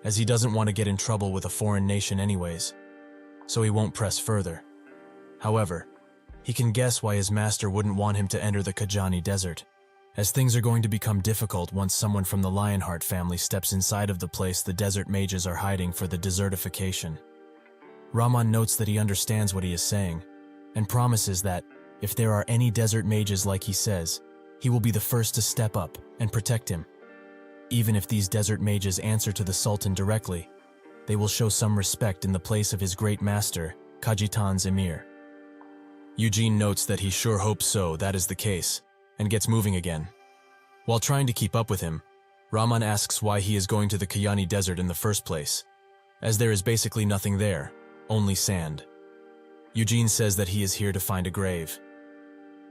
as he doesn't want to get in trouble with a foreign nation anyways, so he won't press further. However, he can guess why his master wouldn't want him to enter the Kajani Desert, as things are going to become difficult once someone from the Lionheart family steps inside of the place the desert mages are hiding for the desertification. Rahman notes that he understands what he is saying, and promises that, if there are any desert mages like he says, he will be the first to step up and protect him. Even if these desert mages answer to the Sultan directly, they will show some respect in the place of his great master, Kajitan's emir. Eugene notes that he sure hopes so that is the case, and gets moving again. While trying to keep up with him, Rahman asks why he is going to the Kayani Desert in the first place, as there is basically nothing there, only sand. Eugene says that he is here to find a grave.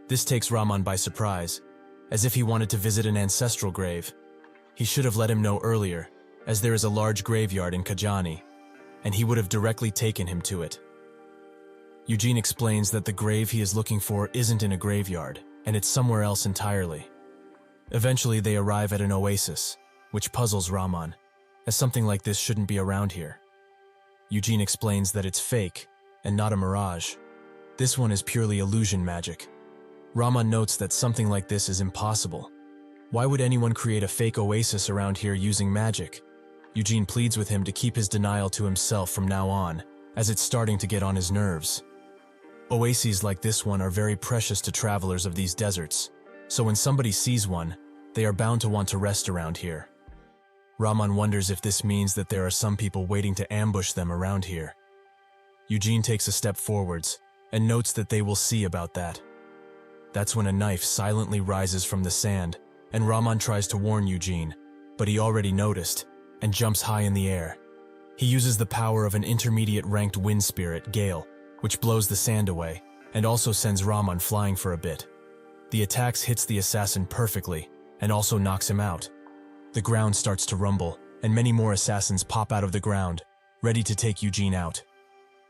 This takes Rahman by surprise, as if he wanted to visit an ancestral grave. He should have let him know earlier, as there is a large graveyard in Kajani, and he would have directly taken him to it. Eugene explains that the grave he is looking for isn't in a graveyard, and it's somewhere else entirely. Eventually they arrive at an oasis, which puzzles Rahman, as something like this shouldn't be around here. Eugene explains that it's fake, and not a mirage. This one is purely illusion magic. Rahman notes that something like this is impossible. Why would anyone create a fake oasis around here using magic? Eugene pleads with him to keep his denial to himself from now on, as it's starting to get on his nerves. Oases like this one are very precious to travelers of these deserts, so when somebody sees one, they are bound to want to rest around here. Rahman wonders if this means that there are some people waiting to ambush them around here. Eugene takes a step forwards and notes that they will see about that. That's when a knife silently rises from the sand, and Rahman tries to warn Eugene, but he already noticed and jumps high in the air. He uses the power of an intermediate ranked wind spirit, Gale, which blows the sand away and also sends Rahman flying for a bit. The attack hits the assassin perfectly and also knocks him out. The ground starts to rumble, and many more assassins pop out of the ground, ready to take Eugene out.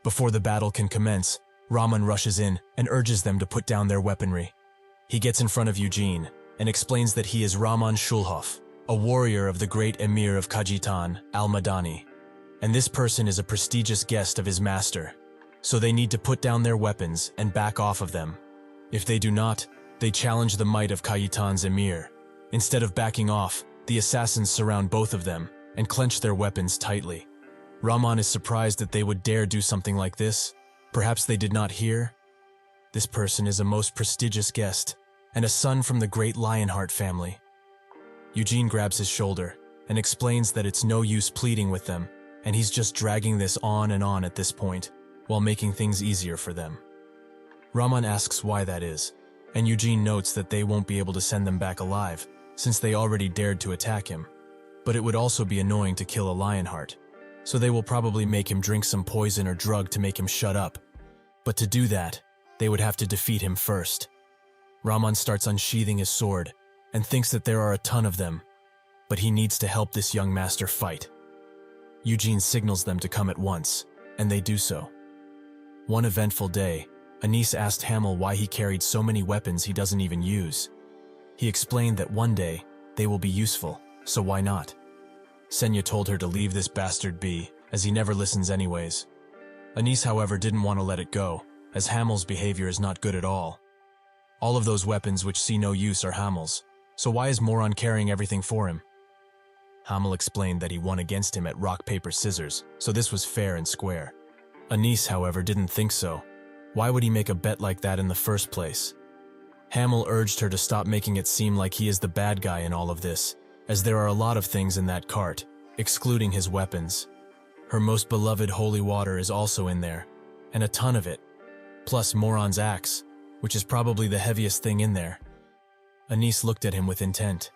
Before the battle can commence, Rahman rushes in and urges them to put down their weaponry. He gets in front of Eugene and explains that he is Rahman Shulhof, a warrior of the great emir of Kajitan, Al-Madani, and this person is a prestigious guest of his master, so they need to put down their weapons and back off of them. If they do not, they challenge the might of Kajitan's emir. Instead of backing off, the assassins surround both of them and clench their weapons tightly. Rahman is surprised that they would dare do something like this. Perhaps they did not hear? This person is a most prestigious guest, and a son from the great Lionheart family. Eugene grabs his shoulder and explains that it's no use pleading with them, and he's just dragging this on and on at this point, while making things easier for them. Rahman asks why that is, and Eugene notes that they won't be able to send them back alive, since they already dared to attack him. But it would also be annoying to kill a Lionheart, so they will probably make him drink some poison or drug to make him shut up. But to do that, they would have to defeat him first. Rahman starts unsheathing his sword, and thinks that there are a ton of them, but he needs to help this young master fight. Eugene signals them to come at once, and they do so. One eventful day, Anis asked Hamel why he carried so many weapons he doesn't even use. He explained that one day, they will be useful, so why not? Senya told her to leave this bastard be, as he never listens anyways. Anis, however, didn't want to let it go, as Hamel's behavior is not good at all. All of those weapons which see no use are Hamel's, so why is Moron carrying everything for him? Hamel explained that he won against him at rock, paper, scissors, so this was fair and square. Anis, however, didn't think so. Why would he make a bet like that in the first place? Hamel urged her to stop making it seem like he is the bad guy in all of this, as there are a lot of things in that cart, excluding his weapons. Her most beloved holy water is also in there, and a ton of it, plus Moron's axe, which is probably the heaviest thing in there. Anis looked at him with intent,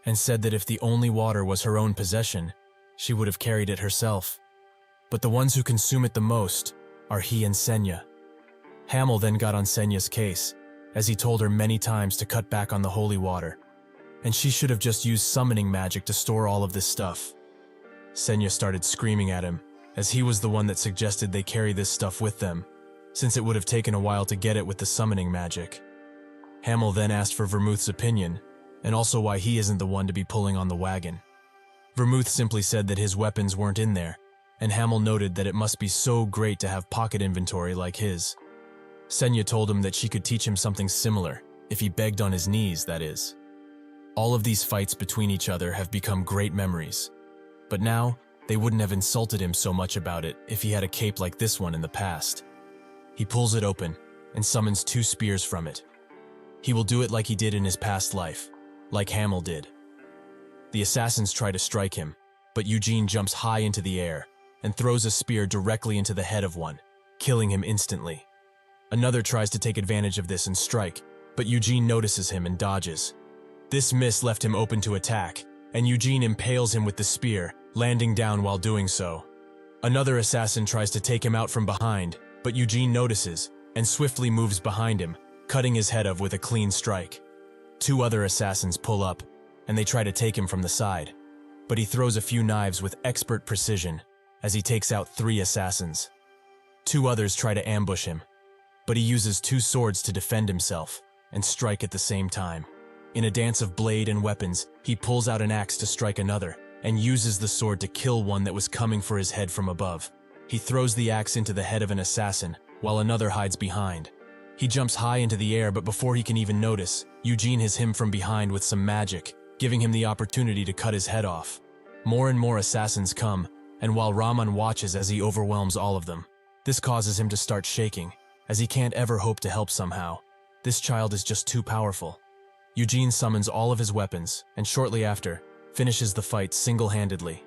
and said that if the only water was her own possession, she would have carried it herself. But the ones who consume it the most are he and Senya. Hamel then got on Senya's case, as he told her many times to cut back on the holy water. and she should have just used summoning magic to store all of this stuff. Senya started screaming at him, as he was the one that suggested they carry this stuff with them, since it would have taken a while to get it with the summoning magic. Hamel then asked for Vermouth's opinion, and also why he isn't the one to be pulling on the wagon. Vermouth simply said that his weapons weren't in there, and Hamel noted that it must be so great to have pocket inventory like his. Senya told him that she could teach him something similar, if he begged on his knees, that is. All of these fights between each other have become great memories, but now they wouldn't have insulted him so much about it if he had a cape like this one in the past. He pulls it open and summons 2 spears from it. He will do it like he did in his past life, like Hamel did. The assassins try to strike him, but Eugene jumps high into the air and throws a spear directly into the head of one, killing him instantly. Another tries to take advantage of this and strike, but Eugene notices him and dodges. This miss left him open to attack, and Eugene impales him with the spear, landing down while doing so. Another assassin tries to take him out from behind, but Eugene notices and swiftly moves behind him, cutting his head off with a clean strike. 2 other assassins pull up, and they try to take him from the side, but he throws a few knives with expert precision as he takes out 3 assassins. 2 others try to ambush him, but he uses 2 swords to defend himself and strike at the same time. In a dance of blade and weapons, he pulls out an axe to strike another and uses the sword to kill one that was coming for his head from above. He throws the axe into the head of an assassin while another hides behind. He jumps high into the air, but before he can even notice, Eugene hits him from behind with some magic, giving him the opportunity to cut his head off. More and more assassins come, and while Rahman watches as he overwhelms all of them, this causes him to start shaking, as he can't ever hope to help somehow. This child is just too powerful. Eugene summons all of his weapons, and shortly after, finishes the fight single-handedly.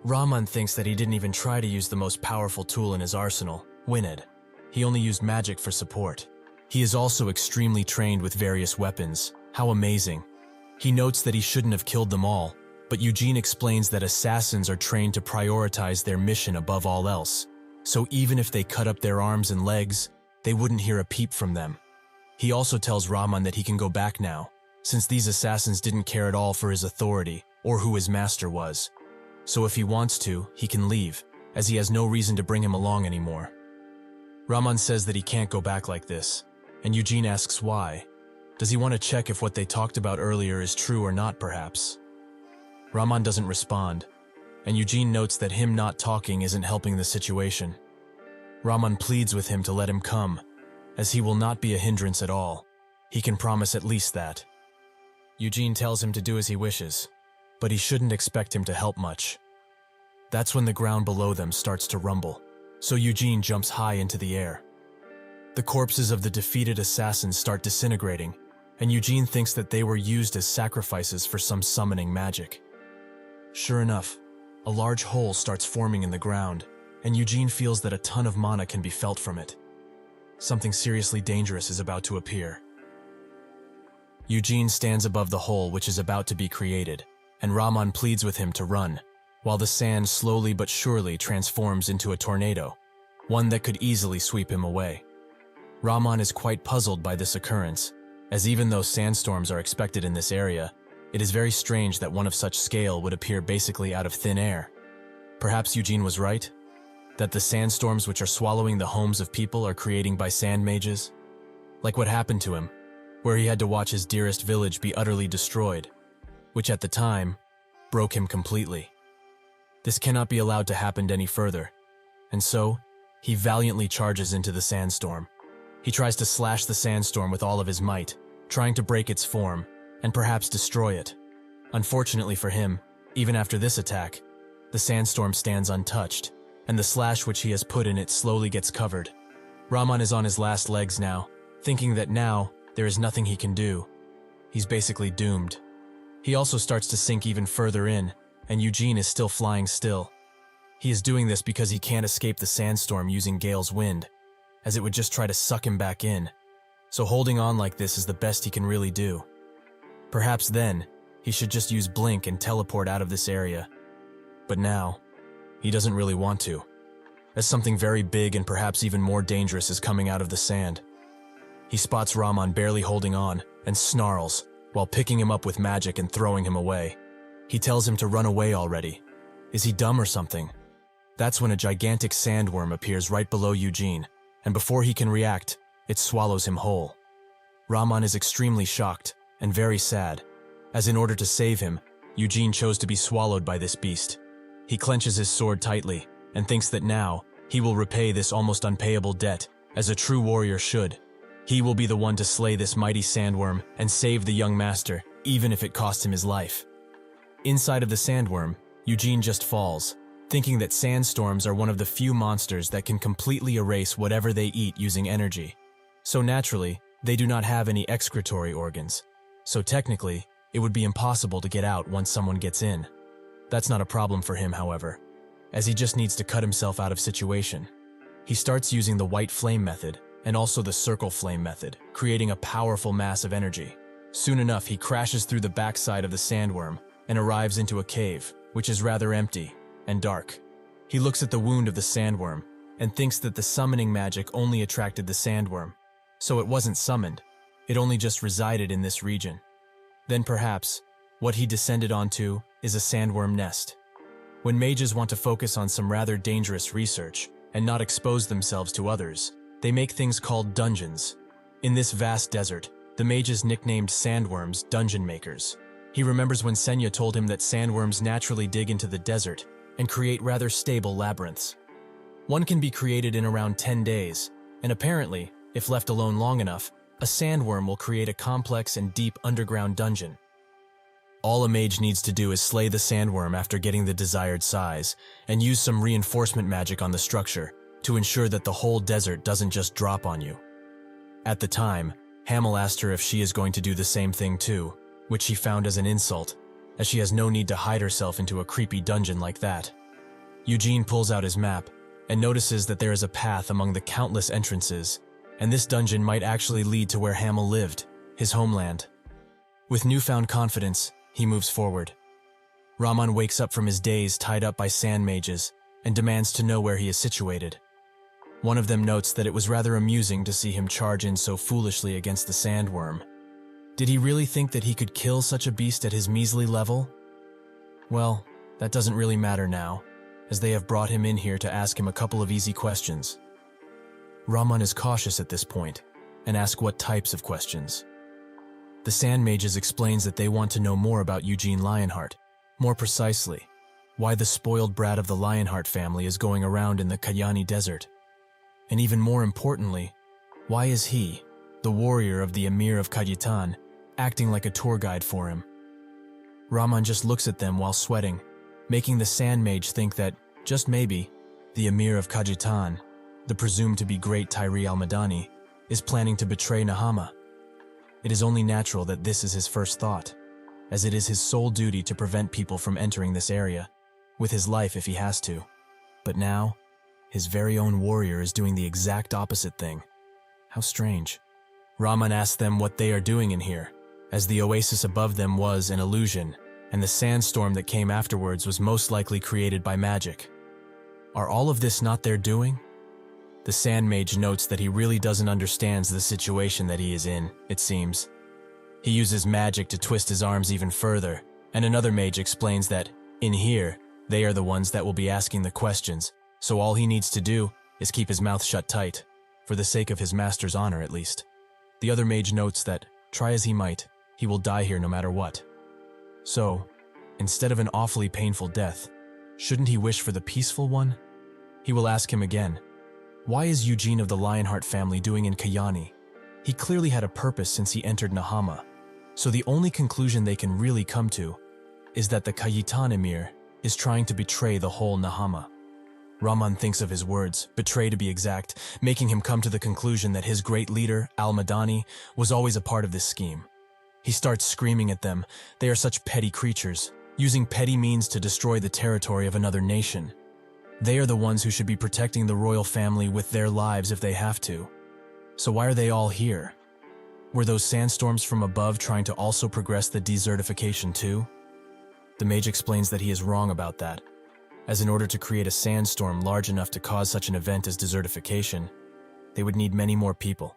Rahman thinks that he didn't even try to use the most powerful tool in his arsenal, Wined. He only used magic for support. He is also extremely trained with various weapons. How amazing. He notes that he shouldn't have killed them all, but Eugene explains that assassins are trained to prioritize their mission above all else, so even if they cut up their arms and legs, they wouldn't hear a peep from them. He also tells Rahman that he can go back now, since these assassins didn't care at all for his authority or who his master was. So if he wants to, he can leave, as he has no reason to bring him along anymore. Rahman says that he can't go back like this, and Eugene asks why. Does he want to check if what they talked about earlier is true or not, perhaps? Rahman doesn't respond, and Eugene notes that him not talking isn't helping the situation. Rahman pleads with him to let him come, as he will not be a hindrance at all. He can promise at least that. Eugene tells him to do as he wishes, but he shouldn't expect him to help much. That's when the ground below them starts to rumble, so Eugene jumps high into the air. The corpses of the defeated assassins start disintegrating, and Eugene thinks that they were used as sacrifices for some summoning magic. Sure enough, a large hole starts forming in the ground, and Eugene feels that a ton of mana can be felt from it. Something seriously dangerous is about to appear. Eugene stands above the hole which is about to be created, and Rahman pleads with him to run, while the sand slowly but surely transforms into a tornado, one that could easily sweep him away. Rahman is quite puzzled by this occurrence, as even though sandstorms are expected in this area, it is very strange that one of such scale would appear basically out of thin air. Perhaps Eugene was right? That the sandstorms which are swallowing the homes of people are creating by sand mages? Like what happened to him, where he had to watch his dearest village be utterly destroyed, which at the time, broke him completely. This cannot be allowed to happen any further, and so, he valiantly charges into the sandstorm. He tries to slash the sandstorm with all of his might, trying to break its form, and perhaps destroy it. Unfortunately for him, even after this attack, the sandstorm stands untouched, and the slash which he has put in it slowly gets covered. Rahman is on his last legs now, thinking that now, there is nothing he can do. He's basically doomed. He also starts to sink even further in, and Eugene is still flying still. He is doing this because he can't escape the sandstorm using Gale's wind, as it would just try to suck him back in. So holding on like this is the best he can really do. Perhaps then, he should just use Blink and teleport out of this area. But now, he doesn't really want to, as something very big and perhaps even more dangerous is coming out of the sand. He spots Rahman barely holding on and snarls, while picking him up with magic and throwing him away. He tells him to run away already. Is he dumb or something? That's when a gigantic sandworm appears right below Eugene, and before he can react, it swallows him whole. Rahman is extremely shocked and very sad, as in order to save him, Eugene chose to be swallowed by this beast. He clenches his sword tightly and thinks that now he will repay this almost unpayable debt, as a true warrior should. He will be the one to slay this mighty sandworm and save the young master, even if it costs him his life. Inside of the sandworm, Eugene just falls, thinking that sandstorms are one of the few monsters that can completely erase whatever they eat using energy. So naturally, they do not have any excretory organs. So technically, it would be impossible to get out once someone gets in. That's not a problem for him, however, as he just needs to cut himself out of situation. He starts using the white flame method and also the circle flame method, creating a powerful mass of energy. Soon enough, he crashes through the backside of the sandworm and arrives into a cave, which is rather empty and dark. He looks at the wound of the sandworm and thinks that the summoning magic only attracted the sandworm. So it wasn't summoned, it only just resided in this region. Then perhaps, what he descended onto is a sandworm nest. When mages want to focus on some rather dangerous research and not expose themselves to others, they make things called dungeons. In this vast desert, the mages nicknamed sandworms dungeon makers. He remembers when Senya told him that sandworms naturally dig into the desert and create rather stable labyrinths. One can be created in around 10 days, and apparently, if left alone long enough, a sandworm will create a complex and deep underground dungeon. All a mage needs to do is slay the sandworm after getting the desired size, and use some reinforcement magic on the structure to ensure that the whole desert doesn't just drop on you. At the time, Hamel asked her if she is going to do the same thing too, which she found as an insult, as she has no need to hide herself into a creepy dungeon like that. Eugene pulls out his map and notices that there is a path among the countless entrances, and this dungeon might actually lead to where Hamel lived, his homeland. With newfound confidence, he moves forward. Rahman wakes up from his daze tied up by sand mages and demands to know where he is situated. One of them notes that it was rather amusing to see him charge in so foolishly against the sandworm. Did he really think that he could kill such a beast at his measly level? Well, that doesn't really matter now, as they have brought him in here to ask him a couple of easy questions. Rahman is cautious at this point, and asks what types of questions. The Sand Mages explains that they want to know more about Eugene Lionheart, more precisely, why the spoiled brat of the Lionheart family is going around in the Kayani Desert. And even more importantly, why is he, the warrior of the Emir of Kajitan, acting like a tour guide for him? Rahman just looks at them while sweating, making the Sand Mage think that, just maybe, the Emir of Kajitan, the presumed to be great Tyree al-Madani, is planning to betray Nahama. It is only natural that this is his first thought, as it is his sole duty to prevent people from entering this area, with his life if he has to. But now, his very own warrior is doing the exact opposite thing. How strange. Rahman asks them what they are doing in here, as the oasis above them was an illusion, and the sandstorm that came afterwards was most likely created by magic. Are all of this not their doing? The Sand Mage notes that he really doesn't understand the situation that he is in, it seems. He uses magic to twist his arms even further, and another mage explains that, in here, they are the ones that will be asking the questions, so all he needs to do is keep his mouth shut tight, for the sake of his master's honor at least. The other mage notes that, try as he might, he will die here no matter what. So, instead of an awfully painful death, shouldn't he wish for the peaceful one? He will ask him again, why is Eugene of the Lionheart family doing in Kayani? He clearly had a purpose since he entered Nahama, so the only conclusion they can really come to is that the Kayitan Emir is trying to betray the whole Nahama. Rahman thinks of his words, betray to be exact, making him come to the conclusion that his great leader, Al-Madani, was always a part of this scheme. He starts screaming at them, they are such petty creatures, using petty means to destroy the territory of another nation. They are the ones who should be protecting the royal family with their lives if they have to. So why are they all here? Were those sandstorms from above trying to also progress the desertification too? The mage explains that he is wrong about that, as in order to create a sandstorm large enough to cause such an event as desertification, they would need many more people,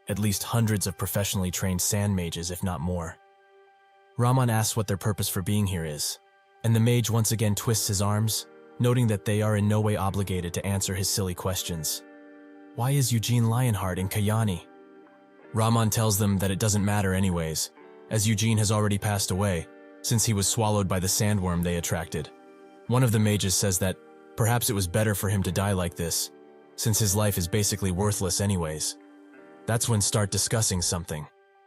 at least hundreds of professionally trained sand mages if not more. Rahman asks what their purpose for being here is, and the mage once again twists his arms, noting that they are in no way obligated to answer his silly questions. Why is Eugene Lionheart in Kayani? Rahman tells them that it doesn't matter anyways, as Eugene has already passed away, since he was swallowed by the sandworm they attracted. One of the mages says that perhaps it was better for him to die like this, since his life is basically worthless anyways. That's when start discussing something,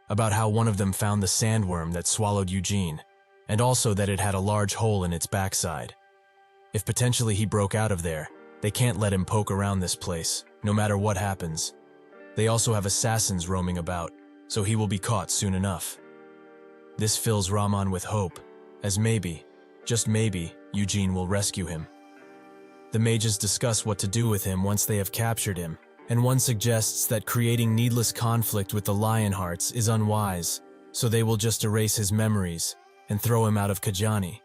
about how one of them found the sandworm that swallowed Eugene, and also that it had a large hole in its backside. If potentially he broke out of there, they can't let him poke around this place, no matter what happens. They also have assassins roaming about, so he will be caught soon enough. This fills Rahman with hope, as maybe, just maybe, Eugene will rescue him. The mages discuss what to do with him once they have captured him, and one suggests that creating needless conflict with the Lionhearts is unwise, so they will just erase his memories and throw him out of Kajani.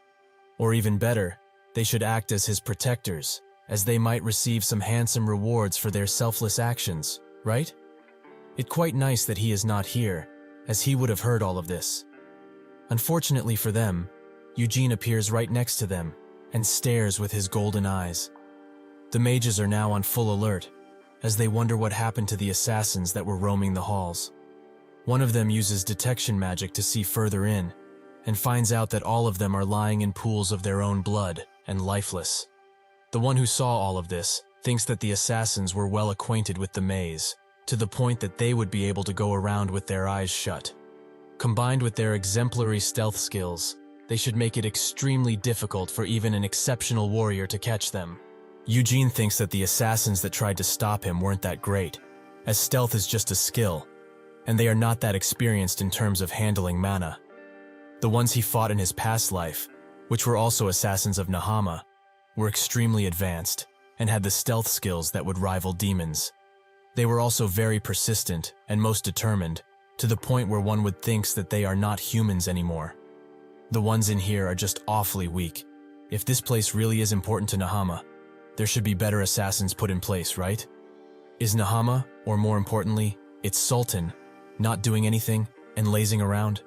Or even better, they should act as his protectors, as they might receive some handsome rewards for their selfless actions, right? It's quite nice that he is not here, as he would have heard all of this. Unfortunately for them, Eugene appears right next to them and stares with his golden eyes. The mages are now on full alert, as they wonder what happened to the assassins that were roaming the halls. One of them uses detection magic to see further in, and finds out that all of them are lying in pools of their own blood and lifeless. The one who saw all of this thinks that the assassins were well acquainted with the maze, to the point that they would be able to go around with their eyes shut. Combined with their exemplary stealth skills, they should make it extremely difficult for even an exceptional warrior to catch them. Eugene thinks that the assassins that tried to stop him weren't that great, as stealth is just a skill, and they are not that experienced in terms of handling mana. The ones he fought in his past life, which were also assassins of Nahama, were extremely advanced and had the stealth skills that would rival demons. They were also very persistent and most determined, to the point where one would think that they are not humans anymore. The ones in here are just awfully weak. If this place really is important to Nahama, there should be better assassins put in place, right? Is Nahama, or more importantly, its Sultan, not doing anything and lazing around?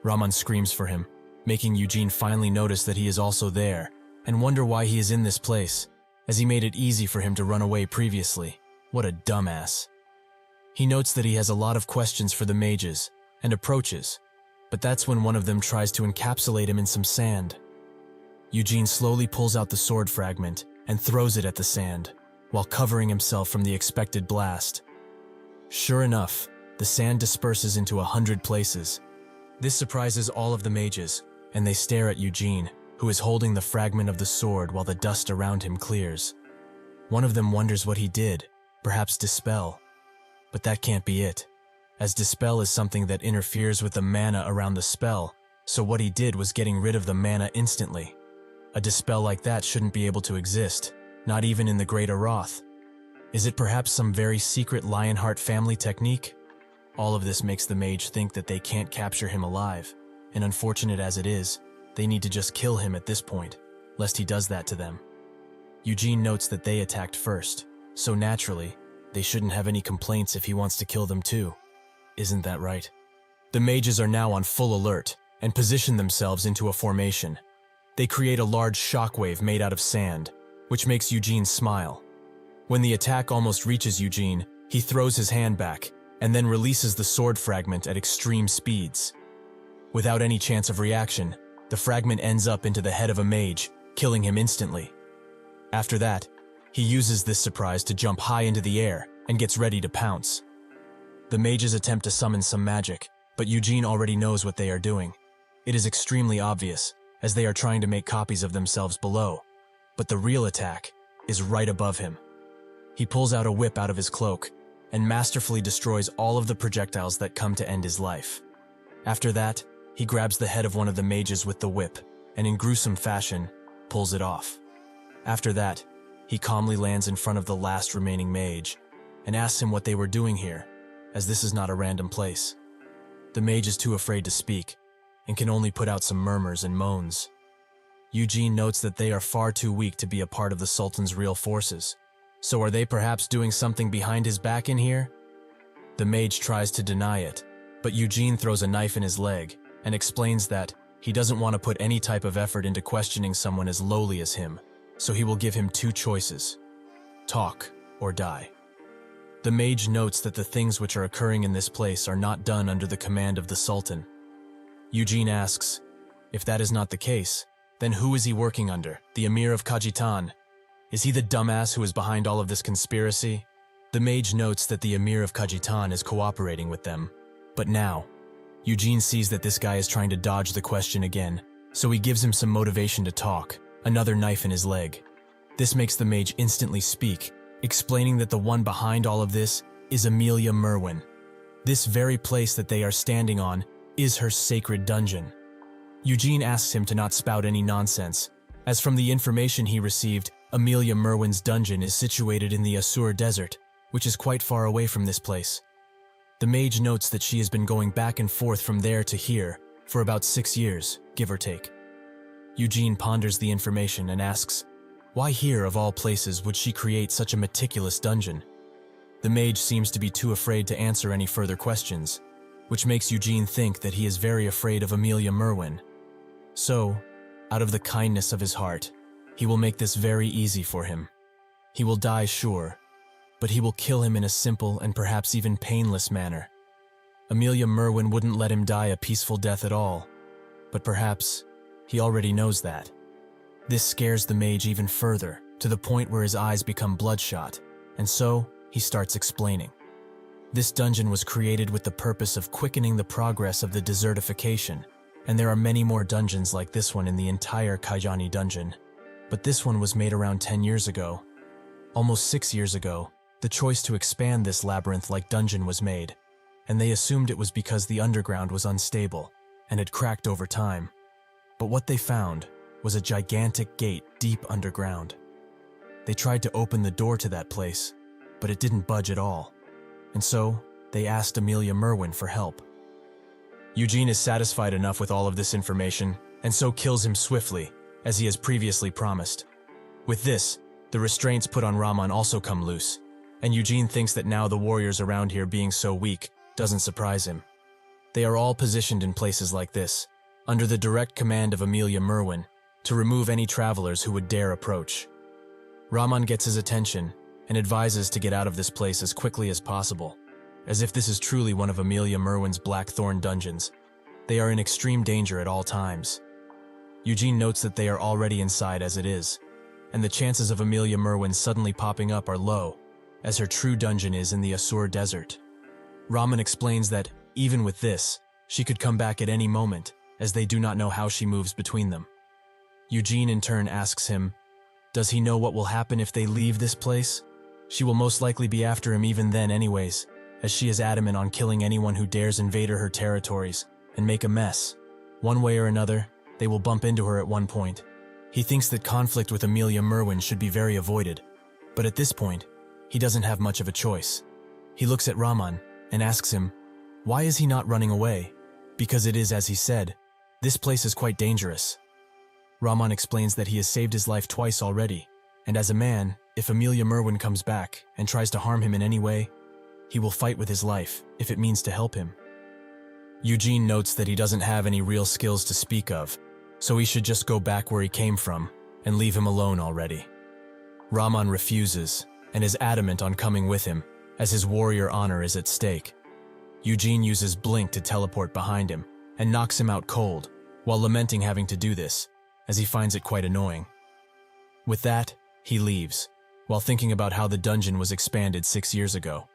Rahman screams for him, making Eugene finally notice that he is also there and wonder why he is in this place, as he made it easy for him to run away previously. What a dumbass. He notes that he has a lot of questions for the mages and approaches, but that's when one of them tries to encapsulate him in some sand. Eugene slowly pulls out the sword fragment and throws it at the sand, while covering himself from the expected blast. Sure enough, the sand disperses into 100 places. This surprises all of the mages, and they stare at Eugene, who is holding the fragment of the sword while the dust around him clears. One of them wonders what he did, perhaps dispel. But that can't be it, as dispel is something that interferes with the mana around the spell, so what he did was getting rid of the mana instantly. A dispel like that shouldn't be able to exist, not even in the Great Aroth. Is it perhaps some very secret Lionheart family technique? All of this makes the mage think that they can't capture him alive, and unfortunate as it is, they need to just kill him at this point, lest he does that to them. Eugene notes that they attacked first, so naturally, they shouldn't have any complaints if he wants to kill them too. Isn't that right? The mages are now on full alert and position themselves into a formation. They create a large shockwave made out of sand, which makes Eugene smile. When the attack almost reaches Eugene, he throws his hand back and then releases the sword fragment at extreme speeds. Without any chance of reaction, the fragment ends up into the head of a mage, killing him instantly. After that, he uses this surprise to jump high into the air and gets ready to pounce. The mages attempt to summon some magic, but Eugene already knows what they are doing. It is extremely obvious, as they are trying to make copies of themselves below, but the real attack is right above him. He pulls out a whip out of his cloak and masterfully destroys all of the projectiles that come to end his life. After that, he grabs the head of one of the mages with the whip and in gruesome fashion, pulls it off. After that, he calmly lands in front of the last remaining mage and asks him what they were doing here, as this is not a random place. The mage is too afraid to speak and can only put out some murmurs and moans. Eugene notes that they are far too weak to be a part of the Sultan's real forces. So are they perhaps doing something behind his back in here? The mage tries to deny it, but Eugene throws a knife in his leg and explains that he doesn't want to put any type of effort into questioning someone as lowly as him, so he will give him two choices: talk or die. The mage notes that the things which are occurring in this place are not done under the command of the Sultan. Eugene asks, if that is not the case, then who is he working under? The Emir of Kajitan? Is he the dumbass who is behind all of this conspiracy? The mage notes that the Emir of Kajitan is cooperating with them. But now, Eugene sees that this guy is trying to dodge the question again, so he gives him some motivation to talk, another knife in his leg. This makes the mage instantly speak, explaining that the one behind all of this is Amelia Merwin. This very place that they are standing on is her sacred dungeon. Eugene asks him to not spout any nonsense, as from the information he received, Amelia Merwin's dungeon is situated in the Asur Desert, which is quite far away from this place. The mage notes that she has been going back and forth from there to here for about 6 years, give or take. Eugene ponders the information and asks, why here of all places would she create such a meticulous dungeon? The mage seems to be too afraid to answer any further questions, which makes Eugene think that he is very afraid of Amelia Merwin. So, out of the kindness of his heart, he will make this very easy for him. He will die, sure, but he will kill him in a simple and perhaps even painless manner. Amelia Merwin wouldn't let him die a peaceful death at all, but perhaps he already knows that. This scares the mage even further, to the point where his eyes become bloodshot, and so he starts explaining. This dungeon was created with the purpose of quickening the progress of the desertification, and there are many more dungeons like this one in the entire Kaijani dungeon. But this one was made around 10 years ago. Almost 6 years ago, the choice to expand this labyrinth-like dungeon was made, and they assumed it was because the underground was unstable and had cracked over time. But what they found was a gigantic gate deep underground. They tried to open the door to that place, but it didn't budge at all. And so, they asked Amelia Merwin for help. Eugene is satisfied enough with all of this information, and so kills him swiftly, as he has previously promised. With this, the restraints put on Rahman also come loose, and Eugene thinks that now the warriors around here being so weak doesn't surprise him. They are all positioned in places like this, under the direct command of Amelia Merwin, to remove any travelers who would dare approach. Rahman gets his attention and advises to get out of this place as quickly as possible, as if this is truly one of Amelia Merwin's Blackthorn dungeons. They are in extreme danger at all times. Eugene notes that they are already inside as it is, and the chances of Amelia Merwin suddenly popping up are low, as her true dungeon is in the Asur Desert. Rahman explains that, even with this, she could come back at any moment, as they do not know how she moves between them. Eugene in turn asks him, does he know what will happen if they leave this place? She will most likely be after him even then anyways, as she is adamant on killing anyone who dares invade her territories and make a mess. One way or another, they will bump into her at one point. He thinks that conflict with Amelia Merwin should be very avoided, but at this point, he doesn't have much of a choice. He looks at Rahman and asks him, why is he not running away? Because it is as he said, this place is quite dangerous. Rahman explains that he has saved his life twice already, and as a man, if Amelia Merwin comes back and tries to harm him in any way, he will fight with his life if it means to help him. Eugene notes that he doesn't have any real skills to speak of, so he should just go back where he came from and leave him alone already. Rahman refuses and is adamant on coming with him, as his warrior honor is at stake. Eugene uses Blink to teleport behind him and knocks him out cold, while lamenting having to do this, as he finds it quite annoying. With that, he leaves, while thinking about how the dungeon was expanded 6 years ago.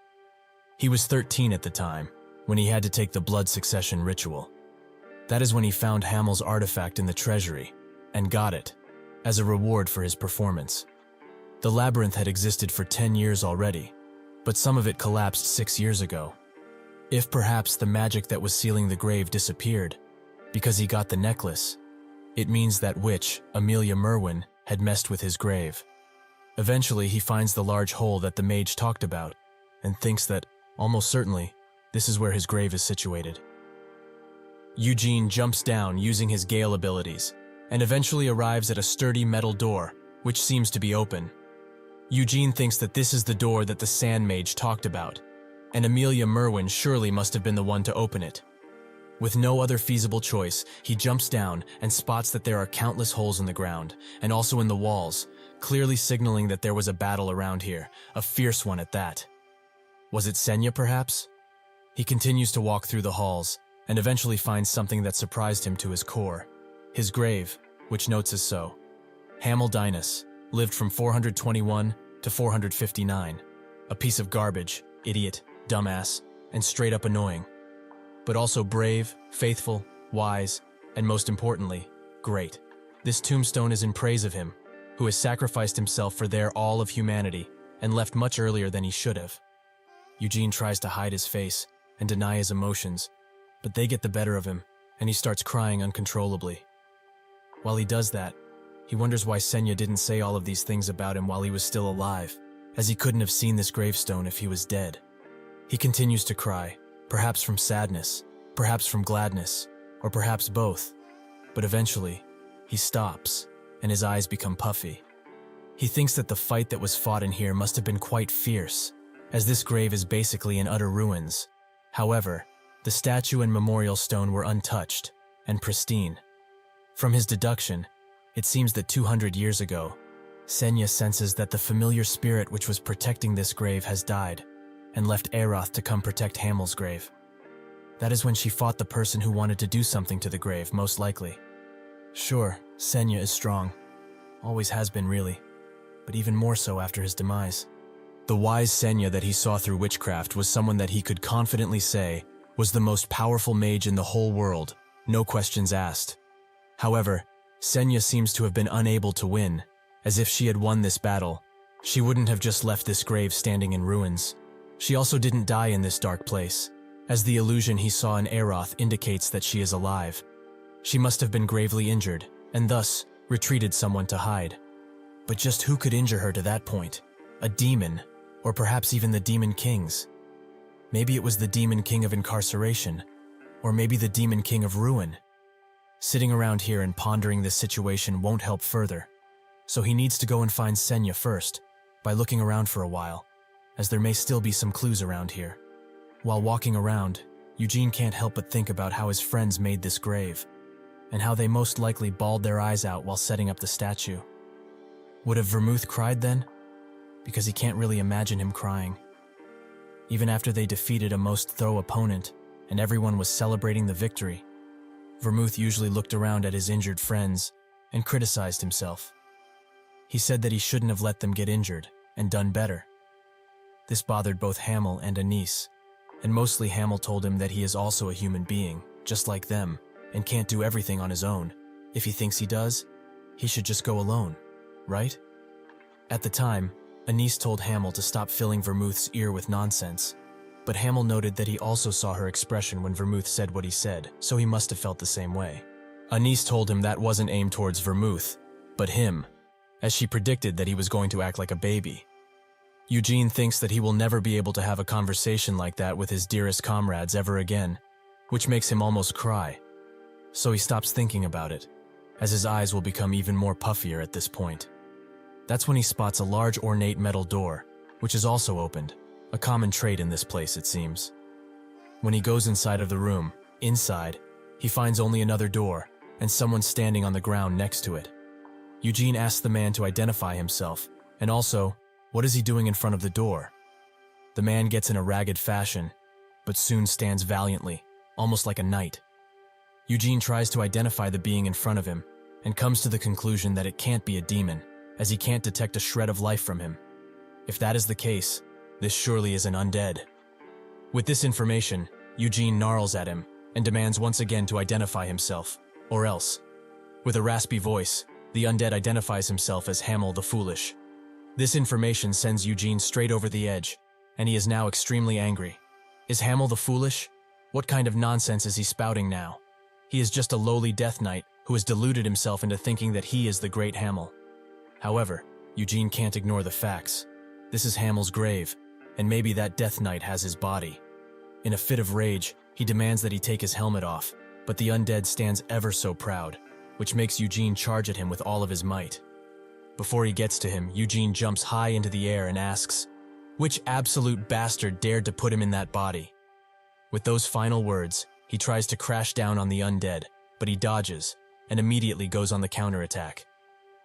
He was 13 at the time, when he had to take the blood succession ritual. That is when he found Hamel's artifact in the treasury, and got it, as a reward for his performance. The labyrinth had existed for 10 years already, but some of it collapsed 6 years ago. If perhaps the magic that was sealing the grave disappeared, because he got the necklace, it means that witch, Amelia Merwin, had messed with his grave. Eventually, he finds the large hole that the mage talked about, and thinks that, almost certainly, this is where his grave is situated. Eugene jumps down using his Gale abilities, and eventually arrives at a sturdy metal door, which seems to be open. Eugene thinks that this is the door that the Sand Mage talked about, and Amelia Merwin surely must have been the one to open it. With no other feasible choice, he jumps down and spots that there are countless holes in the ground, and also in the walls, clearly signaling that there was a battle around here, a fierce one at that. Was it Senya, perhaps? He continues to walk through the halls, and eventually finds something that surprised him to his core. His grave, which notes as so. Hamel Dinus lived from 421 to 459. A piece of garbage, idiot, dumbass, and straight up annoying. But also brave, faithful, wise, and most importantly, great. This tombstone is in praise of him, who has sacrificed himself for their all of humanity and left much earlier than he should have. Eugene tries to hide his face and deny his emotions, but they get the better of him, and he starts crying uncontrollably. While he does that, he wonders why Senya didn't say all of these things about him while he was still alive, as he couldn't have seen this gravestone if he was dead. He continues to cry, perhaps from sadness, perhaps from gladness, or perhaps both. But eventually, he stops, and his eyes become puffy. He thinks that the fight that was fought in here must have been quite fierce, as this grave is basically in utter ruins. However, the statue and memorial stone were untouched and pristine. From his deduction, it seems that 200 years ago, Senya senses that the familiar spirit which was protecting this grave has died, and left Eroth to come protect Hamel's grave. That is when she fought the person who wanted to do something to the grave, most likely. Sure, Senya is strong. Always has been, really. But even more so after his demise. The wise Senya that he saw through witchcraft was someone that he could confidently say was the most powerful mage in the whole world, no questions asked. However, Senya seems to have been unable to win, as if she had won this battle. She wouldn't have just left this grave standing in ruins. She also didn't die in this dark place, as the illusion he saw in Eroth indicates that she is alive. She must have been gravely injured, and thus retreated someone to hide. But just who could injure her to that point? A demon, or perhaps even the Demon Kings. Maybe it was the Demon King of incarceration, or maybe the Demon King of ruin. Sitting around here and pondering this situation won't help further, so he needs to go and find Senya first, by looking around for a while, as there may still be some clues around here. While walking around, Eugene can't help but think about how his friends made this grave, and how they most likely bawled their eyes out while setting up the statue. Would have Vermouth cried then? Because he can't really imagine him crying. Even after they defeated a most thorough opponent, and everyone was celebrating the victory, Vermouth usually looked around at his injured friends and criticized himself. He said that he shouldn't have let them get injured, and done better. This bothered both Hamel and Anise, and mostly Hamel told him that he is also a human being, just like them, and can't do everything on his own. If he thinks he does, he should just go alone, right? At the time, Anise told Hamel to stop filling Vermouth's ear with nonsense, but Hamel noted that he also saw her expression when Vermouth said what he said, so he must have felt the same way. Anise told him that wasn't aimed towards Vermouth, but him, as she predicted that he was going to act like a baby. Eugene thinks that he will never be able to have a conversation like that with his dearest comrades ever again, which makes him almost cry. So he stops thinking about it, as his eyes will become even more puffier at this point. That's when he spots a large ornate metal door, which is also opened, a common trait in this place it seems. When he goes inside of the room, inside, he finds only another door, and someone standing on the ground next to it. Eugene asks the man to identify himself, and also, what is he doing in front of the door? The man gets in a ragged fashion, but soon stands valiantly, almost like a knight. Eugene tries to identify the being in front of him, and comes to the conclusion that it can't be a demon, as he can't detect a shred of life from him. If that is the case, this surely is an undead. With this information, Eugene gnarls at him, and demands once again to identify himself, or else. With a raspy voice, the undead identifies himself as Hamel the Foolish. This information sends Eugene straight over the edge, and he is now extremely angry. Is Hamel the Foolish? What kind of nonsense is he spouting now? He is just a lowly Death Knight who has deluded himself into thinking that he is the great Hamel. However, Eugene can't ignore the facts. This is Hamel's grave, and maybe that Death Knight has his body. In a fit of rage, he demands that he take his helmet off, but the undead stands ever so proud, which makes Eugene charge at him with all of his might. Before he gets to him, Eugene jumps high into the air and asks, "Which absolute bastard dared to put him in that body?" With those final words, He tries to crash down on the undead, but he dodges, and immediately goes on the counterattack.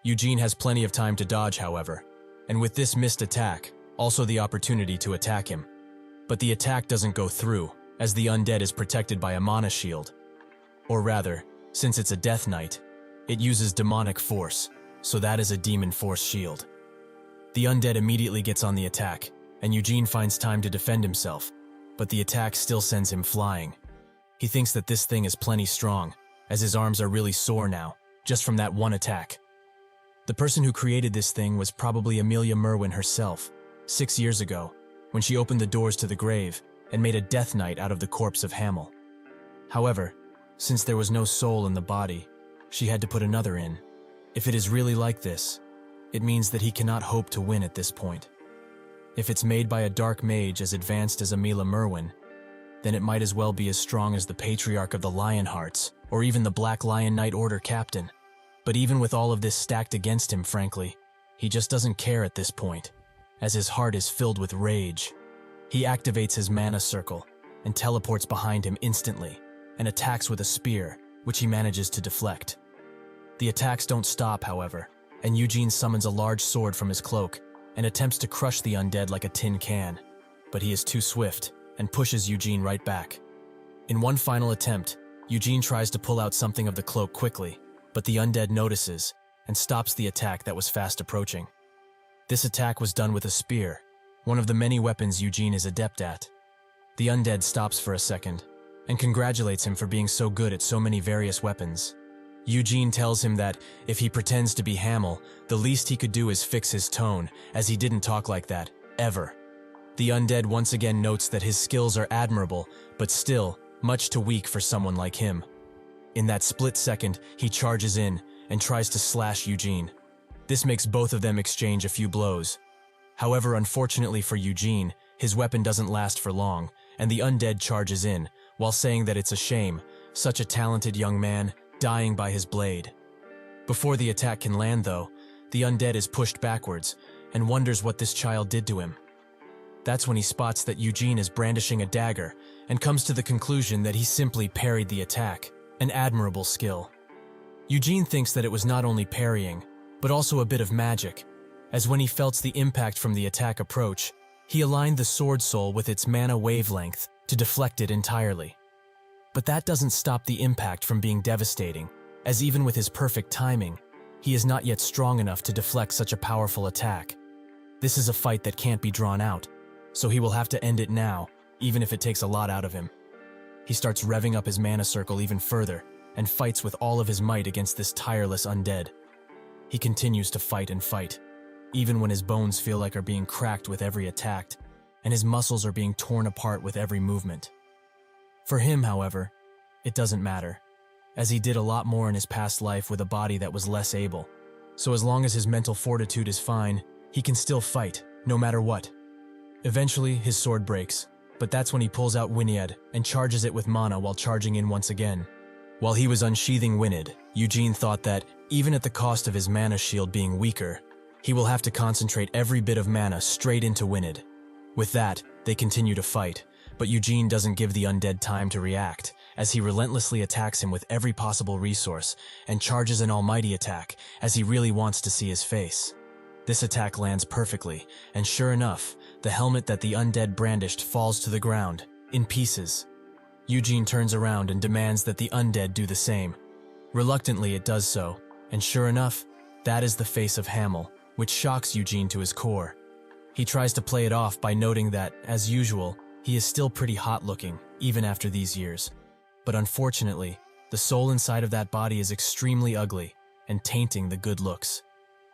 Eugene has plenty of time to dodge, however, and with this missed attack, also the opportunity to attack him. But the attack doesn't go through, as the undead is protected by a mana shield. Or rather, since it's a Death Knight, it uses demonic force, so that is a demon force shield. The undead immediately gets on the attack, and Eugene finds time to defend himself, but the attack still sends him flying. He thinks that this thing is plenty strong, as his arms are really sore now, just from that one attack. The person who created this thing was probably Amelia Merwin herself, 6 years ago, when she opened the doors to the grave and made a Death Knight out of the corpse of Hamel. However, since there was no soul in the body, she had to put another in. If it is really like this, it means that he cannot hope to win at this point. If it's made by a dark mage as advanced as Amelia Merwin, then it might as well be as strong as the Patriarch of the Lionhearts, or even the Black Lion Knight Order captain. But even with all of this stacked against him, frankly, he just doesn't care at this point, as his heart is filled with rage. He activates his mana circle and teleports behind him instantly, and attacks with a spear, which he manages to deflect. The attacks don't stop, however, and Eugene summons a large sword from his cloak and attempts to crush the undead like a tin can, but he is too swift and pushes Eugene right back. In one final attempt, Eugene tries to pull out something of the cloak quickly, but the undead notices and stops the attack that was fast approaching. This attack was done with a spear, one of the many weapons Eugene is adept at. The undead stops for a second and congratulates him for being so good at so many various weapons. Eugene tells him that if he pretends to be Hamel, the least he could do is fix his tone, as he didn't talk like that, ever. The undead once again notes that his skills are admirable, but still, much too weak for someone like him. In that split second, he charges in and tries to slash Eugene. This makes both of them exchange a few blows. However, unfortunately for Eugene, his weapon doesn't last for long, and the undead charges in, while saying that it's a shame, such a talented young man, dying by his blade. Before the attack can land, though, the undead is pushed backwards, and wonders what this child did to him. That's when he spots that Eugene is brandishing a dagger, and comes to the conclusion that he simply parried the attack. An admirable skill. Eugene thinks that it was not only parrying, but also a bit of magic, as when he felt the impact from the attack approach, he aligned the sword soul with its mana wavelength to deflect it entirely. But that doesn't stop the impact from being devastating, as even with his perfect timing, he is not yet strong enough to deflect such a powerful attack. This is a fight that can't be drawn out, so he will have to end it now, even if it takes a lot out of him. He starts revving up his mana circle even further, and fights with all of his might against this tireless undead. He continues to fight and fight, even when his bones feel like are being cracked with every attack, and his muscles are being torn apart with every movement. For him, however, it doesn't matter, as he did a lot more in his past life with a body that was less able. So as long as his mental fortitude is fine, he can still fight, no matter what. Eventually, his sword breaks, but that's when he pulls out Wyned and charges it with mana while charging in once again. While he was unsheathing Wyned, Eugene thought that, even at the cost of his mana shield being weaker, he will have to concentrate every bit of mana straight into Wyned. With that, they continue to fight, but Eugene doesn't give the undead time to react, as he relentlessly attacks him with every possible resource, and charges an almighty attack, as he really wants to see his face. This attack lands perfectly, and sure enough, the helmet that the undead brandished falls to the ground, in pieces. Eugene turns around and demands that the undead do the same. Reluctantly, it does so, and sure enough, that is the face of Hamel, which shocks Eugene to his core. He tries to play it off by noting that, as usual, he is still pretty hot-looking, even after these years. But unfortunately, the soul inside of that body is extremely ugly, and tainting the good looks.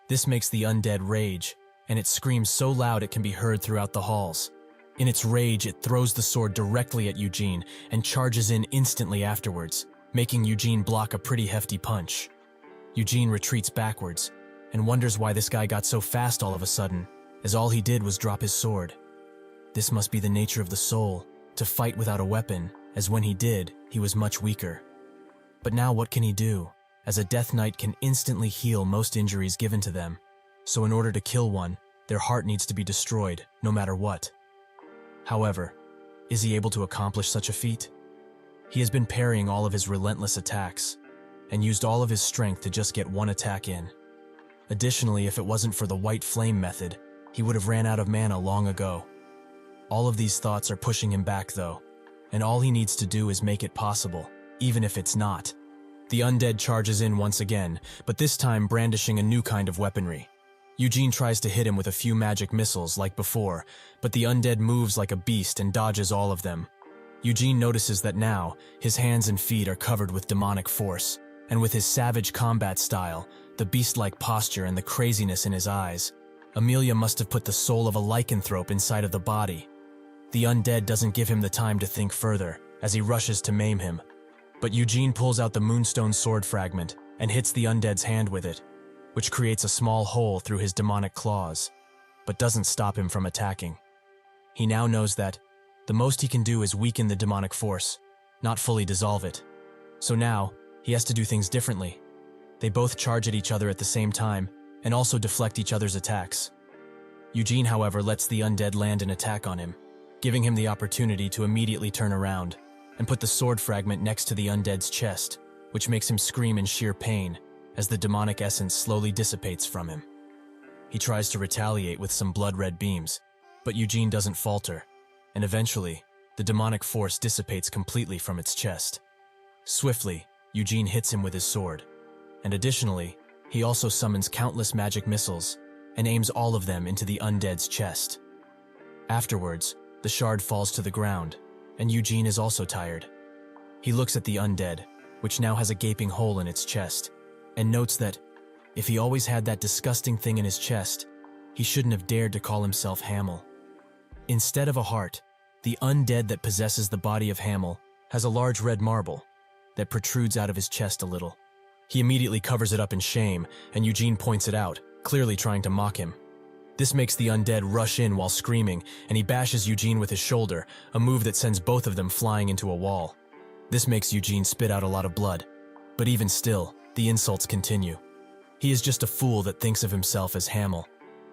This makes the undead rage, and it screams so loud it can be heard throughout the halls. In its rage, it throws the sword directly at Eugene and charges in instantly afterwards, making Eugene block a pretty hefty punch. Eugene retreats backwards, and wonders why this guy got so fast all of a sudden, as all he did was drop his sword. This must be the nature of the soul, to fight without a weapon, as when he did, he was much weaker. But now what can he do, as a Death Knight can instantly heal most injuries given to them, so in order to kill one, their heart needs to be destroyed, no matter what. However, is he able to accomplish such a feat? He has been parrying all of his relentless attacks, and used all of his strength to just get one attack in. Additionally, if it wasn't for the white flame method, he would have ran out of mana long ago. All of these thoughts are pushing him back though, and all he needs to do is make it possible, even if it's not. The undead charges in once again, but this time brandishing a new kind of weaponry. Eugene tries to hit him with a few magic missiles like before, but the undead moves like a beast and dodges all of them. Eugene notices that now, his hands and feet are covered with demonic force, and with his savage combat style, the beast-like posture and the craziness in his eyes, Amelia must have put the soul of a lycanthrope inside of the body. The undead doesn't give him the time to think further, as he rushes to maim him. But Eugene pulls out the moonstone sword fragment and hits the undead's hand with it, which creates a small hole through his demonic claws, but doesn't stop him from attacking. He now knows that the most he can do is weaken the demonic force, not fully dissolve it. So now, he has to do things differently. They both charge at each other at the same time, and also deflect each other's attacks. Eugene, however, lets the undead land an attack on him, giving him the opportunity to immediately turn around and put the sword fragment next to the undead's chest, which makes him scream in sheer pain as the demonic essence slowly dissipates from him. He tries to retaliate with some blood-red beams, but Eugene doesn't falter, and eventually, the demonic force dissipates completely from its chest. Swiftly, Eugene hits him with his sword, and additionally, he also summons countless magic missiles and aims all of them into the undead's chest. Afterwards, the shard falls to the ground, and Eugene is also tired. He looks at the undead, which now has a gaping hole in its chest, and notes that if he always had that disgusting thing in his chest, he shouldn't have dared to call himself Hamel. Instead of a heart, the undead that possesses the body of Hamel has a large red marble that protrudes out of his chest a little. He immediately covers it up in shame, and Eugene points it out, clearly trying to mock him. This makes the undead rush in while screaming, and he bashes Eugene with his shoulder, a move that sends both of them flying into a wall. This makes Eugene spit out a lot of blood, but even still, the insults continue. He is just a fool that thinks of himself as Hamel,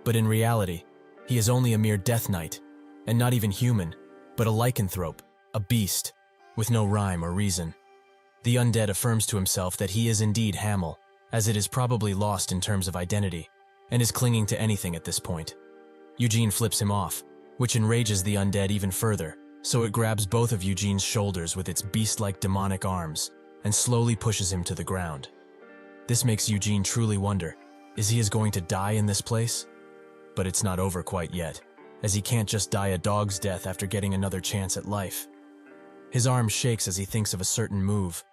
but in reality, he is only a mere death knight, and not even human, but a lycanthrope, a beast, with no rhyme or reason. The undead affirms to himself that he is indeed Hamel, as it is probably lost in terms of identity, and is clinging to anything at this point. Eugene flips him off, which enrages the undead even further, so it grabs both of Eugene's shoulders with its beast-like demonic arms, and slowly pushes him to the ground. This makes Eugene truly wonder, is he going to die in this place? But it's not over quite yet, as he can't just die a dog's death after getting another chance at life. His arm shakes as he thinks of a certain move,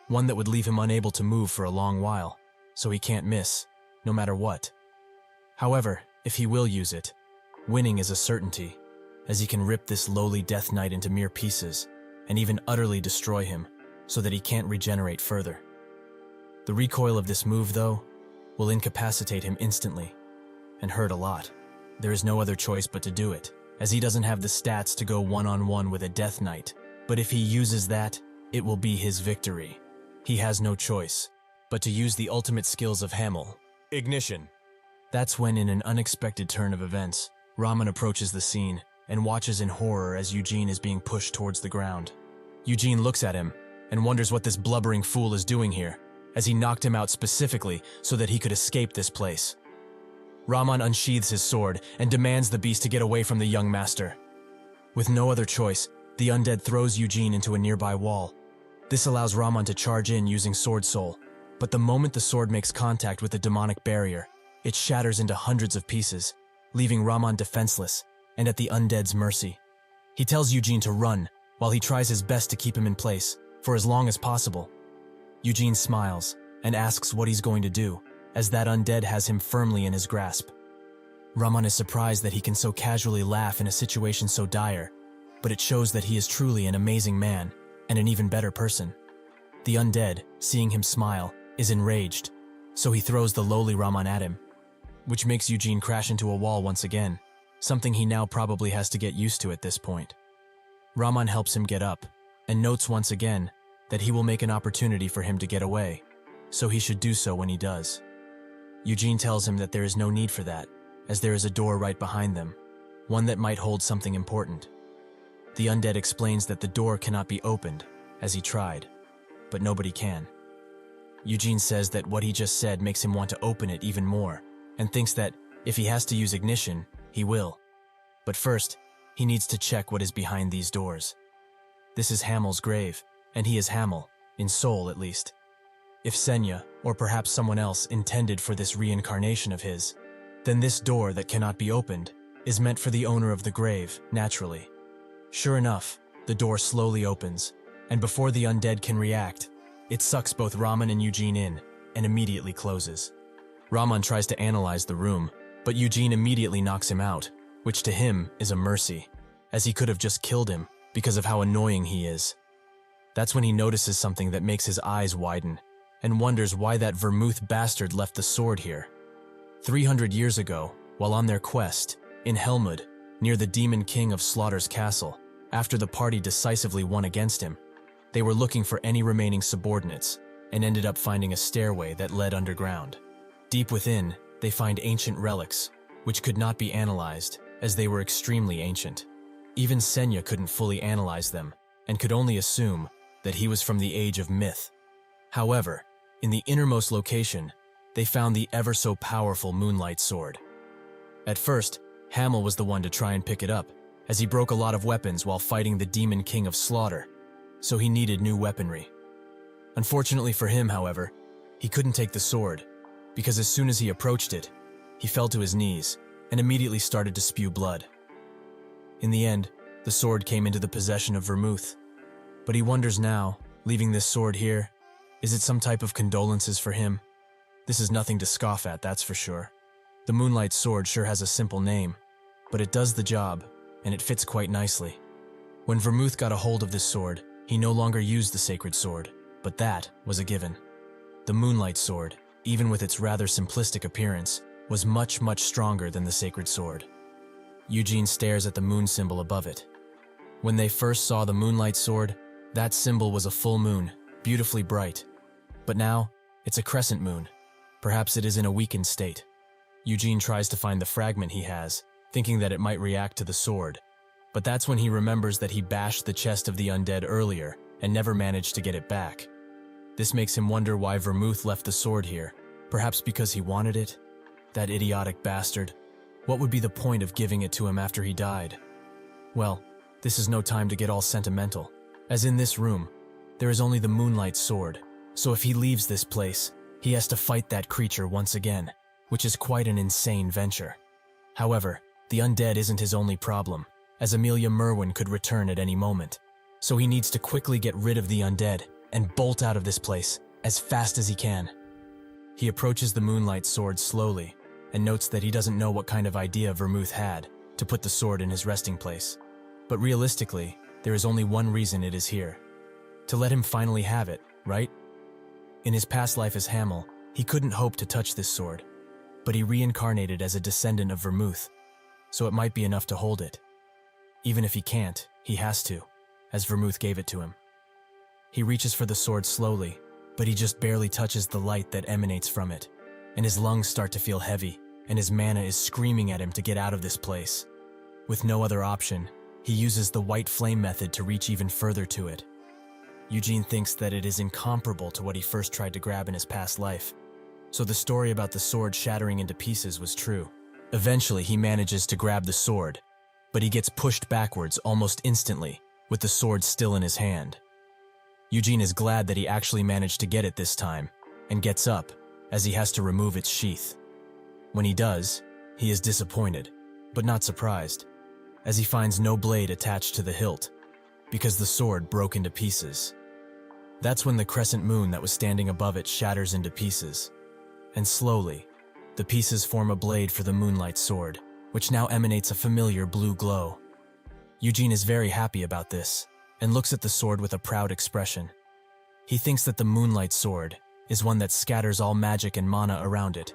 one that would leave him unable to move for a long while, so he can't miss, no matter what. However, if he will use it, winning is a certainty, as he can rip this lowly death knight into mere pieces, and even utterly destroy him, so that he can't regenerate further. The recoil of this move, though, will incapacitate him instantly, and hurt a lot. There is no other choice but to do it, as he doesn't have the stats to go one-on-one with a death knight, but if he uses that, it will be his victory. He has no choice, but to use the ultimate skills of Hamel. Ignition. That's when, in an unexpected turn of events, Raman approaches the scene and watches in horror as Eugene is being pushed towards the ground. Eugene looks at him and wonders what this blubbering fool is doing here, as he knocked him out specifically so that he could escape this place. Raman unsheathes his sword and demands the beast to get away from the young master. With no other choice, the undead throws Eugene into a nearby wall. This allows Raman to charge in using Sword Soul, but the moment the sword makes contact with the demonic barrier, it shatters into hundreds of pieces, leaving Raman defenseless and at the undead's mercy. He tells Eugene to run, while he tries his best to keep him in place for as long as possible. Eugene smiles and asks what he's going to do, as that undead has him firmly in his grasp. Raman is surprised that he can so casually laugh in a situation so dire, but it shows that he is truly an amazing man and an even better person. The undead, seeing him smile, is enraged, so he throws the lowly Raman at him, which makes Eugene crash into a wall once again, something he now probably has to get used to at this point. Raman helps him get up, and notes once again that he will make an opportunity for him to get away, so he should do so when he does. Eugene tells him that there is no need for that, as there is a door right behind them, one that might hold something important. The undead explains that the door cannot be opened, as he tried, but nobody can. Eugene says that what he just said makes him want to open it even more, and thinks that if he has to use ignition, he will. But first, he needs to check what is behind these doors. This is Hamel's grave, and he is Hamel, in soul at least. If Senya, or perhaps someone else, intended for this reincarnation of his, then this door that cannot be opened is meant for the owner of the grave, naturally. Sure enough, the door slowly opens, and before the undead can react, it sucks both Raman and Eugene in, and immediately closes. Raman tries to analyze the room, but Eugene immediately knocks him out, which to him is a mercy, as he could have just killed him because of how annoying he is. That's when he notices something that makes his eyes widen, and wonders why that Vermouth bastard left the sword here. 300 years ago, while on their quest, in Helmut, near the Demon King of Slaughter's castle, after the party decisively won against him, they were looking for any remaining subordinates, and ended up finding a stairway that led underground. Deep within, they find ancient relics, which could not be analyzed, as they were extremely ancient. Even Senya couldn't fully analyze them, and could only assume that he was from the age of myth. However, in the innermost location, they found the ever-so-powerful Moonlight Sword. At first, Hamel was the one to try and pick it up, as he broke a lot of weapons while fighting the Demon King of Slaughter, so he needed new weaponry. Unfortunately for him, however, he couldn't take the sword, because as soon as he approached it, he fell to his knees and immediately started to spew blood. In the end, the sword came into the possession of Vermouth, but he wonders now, leaving this sword here, is it some type of condolences for him? This is nothing to scoff at, that's for sure. The Moonlight Sword sure has a simple name, but it does the job, and it fits quite nicely. When Vermouth got a hold of this sword, he no longer used the sacred sword, but that was a given. The Moonlight Sword, even with its rather simplistic appearance, was much, much stronger than the sacred sword. Eugene stares at the moon symbol above it. When they first saw the Moonlight Sword, that symbol was a full moon, beautifully bright. But now, it's a crescent moon. Perhaps it is in a weakened state. Eugene tries to find the fragment he has, thinking that it might react to the sword. But that's when he remembers that he bashed the chest of the undead earlier and never managed to get it back. This makes him wonder why Vermouth left the sword here. Perhaps because he wanted it? That idiotic bastard. What would be the point of giving it to him after he died? Well, this is no time to get all sentimental, as in this room, there is only the Moonlight Sword, so if he leaves this place, he has to fight that creature once again, which is quite an insane venture. However, the undead isn't his only problem, as Amelia Merwin could return at any moment, so he needs to quickly get rid of the undead and bolt out of this place as fast as he can. He approaches the Moonlight Sword slowly and notes that he doesn't know what kind of idea Vermouth had to put the sword in his resting place. But realistically, there is only one reason it is here. To let him finally have it, right? In his past life as Hamel, he couldn't hope to touch this sword, but he reincarnated as a descendant of Vermouth, so it might be enough to hold it. Even if he can't, he has to, as Vermouth gave it to him. He reaches for the sword slowly, but he just barely touches the light that emanates from it, and his lungs start to feel heavy, and his mana is screaming at him to get out of this place. With no other option, he uses the white flame method to reach even further to it. Eugene thinks that it is incomparable to what he first tried to grab in his past life, so the story about the sword shattering into pieces was true. Eventually, he manages to grab the sword, but he gets pushed backwards almost instantly, with the sword still in his hand. Eugene is glad that he actually managed to get it this time, and gets up, as he has to remove its sheath. When he does, he is disappointed, but not surprised, as he finds no blade attached to the hilt, because the sword broke into pieces. That's when the crescent moon that was standing above it shatters into pieces, and slowly, the pieces form a blade for the Moonlight Sword, which now emanates a familiar blue glow. Eugene is very happy about this, and looks at the sword with a proud expression. He thinks that the Moonlight Sword is one that scatters all magic and mana around it,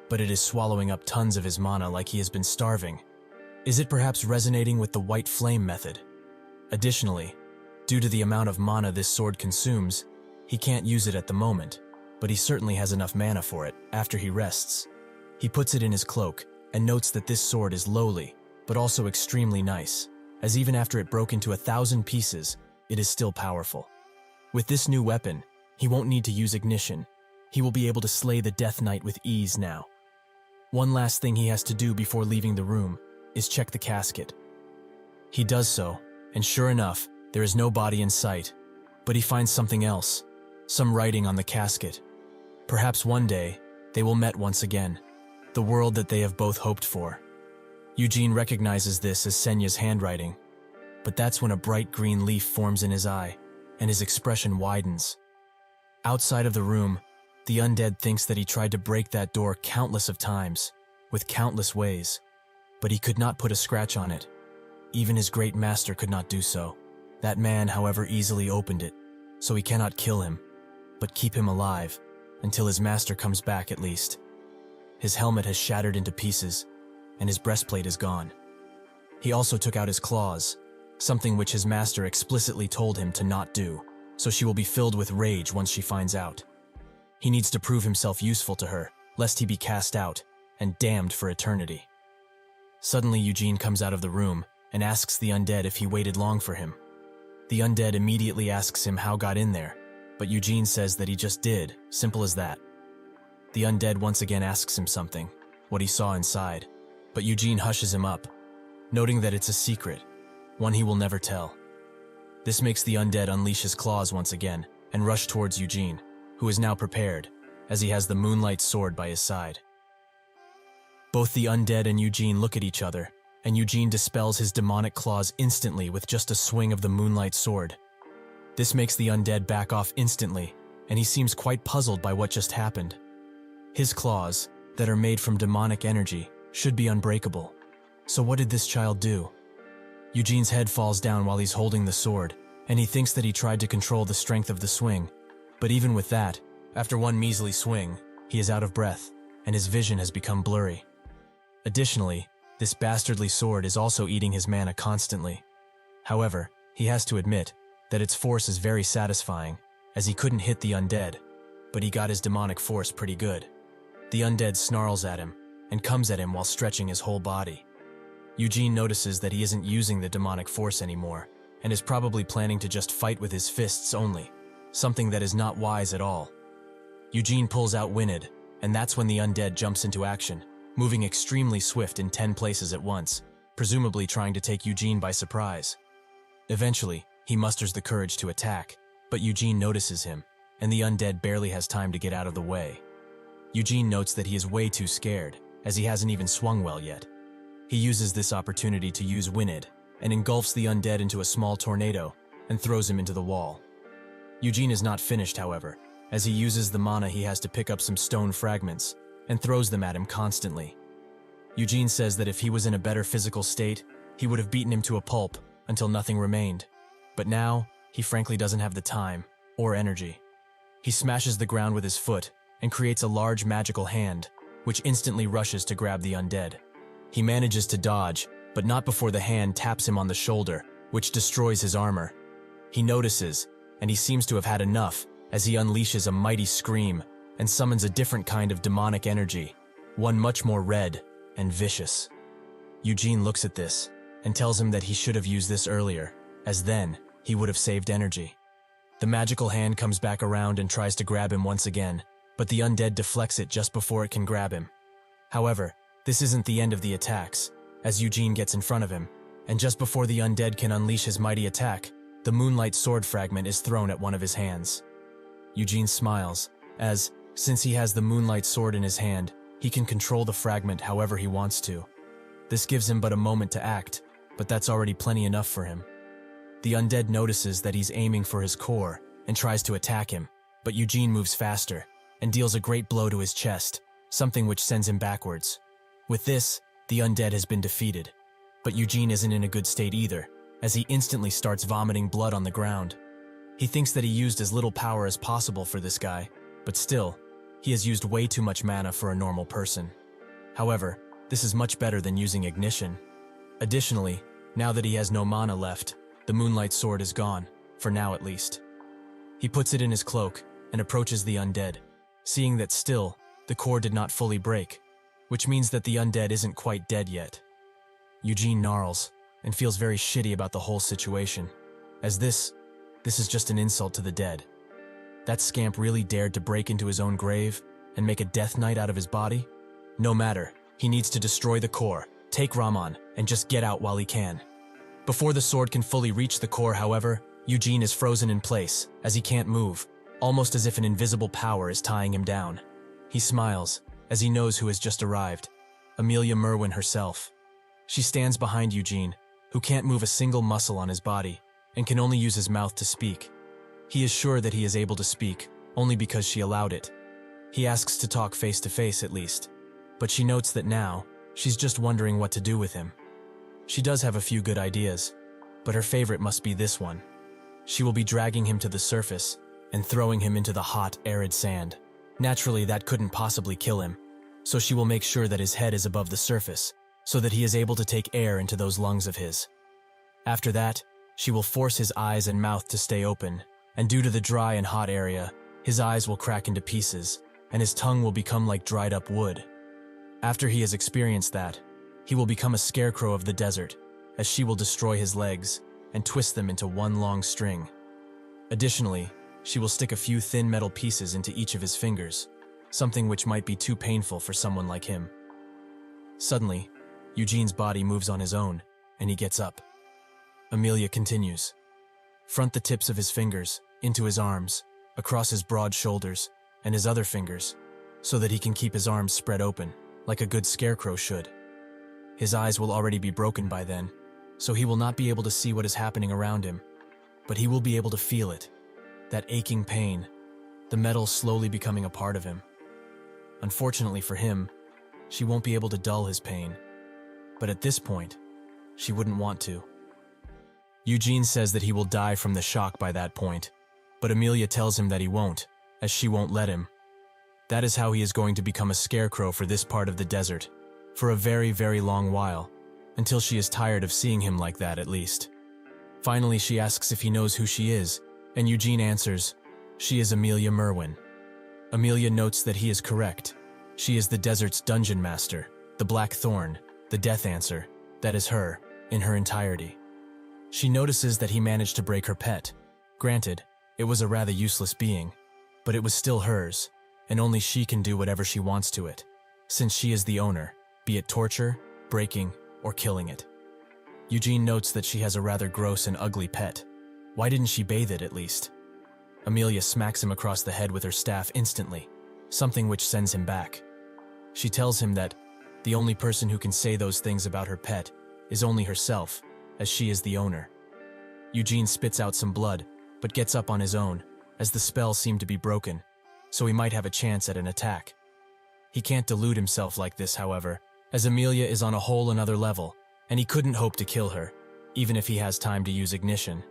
but it is swallowing up tons of his mana like he has been starving. Is it perhaps resonating with the white flame method? Additionally, due to the amount of mana this sword consumes, he can't use it at the moment, but he certainly has enough mana for it after he rests. He puts it in his cloak and notes that this sword is lowly, but also extremely nice, as even after it broke into 1,000 pieces, it is still powerful. With this new weapon, he won't need to use ignition. He will be able to slay the Death Knight with ease now. One last thing he has to do before leaving the room is check the casket. He does so, and sure enough, there is no body in sight, but he finds something else, some writing on the casket. Perhaps one day, they will meet once again, the world that they have both hoped for. Eugene recognizes this as Senya's handwriting, but that's when a bright green leaf forms in his eye, and his expression widens. Outside of the room, the undead thinks that he tried to break that door countless of times, with countless ways, but he could not put a scratch on it. Even his great master could not do so. That man, however, easily opened it, so he cannot kill him, but keep him alive, until his master comes back at least. His helmet has shattered into pieces, and his breastplate is gone. He also took out his claws, something which his master explicitly told him to not do, so she will be filled with rage once she finds out. He needs to prove himself useful to her, lest he be cast out and damned for eternity. Suddenly Eugene comes out of the room and asks the undead if he waited long for him. The undead immediately asks him how got in there, but Eugene says that he just did, simple as that. The undead once again asks him something, what he saw inside, but Eugene hushes him up, noting that it's a secret, one he will never tell. This makes the undead unleash his claws once again and rush towards Eugene, who is now prepared, as he has the moonlight sword by his side. Both the undead and Eugene look at each other, and Eugene dispels his demonic claws instantly with just a swing of the moonlight sword. This makes the undead back off instantly, and he seems quite puzzled by what just happened. His claws, that are made from demonic energy, should be unbreakable. So what did this child do? Eugene's head falls down while he's holding the sword, and he thinks that he tried to control the strength of the swing. But even with that, after one measly swing, he is out of breath, and his vision has become blurry. Additionally, this bastardly sword is also eating his mana constantly. However, he has to admit that its force is very satisfying, as he couldn't hit the undead, but he got his demonic force pretty good. The undead snarls at him, and comes at him while stretching his whole body. Eugene notices that he isn't using the demonic force anymore, and is probably planning to just fight with his fists only, something that is not wise at all. Eugene pulls out Winid, and that's when the undead jumps into action, moving extremely swift in 10 places at once, presumably trying to take Eugene by surprise. Eventually, he musters the courage to attack, but Eugene notices him, and the undead barely has time to get out of the way. Eugene notes that he is way too scared, as he hasn't even swung well yet. He uses this opportunity to use Winid, and engulfs the undead into a small tornado, and throws him into the wall. Eugene is not finished, however, as he uses the mana he has to pick up some stone fragments, and throws them at him constantly. Eugene says that if he was in a better physical state, he would have beaten him to a pulp until nothing remained. But now, he frankly doesn't have the time or energy. He smashes the ground with his foot and creates a large magical hand, which instantly rushes to grab the undead. He manages to dodge, but not before the hand taps him on the shoulder, which destroys his armor. He notices, and he seems to have had enough, as he unleashes a mighty scream and summons a different kind of demonic energy, one much more red and vicious. Eugene looks at this and tells him that he should have used this earlier, as then he would have saved energy. The magical hand comes back around and tries to grab him once again, but the undead deflects it just before it can grab him. However, this isn't the end of the attacks, as Eugene gets in front of him, and just before the undead can unleash his mighty attack, the moonlight sword fragment is thrown at one of his hands. Eugene smiles, as, since he has the moonlight sword in his hand, he can control the fragment however he wants to. This gives him but a moment to act, but that's already plenty enough for him. The undead notices that he's aiming for his core and tries to attack him, but Eugene moves faster and deals a great blow to his chest, something which sends him backwards. With this, the undead has been defeated, but Eugene isn't in a good state either, as he instantly starts vomiting blood on the ground. He thinks that he used as little power as possible for this guy, but still, he has used way too much mana for a normal person. However, this is much better than using ignition. Additionally, now that he has no mana left, the moonlight sword is gone, for now at least. He puts it in his cloak and approaches the undead, seeing that still, the core did not fully break, which means that the undead isn't quite dead yet. Eugene gnarls and feels very shitty about the whole situation, as this This is just an insult to the dead. That scamp really dared to break into his own grave and make a death knight out of his body? No matter, he needs to destroy the core, take Raman, and just get out while he can. Before the sword can fully reach the core, however, Eugene is frozen in place, as he can't move, almost as if an invisible power is tying him down. He smiles, as he knows who has just arrived, Amelia Merwin herself. She stands behind Eugene, who can't move a single muscle on his body, and can only use his mouth to speak. He is sure that he is able to speak, only because she allowed it. He asks to talk face to face at least, but she notes that now, she's just wondering what to do with him. She does have a few good ideas, but her favorite must be this one. She will be dragging him to the surface and throwing him into the hot, arid sand. Naturally, that couldn't possibly kill him, so she will make sure that his head is above the surface, so that he is able to take air into those lungs of his. After that, she will force his eyes and mouth to stay open, and due to the dry and hot area, his eyes will crack into pieces, and his tongue will become like dried up wood. After he has experienced that, he will become a scarecrow of the desert, as she will destroy his legs and twist them into one long string. Additionally, she will stick a few thin metal pieces into each of his fingers, something which might be too painful for someone like him. Suddenly, Eugene's body moves on his own, and he gets up. Amelia continues. Front the tips of his fingers, into his arms, across his broad shoulders, and his other fingers, so that he can keep his arms spread open, like a good scarecrow should. His eyes will already be broken by then, so he will not be able to see what is happening around him, but he will be able to feel it, that aching pain, the metal slowly becoming a part of him. Unfortunately for him, she won't be able to dull his pain, but at this point, she wouldn't want to. Eugene says that he will die from the shock by that point, but Amelia tells him that he won't, as she won't let him. That is how he is going to become a scarecrow for this part of the desert, for a very, very long while, until she is tired of seeing him like that at least. Finally, she asks if he knows who she is, and Eugene answers, she is Amelia Merwin. Amelia notes that he is correct. She is the desert's dungeon master, the Black Thorn, the Death Answer, that is her, in her entirety. She notices that he managed to break her pet. Granted, it was a rather useless being, but it was still hers, and only she can do whatever she wants to it, since she is the owner, be it torture, breaking, or killing it. Eugene notes that she has a rather gross and ugly pet. Why didn't she bathe it at least? Amelia smacks him across the head with her staff instantly, something which sends him back. She tells him that the only person who can say those things about her pet is only herself, as she is the owner. Eugene spits out some blood, but gets up on his own, as the spell seemed to be broken, so he might have a chance at an attack. He can't delude himself like this, however, as Amelia is on a whole another level, and he couldn't hope to kill her, even if he has time to use ignition.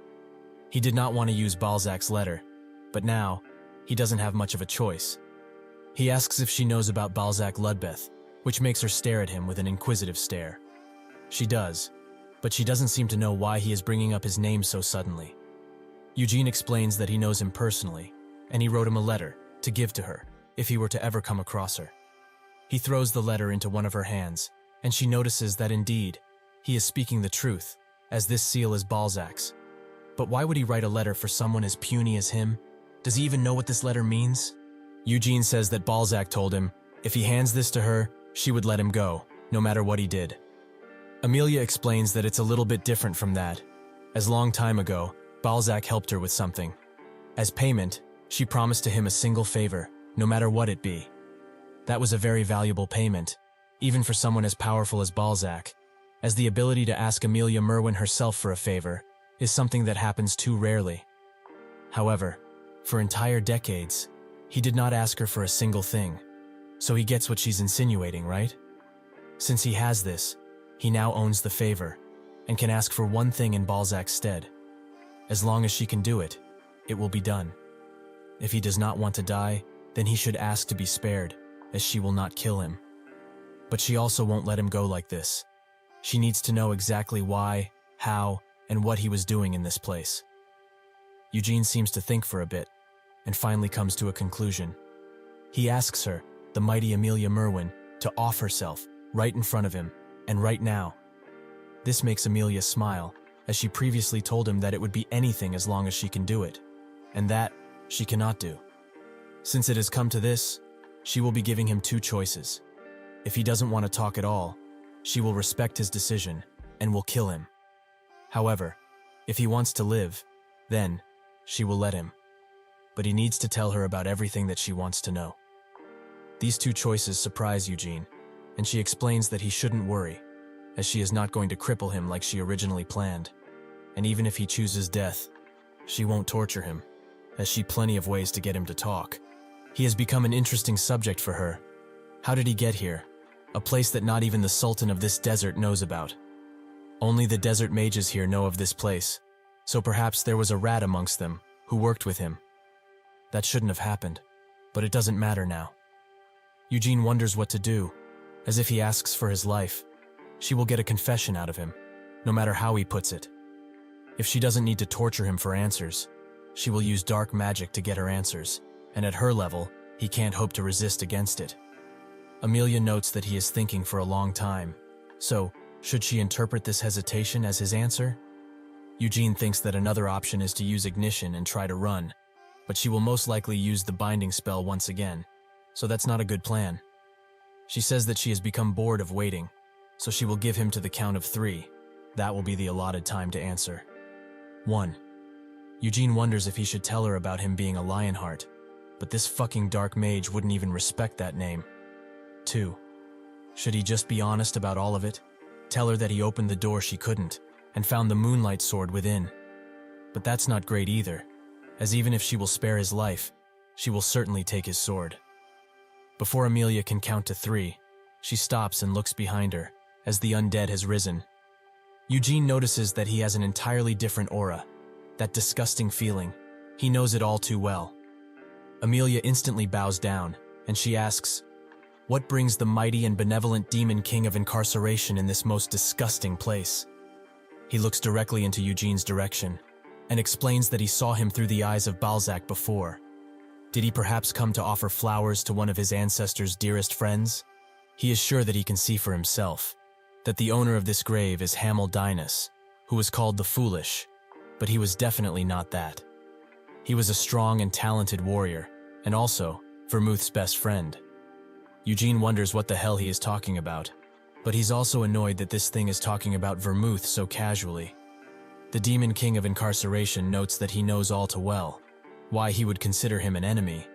He did not want to use Balzac's letter, but now, he doesn't have much of a choice. He asks if she knows about Balzac Ludbeth, which makes her stare at him with an inquisitive stare. She does, but she doesn't seem to know why he is bringing up his name so suddenly. Eugene explains that he knows him personally, and he wrote him a letter to give to her if he were to ever come across her. He throws the letter into one of her hands, and she notices that indeed, he is speaking the truth, as this seal is Balzac's. But why would he write a letter for someone as puny as him? Does he even know what this letter means? Eugene says that Balzac told him, if he hands this to her, she would let him go, no matter what he did. Amelia explains that it's a little bit different from that, as long time ago, Balzac helped her with something. As payment, she promised to him a single favor, no matter what it be. That was a very valuable payment, even for someone as powerful as Balzac, as the ability to ask Amelia Merwin herself for a favor is something that happens too rarely. However, for entire decades, he did not ask her for a single thing, so he gets what she's insinuating, right? Since he has this, he now owns the favor, and can ask for one thing in Balzac's stead. As long as she can do it, it will be done. If he does not want to die, then he should ask to be spared, as she will not kill him. But she also won't let him go like this. She needs to know exactly why, how, and what he was doing in this place. Eugene seems to think for a bit, and finally comes to a conclusion. He asks her, the mighty Amelia Merwin, to off herself, right in front of him, and right now. This makes Amelia smile, as she previously told him that it would be anything as long as she can do it, and that she cannot do. Since it has come to this, she will be giving him two choices. If he doesn't want to talk at all, she will respect his decision and will kill him. However, if he wants to live, then she will let him. But he needs to tell her about everything that she wants to know. These two choices surprise Eugene, and she explains that he shouldn't worry, as she is not going to cripple him like she originally planned. And even if he chooses death, she won't torture him, as she plenty of ways to get him to talk. He has become an interesting subject for her. How did he get here? A place that not even the Sultan of this desert knows about. Only the desert mages here know of this place, so perhaps there was a rat amongst them who worked with him. That shouldn't have happened, but it doesn't matter now. Eugene wonders what to do, as if he asks for his life. She will get a confession out of him, no matter how he puts it. If she doesn't need to torture him for answers, she will use dark magic to get her answers, and at her level, he can't hope to resist against it. Amelia notes that he is thinking for a long time, so should she interpret this hesitation as his answer? Eugene thinks that another option is to use ignition and try to run, but she will most likely use the binding spell once again, so that's not a good plan. She says that she has become bored of waiting, so she will give him to the count of 3. That will be the allotted time to answer. 1. Eugene wonders if he should tell her about him being a Lionheart, but this fucking dark mage wouldn't even respect that name. 2. Should he just be honest about all of it? Tell her that he opened the door she couldn't, and found the moonlight sword within. But that's not great either, as even if she will spare his life, she will certainly take his sword. Before Amelia can count to 3, she stops and looks behind her, as the undead has risen. Eugene notices that he has an entirely different aura, that disgusting feeling. He knows it all too well. Amelia instantly bows down, and she asks, "What brings the mighty and benevolent demon king of incarceration in this most disgusting place?" He looks directly into Eugene's direction, and explains that he saw him through the eyes of Balzac before. Did he perhaps come to offer flowers to one of his ancestors' dearest friends? He is sure that he can see for himself, that the owner of this grave is Hamel, who was called the Foolish, but he was definitely not that. He was a strong and talented warrior, and also Vermouth's best friend. Eugene wonders what the hell he is talking about, but he's also annoyed that this thing is talking about Vermouth so casually. The Demon King of Incarceration notes that he knows all too well why he would consider him an enemy,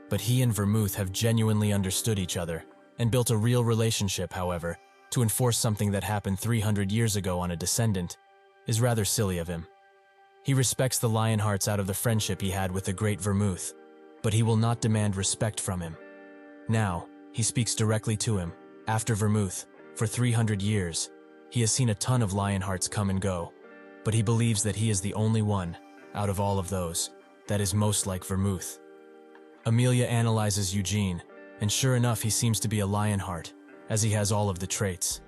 but he and Vermouth have genuinely understood each other and built a real relationship. However, to enforce something that happened 300 years ago on a Descendant is rather silly of him. He respects the Lionhearts out of the friendship he had with the great Vermouth, but he will not demand respect from him. Now, he speaks directly to him. After Vermouth, for 300 years, he has seen a ton of Lionhearts come and go, but he believes that he is the only one, out of all of those, that is most like Vermouth. Amelia analyzes Eugene, and sure enough he seems to be a Lionheart, as he has all of the traits.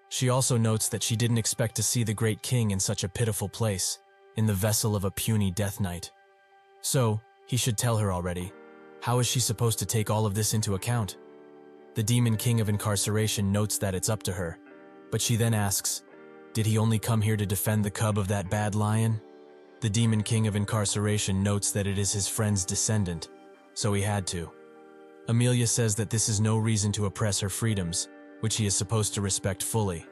She also notes that she didn't expect to see the great king in such a pitiful place, in the vessel of a puny death knight. So, he should tell her already. How is she supposed to take all of this into account? The Demon King of Incarceration notes that it's up to her, but she then asks, did he only come here to defend the cub of that bad lion? The Demon King of Incarceration notes that it is his friend's descendant, so he had to. Amelia says that this is no reason to oppress her freedoms, which he is supposed to respect fully.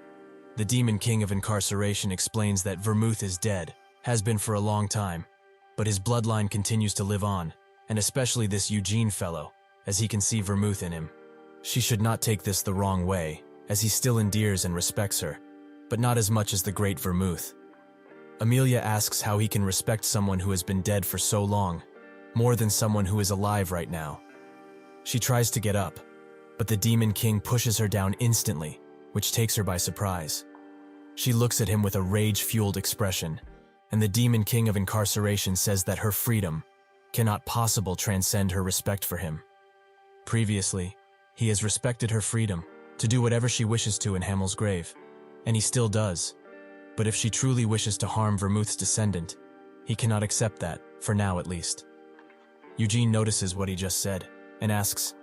The Demon King of Incarceration explains that Vermouth is dead, has been for a long time, but his bloodline continues to live on, and especially this Eugene fellow, as he can see Vermouth in him. She should not take this the wrong way, as he still endears and respects her, but not as much as the great Vermouth. Amelia asks how he can respect someone who has been dead for so long, more than someone who is alive right now. She tries to get up, but the Demon King pushes her down instantly, which takes her by surprise. She looks at him with a rage-fueled expression, and the Demon King of Incarceration says that her freedom cannot possibly transcend her respect for him. Previously, he has respected her freedom to do whatever she wishes to in Hamel's grave, and he still does. But if she truly wishes to harm Vermouth's descendant, he cannot accept that, for now at least. Eugene notices what he just said, and asks,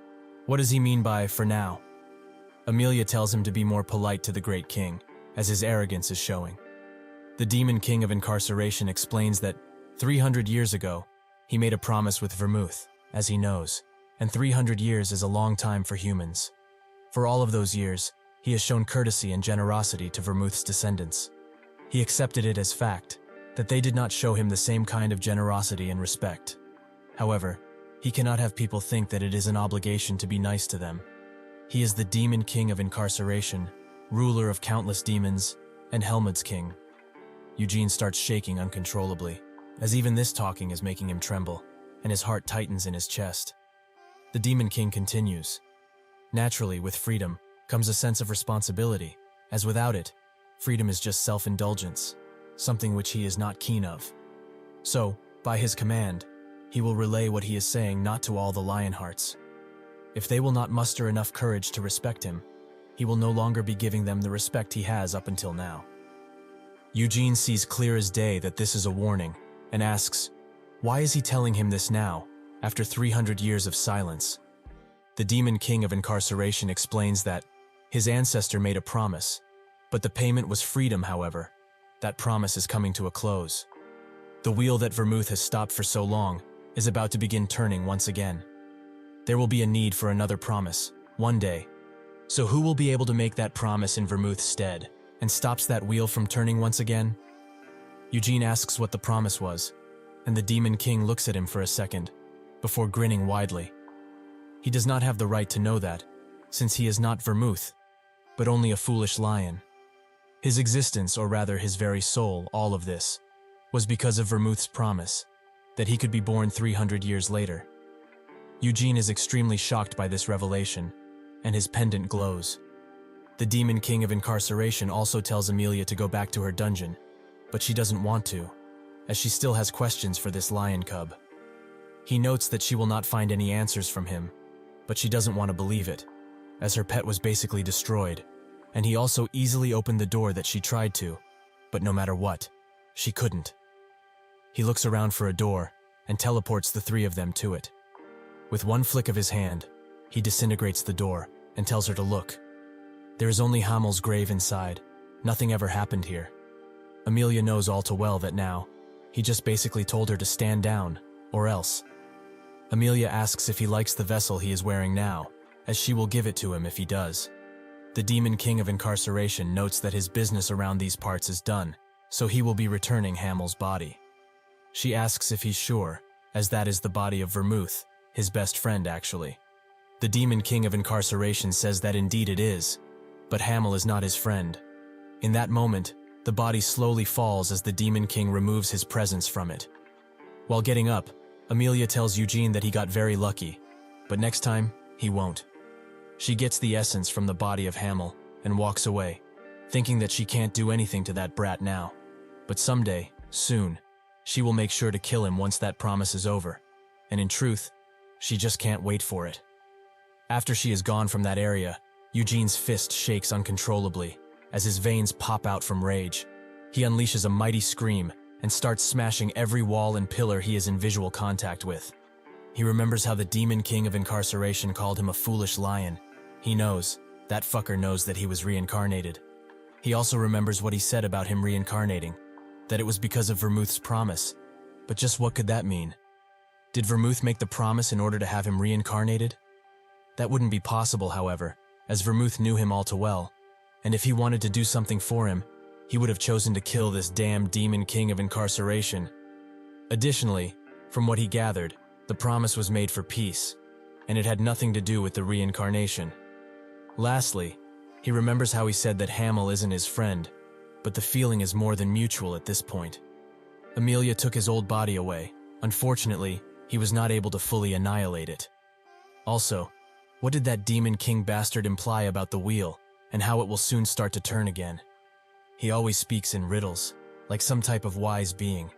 what does he mean by "for now"? Amelia tells him to be more polite to the great king, as his arrogance is showing. The Demon King of Incarceration explains that 300 years ago, he made a promise with Vermouth, as he knows, and 300 years is a long time for humans. For all of those years, he has shown courtesy and generosity to Vermouth's descendants. He accepted it as fact that they did not show him the same kind of generosity and respect. However, he cannot have people think that it is an obligation to be nice to them. He is the Demon King of Incarceration, ruler of countless demons, and Helmut's king. Eugene starts shaking uncontrollably, as even this talking is making him tremble, and his heart tightens in his chest. The Demon King continues. Naturally, with freedom comes a sense of responsibility, as without it, freedom is just self-indulgence, something which he is not keen of. So, by his command, he will relay what he is saying not to all the Lionhearts. If they will not muster enough courage to respect him, he will no longer be giving them the respect he has up until now. Eugene sees clear as day that this is a warning, and asks, why is he telling him this now, after 300 years of silence? The Demon King of Incarceration explains that his ancestor made a promise, but the payment was freedom, however. That promise is coming to a close. The wheel that Vermouth has stopped for so long is about to begin turning once again. There will be a need for another promise, one day. So who will be able to make that promise in Vermouth's stead, and stops that wheel from turning once again? Eugene asks what the promise was, and the Demon King looks at him for a second, before grinning widely. He does not have the right to know that, since he is not Vermouth, but only a foolish lion. His existence, or rather his very soul, all of this, was because of Vermouth's promise, that he could be born 300 years later. Eugene is extremely shocked by this revelation, and his pendant glows. The Demon King of Incarceration also tells Amelia to go back to her dungeon, but she doesn't want to, as she still has questions for this lion cub. He notes that she will not find any answers from him, but she doesn't want to believe it, as her pet was basically destroyed, and he also easily opened the door that she tried to, but no matter what, she couldn't. He looks around for a door and teleports the three of them to it. With one flick of his hand, he disintegrates the door and tells her to look. There is only Hamel's grave inside. Nothing ever happened here. Amelia knows all too well that now, he just basically told her to stand down, or else. Amelia asks if he likes the vessel he is wearing now, as she will give it to him if he does. The Demon King of Incarceration notes that his business around these parts is done, so he will be returning Hamel's body. She asks if he's sure, as that is the body of Vermouth, his best friend actually. The Demon King of Incarceration says that indeed it is, but Hamel is not his friend. In that moment, the body slowly falls as the Demon King removes his presence from it. While getting up, Amelia tells Eugene that he got very lucky, but next time, he won't. She gets the essence from the body of Hamel and walks away, thinking that she can't do anything to that brat now. But someday, soon, she will make sure to kill him once that promise is over, and in truth, she just can't wait for it. After she is gone from that area, Eugene's fist shakes uncontrollably as his veins pop out from rage. He unleashes a mighty scream and starts smashing every wall and pillar he is in visual contact with. He remembers how the Demon King of Incarceration called him a foolish lion. He knows, that fucker knows that he was reincarnated. He also remembers what he said about him reincarnating, that it was because of Vermouth's promise. But just what could that mean? Did Vermouth make the promise in order to have him reincarnated? That wouldn't be possible, however, as Vermouth knew him all too well, and if he wanted to do something for him, he would have chosen to kill this damn Demon King of Incarceration. Additionally, from what he gathered, the promise was made for peace, and it had nothing to do with the reincarnation. Lastly, he remembers how he said that Hamel isn't his friend, but the feeling is more than mutual at this point. Amelia took his old body away. Unfortunately, he was not able to fully annihilate it. Also, what did that Demon King bastard imply about the wheel, and how it will soon start to turn again? He always speaks in riddles, like some type of wise being,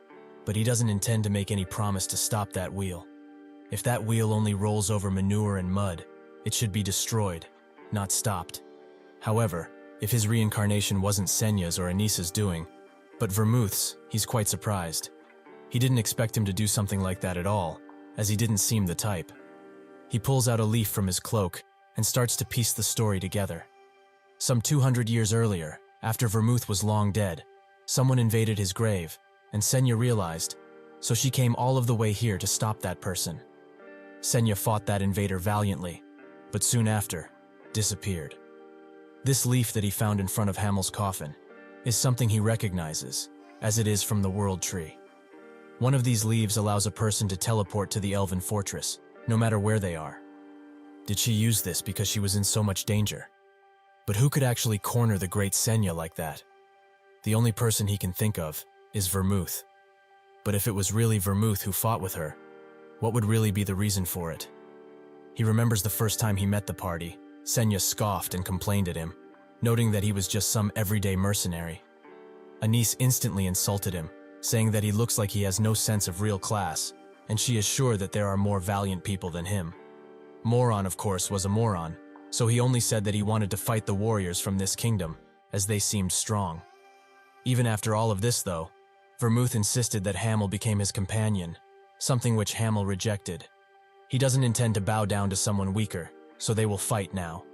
but he doesn't intend to make any promise to stop that wheel. If that wheel only rolls over manure and mud, it should be destroyed, not stopped. However, if his reincarnation wasn't Senya's or Anissa's doing, but Vermouth's, he's quite surprised. He didn't expect him to do something like that at all, as he didn't seem the type. He pulls out a leaf from his cloak and starts to piece the story together. Some 200 years earlier, after Vermouth was long dead, Someone invaded his grave, and Senya realized, so she came all of the way here to stop that person. Senya fought that invader valiantly, but soon after, disappeared. This leaf that he found in front of Hamel's coffin is something he recognizes, as it is from the world tree. One of these leaves allows a person to teleport to the elven fortress, no matter where they are. Did she use this because she was in so much danger? But who could actually corner the great Senya like that? The only person he can think of is Vermouth. But if it was really Vermouth who fought with her, what would really be the reason for it? He remembers the first time he met the party, Senya scoffed and complained at him, noting that he was just some everyday mercenary. Anise instantly insulted him, saying that he looks like he has no sense of real class, and she is sure that there are more valiant people than him. Moron, of course, was a moron, so he only said that he wanted to fight the warriors from this kingdom, as they seemed strong. Even after all of this, though, Vermouth insisted that Hamel became his companion, something which Hamel rejected. He doesn't intend to bow down to someone weaker, so they will fight now.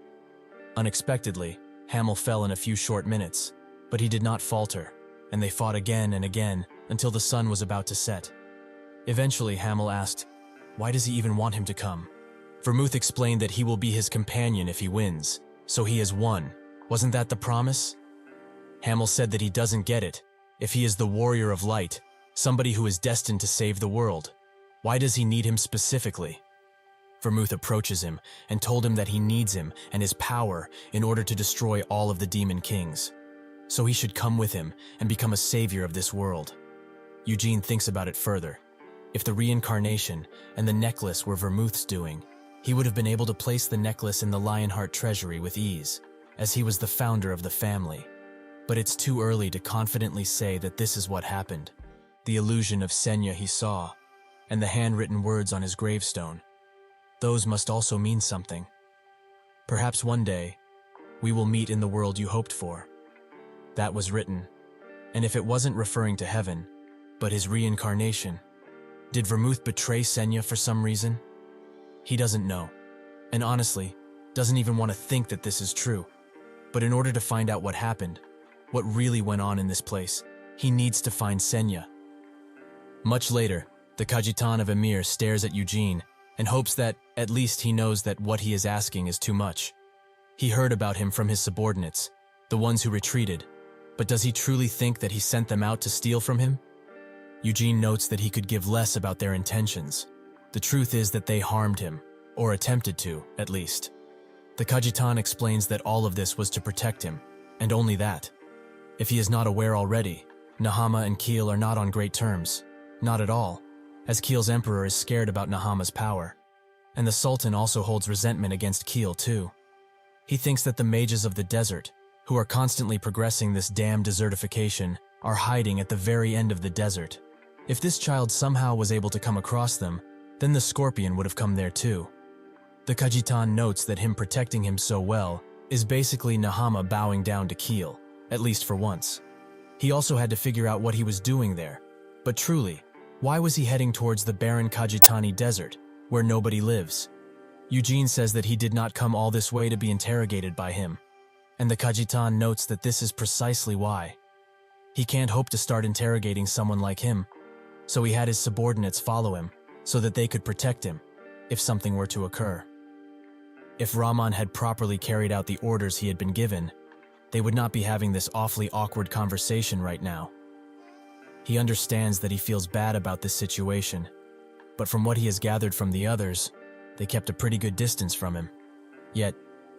Unexpectedly, Hamel fell in a few short minutes, but he did not falter, and they fought again and again until the sun was about to set. Eventually, Hamel asked, why does he even want him to come? Vermouth explained that he will be his companion if he wins, so he has won. Wasn't that the promise? Hamel said that he doesn't get it. If he is the warrior of light, somebody who is destined to save the world, why does he need him specifically? Vermouth approaches him and told him that he needs him and his power in order to destroy all of the demon kings. So he should come with him and become a savior of this world. Eugene thinks about it further. If the reincarnation and the necklace were Vermouth's doing, he would have been able to place the necklace in the Lionheart treasury with ease, as he was the founder of the family. But it's too early to confidently say that this is what happened. The illusion of Senya he saw, and the handwritten words on his gravestone. Those must also mean something. Perhaps one day, we will meet in the world you hoped for. That was written. And if it wasn't referring to heaven, but his reincarnation, did Vermouth betray Senya for some reason? He doesn't know, and honestly, doesn't even want to think that this is true. But in order to find out what happened, what really went on in this place, he needs to find Senya. Much later, the Kajitan of Emir stares at Eugene and hopes that at least he knows that what he is asking is too much. He heard about him from his subordinates, the ones who retreated, but does he truly think that he sent them out to steal from him? Eugene notes that he could give less about their intentions. The truth is that they harmed him, or attempted to, at least. The Kajitan explains that all of this was to protect him, and only that. If he is not aware already, Nahama and Keel are not on great terms. Not at all, as Keel's emperor is scared about Nahama's power. And the Sultan also holds resentment against Keel too. He thinks that the mages of the desert, who are constantly progressing this damn desertification, are hiding at the very end of the desert. If this child somehow was able to come across them, then the scorpion would have come there too. The Kajitan notes that him protecting him so well is basically Nahama bowing down to Keel, at least for once. He also had to figure out what he was doing there. But truly, why was he heading towards the barren Kajitani desert, where nobody lives? Eugene says that he did not come all this way to be interrogated by him, and the Kajitan notes that this is precisely why. He can't hope to start interrogating someone like him, so he had his subordinates follow him, so that they could protect him, if something were to occur. If Rahman had properly carried out the orders he had been given, they would not be having this awfully awkward conversation right now. He understands that he feels bad about this situation, but from what he has gathered from the others, they kept a pretty good distance from him. Yet,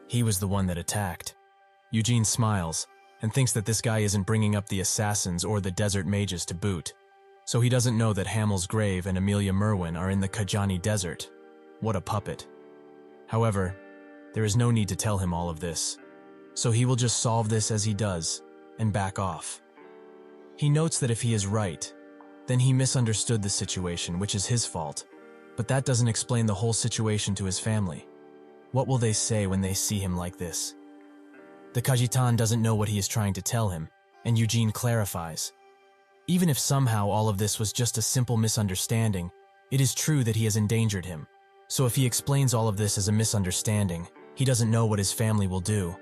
he was the one that attacked. Eugene smiles, and thinks that this guy isn't bringing up the assassins or the desert mages to boot, so he doesn't know that Hamel's grave and Amelia Merwin are in the Kajani desert. What a puppet. However, there is no need to tell him all of this, so he will just solve this as he does, and back off. He notes that if he is right, then he misunderstood the situation, which is his fault, but that doesn't explain the whole situation to his family. What will they say when they see him like this? The Kajitan doesn't know what he is trying to tell him, and Eugene clarifies. Even if somehow all of this was just a simple misunderstanding, it is true that he has endangered him. So if he explains all of this as a misunderstanding, he doesn't know what his family will do.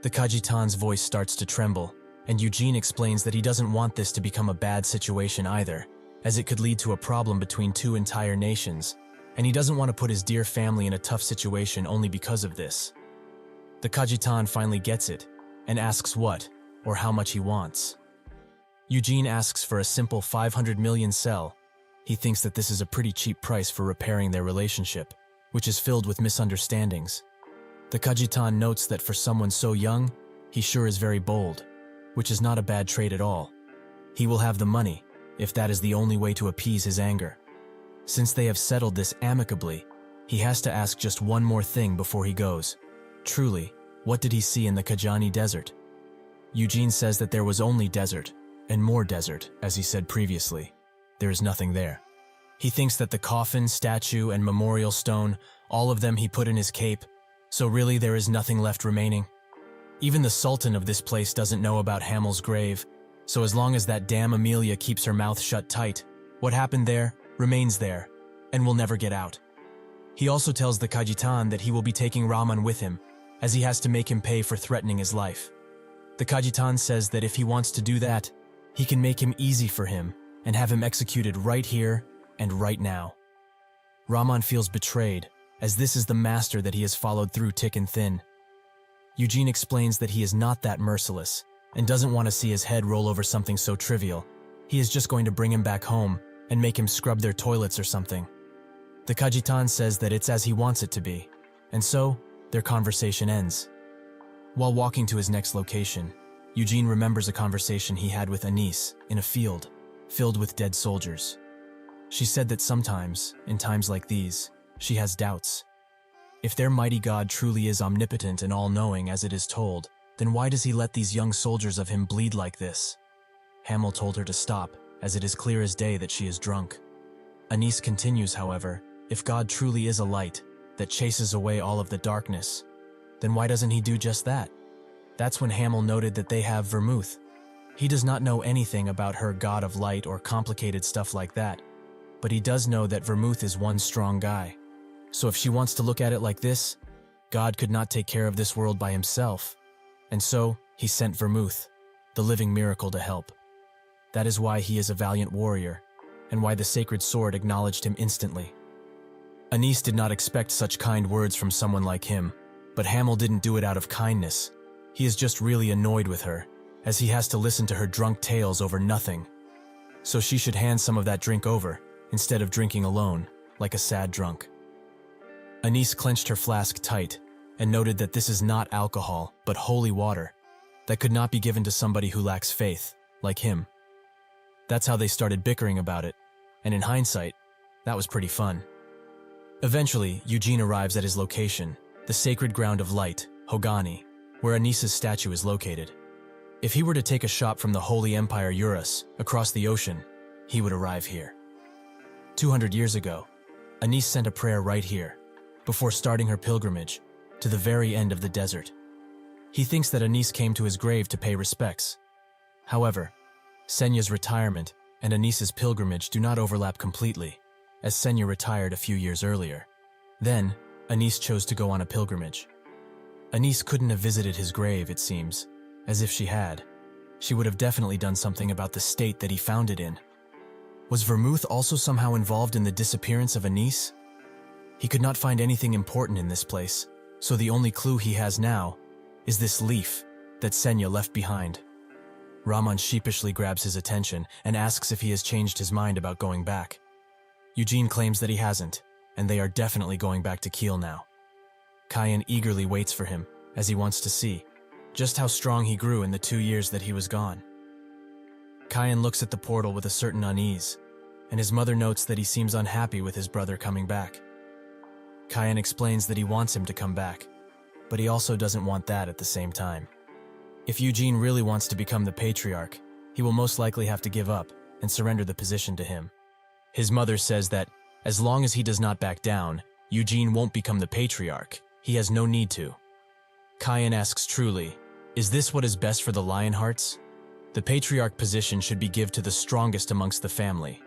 The Kajitan's voice starts to tremble, and Eugene explains that he doesn't want this to become a bad situation either, as it could lead to a problem between two entire nations, and he doesn't want to put his dear family in a tough situation only because of this. The Kajitan finally gets it, and asks what, or how much he wants. Eugene asks for a simple 500 million cell. He thinks that this is a pretty cheap price for repairing their relationship, which is filled with misunderstandings. The Kajitan notes that for someone so young, he sure is very bold, which is not a bad trait at all. He will have the money, if that is the only way to appease his anger. Since they have settled this amicably, he has to ask just one more thing before he goes. Truly, what did he see in the Kajani desert? Eugene says that there was only desert, and more desert, as he said previously. There is nothing there. He thinks that the coffin, statue, and memorial stone, all of them he put in his cape, so really there is nothing left remaining. Even the Sultan of this place doesn't know about Hamel's grave, so as long as that damn Amelia keeps her mouth shut tight, what happened there remains there, and will never get out. He also tells the Kajitan that he will be taking Rahman with him, as he has to make him pay for threatening his life. The Kajitan says that if he wants to do that, he can make him easy for him, and have him executed right here and right now. Rahman feels betrayed, as this is the master that he has followed through thick and thin. Eugene explains that he is not that merciless, and doesn't want to see his head roll over something so trivial. He is just going to bring him back home, and make him scrub their toilets or something. The Kajitan says that it's as he wants it to be, and so, their conversation ends. While walking to his next location, Eugene remembers a conversation he had with Anis in a field, filled with dead soldiers. She said that sometimes, in times like these, she has doubts. If their mighty God truly is omnipotent and all-knowing as it is told, then why does he let these young soldiers of him bleed like this? Hamel told her to stop, as it is clear as day that she is drunk. Anis continues, however, if God truly is a light that chases away all of the darkness, then why doesn't he do just that? That's when Hamel noted that they have Vermouth. He does not know anything about her God of light or complicated stuff like that, but he does know that Vermouth is one strong guy. So if she wants to look at it like this, God could not take care of this world by himself, and so he sent Vermouth, the living miracle, to help. That is why he is a valiant warrior, and why the sacred sword acknowledged him instantly. Anis did not expect such kind words from someone like him, but Hamel didn't do it out of kindness. He is just really annoyed with her, as he has to listen to her drunk tales over nothing. So she should hand some of that drink over, instead of drinking alone, like a sad drunk. Anis clenched her flask tight, and noted that this is not alcohol, but holy water, that could not be given to somebody who lacks faith, like him. That's how they started bickering about it, and in hindsight, that was pretty fun. Eventually, Eugene arrives at his location, the sacred ground of light, Hogani, where Anis's statue is located. If he were to take a shot from the Holy Empire Eurus, across the ocean, he would arrive here. 200 years ago, Anis sent a prayer right here, before starting her pilgrimage, to the very end of the desert. He thinks that Anis came to his grave to pay respects. However, Senya's retirement and Anis's pilgrimage do not overlap completely, as Senya retired a few years earlier. Then, Anis chose to go on a pilgrimage. Anis couldn't have visited his grave, it seems, as if she had. She would have definitely done something about the state that he found it in. Was Vermouth also somehow involved in the disappearance of Anis? He could not find anything important in this place, so the only clue he has now is this leaf that Senya left behind. Rahman sheepishly grabs his attention and asks if he has changed his mind about going back. Eugene claims that he hasn't, and they are definitely going back to Kiel now. Kayan eagerly waits for him, as he wants to see just how strong he grew in the 2 years that he was gone. Kayan looks at the portal with a certain unease, and his mother notes that he seems unhappy with his brother coming back. Kayan explains that he wants him to come back, but he also doesn't want that at the same time. If Eugene really wants to become the patriarch, he will most likely have to give up and surrender the position to him. His mother says that, as long as he does not back down, Eugene won't become the patriarch. He has no need to. Kayan asks truly, is this what is best for the Lionhearts? The patriarch position should be given to the strongest amongst the family.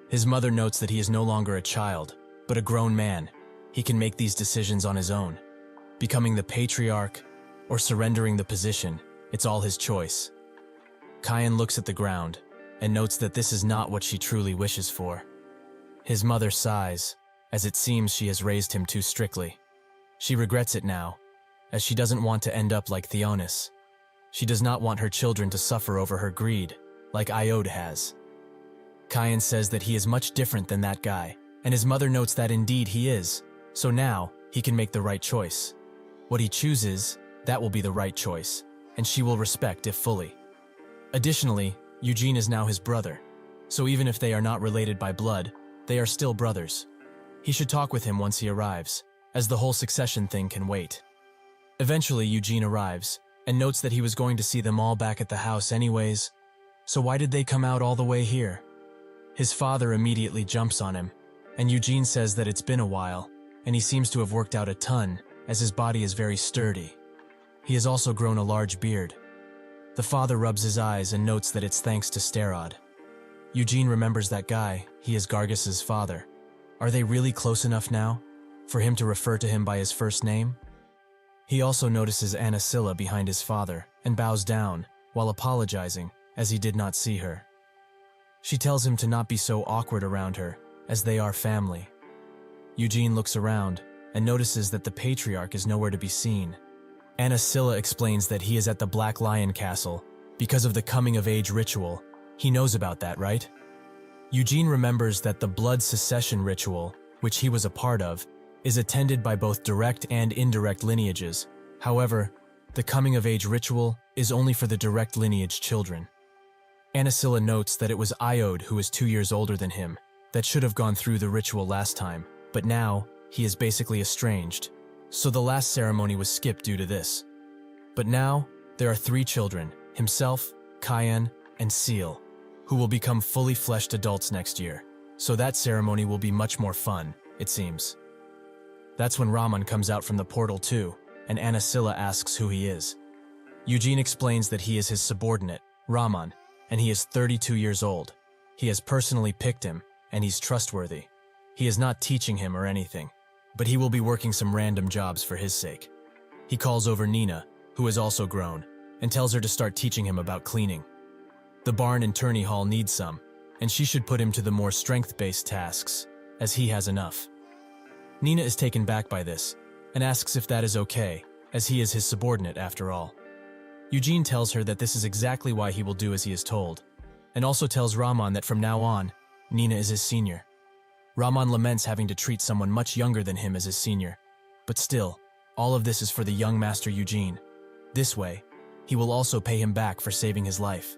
His mother notes that he is no longer a child, but a grown man. He can make these decisions on his own. Becoming the patriarch or surrendering the position, it's all his choice. Kyan looks at the ground and notes that this is not what she truly wishes for. His mother sighs, as it seems she has raised him too strictly. She regrets it now, as she doesn't want to end up like Theonis. She does not want her children to suffer over her greed, like Iode has. Kyan says that he is much different than that guy, and his mother notes that indeed he is, so now he can make the right choice. What he chooses, that will be the right choice, and she will respect it fully. Additionally, Eugene is now his brother, so even if they are not related by blood, they are still brothers. He should talk with him once he arrives, as the whole succession thing can wait. Eventually, Eugene arrives, and notes that he was going to see them all back at the house anyways, so why did they come out all the way here? His father immediately jumps on him, and Eugene says that it's been a while, and he seems to have worked out a ton, as his body is very sturdy. He has also grown a large beard. The father rubs his eyes and notes that it's thanks to Sterod. Eugene remembers that guy, he is Gargus's father. Are they really close enough now, for him to refer to him by his first name? He also notices Anasilla behind his father, and bows down, while apologizing, as he did not see her. She tells him to not be so awkward around her, as they are family. Eugene looks around, and notices that the patriarch is nowhere to be seen. Anasilla explains that he is at the Black Lion Castle, because of the coming-of-age ritual. He knows about that, right? Eugene remembers that the blood secession ritual, which he was a part of, is attended by both direct and indirect lineages. However, the coming-of-age ritual is only for the direct lineage children. Anasilla notes that it was Iode, who is 2 years older than him, that should have gone through the ritual last time, but now he is basically estranged, so the last ceremony was skipped due to this. But now, there are 3 children, himself, Kyan, and Seal, who will become fully fleshed adults next year, so that ceremony will be much more fun, it seems. That's when Raman comes out from the portal too, and Anasilla asks who he is. Eugene explains that he is his subordinate, Raman, and he is 32 years old. He has personally picked him, and he's trustworthy. He is not teaching him or anything, but he will be working some random jobs for his sake. He calls over Nina, who has also grown, and tells her to start teaching him about cleaning. The barn and tourney hall needs some, and she should put him to the more strength-based tasks, as he has enough. Nina is taken back by this, and asks if that is okay, as he is his subordinate after all. Eugene tells her that this is exactly why he will do as he is told, and also tells Raman that from now on, Nina is his senior. Raman laments having to treat someone much younger than him as his senior, but still, all of this is for the young master Eugene. This way, he will also pay him back for saving his life.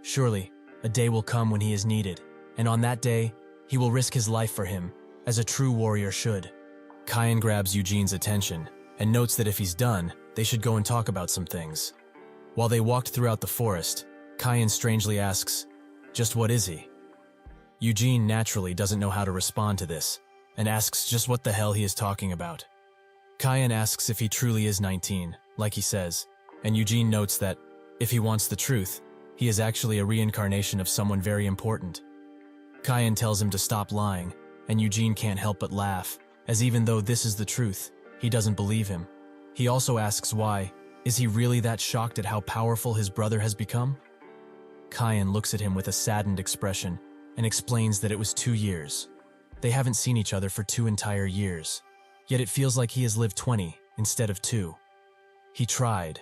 Surely, a day will come when he is needed, and on that day, he will risk his life for him, as a true warrior should. Kyan grabs Eugene's attention, and notes that if he's done, they should go and talk about some things. While they walked throughout the forest, Kyan strangely asks, "Just what is he?" Eugene naturally doesn't know how to respond to this, and asks just what the hell he is talking about. Kyan asks if he truly is 19, like he says, and Eugene notes that, if he wants the truth, he is actually a reincarnation of someone very important. Kyan tells him to stop lying, and Eugene can't help but laugh, as even though this is the truth, he doesn't believe him. He also asks why. Is he really that shocked at how powerful his brother has become? Kyan looks at him with a saddened expression and explains that it was 2 years. They haven't seen each other for 2 entire years, yet it feels like he has lived 20 instead of 2. He tried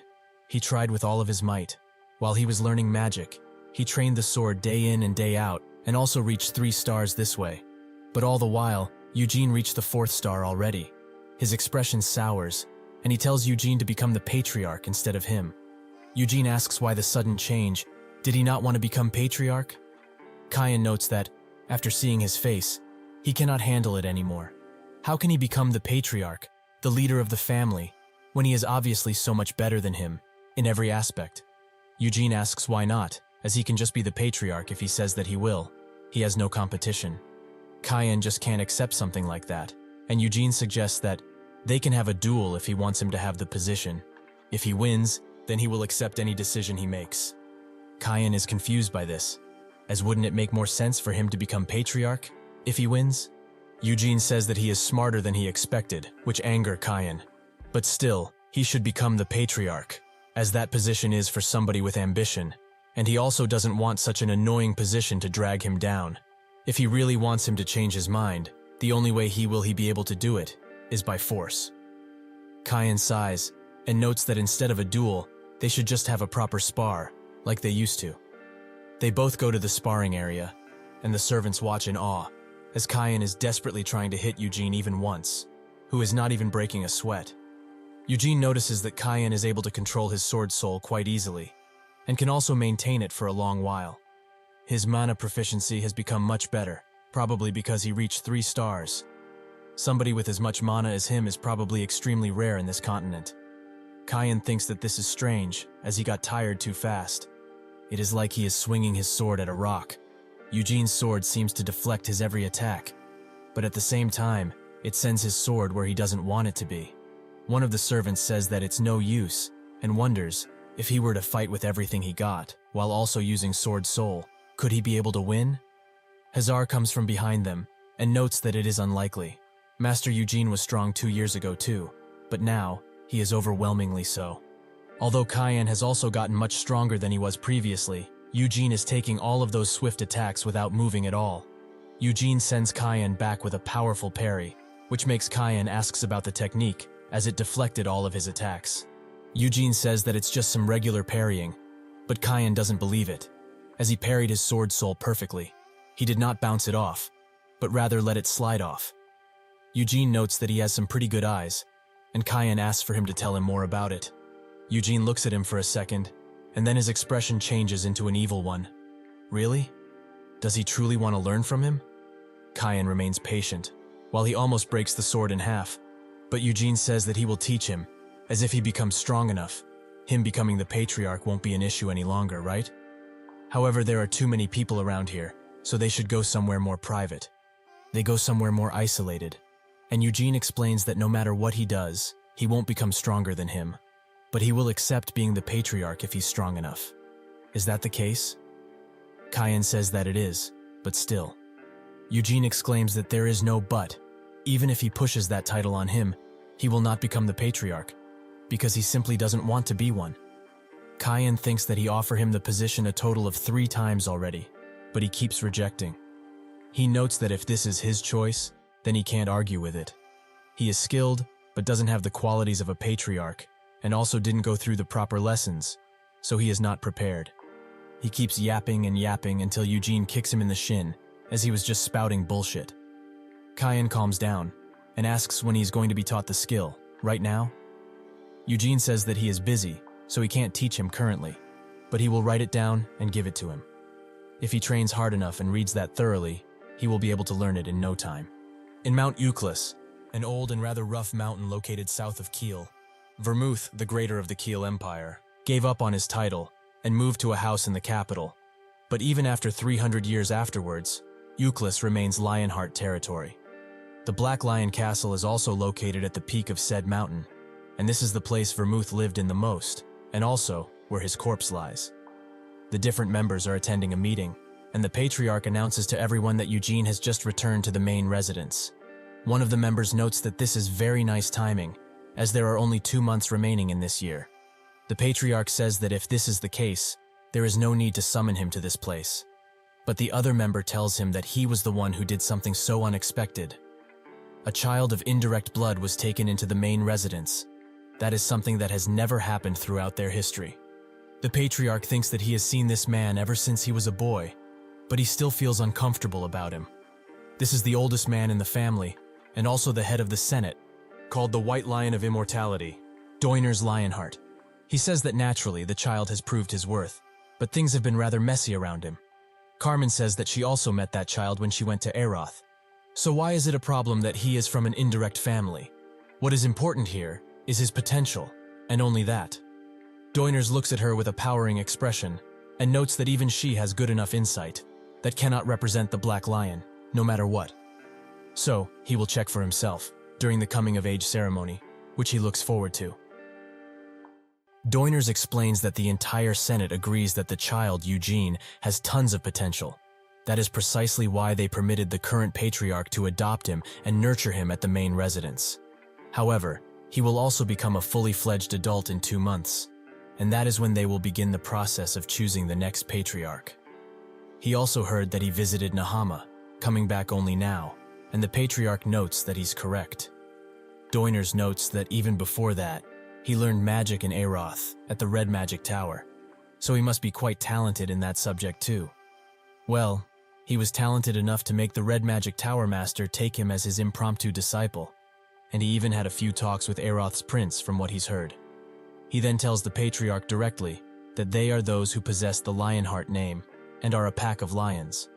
with all of his might. While he was learning magic, he trained the sword day in and day out and also reached 3 stars this way. But all the while, Eugene reached the 4th star already. His expression sours, and he tells Eugene to become the patriarch instead of him. Eugene asks why the sudden change. Did he not want to become patriarch? Kyan notes that, after seeing his face, he cannot handle it anymore. How can he become the patriarch, the leader of the family, when he is obviously so much better than him, in every aspect? Eugene asks why not, as he can just be the patriarch if he says that he will. He has no competition. Kyan just can't accept something like that, and Eugene suggests that they can have a duel if he wants him to have the position. If he wins, then he will accept any decision he makes. Kyan is confused by this, as wouldn't it make more sense for him to become patriarch if he wins? Eugene says that he is smarter than he expected, which anger Kyan. But still, he should become the patriarch, as that position is for somebody with ambition, And he also doesn't want such an annoying position to drag him down. If he really wants him to change his mind, the only way he will be able to do it is by force. Kyan sighs and notes that instead of a duel, they should just have a proper spar, like they used to. They both go to the sparring area, and the servants watch in awe, as Kyan is desperately trying to hit Eugene even once, who is not even breaking a sweat. Eugene notices that Kyan is able to control his sword soul quite easily, and can also maintain it for a long while. His mana proficiency has become much better, probably because he reached 3 stars. Somebody with as much mana as him is probably extremely rare in this continent. Kyan thinks that this is strange, as he got tired too fast. It is like he is swinging his sword at a rock. Eugene's sword seems to deflect his every attack, but at the same time, it sends his sword where he doesn't want it to be. One of the servants says that it's no use, and wonders, if he were to fight with everything he got, while also using sword soul, could he be able to win? Hazar comes from behind them, and notes that it is unlikely. Master Eugene was strong 2 years ago too, but now, he is overwhelmingly so. Although Kyan has also gotten much stronger than he was previously, Eugene is taking all of those swift attacks without moving at all. Eugene sends Kyan back with a powerful parry, which makes Kyan asks about the technique, as it deflected all of his attacks. Eugene says that it's just some regular parrying, but Kyan doesn't believe it, as he parried his sword soul perfectly. He did not bounce it off, but rather let it slide off. Eugene notes that he has some pretty good eyes, and Kyan asks for him to tell him more about it. Eugene looks at him for a second, and then his expression changes into an evil one. Really? Does he truly want to learn from him? Kyan remains patient, while he almost breaks the sword in half, but Eugene says that he will teach him, as if he becomes strong enough. Him becoming the patriarch won't be an issue any longer, right? However, there are too many people around here, so they should go somewhere more private. They go somewhere more isolated, and Eugene explains that no matter what he does, he won't become stronger than him, but he will accept being the patriarch if he's strong enough. Is that the case? Kyan says that it is, but still. Eugene exclaims that there is no but. Even if he pushes that title on him, he will not become the patriarch, because he simply doesn't want to be one. Kyan thinks that he offered him the position a total of 3 times already, but he keeps rejecting. He notes that if this is his choice, then he can't argue with it. He is skilled, but doesn't have the qualities of a patriarch, and also didn't go through the proper lessons, so he is not prepared. He keeps yapping and yapping until Eugene kicks him in the shin, as he was just spouting bullshit. Kyan calms down, and asks when he's going to be taught the skill, right now? Eugene says that he is busy, so he can't teach him currently, but he will write it down and give it to him. If he trains hard enough and reads that thoroughly, he will be able to learn it in no time. In Mount Euclid, an old and rather rough mountain located south of Kiel, Vermouth, the greater of the Kiel Empire, gave up on his title and moved to a house in the capital. But even after 300 years afterwards, Euclid remains Lionheart territory. The Black Lion Castle is also located at the peak of said mountain, and this is the place Vermouth lived in the most, and also where his corpse lies. The different members are attending a meeting, and the patriarch announces to everyone that Eugene has just returned to the main residence. One of the members notes that this is very nice timing, as there are only 2 months remaining in this year. The patriarch says that if this is the case, there is no need to summon him to this place. But the other member tells him that he was the one who did something so unexpected. A child of indirect blood was taken into the main residence. That is something that has never happened throughout their history. The patriarch thinks that he has seen this man ever since he was a boy, but he still feels uncomfortable about him. This is the oldest man in the family, and also the head of the Senate, called the White Lion of Immortality, Doiner's Lionheart. He says that naturally the child has proved his worth, but things have been rather messy around him. Carmen says that she also met that child when she went to Eroth. So why is it a problem that he is from an indirect family? What is important here is his potential, and only that. Doiners looks at her with a powering expression, and notes that even she has good enough insight that cannot represent the Black Lion, no matter what. So, he will check for himself during the coming-of-age ceremony, which he looks forward to. Doiners explains that the entire Senate agrees that the child, Eugene, has tons of potential. That is precisely why they permitted the current patriarch to adopt him and nurture him at the main residence. However, he will also become a fully fledged adult in 2 months, and that is when they will begin the process of choosing the next patriarch. He also heard that he visited Nahama, coming back only now, and the patriarch notes that he's correct. Doiners notes that even before that, he learned magic in Aroth at the Red Magic Tower, so he must be quite talented in that subject too. Well, he was talented enough to make the Red Magic Tower Master take him as his impromptu disciple, and he even had a few talks with Aroth's prince from what he's heard. He then tells the patriarch directly that they are those who possess the Lionheart name and are a pack of lions.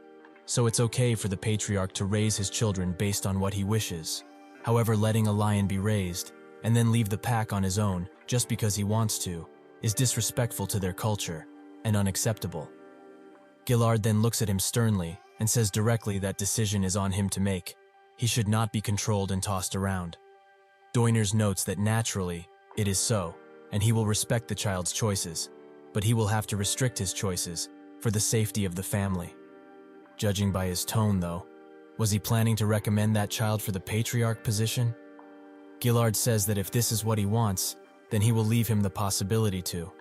So it's okay for the patriarch to raise his children based on what he wishes. However, letting a lion be raised and then leave the pack on his own just because he wants to is disrespectful to their culture and unacceptable. Gillard then looks at him sternly and says directly that decision is on him to make. He should not be controlled and tossed around. Doiners notes that naturally, it is so, and he will respect the child's choices, but he will have to restrict his choices for the safety of the family. Judging by his tone, though, was he planning to recommend that child for the patriarch position? Gillard says that if this is what he wants, then he will leave him the possibility to.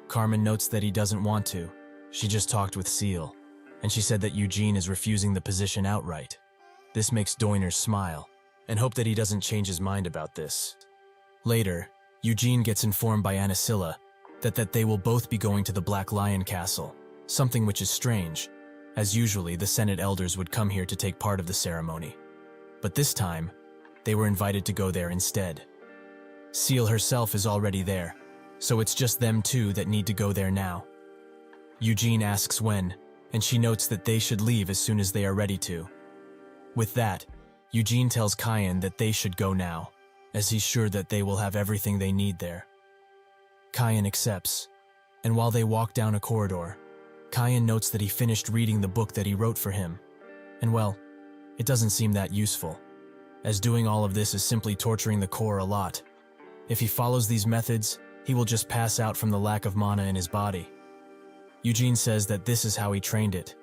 Carmen notes that he doesn't want to. She just talked with Seal, and she said that Eugene is refusing the position outright. This makes Doiner smile, and hope that he doesn't change his mind about this. Later, Eugene gets informed by Anasilla that they will both be going to the Black Lion Castle, something which is strange, as usually the Senate elders would come here to take part of the ceremony. But this time, they were invited to go there instead. Seal herself is already there, so it's just them two that need to go there now. Eugene asks when, and she notes that they should leave as soon as they are ready to. With that, Eugene tells Kyan that they should go now, as he's sure that they will have everything they need there. Kyan accepts, and while they walk down a corridor, Kyan notes that he finished reading the book that he wrote for him, and well, it doesn't seem that useful, as doing all of this is simply torturing the core a lot. If he follows these methods, he will just pass out from the lack of mana in his body. Eugene says that this is how he trained it,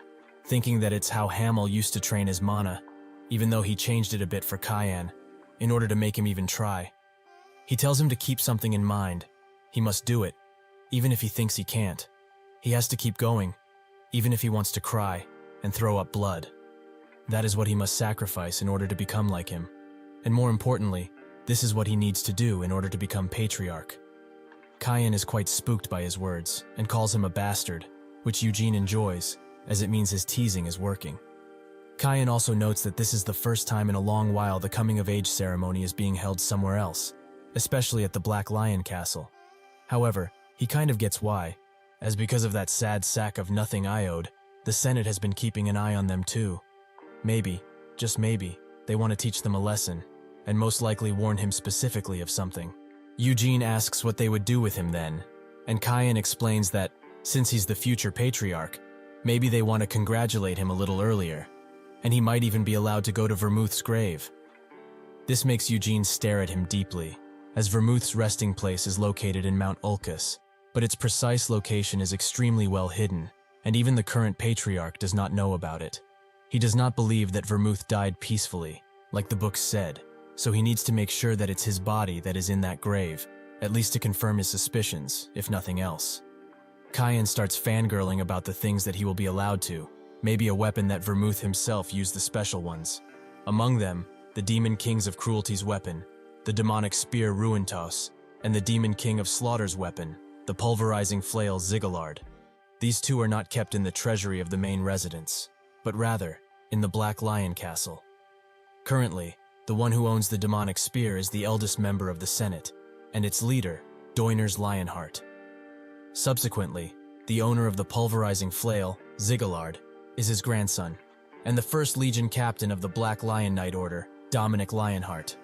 thinking that it's how Hamel used to train his mana, even though he changed it a bit for Kyan, in order to make him even try. He tells him to keep something in mind. He must do it, even if he thinks he can't. He has to keep going, even if he wants to cry and throw up blood. That is what he must sacrifice in order to become like him. And more importantly, this is what he needs to do in order to become patriarch. Kyan is quite spooked by his words and calls him a bastard, which Eugene enjoys, as it means his teasing is working. Kyan also notes that this is the first time in a long while the coming-of-age ceremony is being held somewhere else, especially at the Black Lion Castle. However, he kind of gets why, as because of that sad sack of nothing Iode, the Senate has been keeping an eye on them too. Maybe, just maybe, they want to teach them a lesson, and most likely warn him specifically of something. Eugene asks what they would do with him then, and Kyan explains that, since he's the future patriarch, maybe they want to congratulate him a little earlier, and he might even be allowed to go to Vermouth's grave. This makes Eugene stare at him deeply, as Vermouth's resting place is located in Mount Ulcus, but its precise location is extremely well hidden, and even the current patriarch does not know about it. He does not believe that Vermouth died peacefully, like the books said, so he needs to make sure that it's his body that is in that grave, at least to confirm his suspicions, if nothing else. Kyan starts fangirling about the things that he will be allowed to, maybe a weapon that Vermouth himself used, the special ones. Among them, the Demon Kings of Cruelty's weapon, the demonic spear Ruintos, and the Demon King of Slaughter's weapon, the pulverizing flail Ziggalard. These two are not kept in the treasury of the main residence, but rather, in the Black Lion Castle. Currently, the one who owns the demonic spear is the eldest member of the Senate, and its leader, Doiner's Lionheart. Subsequently, the owner of the pulverizing flail, Ziggalard, is his grandson, and the First Legion captain of the Black Lion Knight Order, Dominic Lionheart.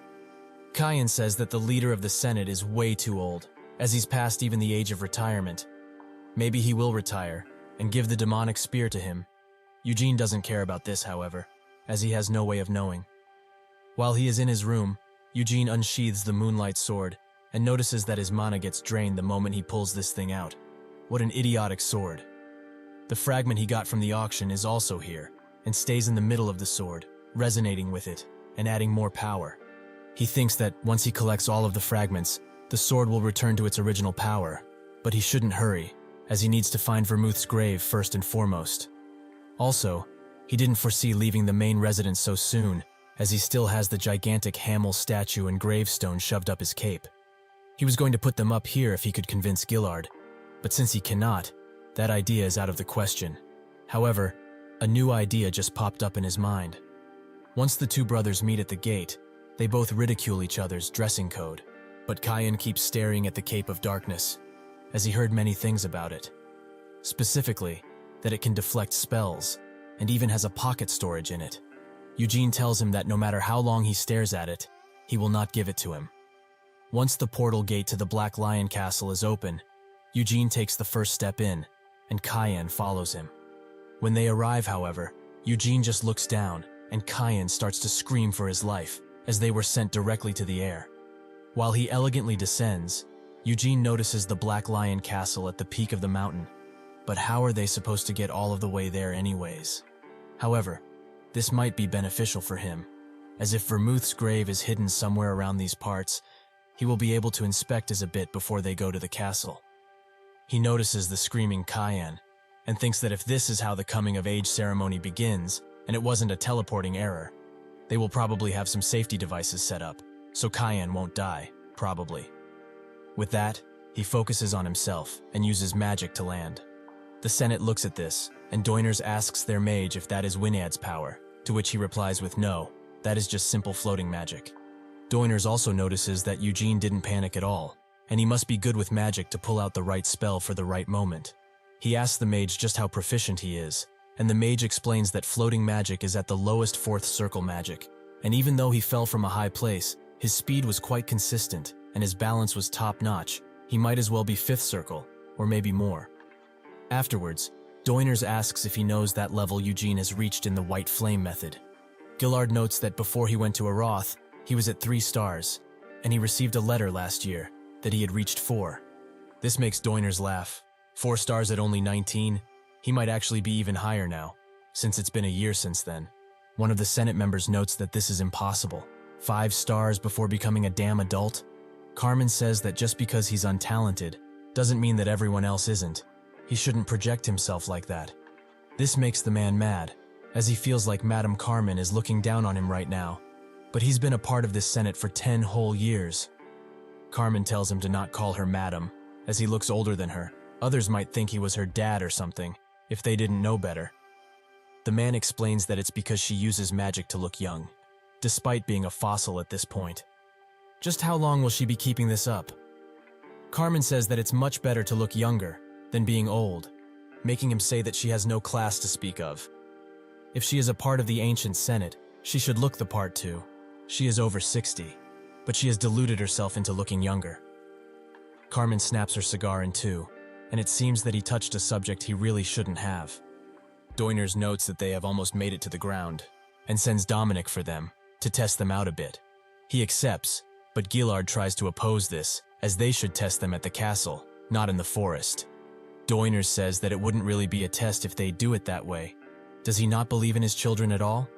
Kyan says that the leader of the Senate is way too old, as he's past even the age of retirement. Maybe he will retire, and give the demonic spear to him. Eugene doesn't care about this, however, as he has no way of knowing. While he is in his room, Eugene unsheathes the Moonlight Sword, and notices that his mana gets drained the moment he pulls this thing out. What an idiotic sword. The fragment he got from the auction is also here, and stays in the middle of the sword, resonating with it, and adding more power. He thinks that once he collects all of the fragments, the sword will return to its original power, but he shouldn't hurry, as he needs to find Vermouth's grave first and foremost. Also, he didn't foresee leaving the main residence so soon, as he still has the gigantic Hamel statue and gravestone shoved up his cape. He was going to put them up here if he could convince Gillard, but since he cannot, that idea is out of the question. However, a new idea just popped up in his mind. Once the two brothers meet at the gate, they both ridicule each other's dressing code, but Kyan keeps staring at the Cape of Darkness, as he heard many things about it. Specifically, that it can deflect spells, and even has a pocket storage in it. Eugene tells him that no matter how long he stares at it, he will not give it to him. Once the portal gate to the Black Lion Castle is open, Eugene takes the first step in, and Kyan follows him. When they arrive, however, Eugene just looks down, and Kyan starts to scream for his life, as they were sent directly to the air. While he elegantly descends, Eugene notices the Black Lion Castle at the peak of the mountain. But how are they supposed to get all of the way there anyways? However, this might be beneficial for him, as if Vermouth's grave is hidden somewhere around these parts, he will be able to inspect as a bit before they go to the castle. He notices the screaming Kyan, and thinks that if this is how the coming-of-age ceremony begins, and it wasn't a teleporting error, they will probably have some safety devices set up, so Kyan won't die, probably. With that, he focuses on himself and uses magic to land. The Senate looks at this, and Doiners asks their mage if that is Winad's power, to which he replies with no, that is just simple floating magic. Doiners also notices that Eugene didn't panic at all, and he must be good with magic to pull out the right spell for the right moment. He asks the mage just how proficient he is, and the mage explains that floating magic is at the lowest 4th circle magic, and even though he fell from a high place, his speed was quite consistent, and his balance was top-notch. He might as well be 5th circle, or maybe more. Afterwards, Doiners asks if he knows that level Eugene has reached in the White Flame method. Gillard notes that before he went to Aroth, he was at 3 stars, and he received a letter last year that he had reached 4. This makes Doiners laugh. 4 stars at only 19? He might actually be even higher now, since it's been a year since then. One of the Senate members notes that this is impossible. 5 stars before becoming a damn adult? Carmen says that just because he's untalented doesn't mean that everyone else isn't. He shouldn't project himself like that. This makes the man mad, as he feels like Madame Carmen is looking down on him right now. But he's been a part of this Senate for 10 whole years. Carmen tells him to not call her Madam, as he looks older than her. Others might think he was her dad or something, if they didn't know better. The man explains that it's because she uses magic to look young, despite being a fossil at this point. Just how long will she be keeping this up? Carmen says that it's much better to look younger than being old, making him say that she has no class to speak of. If she is a part of the ancient Senate, she should look the part too. She is over 60, but she has deluded herself into looking younger. Carmen snaps her cigar in two, and it seems that he touched a subject he really shouldn't have. Doiners notes that they have almost made it to the ground, and sends Dominic for them, to test them out a bit. He accepts, but Gillard tries to oppose this, as they should test them at the castle, not in the forest. Doiners says that it wouldn't really be a test if they do it that way. Does he not believe in his children at all?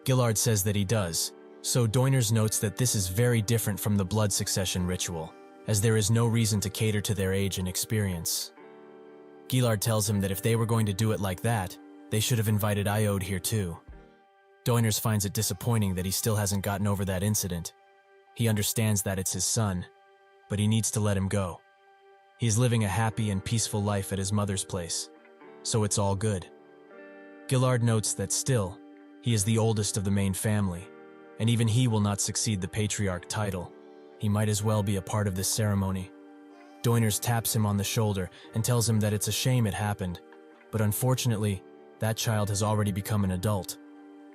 Gillard says that he does, so Doiners notes that this is very different from the blood succession ritual, as there is no reason to cater to their age and experience. Gillard tells him that if they were going to do it like that, they should have invited Iode here too. Doiners finds it disappointing that he still hasn't gotten over that incident. He understands that it's his son, but he needs to let him go. He's living a happy and peaceful life at his mother's place, so it's all good. Gillard notes that still, he is the oldest of the main family, and even he will not succeed the patriarch title. He might as well be a part of this ceremony. Doiners taps him on the shoulder and tells him that it's a shame it happened, but unfortunately, that child has already become an adult.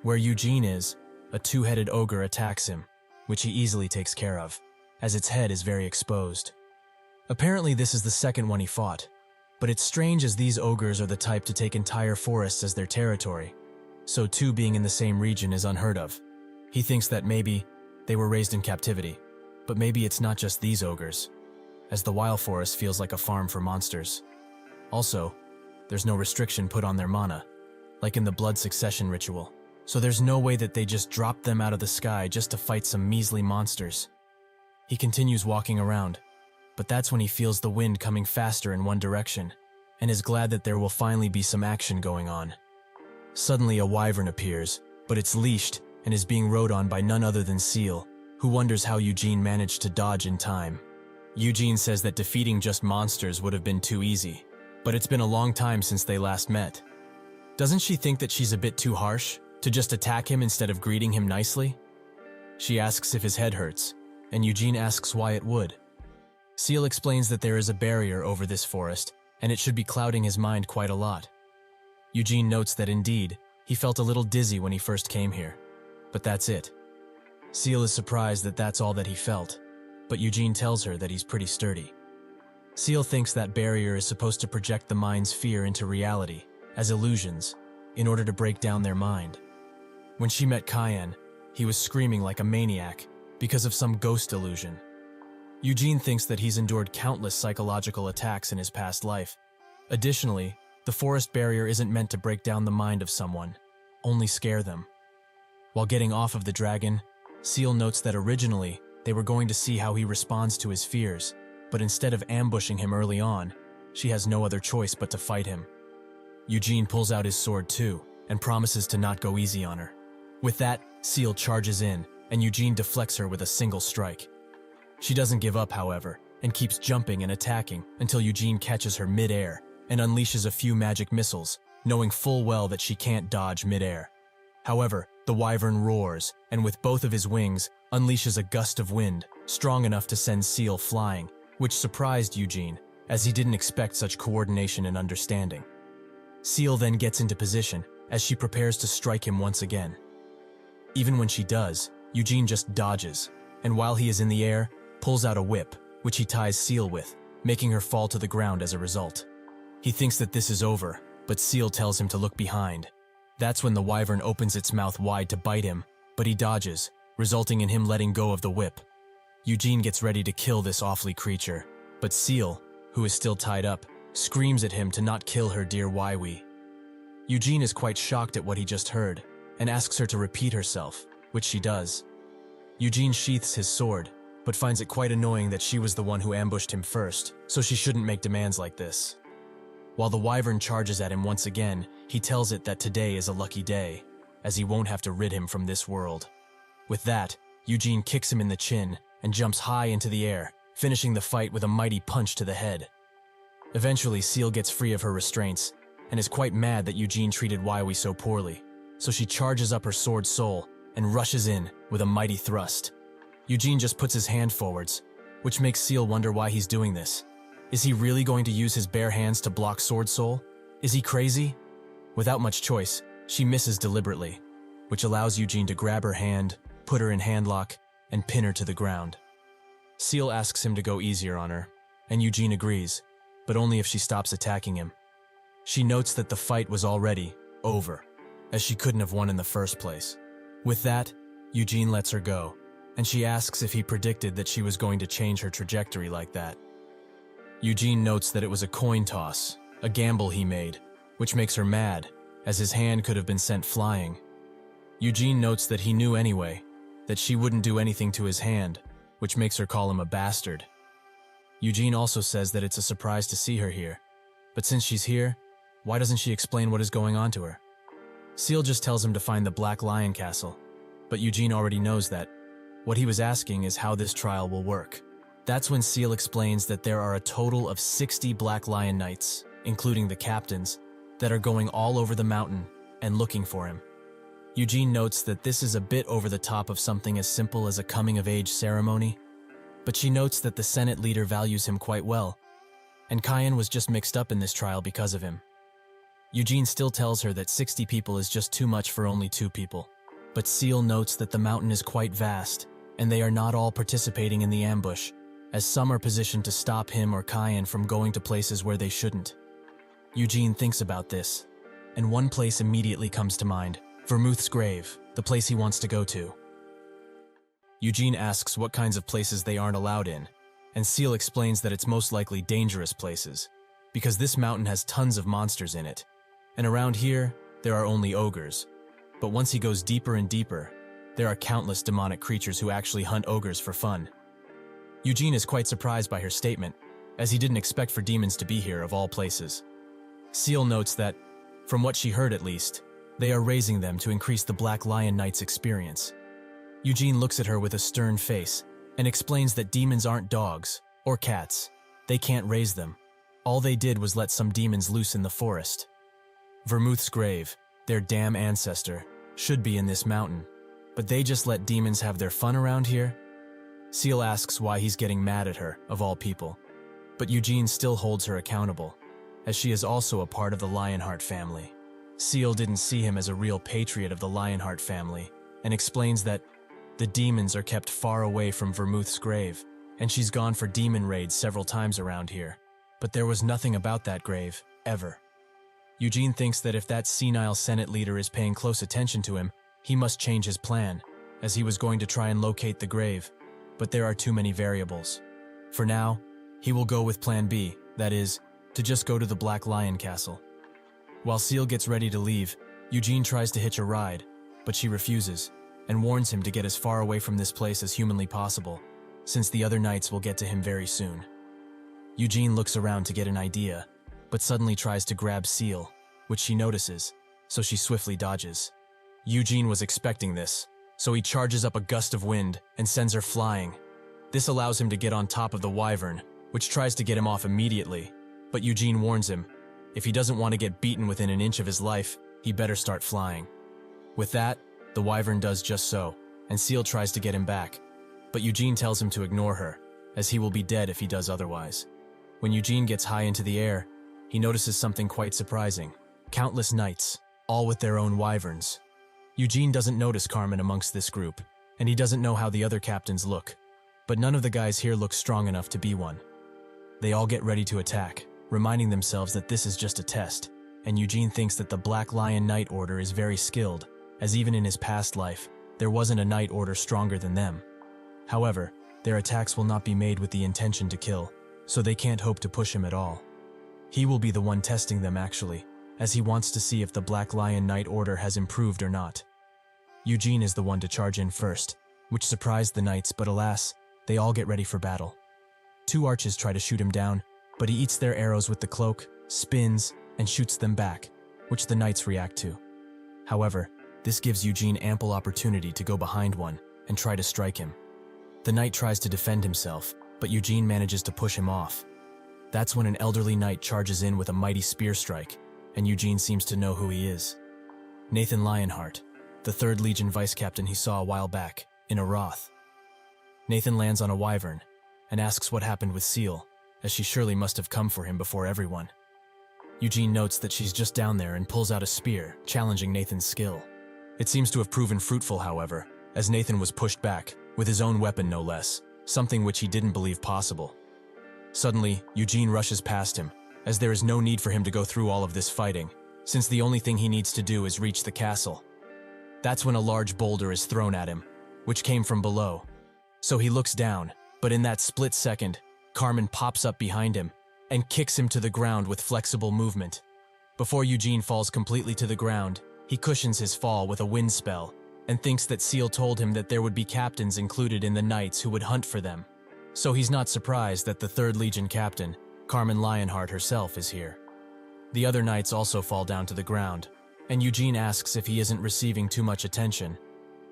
Where Eugene is, a two-headed ogre attacks him, which he easily takes care of, as its head is very exposed. Apparently this is the second one he fought, but it's strange as these ogres are the type to take entire forests as their territory, so two being in the same region is unheard of. He thinks that maybe they were raised in captivity, but maybe it's not just these ogres, as the wild forest feels like a farm for monsters. Also, there's no restriction put on their mana, like in the blood succession ritual, so there's no way that they just dropped them out of the sky just to fight some measly monsters. He continues walking around, but that's when he feels the wind coming faster in one direction, and is glad that there will finally be some action going on. Suddenly a wyvern appears, but it's leashed and is being rode on by none other than Seal, who wonders how Eugene managed to dodge in time. Eugene says that defeating just monsters would have been too easy, but it's been a long time since they last met. Doesn't she think that she's a bit too harsh to just attack him instead of greeting him nicely? She asks if his head hurts, and Eugene asks why it would. Seal explains that there is a barrier over this forest, and it should be clouding his mind quite a lot. Eugene notes that indeed, he felt a little dizzy when he first came here, but that's it. Seal is surprised that that's all that he felt, but Eugene tells her that he's pretty sturdy. Seal thinks that barrier is supposed to project the mind's fear into reality, as illusions, in order to break down their mind. When she met Cayenne, he was screaming like a maniac because of some ghost illusion. Eugene thinks that he's endured countless psychological attacks in his past life. Additionally, the forest barrier isn't meant to break down the mind of someone, only scare them. While getting off of the dragon, Seal notes that originally they were going to see how he responds to his fears, but instead of ambushing him early on, she has no other choice but to fight him. Eugene pulls out his sword too, and promises to not go easy on her. With that, Seal charges in, and Eugene deflects her with a single strike. She doesn't give up, however, and keeps jumping and attacking until Eugene catches her mid-air and unleashes a few magic missiles, knowing full well that she can't dodge mid-air. However, the wyvern roars, and with both of his wings, unleashes a gust of wind, strong enough to send Seal flying, which surprised Eugene, as he didn't expect such coordination and understanding. Seal then gets into position, as she prepares to strike him once again. Even when she does, Eugene just dodges, and while he is in the air, pulls out a whip, which he ties Seal with, making her fall to the ground as a result. He thinks that this is over, but Seal tells him to look behind. That's when the wyvern opens its mouth wide to bite him, but he dodges, resulting in him letting go of the whip. Eugene gets ready to kill this awfully creature, but Seal, who is still tied up, screams at him to not kill her dear Waiwi. Eugene is quite shocked at what he just heard, and asks her to repeat herself, which she does. Eugene sheaths his sword, but finds it quite annoying that she was the one who ambushed him first, so she shouldn't make demands like this. While the wyvern charges at him once again, he tells it that today is a lucky day, as he won't have to rid him from this world. With that, Eugene kicks him in the chin and jumps high into the air, finishing the fight with a mighty punch to the head. Eventually, Seal gets free of her restraints, and is quite mad that Eugene treated Waiwi so poorly, so she charges up her sword soul and rushes in with a mighty thrust. Eugene just puts his hand forwards, which makes Seal wonder why he's doing this. Is he really going to use his bare hands to block Sword Soul? Is he crazy? Without much choice, she misses deliberately, which allows Eugene to grab her hand, put her in handlock, and pin her to the ground. Seal asks him to go easier on her, and Eugene agrees, but only if she stops attacking him. She notes that the fight was already over, as she couldn't have won in the first place. With that, Eugene lets her go, and she asks if he predicted that she was going to change her trajectory like that. Eugene notes that it was a coin toss, a gamble he made, which makes her mad, as his hand could have been sent flying. Eugene notes that he knew anyway, that she wouldn't do anything to his hand, which makes her call him a bastard. Eugene also says that it's a surprise to see her here, but since she's here, why doesn't she explain what is going on to her? Seal just tells him to find the Black Lion Castle, but Eugene already knows that. What he was asking is how this trial will work. That's when Seal explains that there are a total of 60 Black Lion Knights, including the captains, that are going all over the mountain and looking for him. Eugene notes that this is a bit over the top of something as simple as a coming-of-age ceremony, but she notes that the Senate leader values him quite well, and Cayenne was just mixed up in this trial because of him. Eugene still tells her that 60 people is just too much for only 2 people, but Seal notes that the mountain is quite vast, and they are not all participating in the ambush, as some are positioned to stop him or Cayenne from going to places where they shouldn't. Eugene thinks about this, and one place immediately comes to mind, Vermouth's grave, the place he wants to go to. Eugene asks what kinds of places they aren't allowed in, and Seal explains that it's most likely dangerous places, because this mountain has tons of monsters in it, and around here, there are only ogres. But once he goes deeper and deeper, there are countless demonic creatures who actually hunt ogres for fun. Eugene is quite surprised by her statement, as he didn't expect for demons to be here of all places. Seal notes that, from what she heard at least, they are raising them to increase the Black Lion Knight's experience. Eugene looks at her with a stern face and explains that demons aren't dogs or cats. They can't raise them. All they did was let some demons loose in the forest. Vermouth's grave, their damn ancestor, should be in this mountain, but they just let demons have their fun around here? Seal asks why he's getting mad at her, of all people. But Eugene still holds her accountable, as she is also a part of the Lionheart family. Seal didn't see him as a real patriot of the Lionheart family, and explains that the demons are kept far away from Vermouth's grave, and she's gone for demon raids several times around here. But there was nothing about that grave, ever. Eugene thinks that if that senile Senate leader is paying close attention to him, he must change his plan, as he was going to try and locate the grave, but there are too many variables. For now, he will go with plan B, that is, to just go to the Black Lion Castle. While Seal gets ready to leave, Eugene tries to hitch a ride, but she refuses, and warns him to get as far away from this place as humanly possible, since the other knights will get to him very soon. Eugene looks around to get an idea, but suddenly tries to grab Seal, which she notices, so she swiftly dodges. Eugene was expecting this, so he charges up a gust of wind and sends her flying. This allows him to get on top of the wyvern, which tries to get him off immediately, but Eugene warns him, if he doesn't want to get beaten within an inch of his life, he better start flying. With that, the wyvern does just so, and Seal tries to get him back, but Eugene tells him to ignore her, as he will be dead if he does otherwise. When Eugene gets high into the air, he notices something quite surprising. Countless knights, all with their own wyverns. Eugene doesn't notice Carmen amongst this group, and he doesn't know how the other captains look, but none of the guys here look strong enough to be one. They all get ready to attack, reminding themselves that this is just a test, and Eugene thinks that the Black Lion Knight Order is very skilled, as even in his past life, there wasn't a Knight Order stronger than them. However, their attacks will not be made with the intention to kill, so they can't hope to push him at all. He will be the one testing them actually, as he wants to see if the Black Lion Knight Order has improved or not. Eugene is the one to charge in first, which surprised the knights, but alas, they all get ready for battle. Two archers try to shoot him down, but he eats their arrows with the cloak, spins, and shoots them back, which the knights react to. However, this gives Eugene ample opportunity to go behind one and try to strike him. The knight tries to defend himself, but Eugene manages to push him off. That's when an elderly knight charges in with a mighty spear strike, and Eugene seems to know who he is. Nathan Lionheart, the 3rd Legion vice captain he saw a while back, in a Roth. Nathan lands on a wyvern, and asks what happened with Seal, as she surely must have come for him before everyone. Eugene notes that she's just down there and pulls out a spear, challenging Nathan's skill. It seems to have proven fruitful, however, as Nathan was pushed back, with his own weapon no less, something which he didn't believe possible. Suddenly, Eugene rushes past him, as there is no need for him to go through all of this fighting, since the only thing he needs to do is reach the castle. That's when a large boulder is thrown at him, which came from below. So he looks down, but in that split second, Carmen pops up behind him and kicks him to the ground with flexible movement. Before Eugene falls completely to the ground, he cushions his fall with a wind spell and thinks that Seal told him that there would be captains included in the knights who would hunt for them. So he's not surprised that the 3rd Legion captain, Carmen Lionheart herself, is here. The other knights also fall down to the ground, and Eugene asks if he isn't receiving too much attention,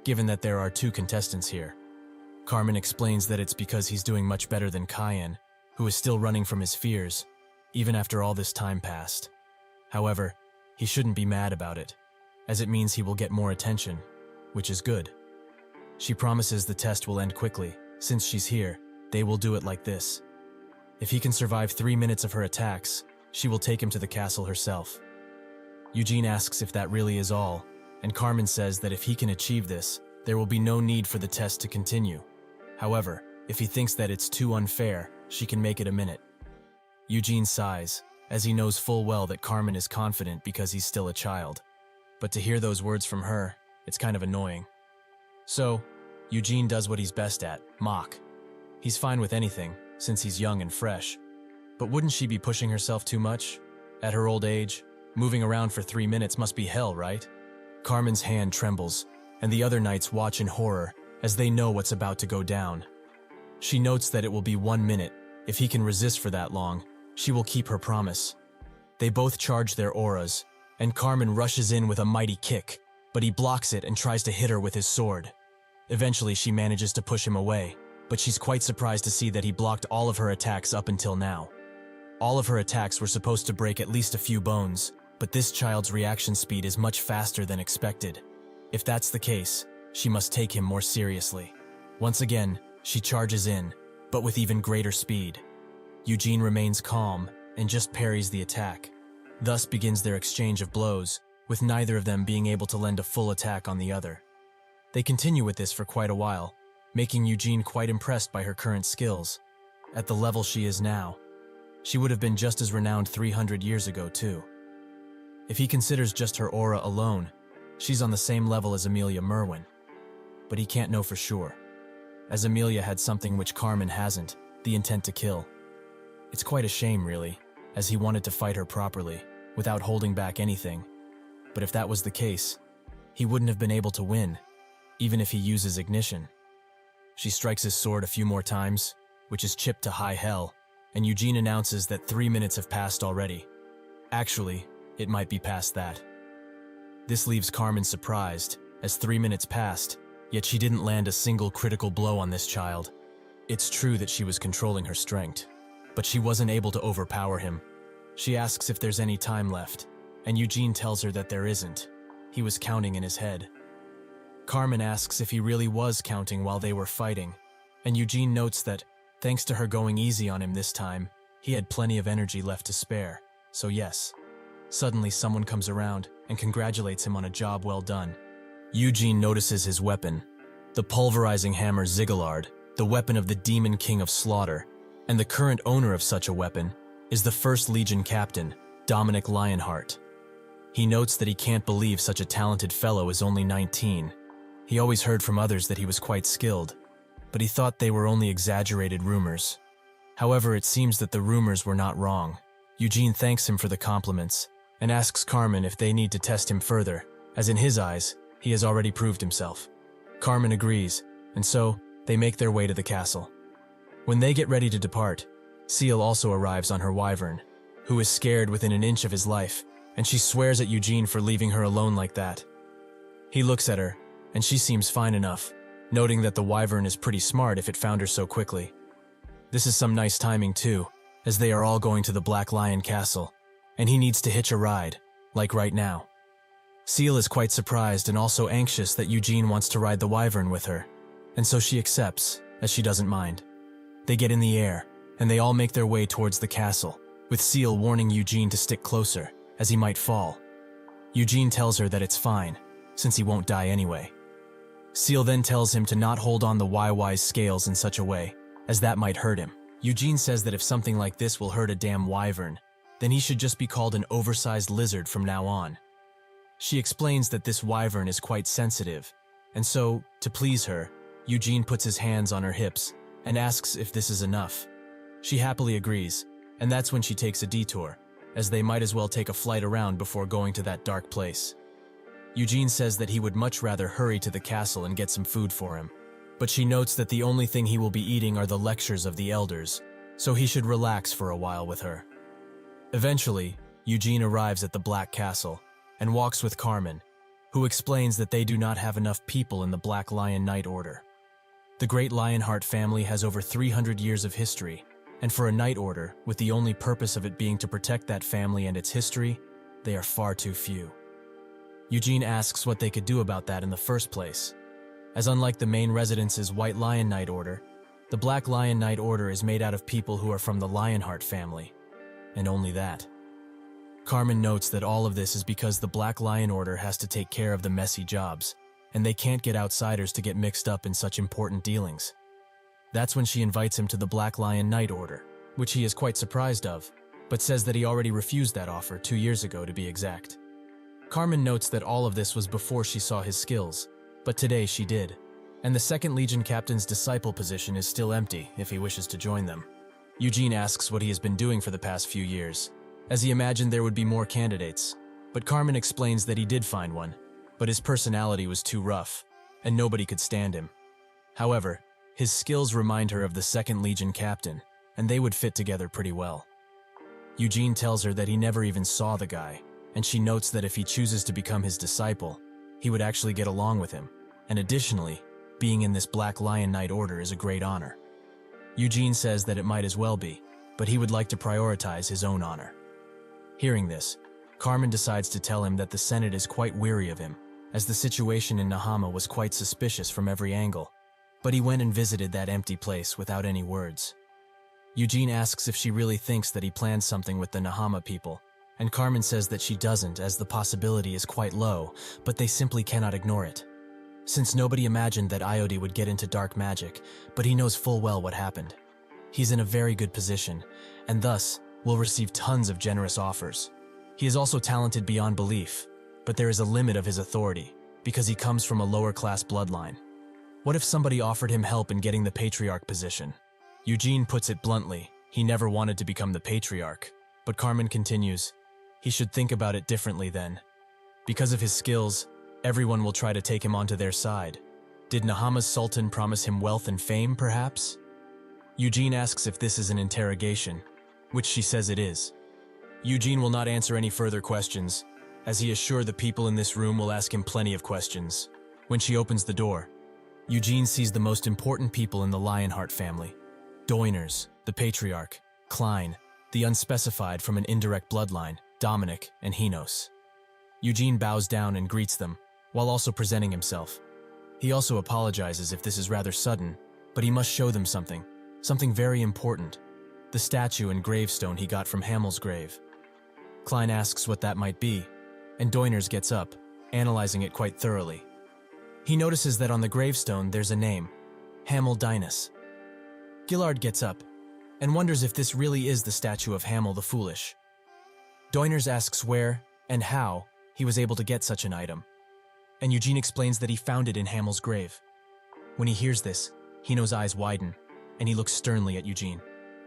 given that there are 2 contestants here. Carmen explains that it's because he's doing much better than Cayenne, who is still running from his fears, even after all this time passed. However, he shouldn't be mad about it, as it means he will get more attention, which is good. She promises the test will end quickly. Since she's here, they will do it like this. If he can survive 3 minutes of her attacks, she will take him to the castle herself. Eugene asks if that really is all, and Carmen says that if he can achieve this, there will be no need for the test to continue. However, if he thinks that it's too unfair, she can make it a minute. Eugene sighs, as he knows full well that Carmen is confident because he's still a child. But to hear those words from her, it's kind of annoying. So, Eugene does what he's best at, mock. He's fine with anything, since he's young and fresh. But wouldn't she be pushing herself too much? At her old age, moving around for 3 minutes must be hell, right? Carmen's hand trembles, and the other knights watch in horror as they know what's about to go down. She notes that it will be 1 minute. If he can resist for that long, she will keep her promise. They both charge their auras, and Carmen rushes in with a mighty kick, but he blocks it and tries to hit her with his sword. Eventually, she manages to push him away, but she's quite surprised to see that he blocked all of her attacks up until now. All of her attacks were supposed to break at least a few bones, but this child's reaction speed is much faster than expected. If that's the case, she must take him more seriously. Once again, she charges in, but with even greater speed. Eugene remains calm and just parries the attack. Thus begins their exchange of blows, with neither of them being able to lend a full attack on the other. They continue with this for quite a while, making Eugene quite impressed by her current skills. At the level she is now, she would have been just as renowned 300 years ago too. If he considers just her aura alone, she's on the same level as Amelia Merwin. But he can't know for sure, as Amelia had something which Carmen hasn't, the intent to kill. It's quite a shame really, as he wanted to fight her properly, without holding back anything. But if that was the case, he wouldn't have been able to win, even if he uses ignition. She strikes his sword a few more times, which is chipped to high hell, and Eugene announces that 3 minutes have passed already. Actually, it might be past that. This leaves Carmen surprised, as 3 minutes passed, yet she didn't land a single critical blow on this child. It's true that she was controlling her strength, but she wasn't able to overpower him. She asks if there's any time left, and Eugene tells her that there isn't. He was counting in his head. Carmen asks if he really was counting while they were fighting, and Eugene notes that, thanks to her going easy on him this time, he had plenty of energy left to spare, so yes. Suddenly someone comes around and congratulates him on a job well done. Eugene notices his weapon, the pulverizing hammer Zigguillard, the weapon of the Demon King of Slaughter, and the current owner of such a weapon is the 1st Legion Captain, Dominic Lionheart. He notes that he can't believe such a talented fellow is only 19. He always heard from others that he was quite skilled, but he thought they were only exaggerated rumors. However, it seems that the rumors were not wrong. Eugene thanks him for the compliments and asks Carmen if they need to test him further, as in his eyes, he has already proved himself. Carmen agrees, and so they make their way to the castle. When they get ready to depart, Seal also arrives on her wyvern, who is scared within an inch of his life, and she swears at Eugene for leaving her alone like that. He looks at her, and she seems fine enough, noting that the wyvern is pretty smart if it found her so quickly. This is some nice timing too, as they are all going to the Black Lion Castle, and he needs to hitch a ride, like right now. Seal is quite surprised and also anxious that Eugene wants to ride the wyvern with her, and so she accepts, as she doesn't mind. They get in the air, and they all make their way towards the castle, with Seal warning Eugene to stick closer, as he might fall. Eugene tells her that it's fine, since he won't die anyway. Seal then tells him to not hold on the YY's scales in such a way, as that might hurt him. Eugene says that if something like this will hurt a damn wyvern, then he should just be called an oversized lizard from now on. She explains that this wyvern is quite sensitive, and so, to please her, Eugene puts his hands on her hips and asks if this is enough. She happily agrees, and that's when she takes a detour, as they might as well take a flight around before going to that dark place. Eugene says that he would much rather hurry to the castle and get some food for him, but she notes that the only thing he will be eating are the lectures of the elders, so he should relax for a while with her. Eventually, Eugene arrives at the Black Castle and walks with Carmen, who explains that they do not have enough people in the Black Lion Knight Order. The Great Lionheart family has over 300 years of history, and for a Knight Order, with the only purpose of it being to protect that family and its history, they are far too few. Eugene asks what they could do about that in the first place, as unlike the main residence's White Lion Knight Order, the Black Lion Knight Order is made out of people who are from the Lionheart family, and only that. Carmen notes that all of this is because the Black Lion Order has to take care of the messy jobs, and they can't get outsiders to get mixed up in such important dealings. That's when she invites him to the Black Lion Knight Order, which he is quite surprised of, but says that he already refused that offer 2 years ago to be exact. Carmen notes that all of this was before she saw his skills, but today she did, and the 2nd Legion Captain's disciple position is still empty if he wishes to join them. Eugene asks what he has been doing for the past few years, as he imagined there would be more candidates, but Carmen explains that he did find one, but his personality was too rough, and nobody could stand him. However, His skills remind her of the 2nd Legion captain, and they would fit together pretty well. Eugene tells her that he never even saw the guy, and she notes that if he chooses to become his disciple, he would actually get along with him, and additionally, being in this Black Lion Knight order is a great honor. Eugene says that it might as well be, but he would like to prioritize his own honor. Hearing this, Carmen decides to tell him that the Senate is quite weary of him, as the situation in Nahama was quite suspicious from every angle, but he went and visited that empty place without any words. Eugene asks if she really thinks that he planned something with the Nahama people, and Carmen says that she doesn't, as the possibility is quite low, but they simply cannot ignore it. Since nobody imagined that Iodi would get into dark magic, but he knows full well what happened. He's in a very good position, and thus will receive tons of generous offers. He is also talented beyond belief, but there is a limit of his authority, because he comes from a lower-class bloodline. What if somebody offered him help in getting the patriarch position? Eugene puts it bluntly, he never wanted to become the patriarch, but Carmen continues, he should think about it differently then. Because of his skills, everyone will try to take him onto their side. Did Nahama's sultan promise him wealth and fame, perhaps? Eugene asks if this is an interrogation, which she says it is. Eugene will not answer any further questions, as he is sure the people in this room will ask him plenty of questions. When she opens the door, Eugene sees the most important people in the Lionheart family. Doiners, the patriarch, Klein, the unspecified from an indirect bloodline, Dominic and Hinos. Eugene bows down and greets them, while also presenting himself. He also apologizes if this is rather sudden, but he must show them something very important, the statue and gravestone he got from Hamel's grave. Klein asks what that might be, and Doiners gets up, analyzing it quite thoroughly. He notices that on the gravestone there's a name, Hamel Dinus. Gillard gets up, and wonders if this really is the statue of Hamel the Foolish. Doiners asks where and how he was able to get such an item, and Eugene explains that he found it in Hamel's grave. When he hears this, Hino's eyes widen, and he looks sternly at Eugene.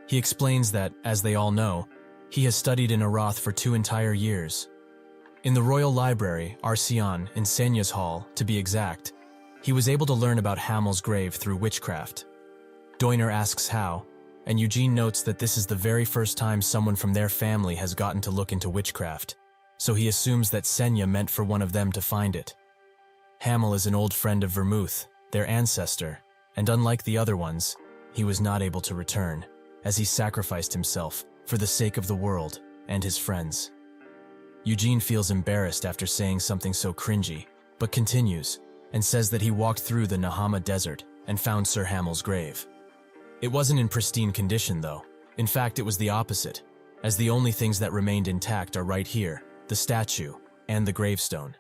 He explains that, as they all know, he has studied in Arath for 2 entire years. In the Royal Library, Arsion, in Senya's Hall, to be exact, he was able to learn about Hamel's grave through witchcraft. Doiner asks how, and Eugene notes that this is the very first time someone from their family has gotten to look into witchcraft, so he assumes that Senya meant for one of them to find it. Hamel is an old friend of Vermouth, their ancestor, and unlike the other ones, he was not able to return, as he sacrificed himself for the sake of the world and his friends. Eugene feels embarrassed after saying something so cringy, but continues, and says that he walked through the Nahama desert and found Sir Hamel's grave. It wasn't in pristine condition, though. In fact, it was the opposite, as the only things that remained intact are right here, the statue and the gravestone.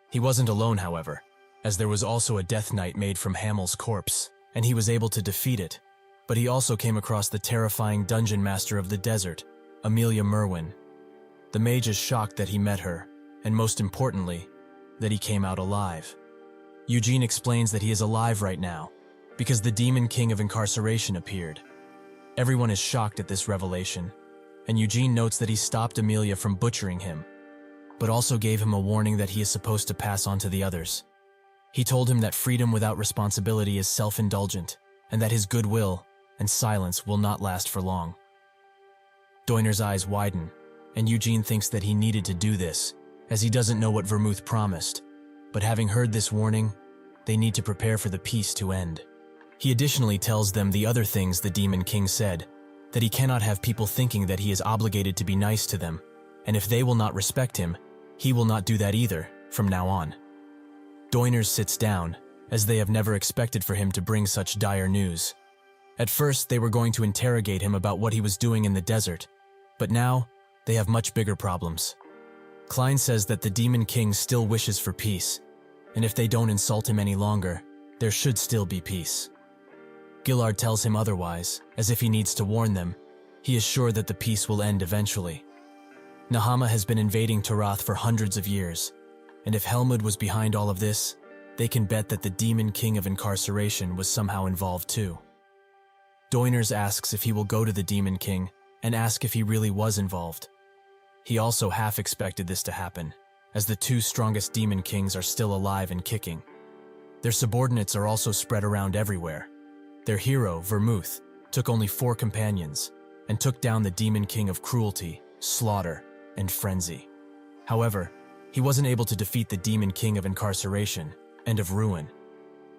He wasn't alone, however, as there was also a Death Knight made from Hamel's corpse, and he was able to defeat it, but he also came across the terrifying dungeon master of the desert, Amelia Merwin. The mage is shocked that he met her, and most importantly, that he came out alive. Eugene explains that he is alive right now, because the Demon King of Incarceration appeared. Everyone is shocked at this revelation, and Eugene notes that he stopped Amelia from butchering him, but also gave him a warning that he is supposed to pass on to the others. He told him that freedom without responsibility is self-indulgent, and that his goodwill and silence will not last for long. Doiner's eyes widen, and Eugene thinks that he needed to do this, as he doesn't know what Vermouth promised, but having heard this warning, they need to prepare for the peace to end. He additionally tells them the other things the Demon King said, that he cannot have people thinking that he is obligated to be nice to them, and if they will not respect him, he will not do that either, from now on. Doiners sits down, as they have never expected for him to bring such dire news. At first, they were going to interrogate him about what he was doing in the desert, but now, they have much bigger problems. Klein says that the Demon King still wishes for peace, and if they don't insult him any longer, there should still be peace. Gillard tells him otherwise, as if he needs to warn them. He is sure that the peace will end eventually. Nahama has been invading Tarath for hundreds of years, and if Helmut was behind all of this, they can bet that the Demon King of Incarceration was somehow involved too. Doiners asks if he will go to the Demon King and ask if he really was involved. He also half expected this to happen, as the 2 strongest Demon Kings are still alive and kicking. Their subordinates are also spread around everywhere. Their hero, Vermouth, took only 4 companions and took down the demon king of cruelty, slaughter, and frenzy. However, he wasn't able to defeat the demon king of incarceration and of ruin.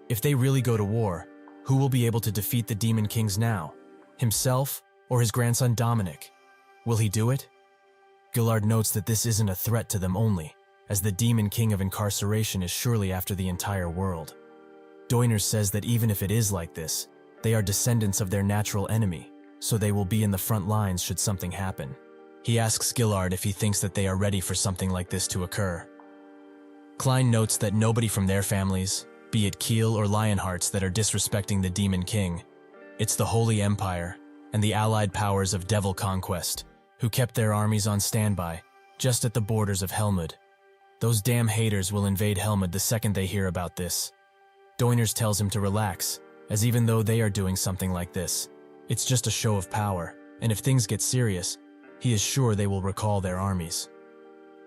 If they really go to war, who will be able to defeat the demon kings now? Himself or his grandson Dominic? Will he do it? Gillard notes that this isn't a threat to them only, as the demon king of incarceration is surely after the entire world. Doyners says that even if it is like this, they are descendants of their natural enemy, so they will be in the front lines should something happen. He asks Gillard if he thinks that they are ready for something like this to occur. Klein notes that nobody from their families, be it Keel or Lionhearts, that are disrespecting the Demon King. It's the Holy Empire and the allied powers of Devil Conquest, who kept their armies on standby, just at the borders of Helmud. Those damn haters will invade Helmud the second they hear about this. Doyners tells him to relax, as even though they are doing something like this, it's just a show of power, and if things get serious, he is sure they will recall their armies.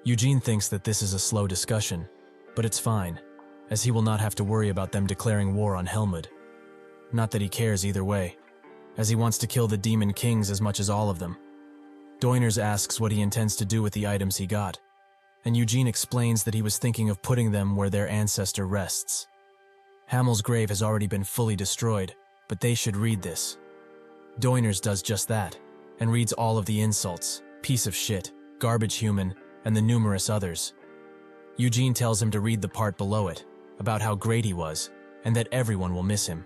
Eugene thinks that this is a slow discussion, but it's fine, as he will not have to worry about them declaring war on Helmud. Not that he cares either way, as he wants to kill the Demon Kings as much as all of them. Doyners asks what he intends to do with the items he got, and Eugene explains that he was thinking of putting them where their ancestor rests. Hamel's grave has already been fully destroyed, but they should read this. Doyners does just that, and reads all of the insults, piece of shit, garbage human, and the numerous others. Eugene tells him to read the part below it, about how great he was, and that everyone will miss him.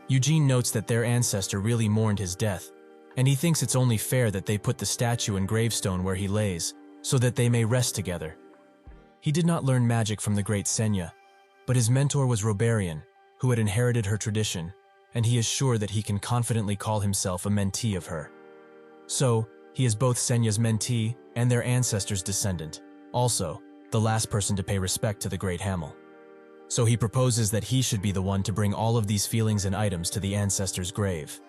Eugene notes that their ancestor really mourned his death, and he thinks it's only fair that they put the statue and gravestone where he lays, so that they may rest together. He did not learn magic from the great Senya, but his mentor was Roberian, who had inherited her tradition, and he is sure that he can confidently call himself a mentee of her. So, he is both Senya's mentee and their ancestor's descendant, also the last person to pay respect to the great Hamel. So he proposes that he should be the one to bring all of these feelings and items to the ancestor's grave.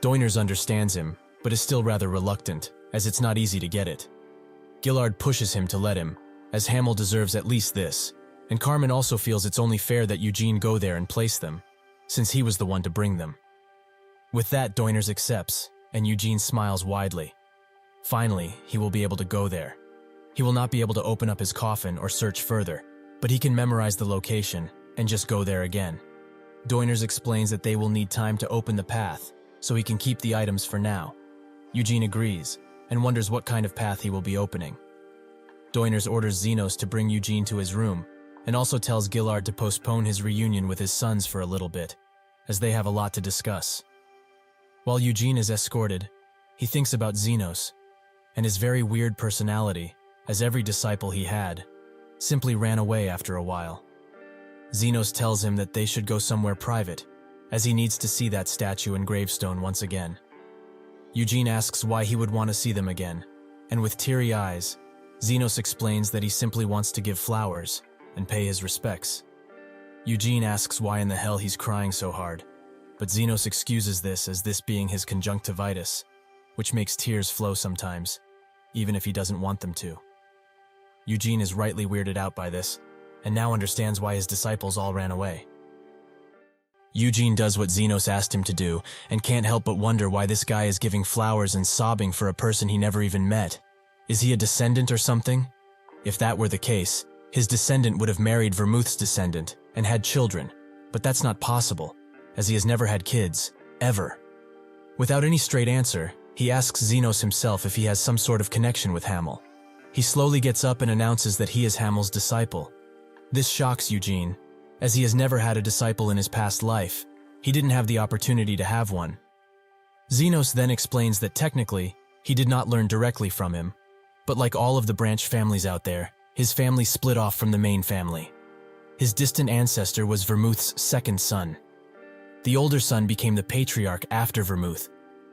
Doyners understands him, but is still rather reluctant, as it's not easy to get it. Gillard pushes him to let him, as Hamel deserves at least this, and Carmen also feels it's only fair that Eugene go there and place them, since he was the one to bring them. With that, Doyners accepts, and Eugene smiles widely. Finally, he will be able to go there. He will not be able to open up his coffin or search further, but he can memorize the location and just go there again. Doyners explains that they will need time to open the path, so he can keep the items for now. Eugene agrees, and wonders what kind of path he will be opening. Doyners orders Xenos to bring Eugene to his room, and also tells Gillard to postpone his reunion with his sons for a little bit, as they have a lot to discuss. While Eugene is escorted, he thinks about Xenos, and his very weird personality, as every disciple he had, simply ran away after a while. Xenos tells him that they should go somewhere private, as he needs to see that statue and gravestone once again. Eugene asks why he would want to see them again, and with teary eyes, Xenos explains that he simply wants to give flowers and pay his respects. Eugene asks why in the hell he's crying so hard, but Xenos excuses this as this being his conjunctivitis, which makes tears flow sometimes, even if he doesn't want them to. Eugene is rightly weirded out by this, and now understands why his disciples all ran away. Eugene does what Xenos asked him to do, and can't help but wonder why this guy is giving flowers and sobbing for a person he never even met. Is he a descendant or something? If that were the case, his descendant would have married Vermouth's descendant and had children, but that's not possible, as he has never had kids, ever. Without any straight answer, he asks Xenos himself if he has some sort of connection with Hamel. He slowly gets up and announces that he is Hamel's disciple. This shocks Eugene, as he has never had a disciple in his past life. He didn't have the opportunity to have one. Xenos then explains that technically, he did not learn directly from him, but like all of the branch families out there, his family split off from the main family. His distant ancestor was Vermouth's second son. The older son became the patriarch after Vermouth,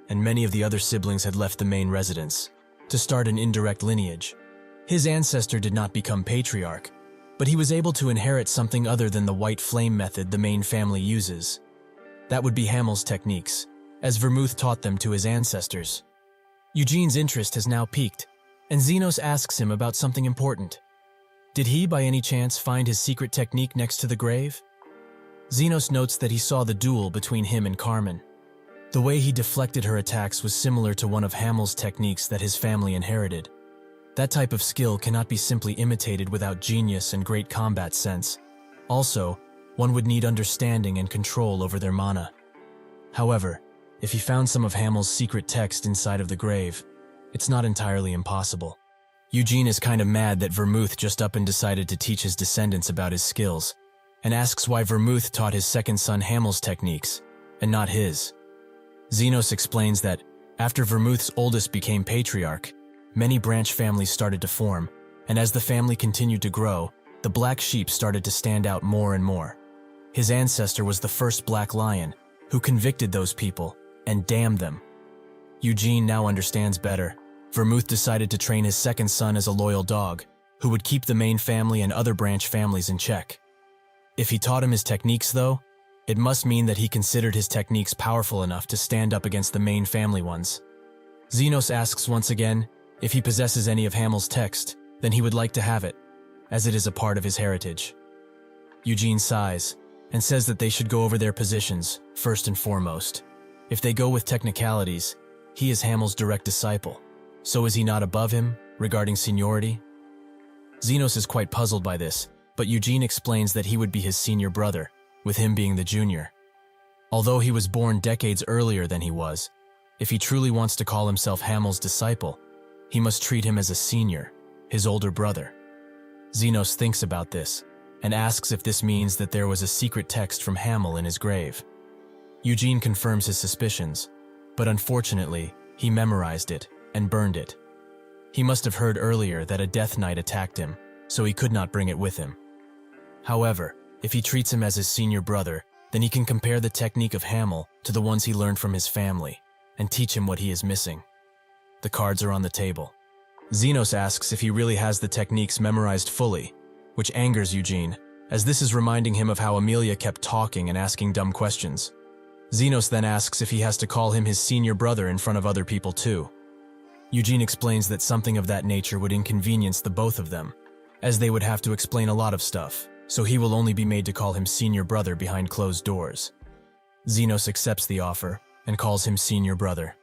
and many of the other siblings had left the main residence to start an indirect lineage. His ancestor did not become patriarch, but he was able to inherit something other than the white flame method the main family uses. That would be Hamel's techniques, as Vermouth taught them to his ancestors. Eugene's interest has now peaked, and Xenos asks him about something important. Did he, by any chance, find his secret technique next to the grave? Xenos notes that he saw the duel between him and Carmen. The way he deflected her attacks was similar to one of Hamel's techniques that his family inherited. That type of skill cannot be simply imitated without genius and great combat sense. Also, one would need understanding and control over their mana. However, if he found some of Hamel's secret text inside of the grave, it's not entirely impossible. Eugene is kind of mad that Vermouth just up and decided to teach his descendants about his skills, and asks why Vermouth taught his second son Hamel's techniques, and not his. Xenos explains that, after Vermouth's oldest became patriarch, many branch families started to form, and as the family continued to grow, the black sheep started to stand out more and more. His ancestor was the first black lion, who convicted those people, and damned them. Eugene now understands better. Vermouth decided to train his second son as a loyal dog, who would keep the main family and other branch families in check. If he taught him his techniques, though, it must mean that he considered his techniques powerful enough to stand up against the main family ones. Xenos asks once again, if he possesses any of Hamel's text, then he would like to have it, as it is a part of his heritage. Eugene sighs, and says that they should go over their positions, first and foremost. If they go with technicalities, he is Hamel's direct disciple. So is he not above him, regarding seniority? Xenos is quite puzzled by this, but Eugene explains that he would be his senior brother, with him being the junior. Although he was born decades earlier than he was, if he truly wants to call himself Hamel's disciple, he must treat him as a senior, his older brother. Xenos thinks about this, and asks if this means that there was a secret text from Hamel in his grave. Eugene confirms his suspicions, but unfortunately, he memorized it and burned it. He must have heard earlier that a death knight attacked him, so he could not bring it with him. However, if he treats him as his senior brother, then he can compare the technique of Hamel to the ones he learned from his family, and teach him what he is missing. The cards are on the table. Xenos asks if he really has the techniques memorized fully, which angers Eugene, as this is reminding him of how Amelia kept talking and asking dumb questions. Xenos then asks if he has to call him his senior brother in front of other people too. Eugene explains that something of that nature would inconvenience the both of them, as they would have to explain a lot of stuff, so he will only be made to call him senior brother behind closed doors. Xenos accepts the offer and calls him senior brother.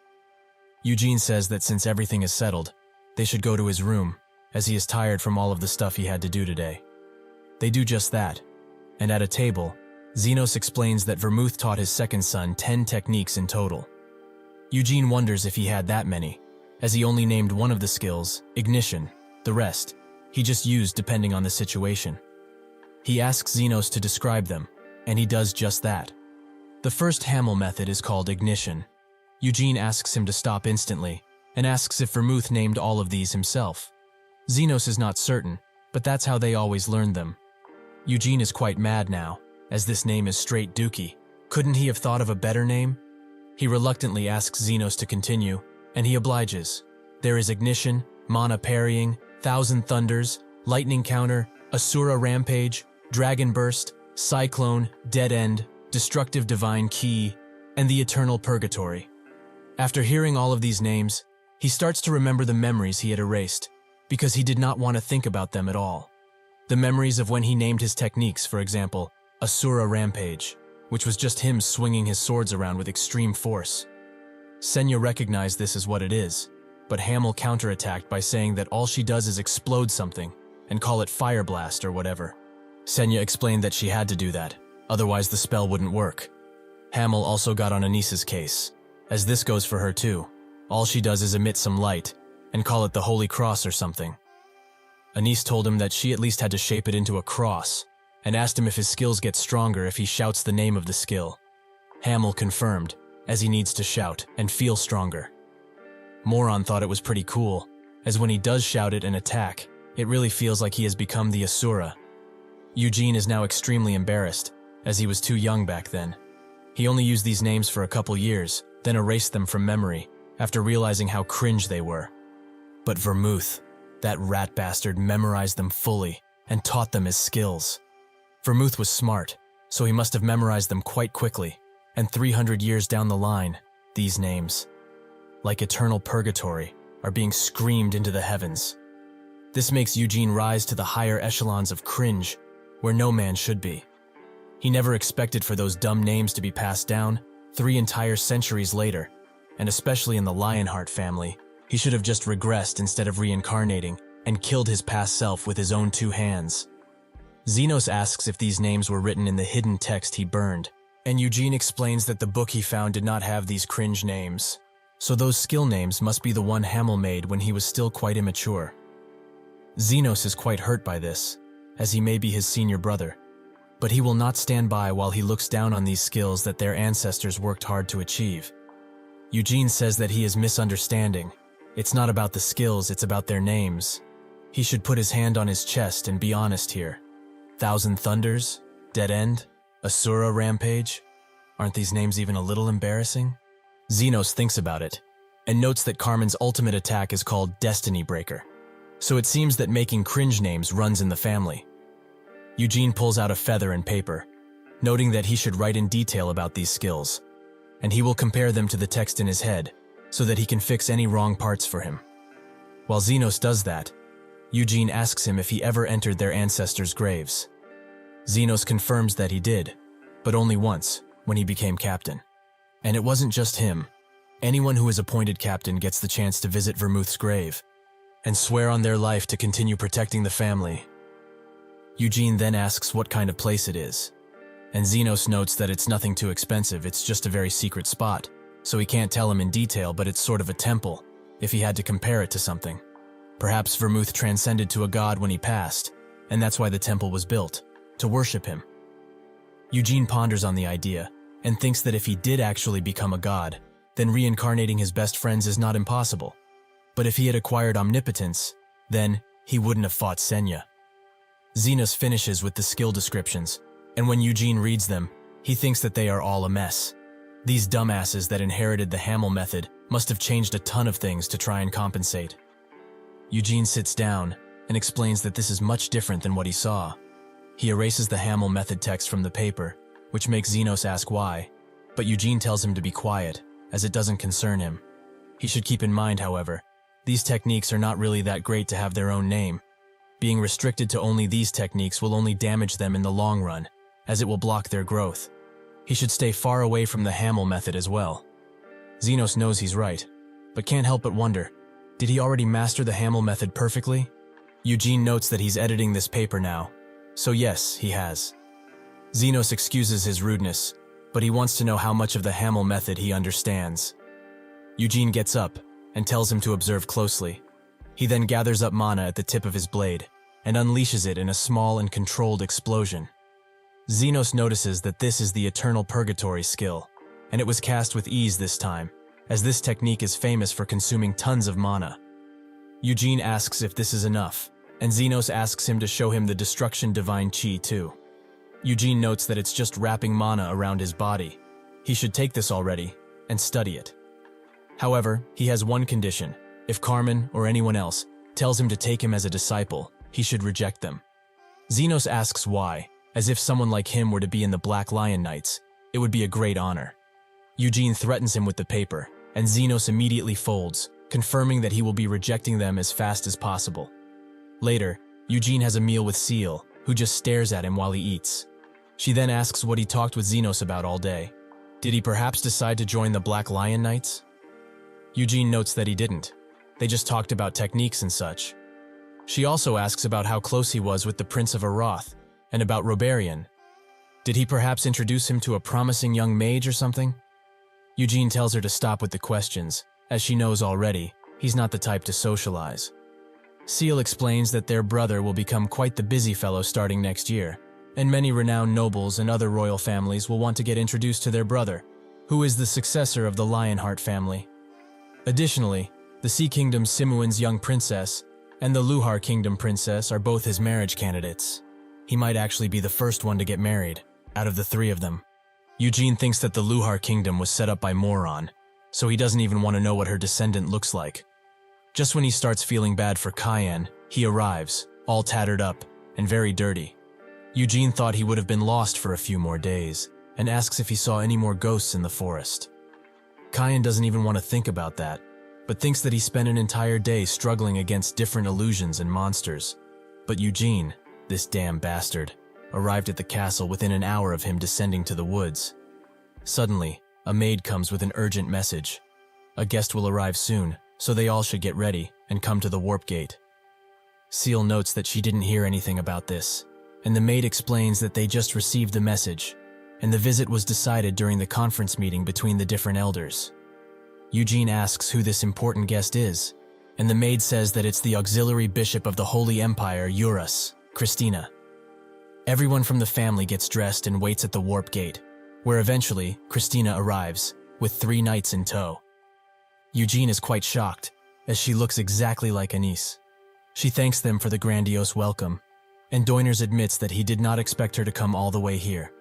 Eugene says that since everything is settled, they should go to his room, as he is tired from all of the stuff he had to do today. They do just that, and at a table, Xenos explains that Vermouth taught his second son 10 techniques in total. Eugene wonders if he had that many, as he only named one of the skills, ignition. The rest, he just used depending on the situation. He asks Xenos to describe them, and he does just that. The first Hamel method is called ignition. Eugene asks him to stop instantly, and asks if Vermouth named all of these himself. Xenos is not certain, but that's how they always learned them. Eugene is quite mad now, as this name is straight dookie. Couldn't he have thought of a better name? He reluctantly asks Xenos to continue, and he obliges. There is ignition, mana parrying, thousand thunders, lightning counter, asura rampage, dragon burst, cyclone, dead end, destructive divine key, and the eternal purgatory. After hearing all of these names, he starts to remember the memories he had erased, because he did not want to think about them at all. The memories of when he named his techniques, for example, asura rampage, which was just him swinging his swords around with extreme force. Senya recognized this as what it is, but Hamel counterattacked by saying that all she does is explode something, and call it fire blast or whatever. Senya explained that she had to do that, otherwise the spell wouldn't work. Hamel also got on Anissa's case, as this goes for her too. All she does is emit some light, and call it the Holy Cross or something. Anise told him that she at least had to shape it into a cross, and asked him if his skills get stronger if he shouts the name of the skill. Hamel confirmed, as he needs to shout and feel stronger. Moron thought it was pretty cool, as when he does shout it and attack, it really feels like he has become the Asura. Eugene is now extremely embarrassed, as he was too young back then. He only used these names for a couple years, then erased them from memory, after realizing how cringe they were. But Vermouth, that rat bastard, memorized them fully, and taught them as skills. Vermouth was smart, so he must have memorized them quite quickly, and 300 years down the line, these names, like eternal purgatory, are being screamed into the heavens. This makes Eugene rise to the higher echelons of cringe, where no man should be. He never expected for those dumb names to be passed down 3 entire centuries later, and especially in the Lionheart family, he should have just regressed instead of reincarnating and killed his past self with his own 2 hands. Xenos asks if these names were written in the hidden text he burned, and Eugene explains that the book he found did not have these cringe names. So those skill names must be the one Hamel made when he was still quite immature. Xenos is quite hurt by this, as he may be his senior brother, but he will not stand by while he looks down on these skills that their ancestors worked hard to achieve. Eugene says that he is misunderstanding. It's not about the skills, it's about their names. He should put his hand on his chest and be honest here. Thousand Thunders? Dead End? Asura Rampage? Aren't these names even a little embarrassing? Xenos thinks about it, and notes that Carmen's ultimate attack is called Destiny Breaker. So it seems that making cringe names runs in the family. Eugene pulls out a feather and paper, noting that he should write in detail about these skills, and he will compare them to the text in his head so that he can fix any wrong parts for him. While Xenos does that, Eugene asks him if he ever entered their ancestors' graves. Xenos confirms that he did, but only once, when he became captain. And it wasn't just him. Anyone who is appointed captain gets the chance to visit Vermouth's grave and swear on their life to continue protecting the family. Eugene then asks what kind of place it is, and Xenos notes that it's nothing too expensive, it's just a very secret spot, so he can't tell him in detail, but it's sort of a temple, if he had to compare it to something. Perhaps Vermouth transcended to a god when he passed, and that's why the temple was built, to worship him. Eugene ponders on the idea, and thinks that if he did actually become a god, then reincarnating his best friends is not impossible. But if he had acquired omnipotence, then he wouldn't have fought Senya. Xenos finishes with the skill descriptions, and when Eugene reads them, he thinks that they are all a mess. These dumbasses that inherited the Hamel method must have changed a ton of things to try and compensate. Eugene sits down and explains that this is much different than what he saw. He erases the Hamel method text from the paper, which makes Xenos ask why, but Eugene tells him to be quiet, as it doesn't concern him. He should keep in mind, however, these techniques are not really that great to have their own name. Being restricted to only these techniques will only damage them in the long run, as it will block their growth. He should stay far away from the Hamel method as well. Xenos knows he's right, but can't help but wonder, did he already master the Hamel method perfectly? Eugene notes that he's editing this paper now, so yes, he has. Xenos excuses his rudeness, but he wants to know how much of the Hamel method he understands. Eugene gets up and tells him to observe closely. He then gathers up mana at the tip of his blade and unleashes it in a small and controlled explosion. Xenos notices that this is the Eternal Purgatory skill, and it was cast with ease this time, as this technique is famous for consuming tons of mana. Eugene asks if this is enough, and Xenos asks him to show him the Destruction Divine Chi too. Eugene notes that it's just wrapping mana around his body. He should take this already and study it. However, he has one condition. If Carmen or anyone else tells him to take him as a disciple, he should reject them. Xenos asks why, as if someone like him were to be in the Black Lion Knights, it would be a great honor. Eugene threatens him with the paper, and Xenos immediately folds, confirming that he will be rejecting them as fast as possible. Later, Eugene has a meal with Seal, who just stares at him while he eats. She then asks what he talked with Xenos about all day. Did he perhaps decide to join the Black Lion Knights? Eugene notes that he didn't. They just talked about techniques and such. She also asks about how close he was with the Prince of Aroth, and about Roberian. Did he perhaps introduce him to a promising young mage or something? Eugene tells her to stop with the questions, as she knows already, he's not the type to socialize. Seal explains that their brother will become quite the busy fellow starting next year, and many renowned nobles and other royal families will want to get introduced to their brother, who is the successor of the Lionheart family. Additionally, the Sea Kingdom's Simuan's young princess and the Luhar Kingdom princess are both his marriage candidates. He might actually be the first one to get married, out of the 3 of them. Eugene thinks that the Luhar Kingdom was set up by Moron, so he doesn't even want to know what her descendant looks like. Just when he starts feeling bad for Cayenne, he arrives, all tattered up and very dirty. Eugene thought he would have been lost for a few more days, and asks if he saw any more ghosts in the forest. Cayenne doesn't even want to think about that, but thinks that he spent an entire day struggling against different illusions and monsters. But Eugene, this damn bastard, arrived at the castle within an hour of him descending to the woods. Suddenly, a maid comes with an urgent message. A guest will arrive soon, so they all should get ready and come to the warp gate. Seal notes that she didn't hear anything about this, and the maid explains that they just received the message, and the visit was decided during the conference meeting between the different elders. Eugene asks who this important guest is, and the maid says that it's the auxiliary bishop of the Holy Empire, Eurus, Christina. Everyone from the family gets dressed and waits at the warp gate, where eventually Christina arrives, with 3 knights in tow. Eugene is quite shocked, as she looks exactly like Anise. She thanks them for the grandiose welcome, and Doiners admits that he did not expect her to come all the way here.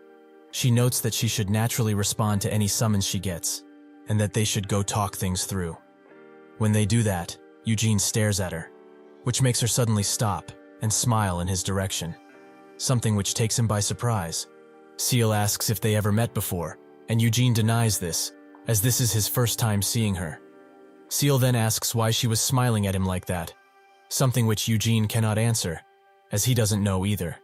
She notes that she should naturally respond to any summons she gets, and that they should go talk things through. When they do that, Eugene stares at her, which makes her suddenly stop and smile in his direction, something which takes him by surprise. Seal asks if they ever met before, and Eugene denies this, as this is his first time seeing her. Seal then asks why she was smiling at him like that, something which Eugene cannot answer, as he doesn't know either.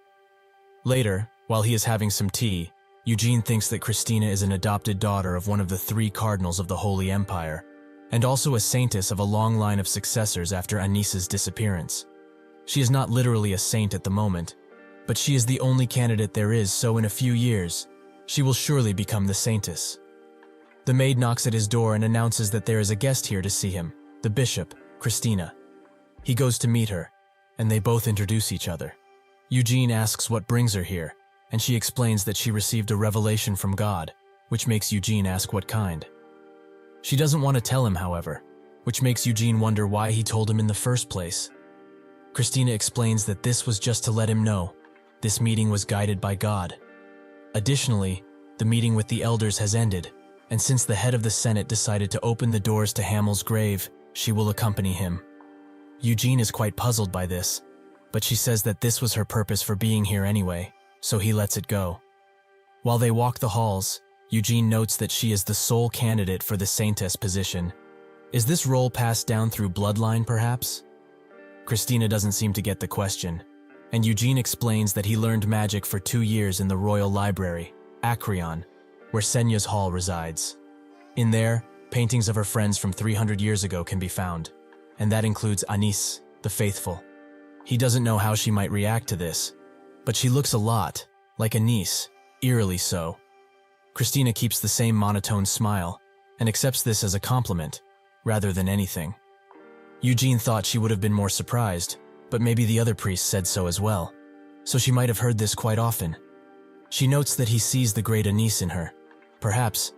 Later, while he is having some tea, Eugene thinks that Christina is an adopted daughter of one of the 3 cardinals of the Holy Empire, and also a saintess of a long line of successors after Anice's disappearance. She is not literally a saint at the moment, but she is the only candidate there is, so in a few years, she will surely become the saintess. The maid knocks at his door and announces that there is a guest here to see him, the bishop, Christina. He goes to meet her, and they both introduce each other. Eugene asks what brings her here, and she explains that she received a revelation from God, which makes Eugene ask what kind. She doesn't want to tell him, however, which makes Eugene wonder why he told him in the first place. Christina explains that this was just to let him know this meeting was guided by God. Additionally, the meeting with the elders has ended, and since the head of the Senate decided to open the doors to Hamel's grave, she will accompany him. Eugene is quite puzzled by this, but she says that this was her purpose for being here anyway, so he lets it go. While they walk the halls, Eugene notes that she is the sole candidate for the saintess position. Is this role passed down through bloodline, perhaps? Christina doesn't seem to get the question, and Eugene explains that he learned magic for 2 years in the Royal Library, Acreon, where Senya's hall resides. In there, paintings of her friends from 300 years ago can be found, and that includes Anise, the faithful. He doesn't know how she might react to this, but she looks a lot like Anise, eerily so. Christina keeps the same monotone smile and accepts this as a compliment, rather than anything. Eugene thought she would have been more surprised, but maybe the other priests said so as well, so she might have heard this quite often. She notes that he sees the great Anise in her. Perhaps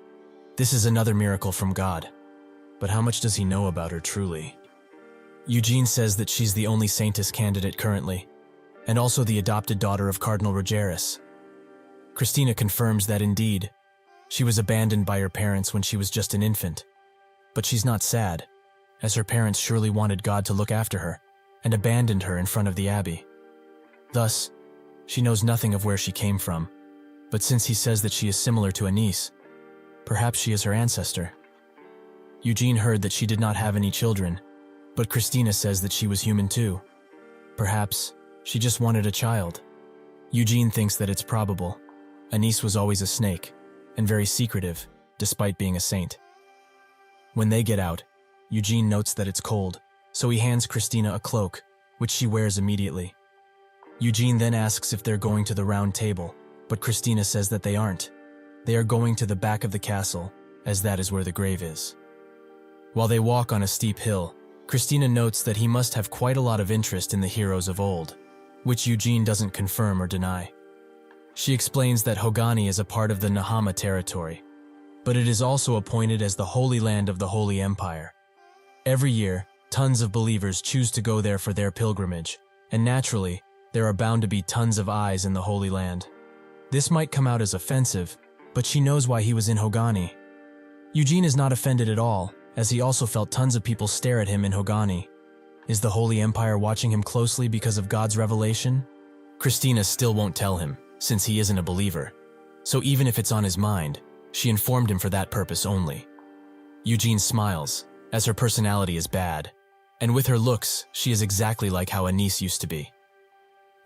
this is another miracle from God. But how much does he know about her truly? Eugene says that she's the only saintess candidate currently, and also the adopted daughter of Cardinal Rogerus. Christina confirms that indeed, she was abandoned by her parents when she was just an infant. But she's not sad, as her parents surely wanted God to look after her, and abandoned her in front of the abbey. Thus, she knows nothing of where she came from, but since he says that she is similar to Anise, perhaps she is her ancestor. Eugene heard that she did not have any children, but Christina says that she was human too. Perhaps she just wanted a child. Eugene thinks that it's probable. Anise was always a snake, and very secretive, despite being a saint. When they get out, Eugene notes that it's cold, so he hands Christina a cloak, which she wears immediately. Eugene then asks if they're going to the round table, but Christina says that they aren't. They are going to the back of the castle, as that is where the grave is. While they walk on a steep hill, Christina notes that he must have quite a lot of interest in the heroes of old, which Eugene doesn't confirm or deny. She explains that Hogani is a part of the Nahama territory, but it is also appointed as the Holy Land of the Holy Empire. Every year, tons of believers choose to go there for their pilgrimage, and naturally, there are bound to be tons of eyes in the Holy Land. This might come out as offensive, but she knows why he was in Hogani. Eugene is not offended at all, as he also felt tons of people stare at him in Hogani. Is the Holy Empire watching him closely because of God's revelation? Christina still won't tell him, since he isn't a believer. So even if it's on his mind, she informed him for that purpose only. Eugene smiles, as her personality is bad, and with her looks, she is exactly like how Anise used to be.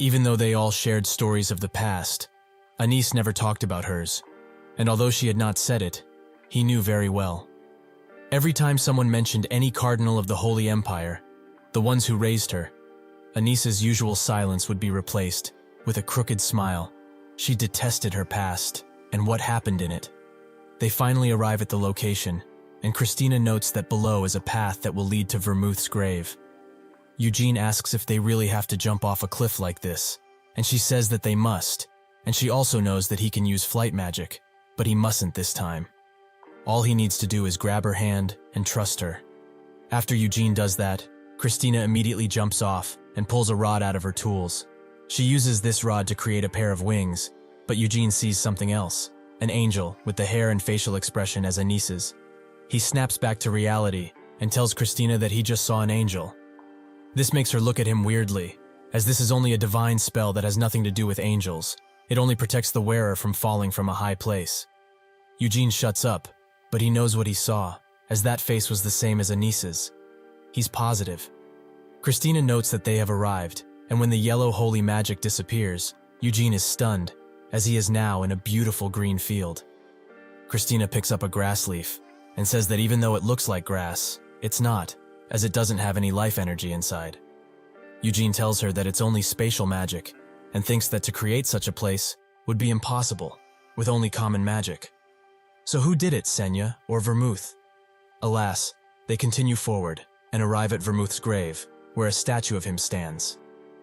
Even though they all shared stories of the past, Anis never talked about hers, and although she had not said it, he knew very well. Every time someone mentioned any cardinal of the Holy Empire, the ones who raised her, Anis's usual silence would be replaced with a crooked smile. She detested her past and what happened in it. They finally arrive at the location, and Christina notes that below is a path that will lead to Vermouth's grave. Eugene asks if they really have to jump off a cliff like this, and she says that they must, and she also knows that he can use flight magic, but he mustn't this time. All he needs to do is grab her hand and trust her. After Eugene does that, Christina immediately jumps off and pulls a rod out of her tools. She uses this rod to create a pair of wings, but Eugene sees something else, an angel with the hair and facial expression as Anis's. He snaps back to reality and tells Christina that he just saw an angel. This makes her look at him weirdly, as this is only a divine spell that has nothing to do with angels. It only protects the wearer from falling from a high place. Eugene shuts up, but he knows what he saw, as that face was the same as Anis's. He's positive. Christina notes that they have arrived, and when the yellow holy magic disappears, Eugene is stunned, as he is now in a beautiful green field. Christina picks up a grass leaf and says that even though it looks like grass, it's not, as it doesn't have any life energy inside. Eugene tells her that it's only spatial magic, and thinks that to create such a place would be impossible, with only common magic. So who did it, Senya or Vermouth? Alas, they continue forward and arrive at Vermouth's grave, where a statue of him stands.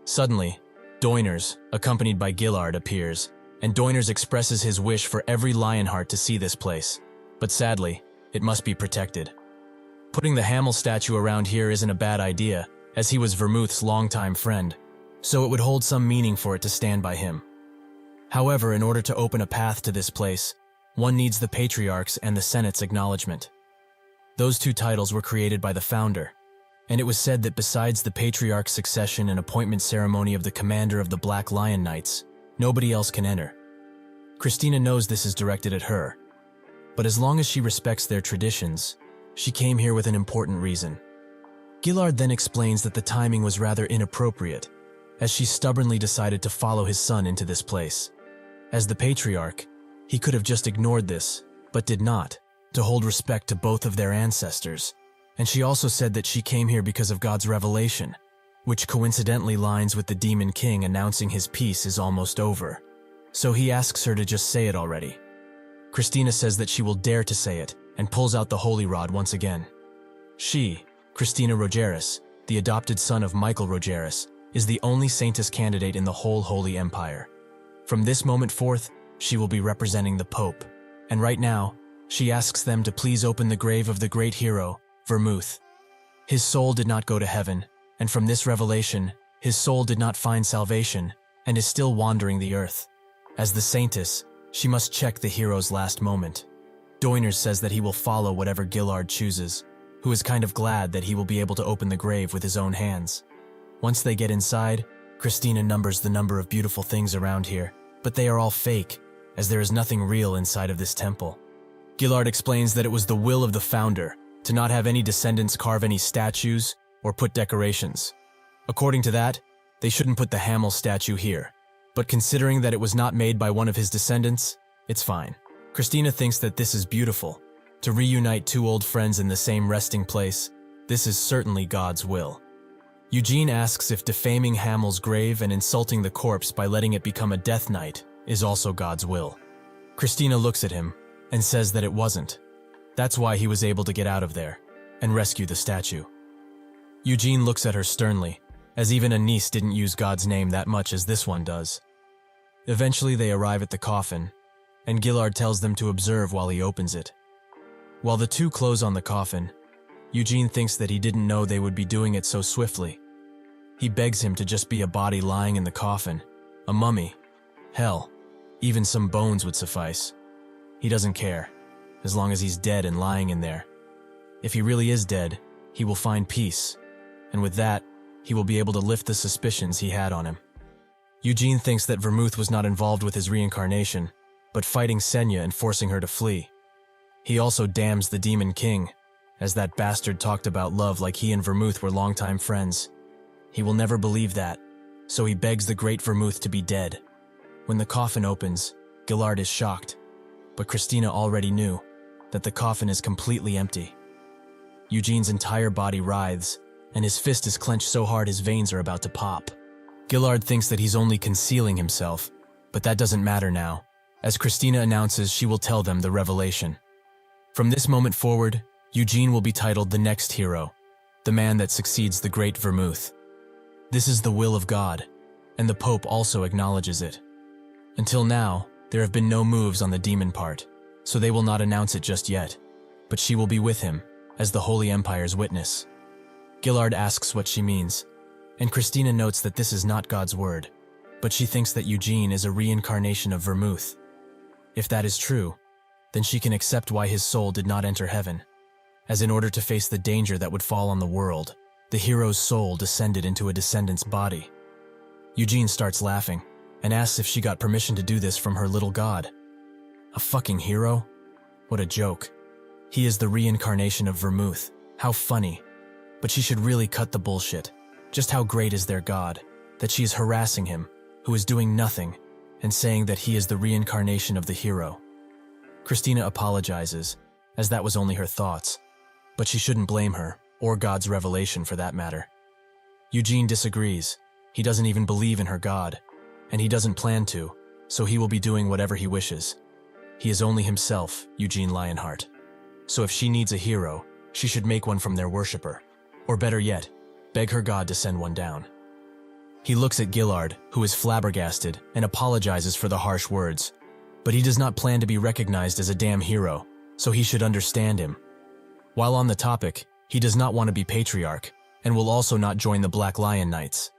Suddenly, Doiners, accompanied by Gillard, appears, and Doiners expresses his wish for every Lionheart to see this place, but sadly, it must be protected. Putting the Hamel statue around here isn't a bad idea, as he was Vermouth's longtime friend, so it would hold some meaning for it to stand by him. However, in order to open a path to this place, one needs the Patriarch's and the Senate's acknowledgement. Those two titles were created by the founder, and it was said that besides the Patriarch's succession and appointment ceremony of the commander of the Black Lion Knights, nobody else can enter. Christina knows this is directed at her, but as long as she respects their traditions, she came here with an important reason. Gillard then explains that the timing was rather inappropriate, as she stubbornly decided to follow his son into this place. As the Patriarch, he could have just ignored this, but did not, to hold respect to both of their ancestors. And she also said that she came here because of God's revelation, which coincidentally lines with the Demon King announcing his peace is almost over. So he asks her to just say it already. Christina says that she will dare to say it, and pulls out the holy rod once again. She, Christina Rogeris, the adopted son of Michael Rogeris, is the only Saintess candidate in the whole Holy Empire. From this moment forth, she will be representing the Pope, and right now, she asks them to please open the grave of the great hero, Vermouth. His soul did not go to heaven, and from this revelation, his soul did not find salvation, and is still wandering the earth. As the Saintess, she must check the hero's last moment. Doiners says that he will follow whatever Gillard chooses, who is kind of glad that he will be able to open the grave with his own hands. Once they get inside, Christina numbers the number of beautiful things around here, but they are all fake, as there is nothing real inside of this temple. Gillard explains that it was the will of the founder to not have any descendants carve any statues or put decorations. According to that, they shouldn't put the Hamel statue here, but considering that it was not made by one of his descendants, it's fine. Christina thinks that this is beautiful. To reunite two old friends in the same resting place, this is certainly God's will. Eugene asks if defaming Hamel's grave and insulting the corpse by letting it become a death knight is also God's will. Christina looks at him and says that it wasn't. That's why he was able to get out of there and rescue the statue. Eugene looks at her sternly, as even Anis didn't use God's name that much as this one does. Eventually they arrive at the coffin, and Gillard tells them to observe while he opens it. While the two close on the coffin, Eugene thinks that he didn't know they would be doing it so swiftly. He begs him to just be a body lying in the coffin, a mummy. Hell, even some bones would suffice. He doesn't care, as long as he's dead and lying in there. If he really is dead, he will find peace, and with that, he will be able to lift the suspicions he had on him. Eugene thinks that Vermouth was not involved with his reincarnation, but fighting Senya and forcing her to flee. He also damns the Demon King, as that bastard talked about love like he and Vermouth were longtime friends. He will never believe that, so he begs the great Vermouth to be dead. When the coffin opens, Gillard is shocked, but Christina already knew that the coffin is completely empty. Eugene's entire body writhes, and his fist is clenched so hard his veins are about to pop. Gillard thinks that he's only concealing himself, but that doesn't matter now, as Christina announces she will tell them the revelation. From this moment forward, Eugene will be titled the next hero, the man that succeeds the great Vermouth. This is the will of God, and the Pope also acknowledges it. Until now, there have been no moves on the demon part, so they will not announce it just yet, but she will be with him, as the Holy Empire's witness. Gillard asks what she means, and Christina notes that this is not God's word, but she thinks that Eugene is a reincarnation of Vermouth. If that is true, then she can accept why his soul did not enter heaven, as in order to face the danger that would fall on the world, the hero's soul descended into a descendant's body. Eugene starts laughing, and asks if she got permission to do this from her little god. A fucking hero? What a joke. He is the reincarnation of Vermouth. How funny. But she should really cut the bullshit. Just how great is their god, that she is harassing him, who is doing nothing, and saying that he is the reincarnation of the hero. Christina apologizes, as that was only her thoughts, but she shouldn't blame her, or God's revelation for that matter. Eugene disagrees. He doesn't even believe in her god, and he doesn't plan to, so he will be doing whatever he wishes. He is only himself, Eugene Lionheart. So if she needs a hero, she should make one from their worshipper. Or better yet, beg her god to send one down. He looks at Gillard, who is flabbergasted, and apologizes for the harsh words. But he does not plan to be recognized as a damn hero, so he should understand him. While on the topic, he does not want to be patriarch, and will also not join the Black Lion Knights.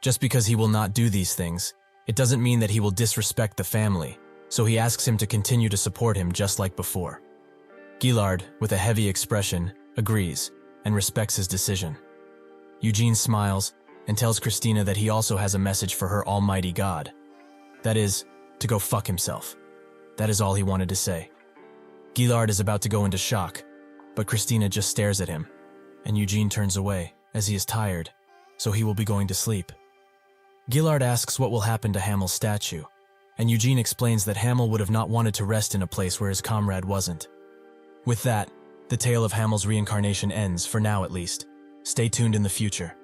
Just because he will not do these things, it doesn't mean that he will disrespect the family, so he asks him to continue to support him just like before. Gillard, with a heavy expression, agrees, and respects his decision. Eugene smiles, and tells Christina that he also has a message for her almighty God. That is, to go fuck himself. That is all he wanted to say. Gillard is about to go into shock, but Christina just stares at him, and Eugene turns away, as he is tired, so he will be going to sleep. Gillard asks what will happen to Hamel's statue, and Eugene explains that Hamel would have not wanted to rest in a place where his comrade wasn't. With that, the tale of Hamel's reincarnation ends, for now at least. Stay tuned in the future.